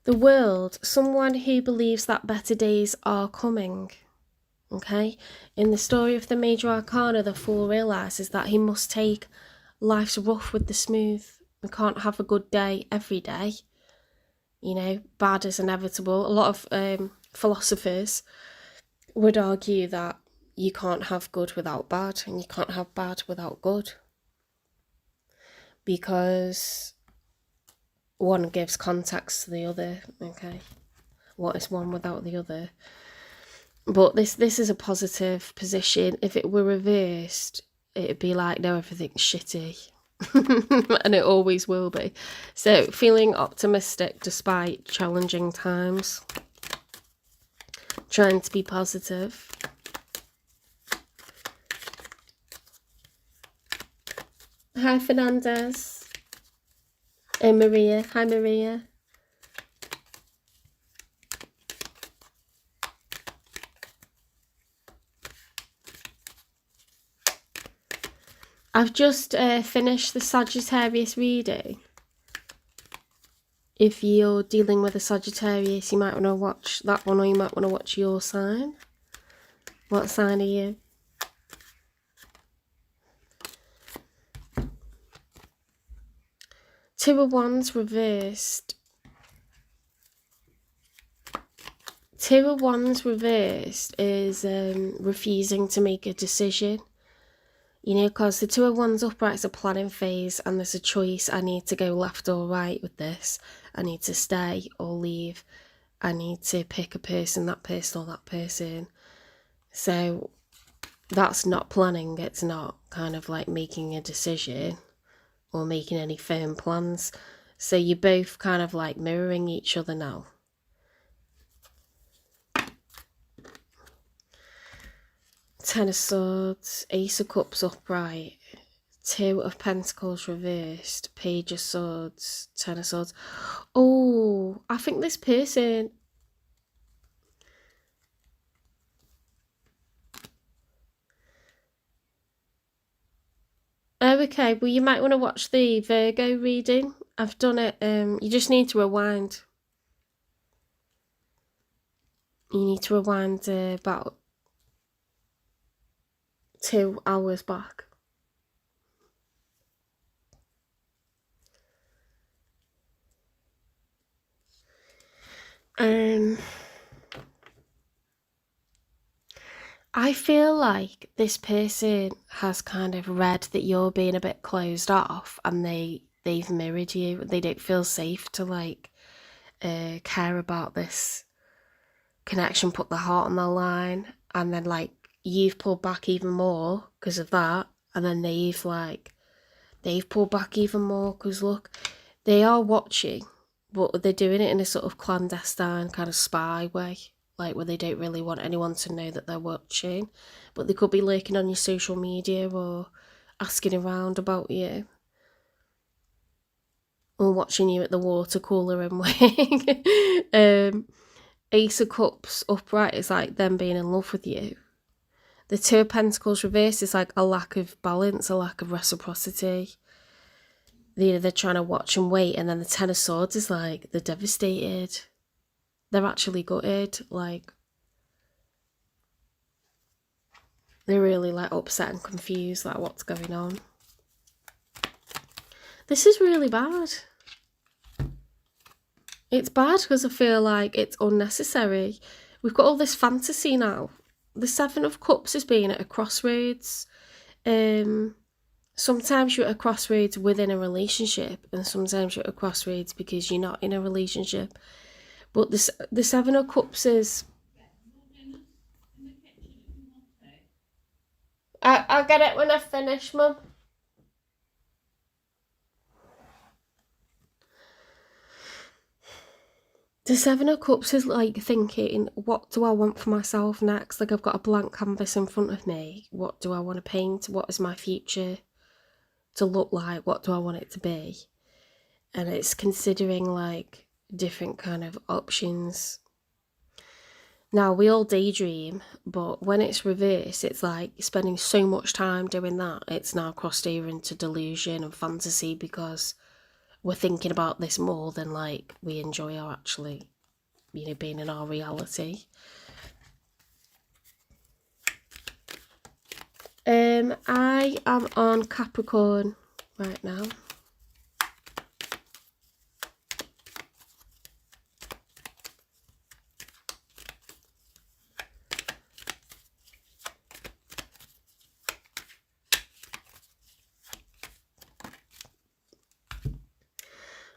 The World, someone who believes that better days are coming. Okay, in the story of the major arcana, the fool realises that he must take life's rough with the smooth. We can't have a good day every day. You know, bad is inevitable. A lot of philosophers would argue that you can't have good without bad, and you can't have bad without good, because one gives context to the other. Okay, what is one without the other? But this is a positive position. If it were reversed, it'd be like, no, everything's shitty. And it always will be. So feeling optimistic despite challenging times. Trying to be positive. Hi Fernandez. And Maria. Hi Maria. I've just finished the Sagittarius reading. If you're dealing with a Sagittarius, you might want to watch that one, or you might want to watch your sign. What sign are you? Two of Wands reversed. Two of Wands reversed is refusing to make a decision. You know, because the Two of Wands upright is a planning phase, and there's a choice. I need to go left or right with this. I need to stay or leave. I need to pick a person, that person or that person. So that's not planning. It's not kind of like making a decision or making any firm plans. So you're both kind of like mirroring each other now. Ten of Swords, Ace of Cups upright, Two of Pentacles reversed, Page of Swords, Ten of Swords. Oh, I think this person... Oh, okay, well you might want to watch the Virgo reading. I've done it, you just need to rewind. You need to rewind about 2 hours back. I feel like this person has kind of read that you're being a bit closed off, and they've mirrored you. They don't feel safe to like care about this connection, put the heart on the line, and then like you've pulled back even more because of that, and then they've pulled back even more because look, they are watching, but they're doing it in a sort of clandestine kind of spy way, like where they don't really want anyone to know that they're watching, but they could be lurking on your social media or asking around about you, or watching you at the water cooler and wing. Ace of Cups upright is like them being in love with you. The Two of Pentacles reversed is like a lack of balance, a lack of reciprocity. They're trying to watch and wait, and then the Ten of Swords is like they're devastated. They're actually gutted, like they're really like upset and confused, like what's going on. This is really bad. It's bad because I feel like it's unnecessary. We've got all this fantasy now. The Seven of Cups is being at a crossroads. Sometimes you're at a crossroads within a relationship, and sometimes you're at a crossroads because you're not in a relationship. But the Seven of Cups is... I'll get it when I finish, Mum. The Seven of Cups is like thinking, what do I want for myself next? Like I've got a blank canvas in front of me. What do I want to paint? What is my future to look like? What do I want it to be? And it's considering like different kind of options. Now, we all daydream, but when it's reversed, it's like spending so much time doing that. It's now crossed over into delusion and fantasy because we're thinking about this more than like we enjoy our actually, you know, being in our reality. I am on Capricorn right now.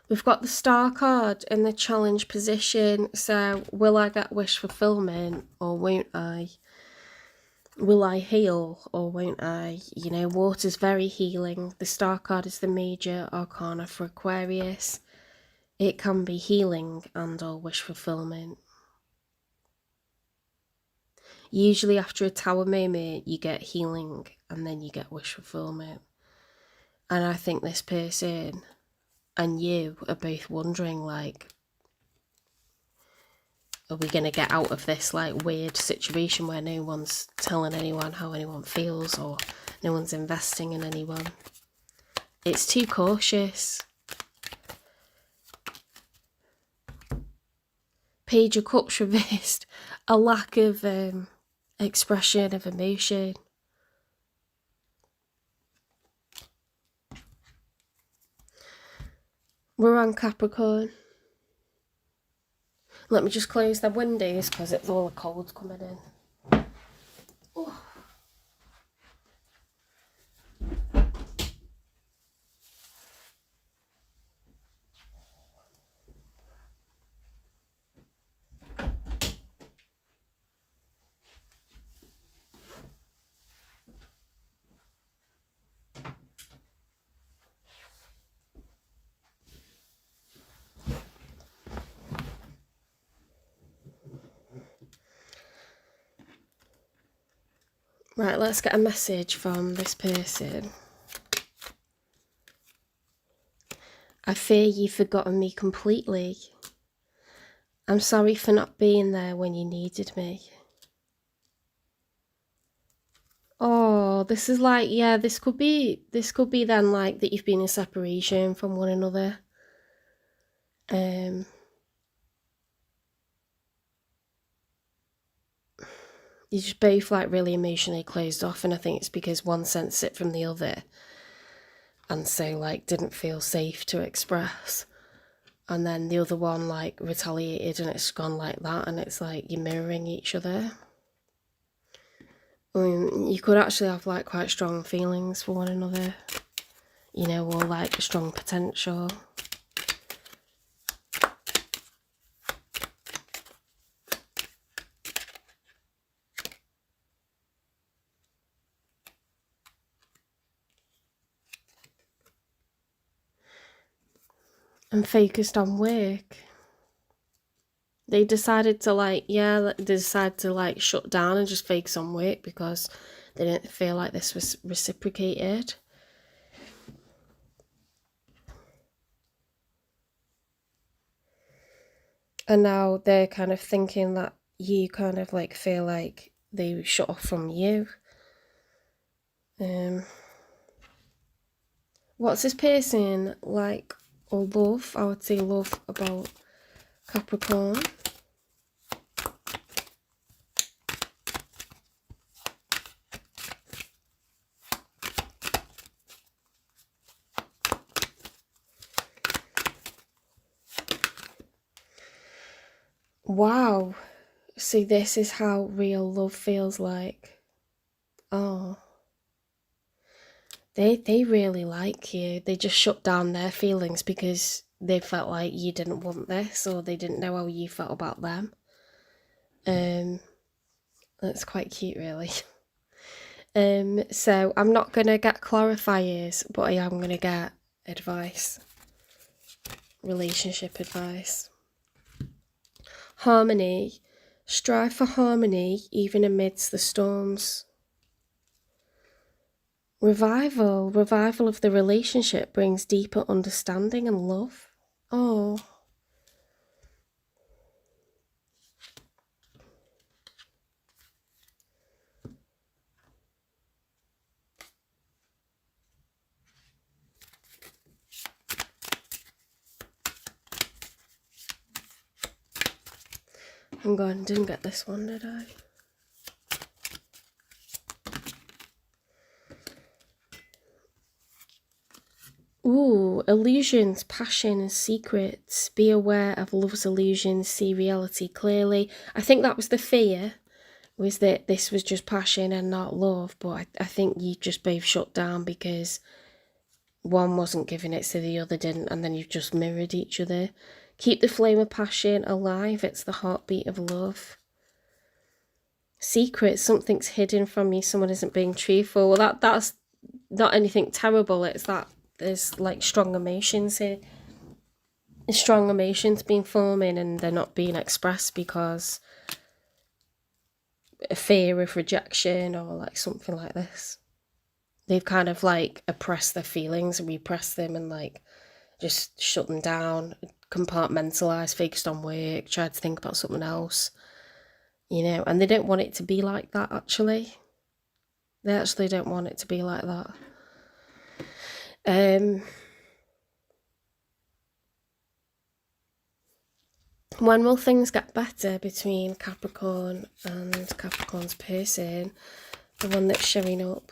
We've got the Star card in the challenge position. So will I get wish fulfillment or won't I? Will I heal or won't I? You know, water's very healing. The Star card is the major arcana for Aquarius. It can be healing and or wish fulfillment. Usually after a tower moment, you get healing and then you get wish fulfillment. And I think this person and you are both wondering, like, are we going to get out of this, like, weird situation where no one's telling anyone how anyone feels or no one's investing in anyone? It's too cautious. Page of Cups reversed. A lack of expression of emotion. We're on Capricorn. Let me just close the windows because it's all the cold coming in. Oh. Right, let's get a message from this person. I fear you've forgotten me completely. I'm sorry for not being there when you needed me. Oh, this is like, yeah, this could be then like that you've been in separation from one another. You're just both like really emotionally closed off, and I think it's because one sensed it from the other and so like didn't feel safe to express, and then the other one like retaliated and it's gone like that, and it's like you're mirroring each other. I mean, you could actually have like quite strong feelings for one another, you know, or like a strong potential. And focused on work. They decided to like, they decided to like shut down and just focus on work because they didn't feel like this was reciprocated. And now they're kind of thinking that you kind of like feel like they shut off from you. What's this person like, or love? I would say love about Capricorn. Wow. See, this is how real love feels like. Oh. They really like you. They just shut down their feelings because they felt like you didn't want this, or they didn't know how you felt about them. That's quite cute, really. So I'm not gonna get clarifiers, but I am gonna get advice. Relationship advice. Harmony. Strive for harmony even amidst the storms. Revival of the relationship brings deeper understanding and love. Oh. Hang on, didn't get this one, did I? Ooh, illusions, passion and secrets. Be aware of love's illusions, see reality clearly. I think that was the fear, was that this was just passion and not love, but I think you just both shut down because one wasn't giving it so the other didn't, and then you've just mirrored each other. Keep the flame of passion alive. It's the heartbeat of love. Secret, something's hidden from you, someone isn't being truthful. Well, that's not anything terrible. It's that there's like strong emotions here. Strong emotions being forming and they're not being expressed because a fear of rejection or like something like this. They've kind of like oppressed their feelings and repressed them and like just shut them down, compartmentalised, focused on work, tried to think about something else, you know, and they don't want it to be like that actually. They actually don't want it to be like that. When will things get better between Capricorn and Capricorn's person, the one that's showing up?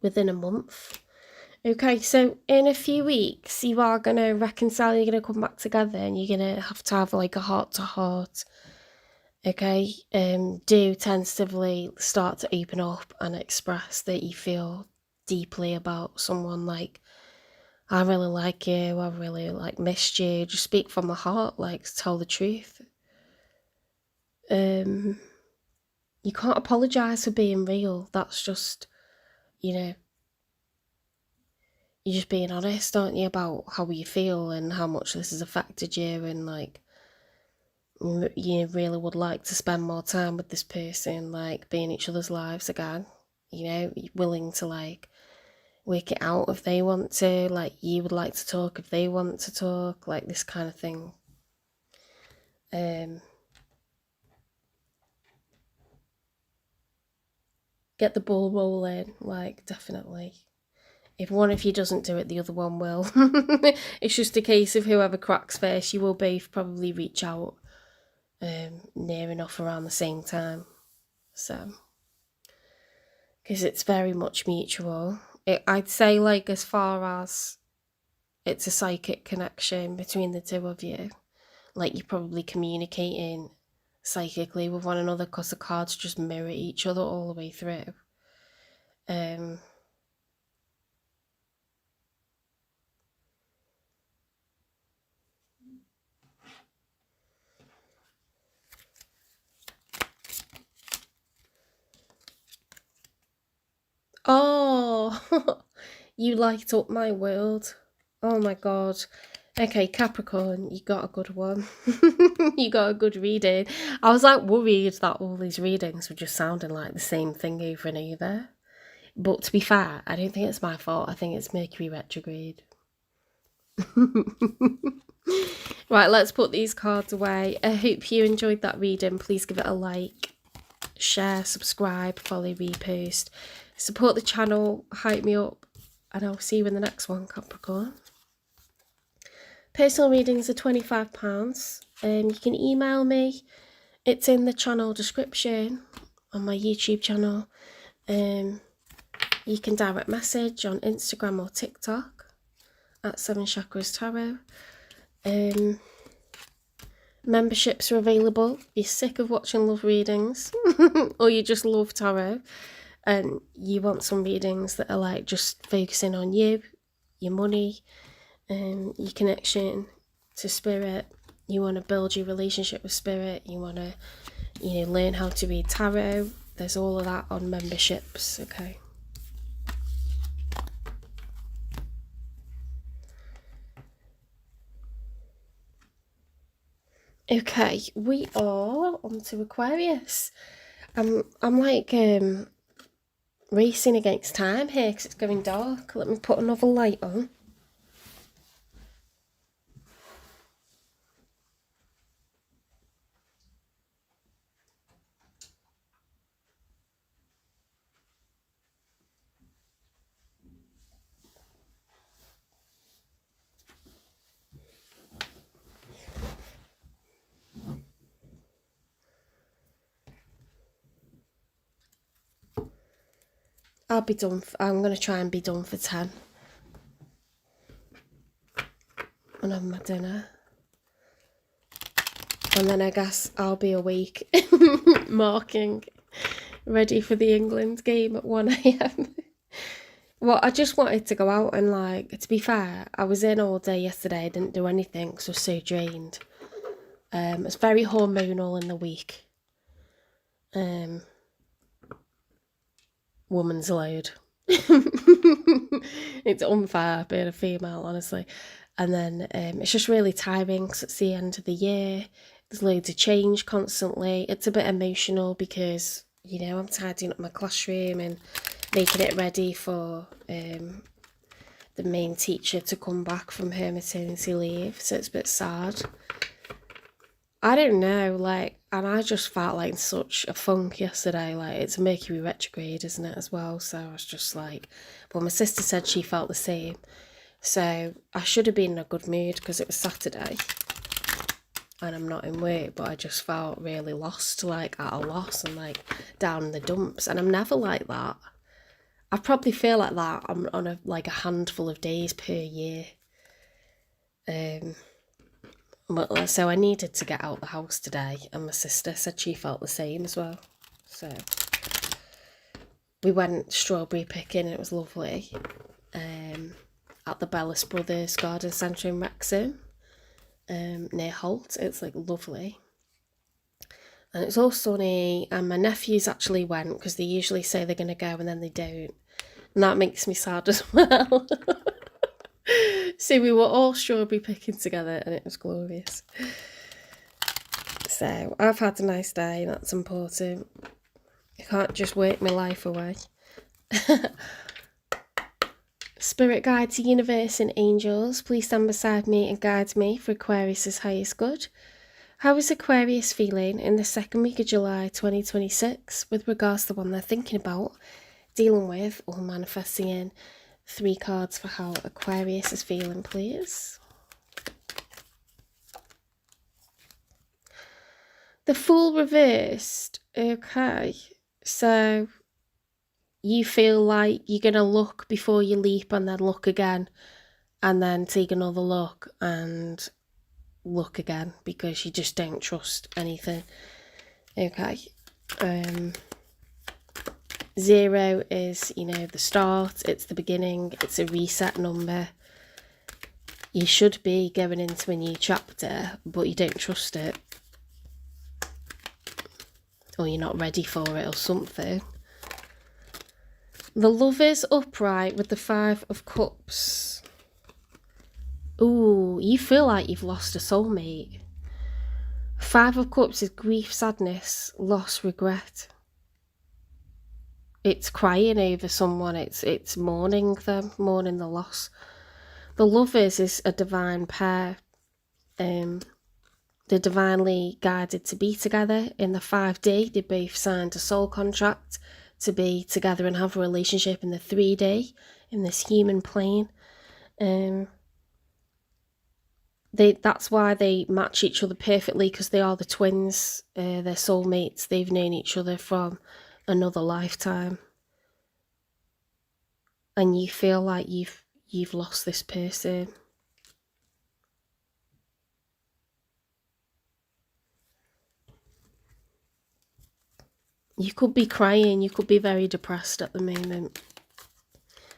Within a month. Okay, so in a few weeks, you are going to reconcile, you're going to come back together and you're going to have like a heart-to-heart. Okay, do tentatively start to open up and express that you feel deeply about someone. Like, I really like you, I really like missed you. Just speak from the heart, like tell the truth. You can't apologise for being real. That's just, you know, you're just being honest, aren't you, about how you feel and how much this has affected you, and like you really would like to spend more time with this person, like be in each other's lives again, you know, willing to like work it out if they want to, like you would like to talk if they want to talk, like this kind of thing. Get the ball rolling, like definitely. If one of you doesn't do it, the other one will. It's just a case of whoever cracks first. You will both probably reach out near enough around the same time. So, because it's very much mutual. I'd say, like, as far as it's a psychic connection between the two of you, like you're probably communicating psychically with one another because the cards just mirror each other all the way through. Oh, you light up my world. Oh my god. Okay, Capricorn, you got a good one. You got a good reading. I was like worried that all these readings were just sounding like the same thing over and over. But to be fair, I don't think it's my fault. I think it's Mercury retrograde. Right, let's put these cards away. I hope you enjoyed that reading. Please give it a like, share, subscribe, follow, repost. Support the channel, hype me up, and I'll see you in the next one, Capricorn. Personal readings are £25. You can email me. It's in the channel description on my YouTube channel. You can direct message on Instagram or TikTok at 7 Chakras Tarot. Memberships are available. If you're sick of watching love readings or you just love tarot and you want some readings that are like just focusing on you, your money, your connection to spirit, you want to build your relationship with spirit, you want to, you know, learn how to read tarot, there's all of that on memberships. Okay. Okay, we are on to Aquarius. I'm like racing against time here because it's going dark. Let me put another light on. I'll be done. I'm going to try and be done for 10. And have my dinner. And then I guess I'll be awake, marking, ready for the England game at 1 a.m. Well, I just wanted to go out and, like, to be fair, I was in all day yesterday. I didn't do anything because I was so drained. It's very hormonal in the week. Woman's load. It's unfair being a female, honestly. And then it's just really tiring because it's the end of the year. There's loads of change constantly. It's a bit emotional because, you know, I'm tidying up my classroom and making it ready for the main teacher to come back from her maternity leave. So it's a bit sad. I don't know, like, and I just felt like such a funk yesterday. Like, it's Mercury retrograde, isn't it, as well? So I was just like, well, my sister said she felt the same. So I should have been in a good mood because it was Saturday and I'm not in work, but I just felt really lost, like at a loss and like down in the dumps. And I'm never like that. I probably feel like that on a handful of days per year. So I needed to get out the house today, and my sister said she felt the same as well. So we went strawberry picking and it was lovely. At the Bellis Brothers Garden Centre in Wrexham, near Holt. It's like lovely. And it's all sunny, and my nephews actually went because they usually say they're going to go and then they don't. And that makes me sad as well. So we were all strawberry picking together and it was glorious. So I've had a nice day, and that's important. I can't just work my life away. Spirit guides, universe and angels, please stand beside me and guide me for Aquarius's highest good. How is Aquarius feeling in the second week of July 2026 with regards to the one they're thinking about, dealing with, or manifesting in? 3 cards for how Aquarius is feeling, please. The Fool reversed. Okay, so you feel like you're going to look before you leap and then look again and then take another look and look again because you just don't trust anything. Okay. 0 is, you know, the start, it's the beginning, it's a reset number. You should be going into a new chapter, but you don't trust it. Or you're not ready for it or something. The Lovers upright with the 5 of Cups. Ooh, you feel like you've lost a soulmate. 5 of Cups is grief, sadness, loss, regret. It's crying over someone, it's mourning them, mourning the loss. The Lovers is a divine pair. They're divinely guided to be together. In the 5D, they both signed a soul contract to be together and have a relationship in the 3D, in this human plane. That's why they match each other perfectly, because they are the twins. They're soulmates. They've known each other from another lifetime, and you feel like you've lost this person. You could be crying, you could be very depressed at the moment,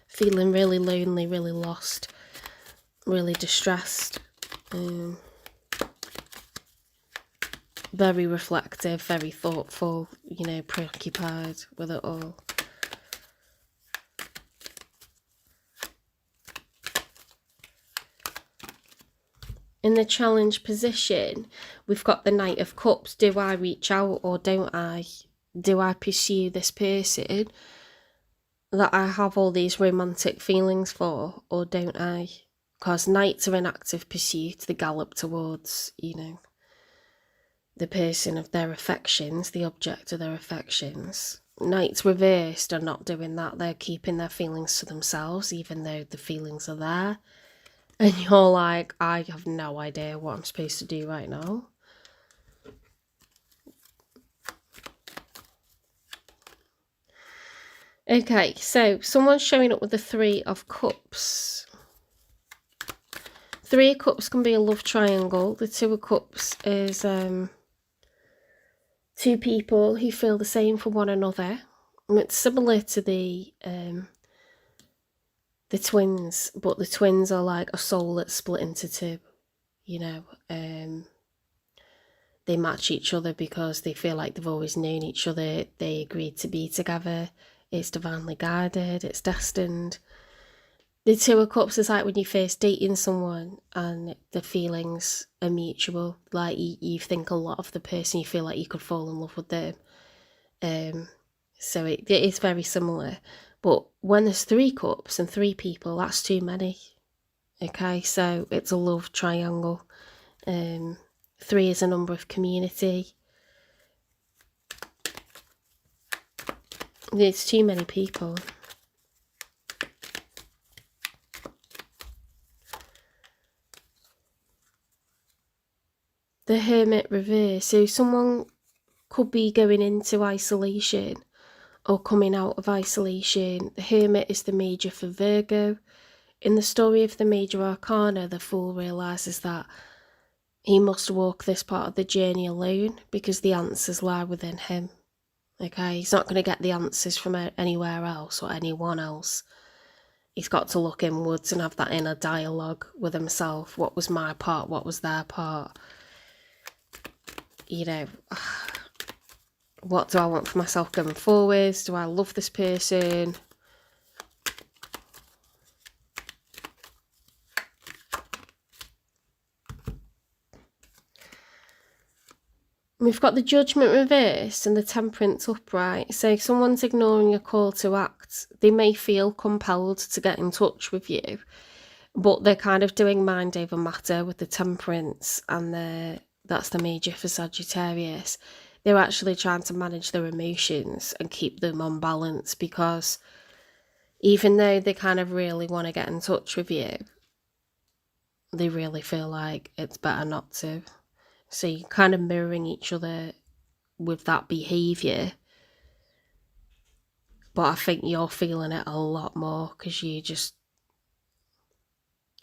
feeling really lonely, really lost, really distressed, very reflective, very thoughtful, you know, preoccupied with it all. In the challenge position, we've got the Knight of Cups. Do I reach out or don't I? Do I pursue this person that I have all these romantic feelings for, or don't I? Because knights are in active pursuit. They gallop towards, you know, the person of their affections, the object of their affections. Knights reversed are not doing that. They're keeping their feelings to themselves, even though the feelings are there. And you're like, I have no idea what I'm supposed to do right now. Okay, so someone's showing up with the Three of Cups. Three of Cups can be a love triangle. The Two of Cups is two people who feel the same for one another. And it's similar to the twins, but the twins are like a soul that's split into two. You know, they match each other because they feel like they've always known each other. They agreed to be together. It's divinely guided. It's destined. The Two of Cups is like when you're first dating someone and the feelings are mutual. Like you think a lot of the person, you feel like you could fall in love with them. So it is very similar. But when there's 3 cups and 3 people, that's too many. Okay, so it's a love triangle. 3 is a number of community. There's too many people. The Hermit reverse. So someone could be going into isolation or coming out of isolation. The Hermit is the major for Virgo. In the story of the major arcana, the Fool realises that he must walk this part of the journey alone because the answers lie within him. Okay, he's not going to get the answers from anywhere else or anyone else. He's got to look inwards and have that inner dialogue with himself. What was my part? What was their part? You know, what do I want for myself going forwards? Do I love this person? We've got the Judgment reverse and the Temperance upright. So if someone's ignoring a call to act, they may feel compelled to get in touch with you, but they're kind of doing mind over matter with the Temperance, and that's the major for Sagittarius. They're actually trying to manage their emotions and keep them on balance, because even though they kind of really want to get in touch with you, they really feel like it's better not to. So you're kind of mirroring each other with that behaviour. But I think you're feeling it a lot more because you just...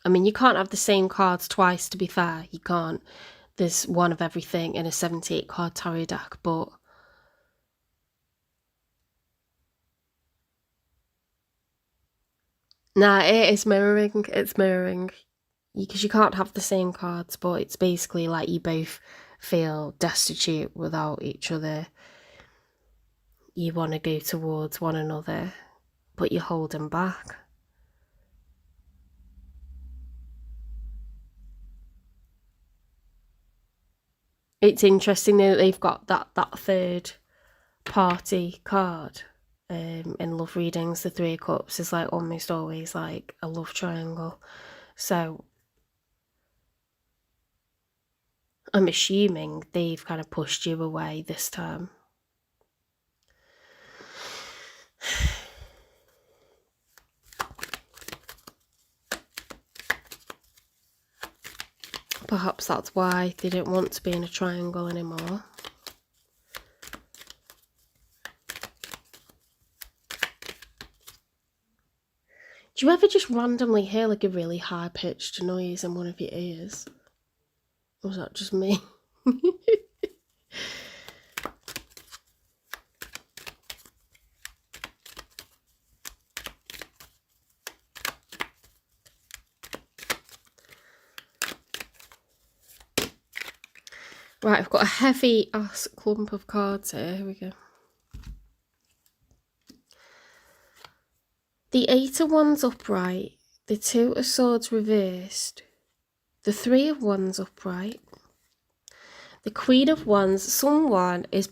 I mean, you can't have the same cards twice, to be fair. You can't. There's one of everything in a 78 card tarot deck, but... Nah, it is mirroring. It's mirroring. Because you can't have the same cards, but it's basically like you both feel destitute without each other. You want to go towards one another, but you're holding back. It's interesting though that they've got that third party card in love readings. The Three of Cups is like almost always like a love triangle. So I'm assuming they've kind of pushed you away this time. Perhaps that's why they don't want to be in a triangle anymore. Do you ever just randomly hear like a really high-pitched noise in one of your ears? Or was that just me? Right, I've got a heavy ass clump of cards here. Here we go. The 8 of Wands upright, the 2 of Swords reversed, the 3 of Wands upright, the Queen of Wands. Someone is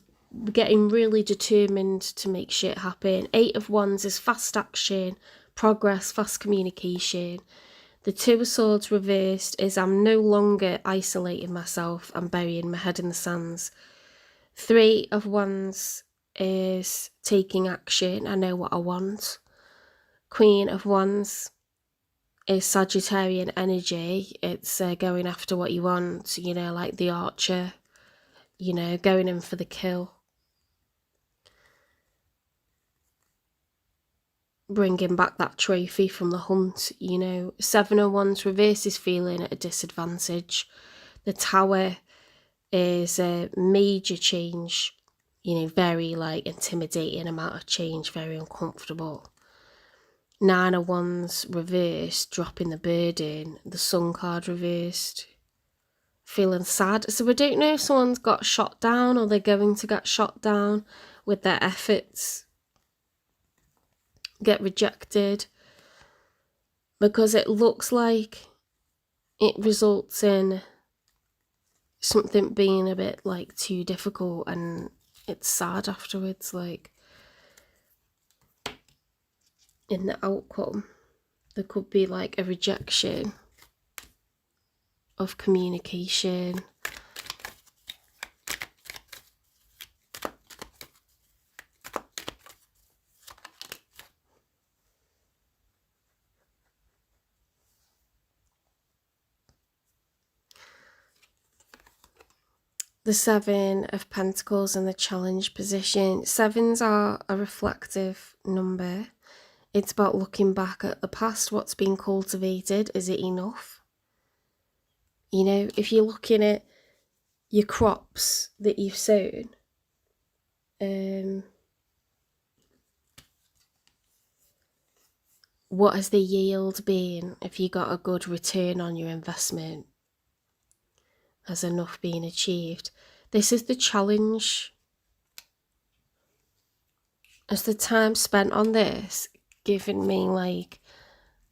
getting really determined to make shit happen. 8 of Wands is fast action, progress, fast communication. The 2 of Swords reversed is I'm no longer isolating myself, I'm burying my head in the sands. 3 of Wands is taking action, I know what I want. Queen of Wands is Sagittarian energy. It's going after what you want, you know, like the archer, you know, going in for the kill. bringing back that trophy from the hunt, you know. 7 of Wands reverse is feeling at a disadvantage. The Tower is a major change, you know, very like intimidating amount of change, very uncomfortable. 9 of Wands reversed, dropping the burden. The Sun card reversed, feeling sad. So we don't know if someone's got shot down or they're going to get shot down with their efforts, get rejected, because it looks like it results in something being a bit like too difficult and it's sad afterwards, like in the outcome. There could be like a rejection of communication. The 7 of Pentacles and the challenge position. 7s are a reflective number. It's about looking back at the past, what's been cultivated. Is it enough? You know, if you're looking at your crops that you've sown, what has the yield been? If you got a good return on your investment, has enough been achieved? This is the challenge. Has the time spent on this given me like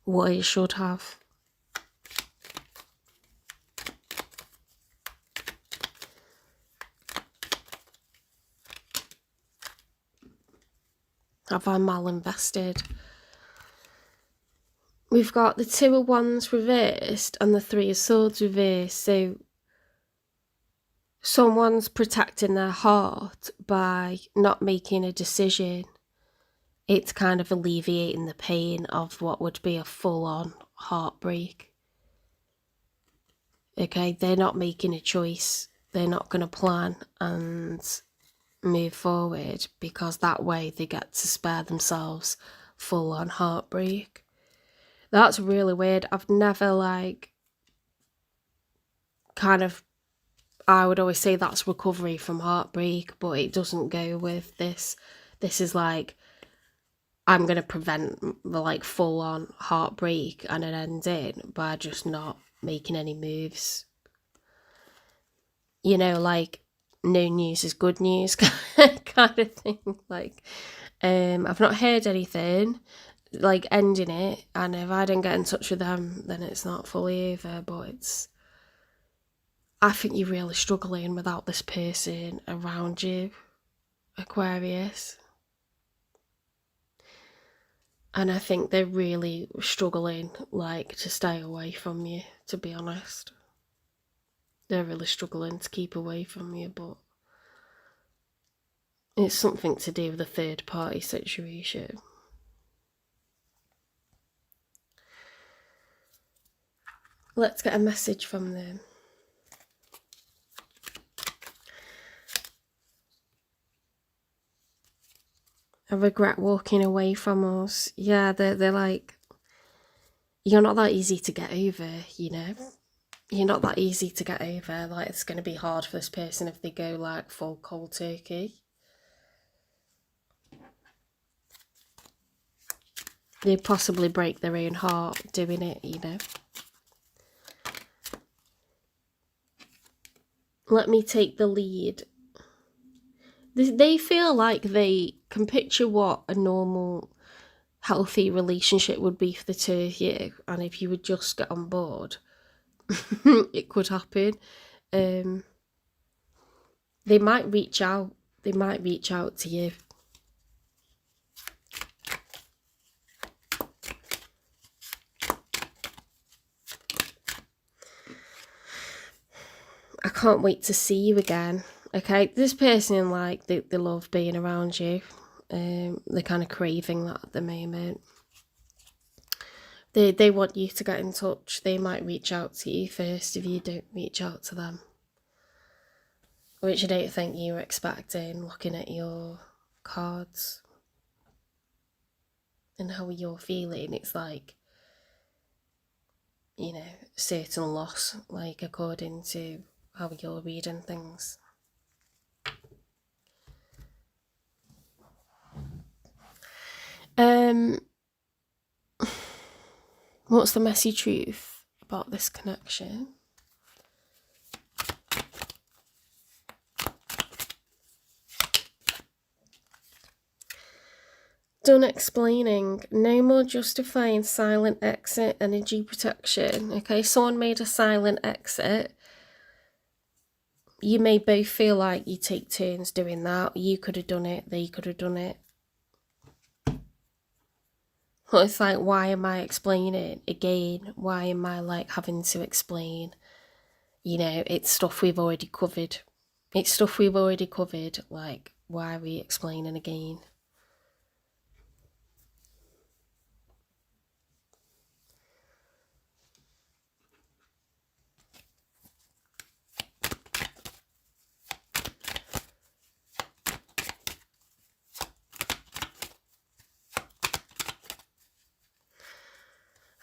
what it should have? Have I malinvested? We've got the 2 of Wands reversed and the 3 of Swords reversed. So someone's protecting their heart by not making a decision. It's kind of alleviating the pain of what would be a full-on heartbreak. Okay, they're not making a choice. They're not going to plan and move forward because that way they get to spare themselves full-on heartbreak. That's really weird. I've never like kind of, I would always say that's recovery from heartbreak, but it doesn't go with this. This is like, I'm going to prevent the like full-on heartbreak and an ending by just not making any moves. You know, like no news is good news kind of thing. Like, I've not heard anything, like ending it, and if I don't get in touch with them, then it's not fully over. But it's, I think you're really struggling without this person around you, Aquarius. And I think they're really struggling, like, to stay away from you, to be honest. They're really struggling to keep away from you, but it's something to do with a third party situation. Let's get a message from them. I regret walking away from us. Yeah, they're like, you're not that easy to get over, you know? You're not that easy to get over. Like, it's going to be hard for this person if they go like full cold turkey. They possibly break their own heart doing it, you know? Let me take the lead. They feel like they can picture what a normal, healthy relationship would be for the 2 of you. And if you would just get on board, it could happen. They might reach out. They might reach out to you. I can't wait to see you again. Okay, this person, like, they love being around you. They're kind of craving that at the moment. They want you to get in touch. They might reach out to you first if you don't reach out to them. Which I don't think you were expecting, looking at your cards. and how you're feeling. It's like, you know, certain loss, like according to how you're reading things. What's the messy truth about this connection? Done explaining. No more justifying silent exit, energy protection. Okay, someone made a silent exit. You may both feel like you take turns doing that. You could have done it, they could have done it. But it's like, why am I explaining again? Why am I like having to explain? You know, it's stuff we've already covered. It's stuff we've already covered. Like, why are we explaining again?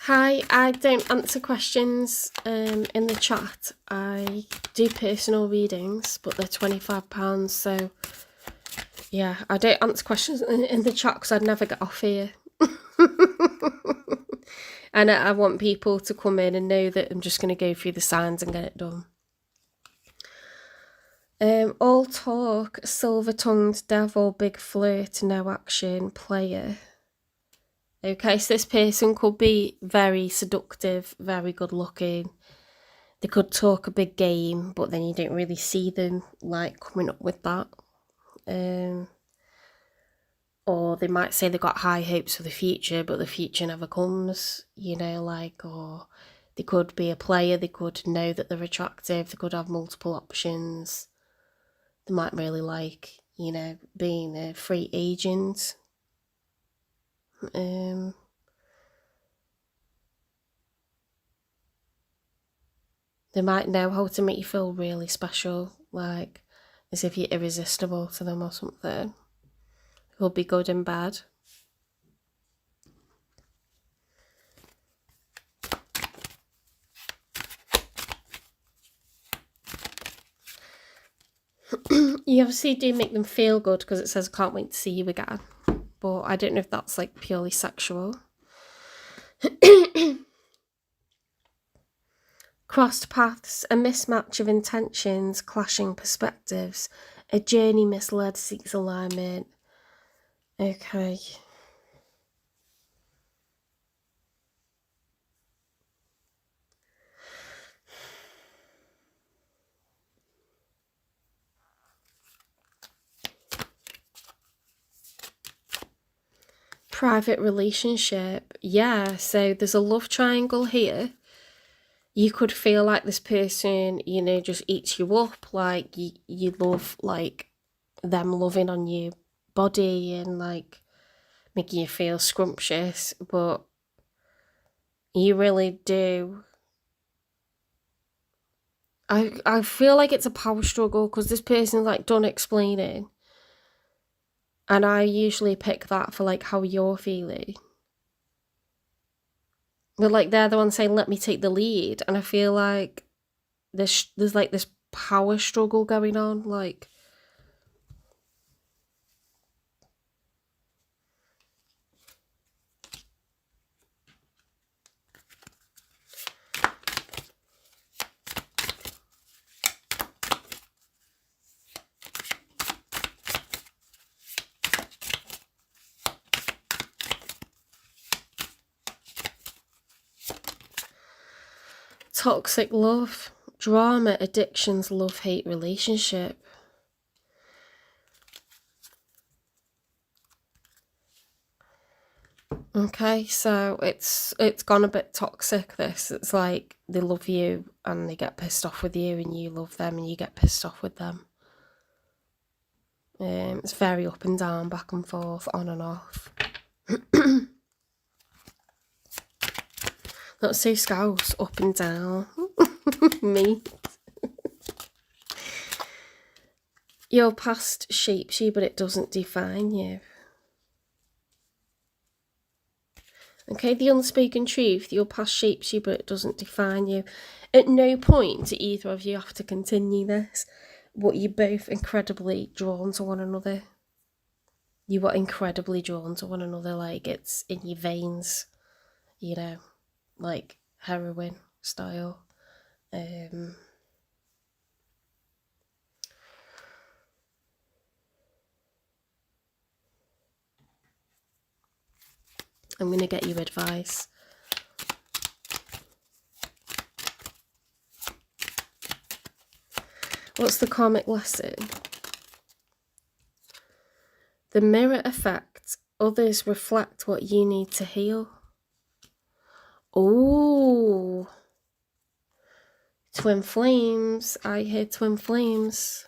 Hi, I don't answer questions in the chat. I do personal readings, but they're £25, so yeah, I don't answer questions in the chat because I'd never get off here. And I want people to come in and know that I'm just going to go through the signs and get it done. All talk, silver-tongued devil, big flirt, no action, player. Okay, so this person could be very seductive, very good looking. They could talk a big game, but then you don't really see them like coming up with that. Or they might say they've got high hopes for the future, but the future never comes, you know, like, or they could be a player, they could know that they're attractive, they could have multiple options. They might really like, you know, being a free agent. They might know how to make you feel really special, like as if you're irresistible to them or something. It could be good and bad. You obviously do make them feel good because it says can't wait to see you again. But I don't know if that's like purely sexual. Crossed paths, a mismatch of intentions, clashing perspectives, a journey misled seeks alignment. Okay. Private relationship. Yeah, so there's a love triangle here. You could feel like this person, you know, just eats you up, like you love like them loving on your body and like making you feel scrumptious, but you really do. I feel like it's a power struggle because this person's like done explaining, and I usually pick that for like how you're feeling. But like they're the ones saying, let me take the lead. And I feel like there's like this power struggle going on. Like, toxic love, drama, addictions, love-hate relationship. Okay, so it's gone a bit toxic, this. It's like they love you and they get pissed off with you, and you love them and you get pissed off with them. It's very up and down, back and forth, on and off. Not so scouse, up and down. Me. Your past shapes you, but it doesn't define you. Okay, the unspoken truth, your past shapes you but it doesn't define you. At no point do either of you have to continue this, but you're both incredibly drawn to one another. You are incredibly drawn to one another, like it's in your veins, you know, like heroin style. I'm going to get you advice. What's the karmic lesson? The mirror effect. Others reflect what you need to heal. Oh, twin flames. I hear twin flames.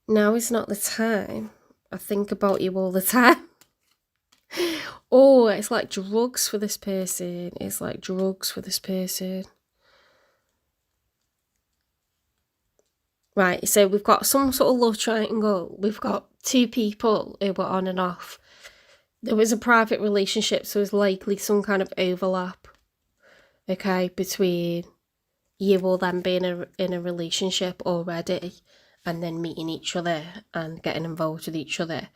Now is not the time. I think about you all the time. Oh, it's like drugs for this person. It's like drugs for this person. Right, so we've got some sort of love triangle. We've got two people who were on and off. There was a private relationship, so there's likely some kind of overlap, okay, between you all then being in a relationship already and then meeting each other and getting involved with each other.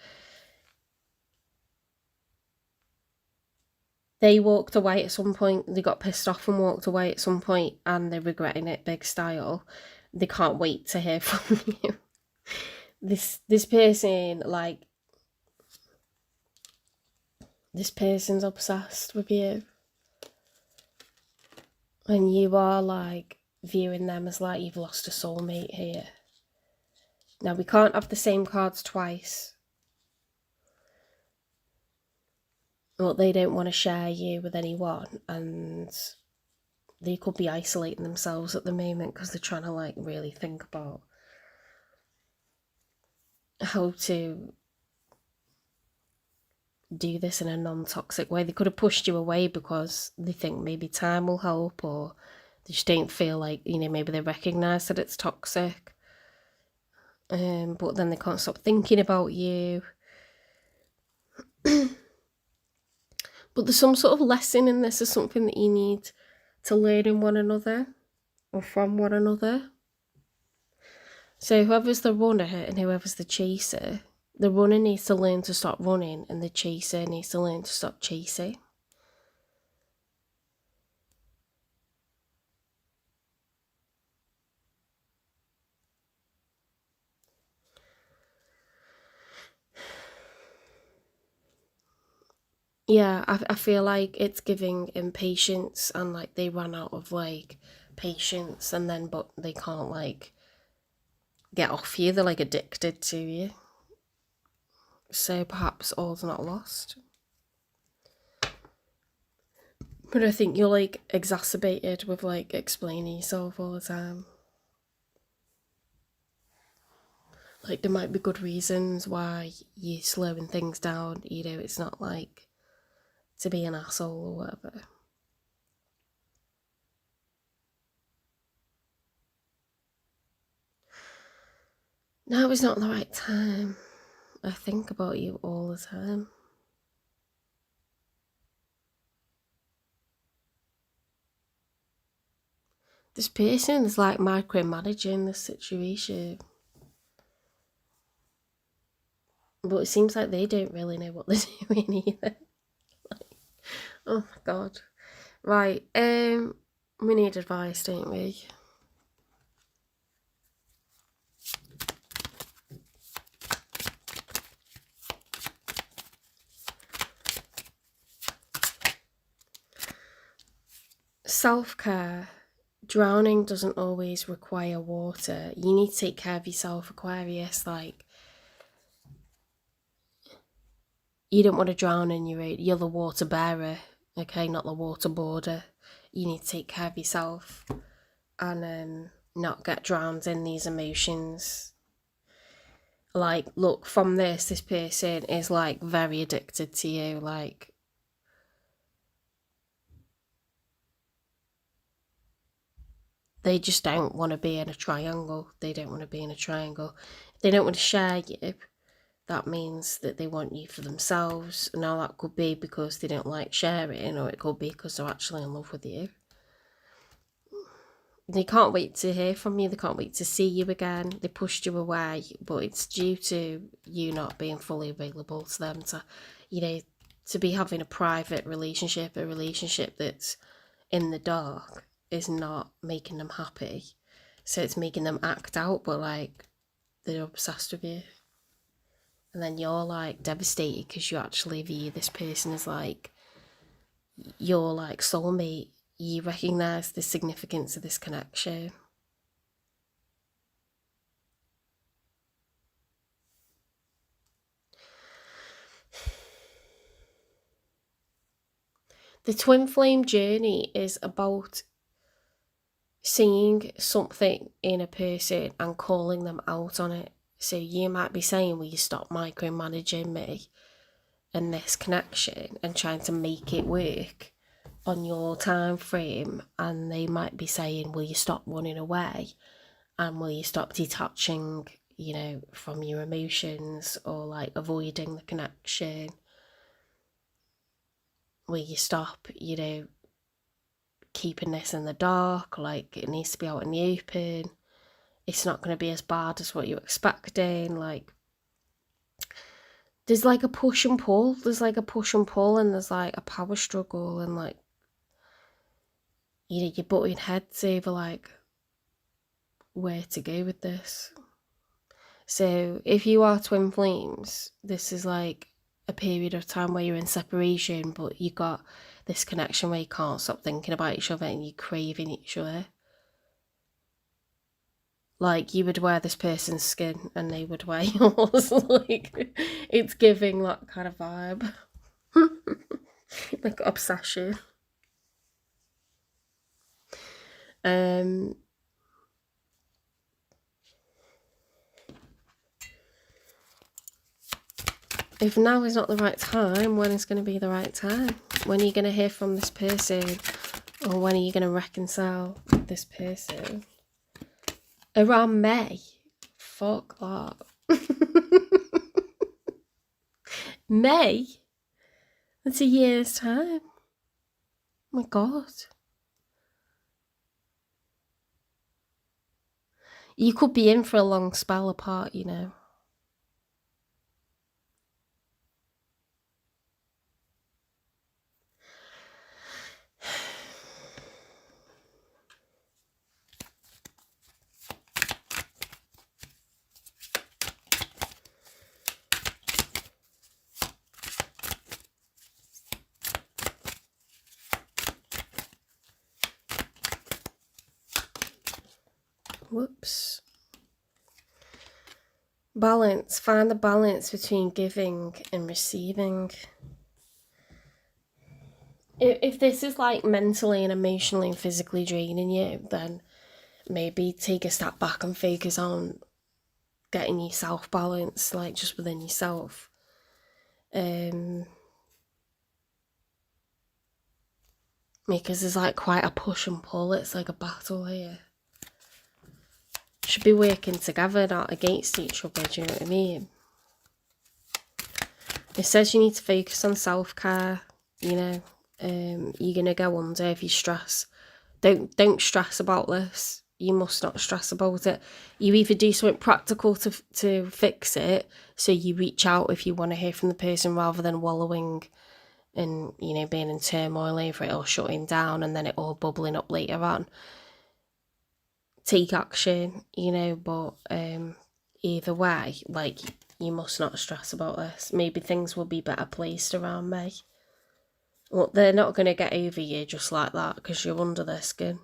They walked away at some point. They got pissed off and walked away at some point, and they're regretting it big style. They can't wait to hear from you. This person, like, this person's obsessed with you, and you are like viewing them as like you've lost a soulmate here. Now we can't have the same cards twice. Well, they don't want to share you with anyone, and they could be isolating themselves at the moment because they're trying to like really think about how to do this in a non-toxic way. They could have pushed you away because they think maybe time will help, or they just don't feel like, you know, maybe they recognise that it's toxic. But then they can't stop thinking about you. But there's some sort of lesson in this, or something that you need to learn in one another or from one another. So whoever's the runner and whoever's the chaser, the runner needs to learn to stop running and the chaser needs to learn to stop chasing. Yeah, I feel like it's giving impatience, and like they ran out of like patience, and then but they can't like get off you. They're like addicted to you. So perhaps all's not lost. But I think you're like exacerbated with like explaining yourself all the time. Like there might be good reasons why you're slowing things down, you know, it's not like to be an asshole or whatever. Now is not the right time. I think about you all the time. This person is like micromanaging the situation. But it seems like they don't really know what they're doing either. Like, oh my god. Right, we need advice, don't we? Self-care. Drowning doesn't always require water. You need to take care of yourself, Aquarius. Like, you don't want to drown in you're the water bearer, okay, not the water boarder. You need to take care of yourself and not get drowned in these emotions. Like, look, from this person is like very addicted to you. Like, they just don't want to be in a triangle. They don't want to be in a triangle. They don't want to share you. that means that they want you for themselves. Now that could be because they don't like sharing, or it could be because they're actually in love with you. They can't wait to hear from you, they can't wait to see you again. They pushed you away, but it's due to you not being fully available to them, to, you know, to be having a private relationship, a relationship that's in the dark is not making them happy. So it's making them act out, but like they're obsessed with you. And then you're like devastated because you actually view this person as like your like soulmate. You recognise the significance of this connection. The twin flame journey is about seeing something in a person and calling them out on it. So you might be saying, will you stop micromanaging me and this connection and trying to make it work on your time frame? And they might be saying, will you stop running away, and will you stop detaching, you know, from your emotions, or like avoiding the connection? Will you stop, you know, keeping this in the dark? Like, it needs to be out in the open. It's not going to be as bad as what you're expecting. Like, there's like a push and pull. There's like a push and pull, and there's like a power struggle, and like, you know, you're butting heads over like where to go with this. So if you are twin flames, this is like a period of time where you're in separation, but you got this connection where you can't stop thinking about each other and you're craving each other. Like, you would wear this person's skin and they would wear yours. Like, it's giving that kind of vibe. Like, obsession. If now is not the right time, when is going to be the right time? When are you going to hear from this person? Or when are you going to reconcile with this person? Around May? Fuck that. May? That's a year's time. Oh my God. You could be in for a long spell apart, you know. Whoops. Balance. Find the balance between giving and receiving. If this is like mentally and emotionally and physically draining you, then maybe take a step back and focus on getting yourself balanced, like just within yourself. Because there's like quite a push and pull. It's like a battle here. Should be working together, not against each other, do you know what I mean? It says you need to focus on self-care, you know. You're going to go under if you stress. Don't stress about this. You must not stress about it. You either do something practical to fix it, so you reach out if you want to hear from the person, rather than wallowing and, you know, being in turmoil over it or shutting down and then it all bubbling up later on. Take action, you know, but either way, like, you must not stress about this. Maybe things will be better placed around May. Well, they're not going to get over you just like that because you're under their skin.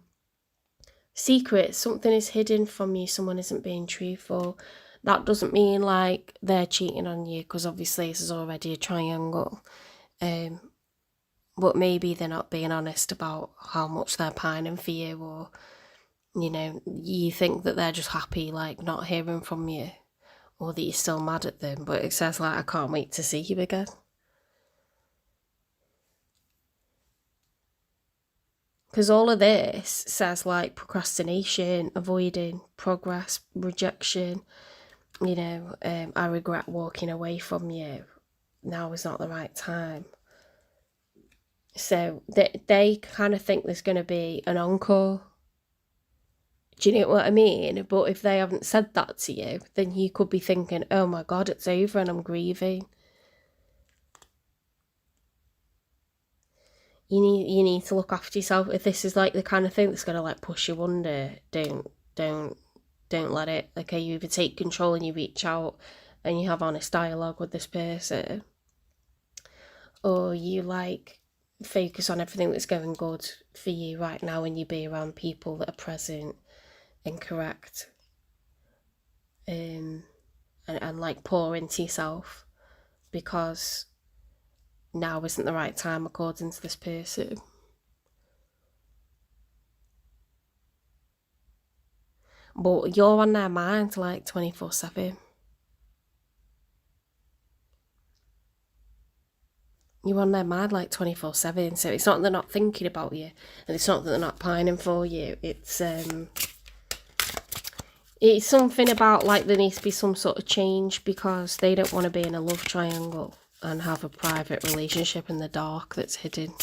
Secret, something is hidden from you, someone isn't being truthful. That doesn't mean like they're cheating on you, because obviously this is already a triangle. But maybe they're not being honest about how much they're pining for you, or, you know, you think that they're just happy like not hearing from you, or that you're still mad at them, but it says like, I can't wait to see you again. Because all of this says like procrastination, avoiding, progress, rejection, you know, I regret walking away from you. Now is not the right time. So they kind of think there's going to be an encore. Do you know what I mean? But if they haven't said that to you, then you could be thinking, oh my God, it's over and I'm grieving. You need to look after yourself. If this is like the kind of thing that's going to like push you under, don't let it. Okay, you either take control and you reach out and you have honest dialogue with this person, or you like focus on everything that's going good for you right now and you be around people that are present and correct, and like pour into yourself, because now isn't the right time according to this person. But you're on their mind like 24/7. You're on their mind like 24/7. So it's not that they're not thinking about you, and it's not that they're not pining for you. It's something about like there needs to be some sort of change, because they don't want to be in a love triangle and have a private relationship in the dark that's hidden.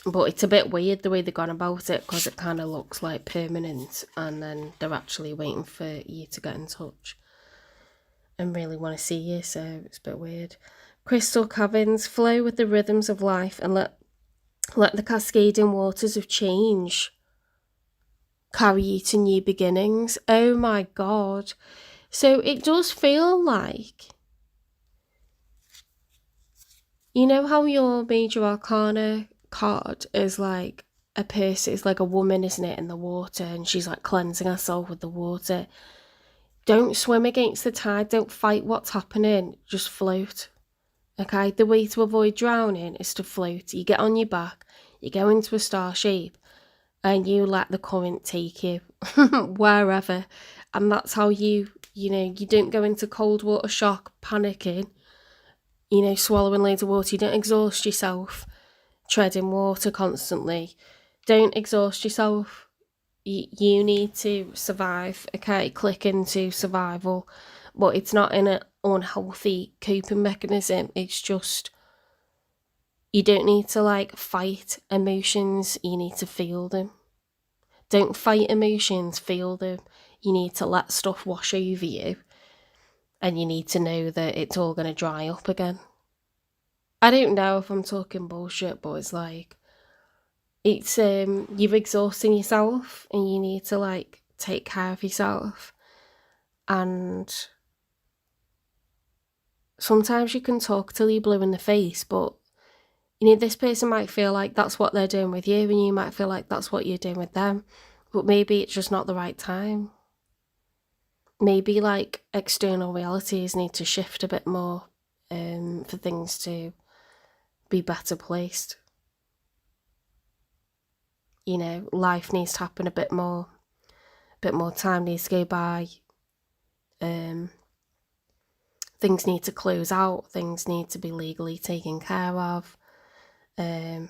But it's a bit weird the way they've gone about it, because it kind of looks like permanent, and then they're actually waiting for you to get in touch and really want to see you, so it's a bit weird. Crystal caverns, flow with the rhythms of life and let the cascading waters of change carry you to new beginnings. Oh my God. So it does feel like, you know how your major arcana card is like a person, it's like a woman, isn't it, in the water, and she's like cleansing herself with the water. Don't swim against the tide, don't fight what's happening, just float. Okay, the way to avoid drowning is to float. You get on your back, you go into a star shape, and you let the current take you wherever. And that's how you don't go into cold water shock, panicking, swallowing loads of water. You don't exhaust yourself treading water constantly. Don't exhaust yourself. You need to survive, okay? Click into survival. But it's not in an unhealthy coping mechanism. It's just, you don't need to like fight emotions. You need to feel them. Don't fight emotions, feel them. You need to let stuff wash over you. And you need to know that it's all going to dry up again. I don't know if I'm talking bullshit, but it's like, it's you're exhausting yourself and you need to like take care of yourself. And sometimes you can talk till you're blue in the face, but this person might feel like that's what they're doing with you, and you might feel like that's what you're doing with them, but maybe it's just not the right time. Maybe like external realities need to shift a bit more for things to be better placed. Life needs to happen a bit more time needs to go by. Things need to close out, things need to be legally taken care of. I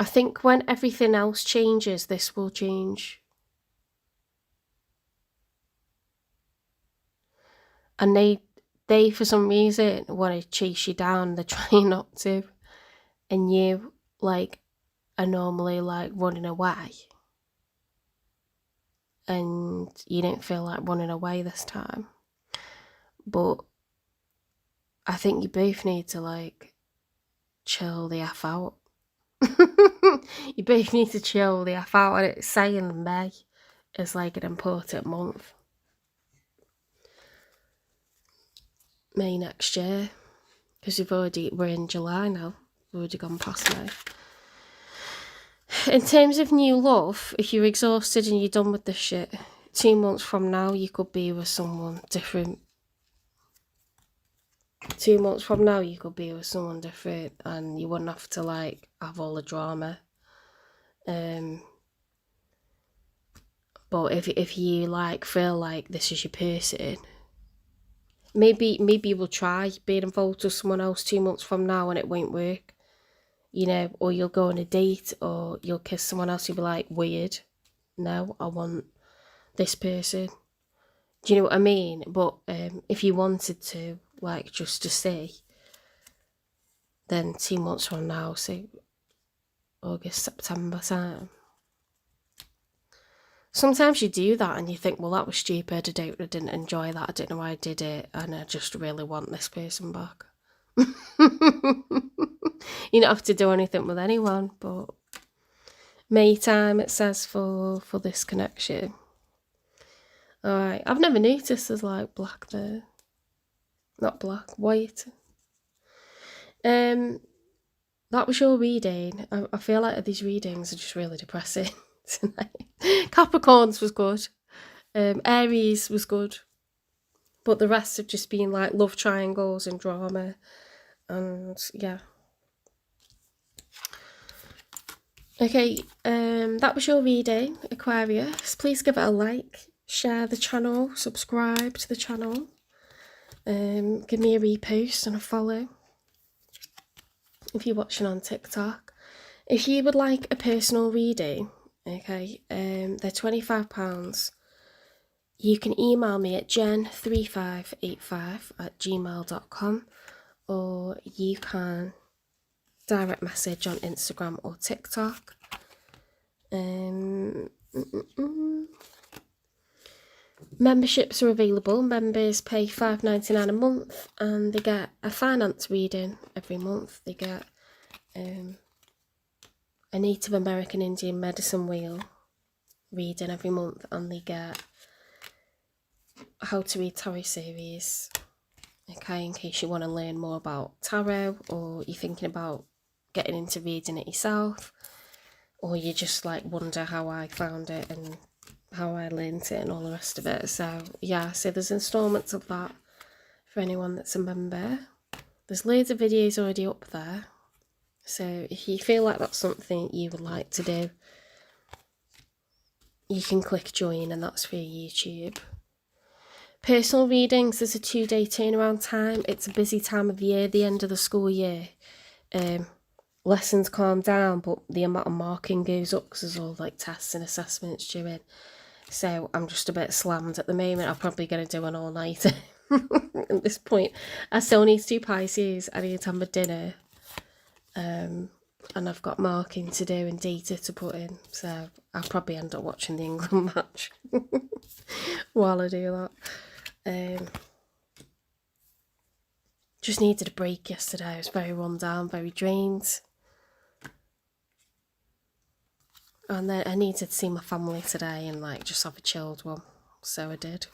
think when everything else changes, this will change. And they for some reason want to chase you down, they're trying not to. And you like are normally like running away. And you don't feel like running away this time. But I think you both need to like chill the F out. You both need to chill the F out, and it's saying May is like an important month. May next year, because we're in July now, we've already gone past May. In terms of new love, if you're exhausted and you're done with this shit, 2 months from now you could be with someone different. 2 months from now you could be with someone different, and you wouldn't have to like have all the drama. But if you like feel like this is your person, maybe you will try being involved with someone else 2 months from now and it won't work, you know, or you'll go on a date or you'll kiss someone else, you'll be like, weird, no, I want this person. Do you know what I mean? But if you wanted to, like, just to see, then 2 months from now, so August, September time. Sometimes you do that and you think, well, that was stupid, I didn't enjoy that, I don't know why I did it, and I just really want this person back. You don't have to do anything with anyone, but May time, it says, for this connection. Alright, I've never noticed there's like black there. Not black, white. That was your reading. I feel like these readings are just really depressing tonight. Capricorns was good. Aries was good. But the rest have just been like love triangles and drama. And yeah. Okay, that was your reading, Aquarius. Please give it a like, share the channel, subscribe to the channel. Give me a repost and a follow if you're watching on TikTok. If you would like a personal reading, okay, they're £25. You can email me at jen3585@gmail.com, or you can direct message on Instagram or TikTok. Memberships are available. Members pay $5.99 a month and they get a finance reading every month. They get a Native American Indian medicine wheel reading every month, and they get how to read tarot series, okay, in case you want to learn more about tarot, or you're thinking about getting into reading it yourself, or you just like wonder how I found it and how I learned it and all the rest of it. So yeah, so there's installments of that for anyone that's a member. There's loads of videos already up there, so if you feel like that's something you would like to do, you can click join, and that's for YouTube. Personal readings, there's a 2-day turnaround time. It's a busy time of year, the end of the school year. Lessons calm down, but the amount of marking goes up because there's all like tests and assessments due in. So I'm just a bit slammed at the moment. I'm probably going to do an all-nighter at this point. I still need to do Pisces. I need to have my dinner. And I've got marking to do and data to put in. So I'll probably end up watching the England match while I do that. Just needed a break yesterday. I was very run down, very drained. And then I needed to see my family today and like just have a chilled one. So I did.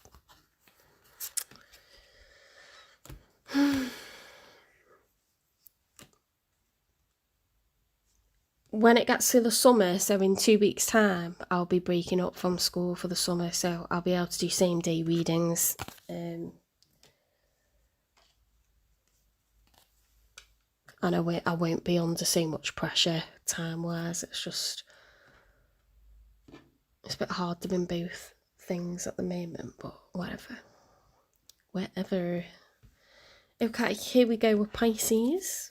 When it gets to the summer, so in 2 weeks' time, I'll be breaking up from school for the summer. So I'll be able to do same day readings. And I won't be under so much pressure time-wise. It's a bit hard doing both things at the moment, but whatever. Okay, here we go with Pisces.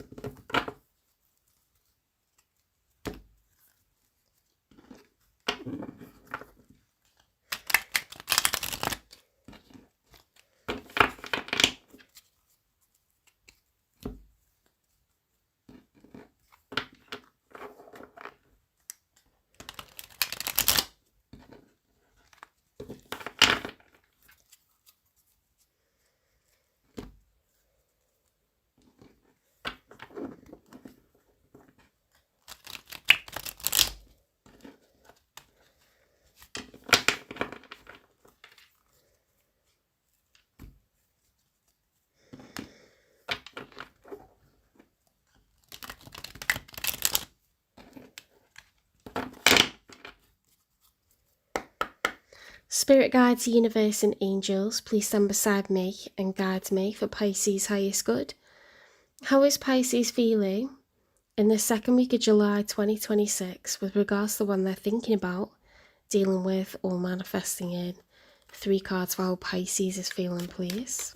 Spirit guides, universe and angels, please stand beside me and guide me for Pisces' highest good. How is Pisces feeling in the second week of July 2026 with regards to the one they're thinking about, dealing with, or manifesting in? 3 cards for how Pisces is feeling, please.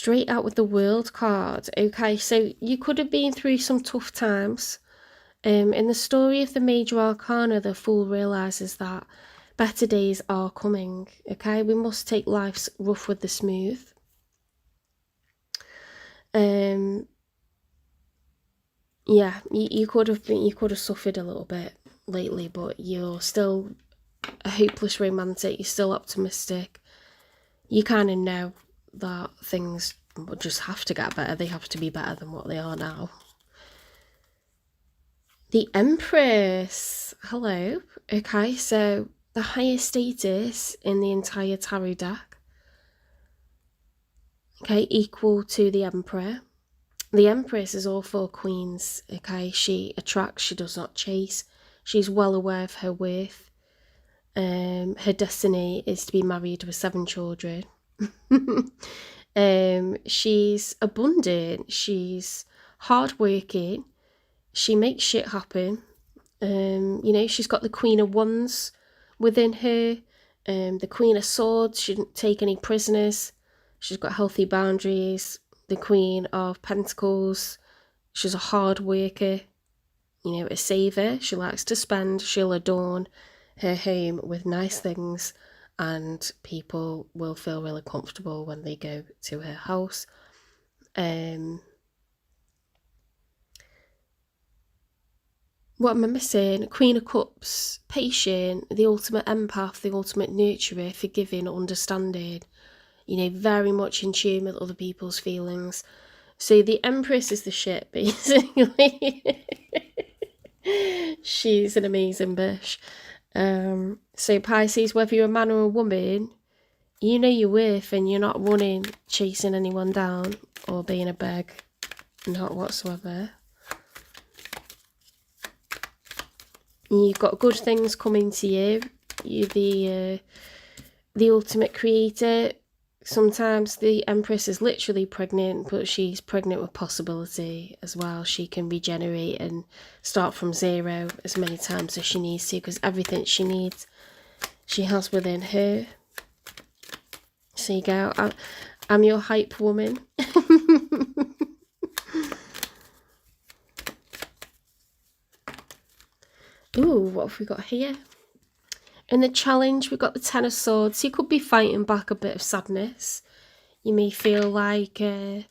straight out with the World card. Okay, so you could have been through some tough times. In the story of the Major Arcana, the Fool realises that better days are coming. Okay, we must take life's rough with the smooth. Yeah, you could have suffered a little bit lately, but you're still a hopeless romantic. You're still optimistic. You kind of know that things just have to get better. They have to be better than what they are now. The Empress. Hello. Okay, so the highest status in the entire tarot deck. Okay, equal to the Emperor. The Empress is all for queens. Okay, she attracts, she does not chase. She's well aware of her worth. Her destiny is to be married with 7 children. She's abundant. She's hardworking. She makes shit happen. You know, she's got the Queen of Wands within her. The Queen of Swords. She didn't take any prisoners. She's got healthy boundaries. The Queen of Pentacles. She's a hard worker. You know, a saver. She likes to spend. She'll adorn her home with nice things, and people will feel really comfortable when they go to her house. What am I missing? Queen of Cups, patient, the ultimate empath, the ultimate nurturer, forgiving, understanding, you know, very much in tune with other people's feelings. So the Empress is the shit, basically. She's an amazing bitch. So Pisces, whether you're a man or a woman, you know your worth and you're not running, chasing anyone down or being a beg. Not whatsoever. You've got good things coming to you. You're the ultimate creator. Sometimes the Empress is literally pregnant, but she's pregnant with possibility as well. She can regenerate and start from zero as many times as she needs to, because everything she needs, she has within her. So you go, I'm your hype woman. Ooh, what have we got here? In the challenge, we've got the Ten of Swords. You could be fighting back a bit of sadness. You may feel like, you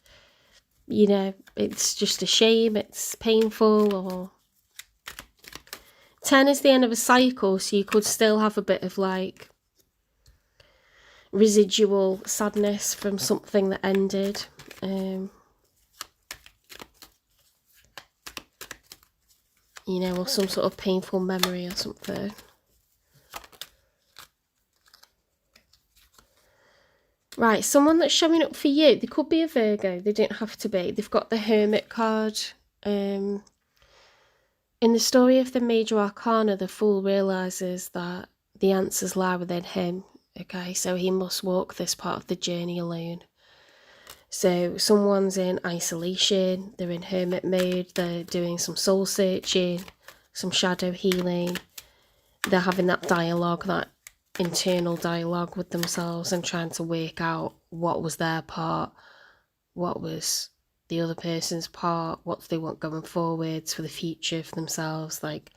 know, it's just a shame, it's painful, or... 10 is the end of a cycle, so you could still have a bit of, like, residual sadness from something that ended. You know, or some sort of painful memory or something. Right, someone that's showing up for you, they could be a Virgo, they don't have to be. They've got the Hermit card. In the story of the Major Arcana, the Fool realises that the answers lie within him. Okay, so he must walk this part of the journey alone. So someone's in isolation, they're in hermit mode, they're doing some soul searching, some shadow healing. They're having that dialogue, that internal dialogue with themselves, and trying to work out what was their part, what was the other person's part, what do they want going forwards for the future for themselves. Like,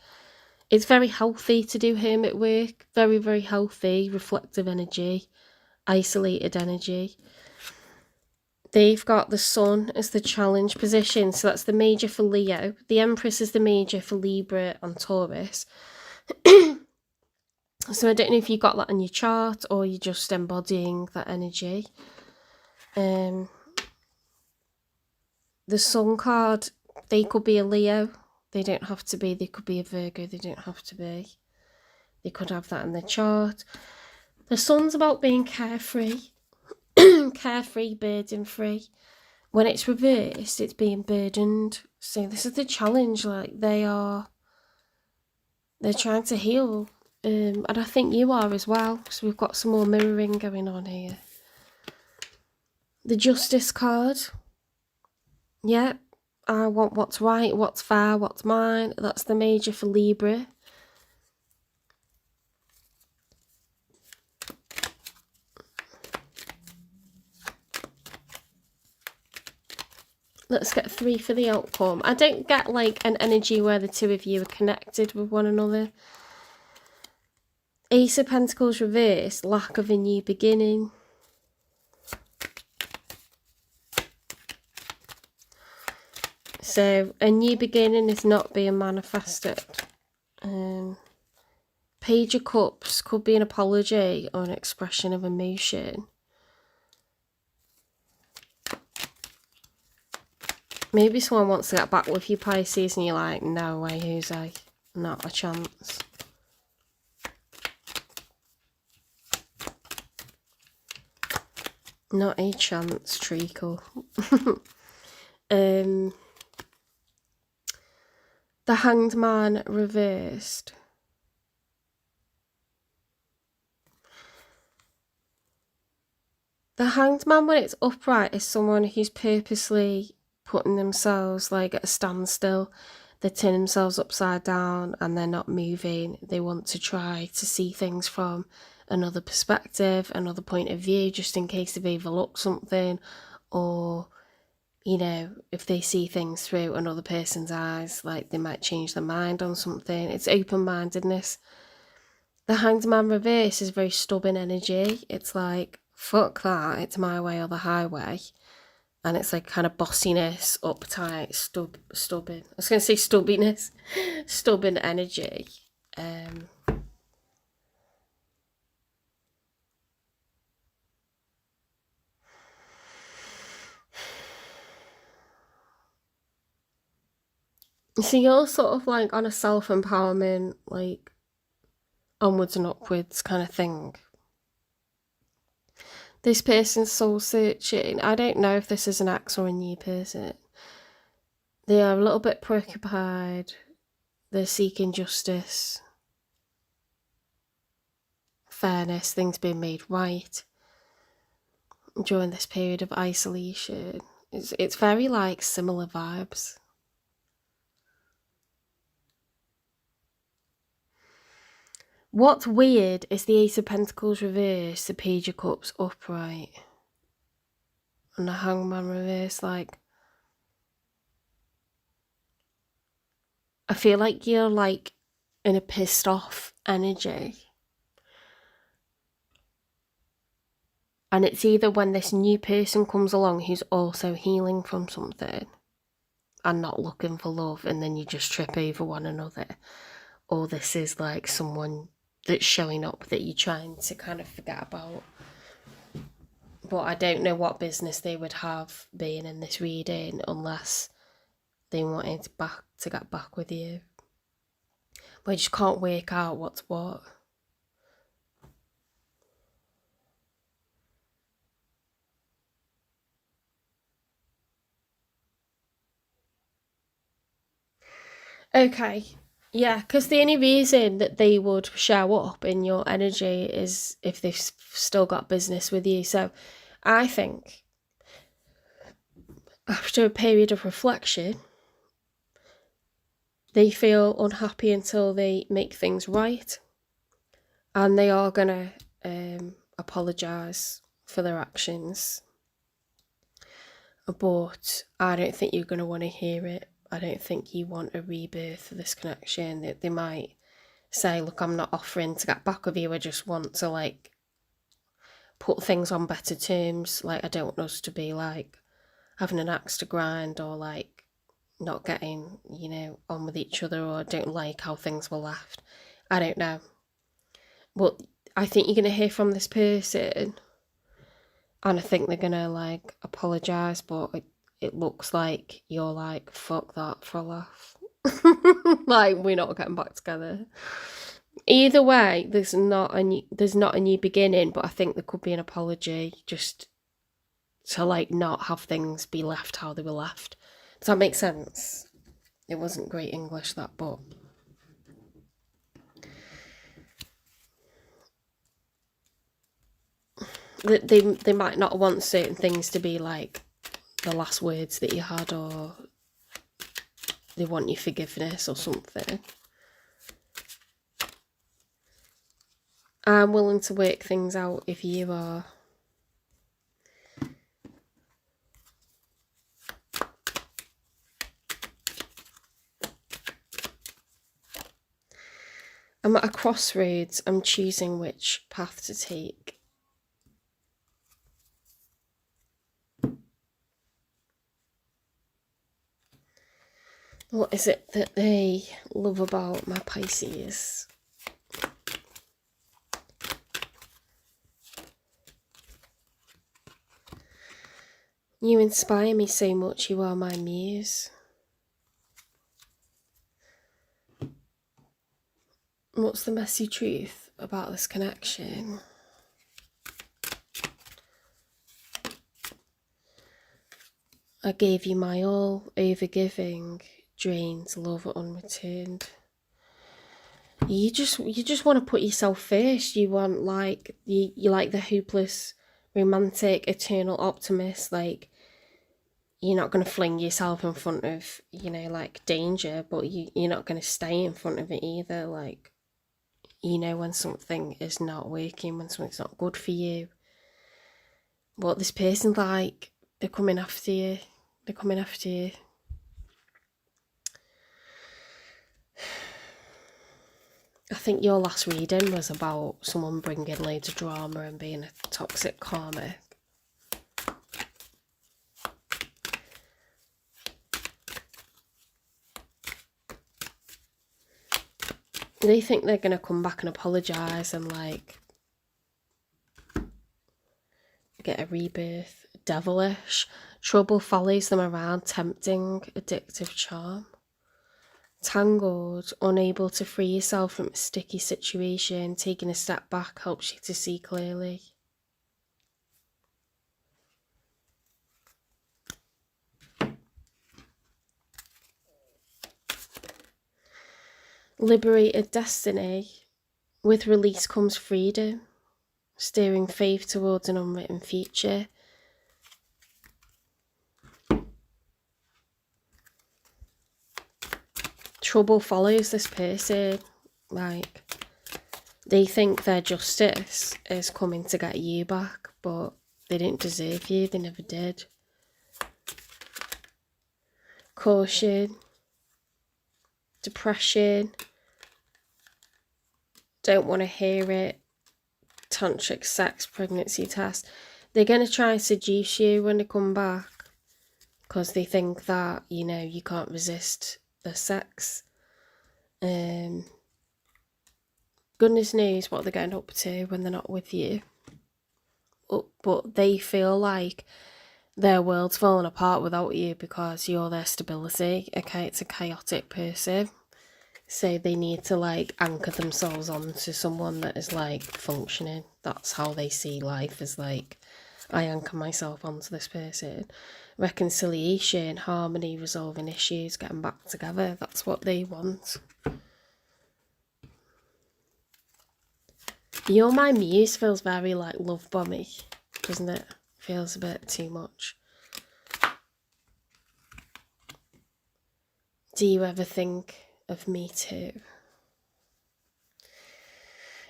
it's very healthy to do hermit work, very, very healthy, reflective energy, isolated energy. They've got the Sun as the challenge position, so that's the major for Leo. The Empress is the major for Libra and Taurus. So I don't know if you got that on your chart or you're just embodying that energy. The Sun card, they could be a Leo. They don't have to be. They could be a Virgo. They don't have to be. They could have that in their chart. The Sun's about being carefree. Carefree, burden-free. When it's reversed, it's being burdened. So this is the challenge. Like, they're trying to heal. And I think you are as well. So we've got some more mirroring going on here. The Justice card. Yeah. I want what's right, what's fair, what's mine. That's the major for Libra. Let's get 3 for the outcome. I don't get like an energy where the two of you are connected with one another. Ace of Pentacles reverse, lack of a new beginning. So a new beginning is not being manifested. Page of Cups could be an apology or an expression of emotion. Maybe someone wants to get back with you, Pisces, and you're like, no way, Jose, not a chance. Not a chance, treacle. The Hanged Man reversed. The Hanged Man, when it's upright, is someone who's purposely putting themselves like at a standstill. They turn themselves upside down and they're not moving. They want to try to see things from another perspective, another point of view, just in case they've overlooked something, or, you know, if they see things through another person's eyes, like they might change their mind on something. It's open-mindedness. The Hanged Man reverse is very stubborn energy. It's like, fuck that, it's my way or the highway. And it's like kind of bossiness, uptight, stubborn. I was going to say stubbiness. Stubborn energy. So you're sort of like on a self-empowerment, like onwards and upwards kind of thing. This person's soul searching. I don't know if this is an ex or a new person. They are a little bit preoccupied. They're seeking justice, fairness, things being made right during this period of isolation. It's very like similar vibes. What's weird is the Ace of Pentacles reverse, the Page of Cups upright, and the Hangman reverse. Like, I feel like you're like in a pissed off energy. And it's either when this new person comes along who's also healing from something and not looking for love, and then you just trip over one another, or this is like someone that's showing up that you're trying to kind of forget about. But I don't know what business they would have being in this reading unless they wanted to get back with you. But I just can't work out what's what. Okay, yeah, because the only reason that they would show up in your energy is if they've still got business with you. So I think after a period of reflection, they feel unhappy until they make things right. And they are going to apologise for their actions. But I don't think you're going to want to hear it. I don't think you want a rebirth for this connection. That they might say, look, I'm not offering to get back with you. I just want to, like, put things on better terms. Like, I don't want us to be, like, having an axe to grind, or, like, not getting, you know, on with each other, or don't like how things were left. I don't know. But I think you're going to hear from this person, and I think they're going to, like, apologise, but it looks like you're like, fuck that for a laugh. Like, we're not getting back together. Either way, there's not a new beginning, but I think there could be an apology just to, like, not have things be left how they were left. Does that make sense? It wasn't great English, that, but they might not want certain things to be like the last words that you had, or they want your forgiveness or something. I'm willing to work things out if you are. I'm at a crossroads. I'm choosing which path to take. What is it that they love about my Pisces? You inspire me so much. You are my muse. What's the messy truth about this connection? I gave you my all, overgiving, drained, love unreturned. You just want to put yourself first. You want like you like the hopeless, romantic, eternal optimist. Like, you're not going to fling yourself in front of, you know, like danger, but you're not going to stay in front of it either. Like, you know, when something is not working, when something's not good for you. What this person, like, they're coming after you. They're coming after you. I think your last reading was about someone bringing loads of drama and being a toxic karma. They think they're going to come back and apologise and, like, get a rebirth. Devilish. Trouble follows them around, tempting, addictive charm. Tangled, unable to free yourself from a sticky situation, taking a step back helps you to see clearly. Liberated destiny. With release comes freedom, steering faith towards an unwritten future. Trouble follows this person. Like, they think their justice is coming to get you back, but they didn't deserve you. They never did. Caution. Depression. Don't want to hear it. Tantric sex, pregnancy test. They're going to try and seduce you when they come back, because they think that, you know, you can't resist the sex. Goodness knows what they're getting up to when they're not with you. But they feel like their world's falling apart without you because you're their stability. Okay, it's a chaotic person. So they need to, like, anchor themselves onto someone that is, like, functioning. That's how they see life, as, like, I anchor myself onto this person. Reconciliation, harmony, resolving issues, getting back together. That's what they want. You're my muse feels very, like, love bomby, doesn't it? Feels a bit too much. Do you ever think of me too?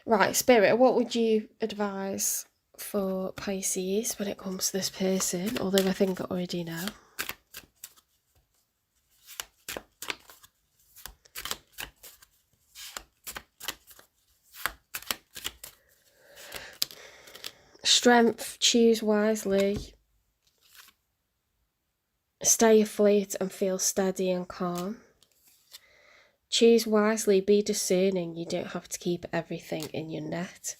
Right, Spirit, what would you advise for Pisces when it comes to this person? Although I think I already know. Strength, choose wisely. Stay afloat and feel steady and calm. Choose wisely, be discerning. You don't have to keep everything in your net.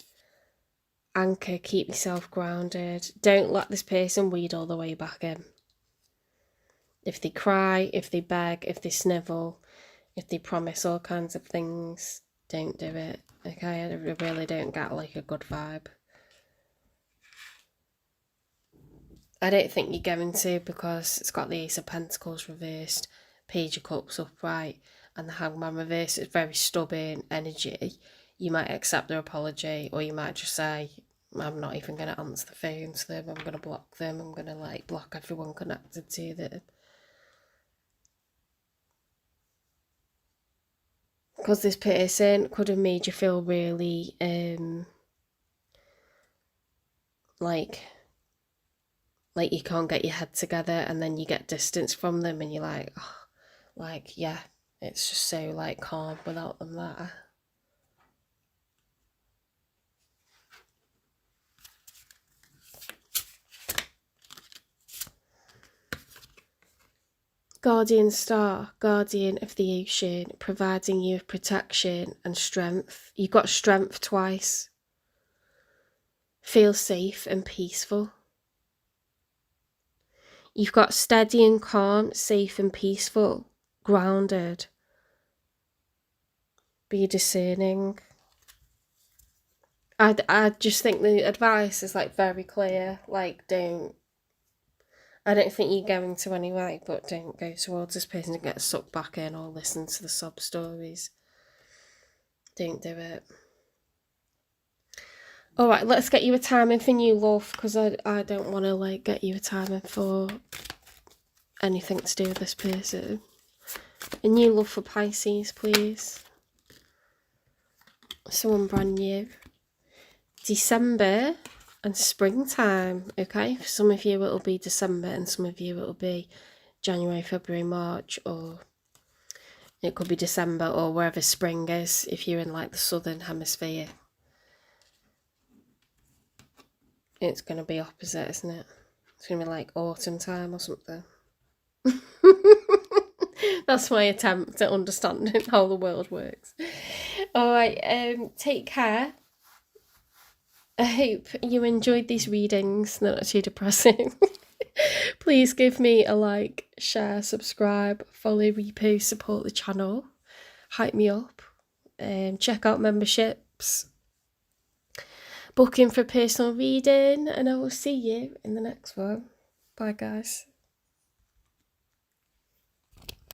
Anchor, keep yourself grounded. Don't let this person weed all the way back in. If they cry, if they beg, if they snivel, if they promise all kinds of things, don't do it. Okay, I really don't get, like, a good vibe. I don't think you're going to, because it's got the Ace of Pentacles reversed, Page of Cups upright, and the Hangman reversed. It's very stubborn energy. You might accept their apology, or you might just say, I'm not even going to answer the phone to them, I'm going to block them, I'm going to, like, block everyone connected to them. Because this person could have made you feel really, like you can't get your head together, and then you get distance from them and you're like, oh, like, yeah, it's just so, like, calm without them there. Guardian star, guardian of the ocean, providing you with protection and strength. You've got strength twice. Feel safe and peaceful. You've got steady and calm, safe and peaceful, grounded. Be discerning. I just think the advice is like very clear. Like, I don't think you're going to anyway, but don't go towards this person and get sucked back in or listen to the sob stories. Don't do it. Alright, let's get you a timing for new love, because I don't want to like get you a timing for anything to do with this person. A new love for Pisces, please. Someone brand new. December and springtime, okay? For some of you it'll be December and some of you it'll be January, February, March, or it could be December or wherever spring is if you're in like the southern hemisphere. It's going to be opposite, isn't it? It's going to be like autumn time or something. That's my attempt at understanding how the world works. Alright, take care. I hope you enjoyed these readings. They're not too depressing. Please give me a like, share, subscribe, follow, repost, support the channel. Hype me up. Check out memberships. Book in for a personal reading, and I will see you in the next one. Bye, guys.